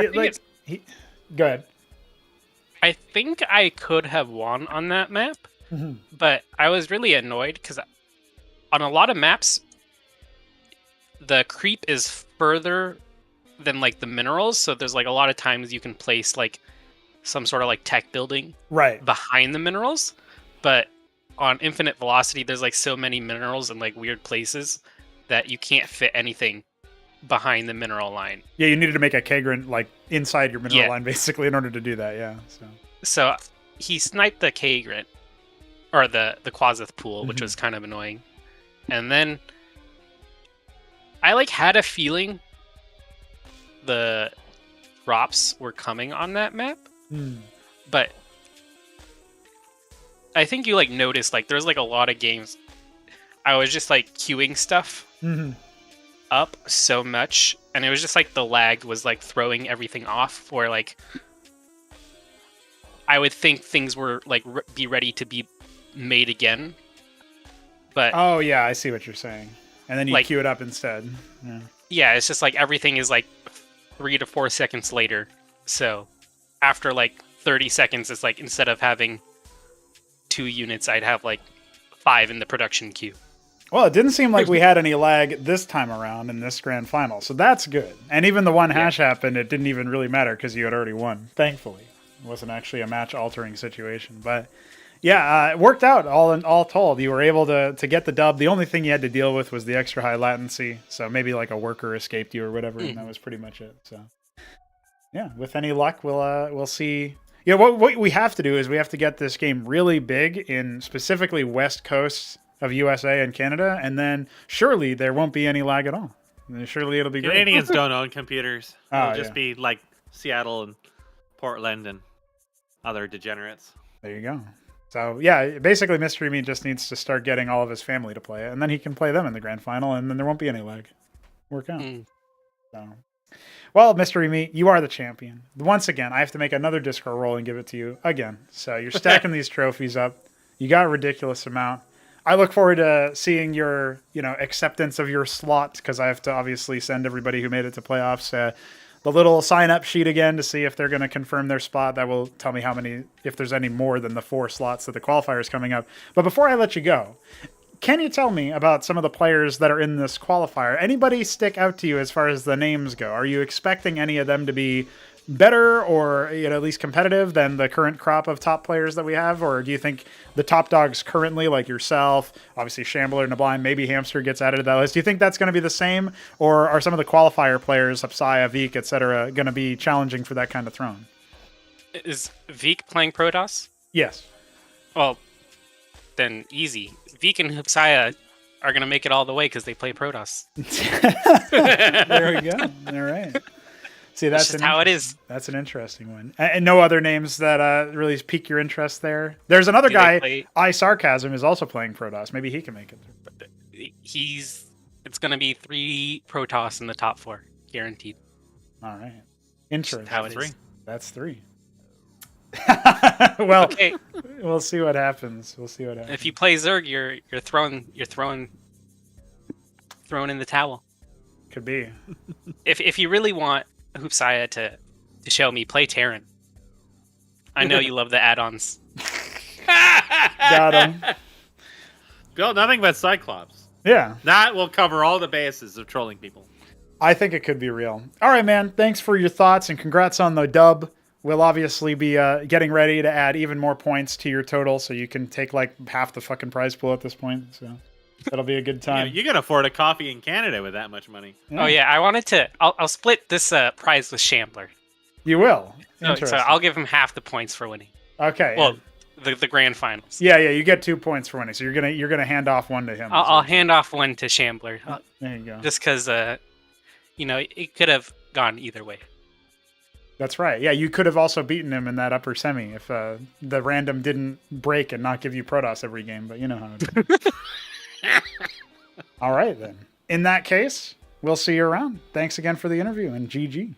go ahead.
I think I could have won on that map, but I was really annoyed because on a lot of maps, the creep is further than the minerals. So there's a lot of times you can place some sort of tech building behind the minerals. But on infinite velocity, there's so many minerals in like weird places that you can't fit anything behind the mineral line.
Yeah, you needed to make a Kagrant like inside your mineral line basically in order to do that. Yeah.
So he sniped the Kagrant or the Quasith pool, which was kind of annoying. And then I like had a feeling the drops were coming on that map, but I think you like noticed like there's like a lot of games I was just like queuing stuff up so much, and it was just like the lag was like throwing everything off, where like I would think things were like be ready to be made again, but
oh yeah, I see what you're saying. And then you like, queue it up instead.
Yeah, it's just like everything is like 3 to 4 seconds later. So after like 30 seconds, it's like instead of having 2 units, I'd have like 5 in the production queue.
Well, it didn't seem like we had any lag this time around in this grand final, so that's good. And even the one hash happened, it didn't even really matter because you had already won, thankfully. It wasn't actually a match-altering situation, but yeah, it worked out all told. You were able to get the dub. The only thing you had to deal with was the extra high latency, so maybe like a worker escaped you or whatever, and that was pretty much it. So yeah, with any luck, we'll see. Yeah, what we have to do is we have to get this game really big in specifically West Coast of USA and Canada, and then surely there won't be any lag at all. Surely it'll be great.
Canadians don't own computers. It'll just be like Seattle and Portland and other degenerates.
There you go. So yeah, basically Mystery Meat just needs to start getting all of his family to play it, and then he can play them in the grand final, and then there won't be any lag. Work out. So, well, Mystery Meat, you are the champion. Once again, I have to make another Discord roll and give it to you again. So you're stacking these trophies up. You got a ridiculous amount. I look forward to seeing your, acceptance of your slot, because I have to obviously send everybody who made it to playoffs the little sign-up sheet again to see if they're going to confirm their spot. That will tell me if there's any more than the 4 slots that the qualifier is coming up. But before I let you go, can you tell me about some of the players that are in this qualifier? Anybody stick out to you as far as the names go? Are you expecting any of them to be better or at least competitive than the current crop of top players that we have? Or do you think the top dogs currently, like yourself, obviously Shambler, neblime, maybe Hamster gets added to that list, do you think that's going to be the same? Or are some of the qualifier players, Hapsaya, Veek, etc., going to be challenging for that kind of throne?
Is Veek playing Protoss?
Yes.
Well, then easy. Veek and Hapsaya are going to make it all the way because they play Protoss.
There we go. All right. See, that's
how it is.
That's an interesting one. And no other names that really pique your interest there? There's another guy, Sarcasm, is also playing Protoss. Maybe he can make it.
It's going to be 3 Protoss in the top 4, guaranteed.
All right. Interesting.
How it is.
That's 3. Well,
okay.
We'll see what happens.
If you play Zerg, you're throwing in the towel.
Could be.
If you really want Hoopsaya to show me, play Terran. I know you love the add-ons.
Got him.
Build nothing but Cyclops.
Yeah.
That will cover all the bases of trolling people.
I think it could be real. All right, man. Thanks for your thoughts and congrats on the dub. We'll obviously be getting ready to add even more points to your total, so you can take like half the fucking prize pool at this point. So that'll be a good time.
You can afford a coffee in Canada with that much money.
Yeah.
Oh yeah, I wanted to. I'll split this prize with Shambler.
You will.
So I'll give him half the points for winning.
Okay.
Well, the grand finals.
Yeah. You get 2 points for winning. So you're gonna hand off one to him.
I'll hand off one to Shambler.
There you go.
Just because it could have gone either way.
That's right. Yeah, you could have also beaten him in that upper semi if the random didn't break and not give you Protoss every game, but you know how it is. All right, then. In that case, we'll see you around. Thanks again for the interview, and GG.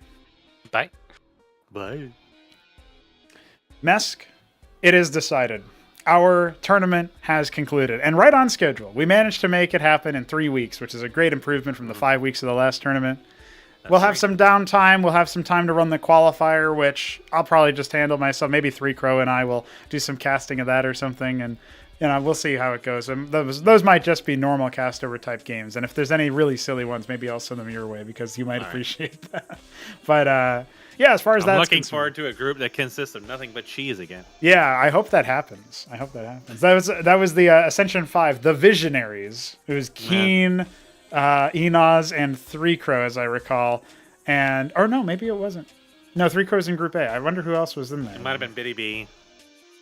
Bye.
Bye.
Mesk, it is decided. Our tournament has concluded, and right on schedule. We managed to make it happen in 3 weeks, which is a great improvement from the 5 weeks of the last tournament. We'll have some downtime. We'll have some time to run the qualifier, which I'll probably just handle myself. Maybe 3 Crow and I will do some casting of that or something, and we'll see how it goes. And those might just be normal cast over type games, and if there's any really silly ones, maybe I'll send them your way because you might appreciate that. But yeah, as far as
I'm looking forward to a group that consists of nothing but cheese again.
Yeah, I hope that happens. That was the Ascension 5, the Visionaries. It was Keen. Enos and 3 Crow, as I recall, or no, maybe it wasn't. No, 3 Crow's in Group A. I wonder who else was in there.
It might have been Biddy B.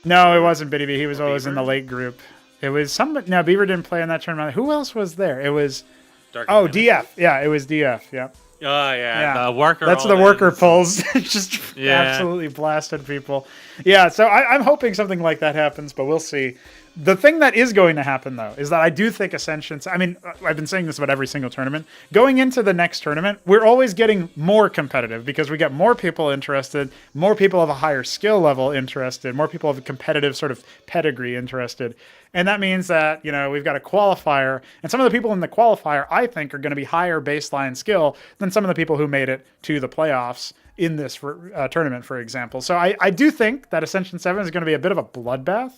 No, it wasn't Biddy B. He was always in the late group. It was No, Beaver didn't play in that tournament. Who else was there? It was DF. Yeah, it was DF. Yeah.
Oh yeah. The worker.
That's the worker pulls. Just absolutely blasted people. Yeah, so I'm hoping something like that happens, but we'll see. The thing that is going to happen, though, is that I do think Ascension... I mean, I've been saying this about every single tournament. Going into the next tournament, we're always getting more competitive because we get more people interested, more people of a higher skill level interested, more people of a competitive sort of pedigree interested. And that means that, we've got a qualifier, and some of the people in the qualifier, I think, are going to be higher baseline skill than some of the people who made it to the playoffs in this tournament, for example. So I do think that Ascension 7 is going to be a bit of a bloodbath.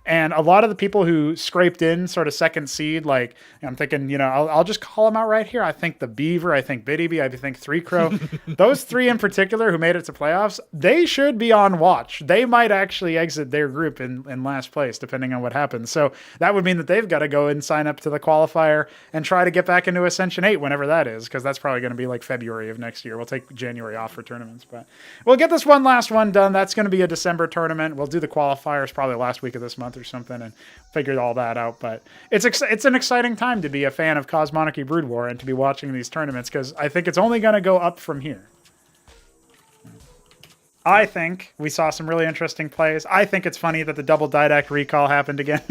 And a lot of the people who scraped in sort of second seed, like I'm thinking, I'll just call them out right here. I think the Beaver, I think Biddy B, I think 3 Crow. Those 3 in particular who made it to playoffs, they should be on watch. They might actually exit their group in last place, depending on what happens. So that would mean that they've got to go and sign up to the qualifier and try to get back into Ascension 8 whenever that is, because that's probably going to be like February of next year. We'll take January off for tournaments, but we'll get this one last one done. That's going to be a December tournament. We'll do the qualifiers probably last week of this month or something and figure all that out. But it's an exciting time to be a fan of Cosmonarchy Brood War and to be watching these tournaments because I think it's only going to go up from here. I think we saw some really interesting plays. I think it's funny that the double Didact recall happened again.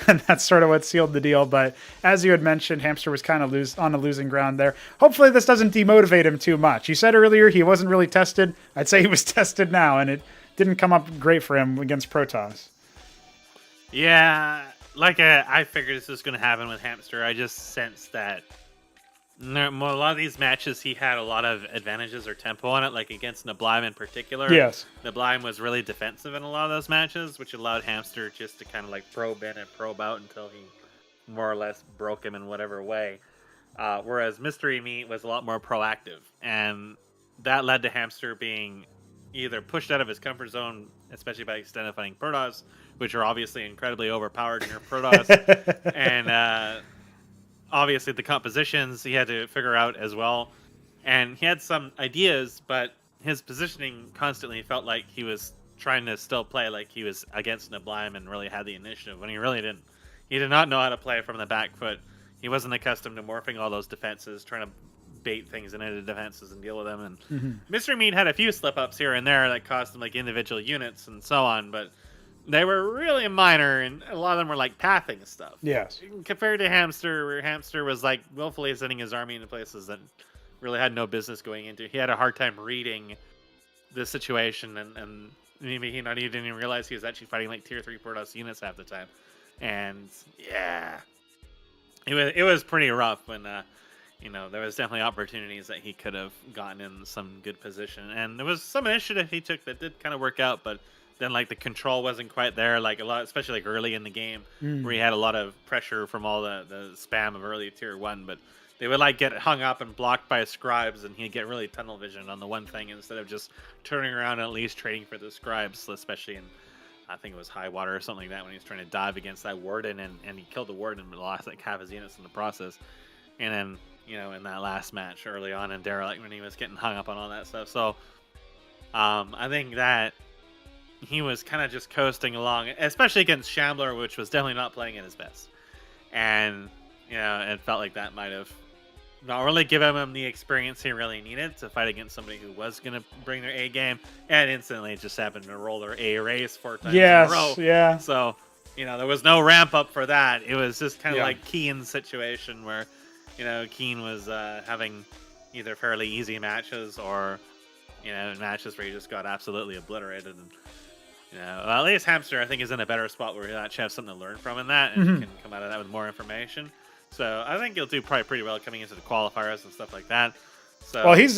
And that's sort of what sealed the deal. But as you had mentioned, Hamster was kind of on a losing ground there. Hopefully this doesn't demotivate him too much. You said earlier he wasn't really tested. I'd say he was tested now, and it didn't come up great for him against Protoss.
Yeah, I figured this was going to happen with Hamster. I just sensed that a lot of these matches, he had a lot of advantages or tempo on it, like against Neblime in particular.
Yes.
Neblime was really defensive in a lot of those matches, which allowed Hamster just to kind of like probe in and probe out until he more or less broke him in whatever way. Whereas Mystery Meat was a lot more proactive, and that led to Hamster being either pushed out of his comfort zone, especially by extended fighting Protoss, which are obviously incredibly overpowered in your Protoss, and obviously the compositions he had to figure out as well. And he had some ideas, but his positioning constantly felt like he was trying to still play like he was against Neblime and really had the initiative, when he really didn't. He did not know how to play from the back foot. He wasn't accustomed to morphing all those defenses, trying to bait things into defenses and deal with them. And Mr. Meat had a few slip-ups here and there that cost him like individual units and so on, but they were really minor, and a lot of them were like pathing stuff.
Yes.
Compared to Hamster, where Hamster was like willfully sending his army into places that really had no business going into. He had a hard time reading the situation, and maybe he didn't even realize he was actually fighting like tier 3 Protoss units half the time. And yeah, it was pretty rough when there was definitely opportunities that he could have gotten in some good position, and there was some initiative he took that did kind of work out, but then like the control wasn't quite there, like a lot, especially like early in the game, where he had a lot of pressure from all the spam of early tier 1, but they would like get hung up and blocked by scribes, and he'd get really tunnel vision on the one thing instead of just turning around and at least trading for the scribes, especially in, I think it was Highwater or something like that, when he was trying to dive against that warden, and he killed the warden but lost like half his units in the process. And then, in that last match early on in Derelict, when he was getting hung up on all that stuff. So I think that he was kind of just coasting along, especially against Shambler, which was definitely not playing at his best. And, it felt like that might have not really given him the experience he really needed to fight against somebody who was going to bring their A game, and instantly just happened to roll their A race 4 times in a row.
Yeah.
So, there was no ramp up for that. It was just kind of like Keen's situation where, Keen was having either fairly easy matches or, matches where he just got absolutely obliterated. And, well, at least Hamster, I think, is in a better spot where he'll actually have something to learn from in that, and he can come out of that with more information. So I think he'll do probably pretty well coming into the qualifiers and stuff like that. So,
well,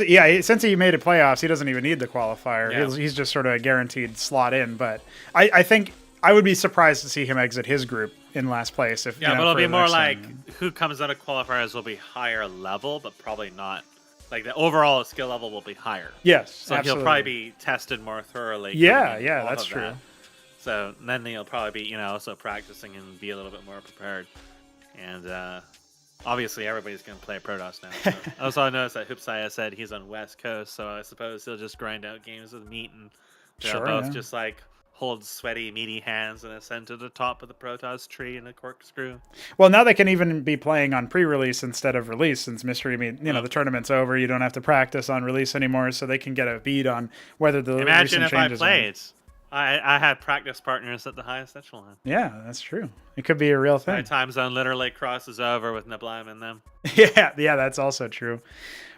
since he made it playoffs, he doesn't even need the qualifier. Yeah. He's just sort of a guaranteed slot in. But I think I would be surprised to see him exit his group in last place. But
it'll be more like who comes out of qualifiers will be higher level, but probably not. Like the overall skill level will be higher.
Yes,
so
absolutely.
He'll probably be tested more thoroughly.
Yeah, that's true.
So then he'll probably be, also practicing and be a little bit more prepared. And obviously everybody's going to play Protoss now. So. Also, I noticed that Hoopsaya said he's on West Coast, so I suppose he'll just grind out games with Meat, and they'll both just like hold sweaty, meaty hands and ascend to the top of the Protoss tree in a corkscrew.
Well, now they can even be playing on pre-release instead of release, since Mystery Meat, the tournament's over. You don't have to practice on release anymore, so they can get a bead on whether the
Imagine if I
changes
played. I had practice partners at the highest echelon.
Yeah, that's true. It could be a real thing.
My time zone literally crosses over with Neblime and them.
Yeah, that's also true.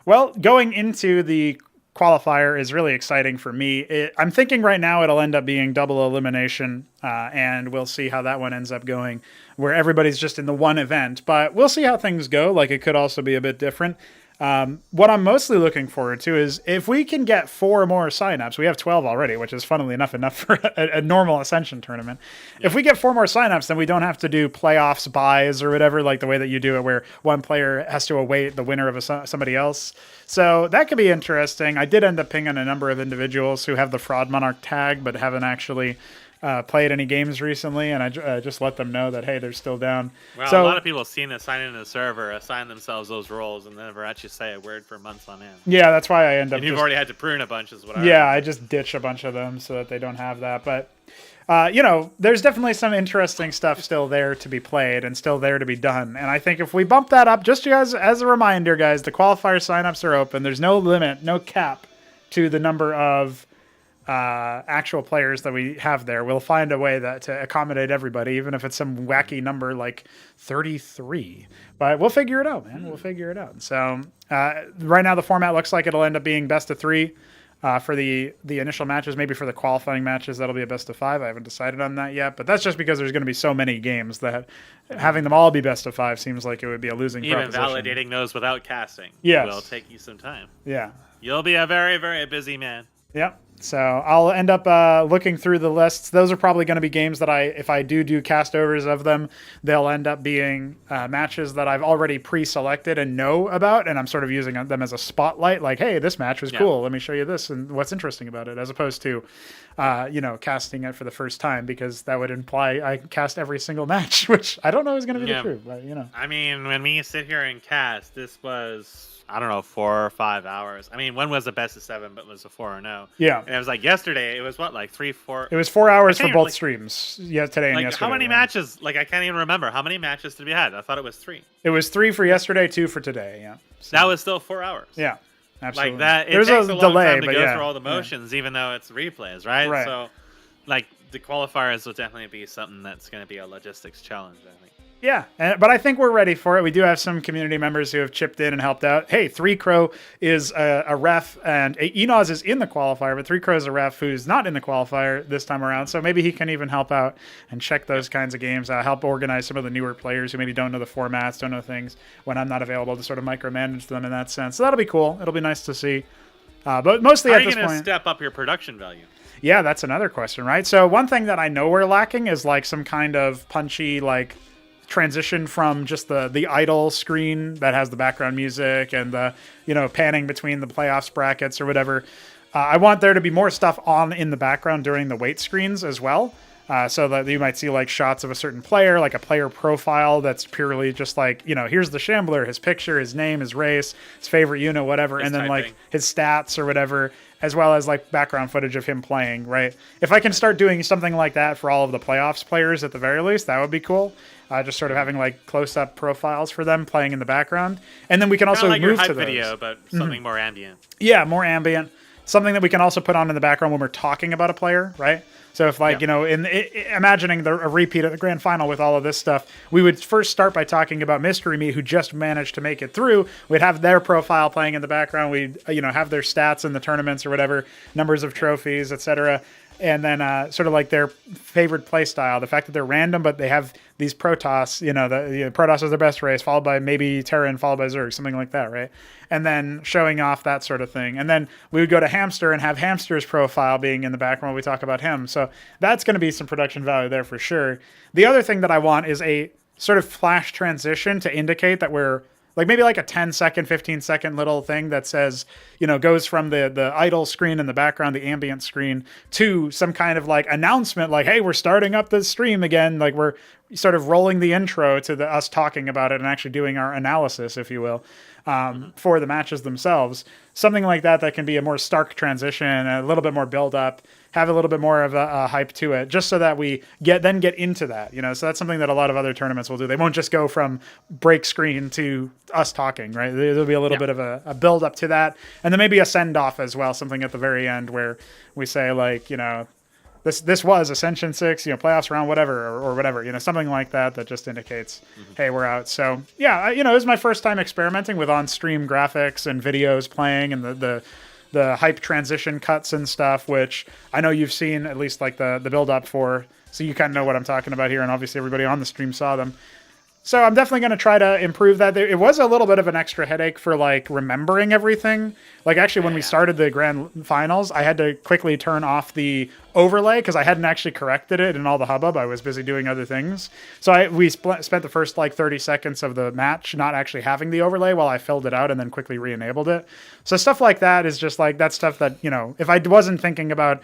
Well, going into the qualifier is really exciting for me. I'm thinking right now it'll end up being double elimination, and we'll see how that one ends up going, where everybody's just in the one event. But we'll see how things go. Like, it could also be a bit different. What I'm mostly looking forward to is if we can get 4 more signups. We have 12 already, which is funnily enough for a normal Ascension tournament. Yeah. If we get 4 more signups, then we don't have to do playoffs, buys, or whatever, like the way that you do it, where one player has to await the winner of somebody else. So that could be interesting. I did end up pinging a number of individuals who have the Fraud Monarch tag, but haven't actually played any games recently, and I just let them know that, hey, they're still down.
Well, so, a lot of people seen it sign into the server, assign themselves those roles, and never actually say a word for months on end.
Yeah, that's why I end up.
And you've already had to prune a bunch, is what I.
Yeah, I just ditch a bunch of them so that they don't have that. But there's definitely some interesting stuff still there to be played and still there to be done. And I think if we bump that up, just as a reminder, guys, the qualifier signups are open. There's no limit, no cap to the number of actual players that we have there. We'll find a way to accommodate everybody, even if it's some wacky number like 33. But we'll figure it out, man. We'll figure it out. So right now the format looks like it'll end up being best of 3. for the initial matches. Maybe for the qualifying matches, that'll be a best of 5. I haven't decided on that yet, but that's just because there's going to be so many games that having them all be best of 5 seems like it would be a losing proposition.
Even validating those without casting will take you some time.
Yeah.
You'll be a very, very busy man.
Yep. So I'll end up looking through the lists. Those are probably going to be games that if I do cast overs of them, they'll end up being matches that I've already pre-selected and know about, and I'm sort of using them as a spotlight. Like, hey, this match was cool. Let me show you this and what's interesting about it, as opposed to, casting it for the first time, because that would imply I cast every single match, which I don't know is going to be the truth. But
I mean, when we sit here and cast, this was, I don't know, 4 or 5 hours. I mean, one was a best of 7, but it was a 4-0.
Yeah.
And it was like yesterday, it was what, like 3, 4?
It was 4 hours for both streams. Yeah, today and yesterday.
How many matches? Like, I can't even remember. How many matches did we have? I thought it was 3.
It was 3 for yesterday, 2 for today. Yeah.
So, that was still 4 hours.
Yeah. Absolutely.
Like that,
There's
takes a long
delay,
time to
but
go through all the motions, even though it's replays, right?
Right.
So, like, the qualifiers will definitely be something that's going to be a logistics challenge, I think.
Yeah, but I think we're ready for it. We do have some community members who have chipped in and helped out. Hey, 3 Crow is a ref, and Enoz is in the qualifier, but 3 Crow is a ref who's not in the qualifier this time around, so maybe he can even help out and check those kinds of games, help organize some of the newer players who maybe don't know the formats, don't know things, when I'm not available to sort of micromanage them in that sense. So that'll be cool. It'll be nice to see. But mostly at this point... How are you going
to step up your production value?
Yeah, that's another question, right? So one thing that I know we're lacking is like some kind of punchy, like, transition from just the idle screen that has the background music and the panning between the playoffs brackets or whatever. I want there to be more stuff on in the background during the wait screens as well, so that you might see like shots of a certain player, like a player profile that's purely just like, here's the Shambler, his picture, his name, his race, his favorite unit, whatever, and then typing, like his stats or whatever, as well as like background footage of him playing, right? If I can start doing something like that for all of the playoffs players at the very least, that would be cool. Just sort of having like close-up profiles for them playing in the background, and then we can also
like
move
your hype
to those.
video, but something more ambient.
Yeah, more ambient. Something that we can also put on in the background when we're talking about a player, right? So if like imagining a repeat of the grand final with all of this stuff, we would first start by talking about Mystery Me, who just managed to make it through. We'd have their profile playing in the background. We'd have their stats in the tournaments or whatever, numbers of trophies, etc. And then sort of like their favorite play style, the fact that they're random, but they have these Protoss, Protoss is their best race, followed by maybe Terran, followed by Zerg, something like that, right? And then showing off that sort of thing. And then we would go to Hamster and have Hamster's profile being in the background when we talk about him. So that's going to be some production value there for sure. The other thing that I want is a sort of flash transition to indicate that we're like maybe like a 10-second, 15-second little thing that says, goes from the idle screen in the background, the ambient screen, to some kind of like announcement like, hey, we're starting up the stream again. Like we're sort of rolling the intro to us talking about it and actually doing our analysis, if you will, for the matches themselves. Something like that can be a more stark transition, a little bit more build up, have a little bit more of a hype to it, just so that we get into that, So that's something that a lot of other tournaments will do. They won't just go from break screen to us talking, right? There'll be a little bit of a build up to that, and then maybe a send off as well, something at the very end where we say like, this was Ascension 6, playoffs round, whatever, or whatever, something like that just indicates, hey, we're out. So yeah, it was my first time experimenting with on-stream graphics and videos playing and the hype transition cuts and stuff, which I know you've seen at least like the build up for, so you kind of know what I'm talking about here, and obviously everybody on the stream saw them. So I'm definitely going to try to improve that. It was a little bit of an extra headache for like remembering everything. Like actually when we started the grand finals, I had to quickly turn off the overlay because I hadn't actually corrected it in all the hubbub. I was busy doing other things. So we spent the first like 30 seconds of the match not actually having the overlay while I filled it out and then quickly re-enabled it. So stuff like that is just like that stuff that, if I wasn't thinking about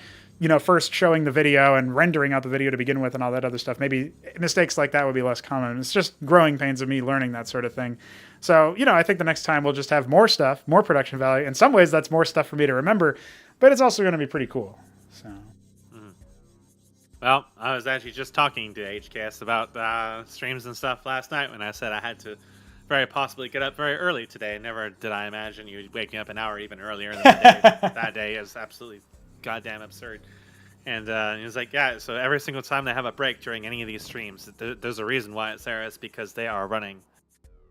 first showing the video and rendering out the video to begin with and all that other stuff, maybe mistakes like that would be less common. It's just growing pains of me learning that sort of thing. So, I think the next time we'll just have more stuff, more production value. In some ways, that's more stuff for me to remember, but it's also going to be pretty cool. So.
Well, I was actually just talking to HKS about streams and stuff last night when I said I had to very possibly get up very early today. Never did I imagine you waking up an hour even earlier than that day is absolutely goddamn absurd. And he was like, yeah, so every single time they have a break during any of these streams, there's a reason why it's there. It's because they are running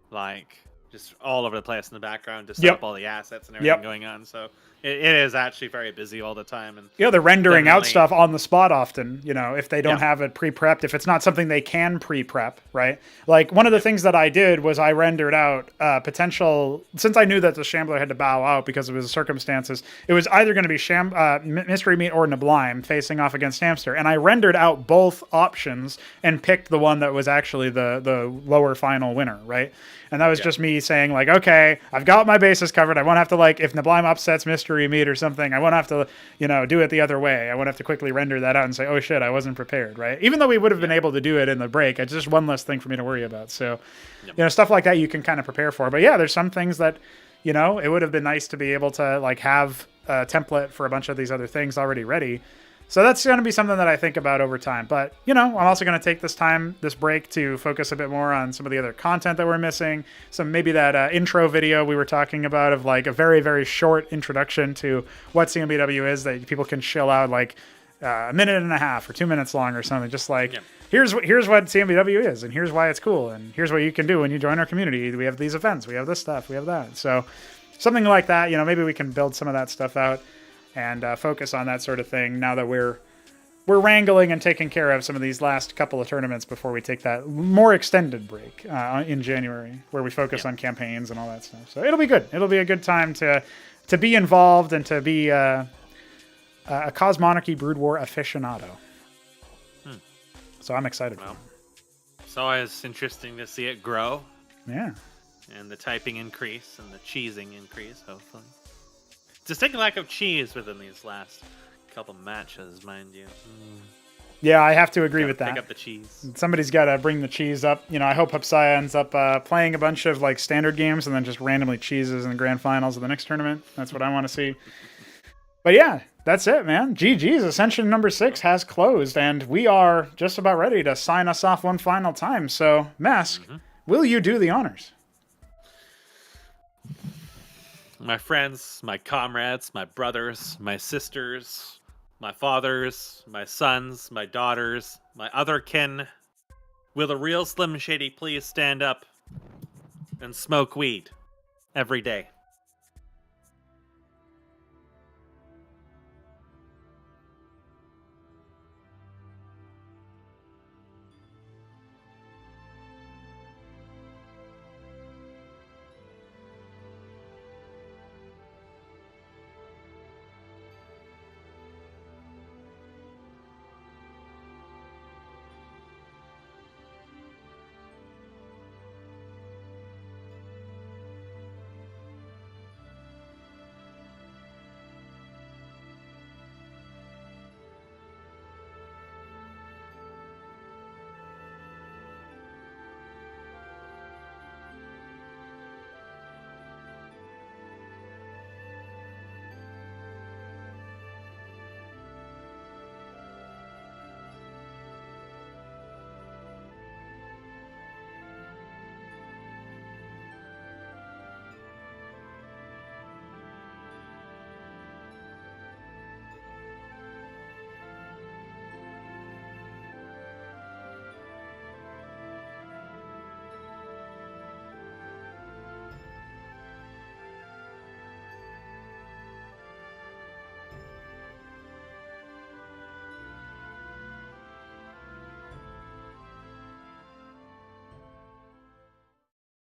like just all over the place in the background to set up all the assets and everything going on. So it is actually very busy all the time. And
they're rendering out stuff on the spot often, if they don't have it pre-prepped, if it's not something they can pre-prep, right? Like one of the things that I did was I rendered out potential, since I knew that the Shambler had to bow out because of his circumstances, it was either going to be Mystery Meat or Neblime facing off against Hamster. And I rendered out both options and picked the one that was actually the lower final winner, right? And that was just me saying, like, okay, I've got my bases covered. I won't have to, like, if Neblime upsets Mystery Meat or something, I won't have to, do it the other way. I won't have to quickly render that out and say, oh, shit, I wasn't prepared, right? Even though we would have been able to do it in the break, it's just one less thing for me to worry about. So, stuff like that you can kind of prepare for. But, yeah, there's some things that, it would have been nice to be able to, like, have a template for a bunch of these other things already ready. So that's going to be something that I think about over time. But, I'm also going to take this break to focus a bit more on some of the other content that we're missing. So maybe that intro video we were talking about of like a very, very short introduction to what CMBW is that people can chill out like a minute and a half or 2 minutes long or something. Just like, here's what CMBW is and here's why it's cool. And here's what you can do when you join our community. We have these events. We have this stuff. We have that. So something like that, maybe we can build some of that stuff out. And focus on that sort of thing now that we're wrangling and taking care of some of these last couple of tournaments before we take that more extended break in January, where we focus on campaigns and all that stuff. So it'll be good. It'll be a good time to be involved and to be a Cosmonarchy Brood War aficionado. So I'm excited.
Well, it's always interesting to see it grow.
Yeah.
And the typing increase and the cheesing increase, hopefully. Distinct lack of cheese within these last couple matches, mind you.
Yeah, I have to agree with that.
Pick up the cheese.
Somebody's got to bring the cheese up. I hope Hapsaya ends up playing a bunch of like standard games and then just randomly cheeses in the grand finals of the next tournament. That's what I want to see. But yeah, that's it, man. GG's. Ascension number 6 has closed, and we are just about ready to sign us off one final time. So, Mask, will you do the honors?
My friends, my comrades, my brothers, my sisters, my fathers, my sons, my daughters, my other kin. Will the real Slim Shady please stand up and smoke weed every day?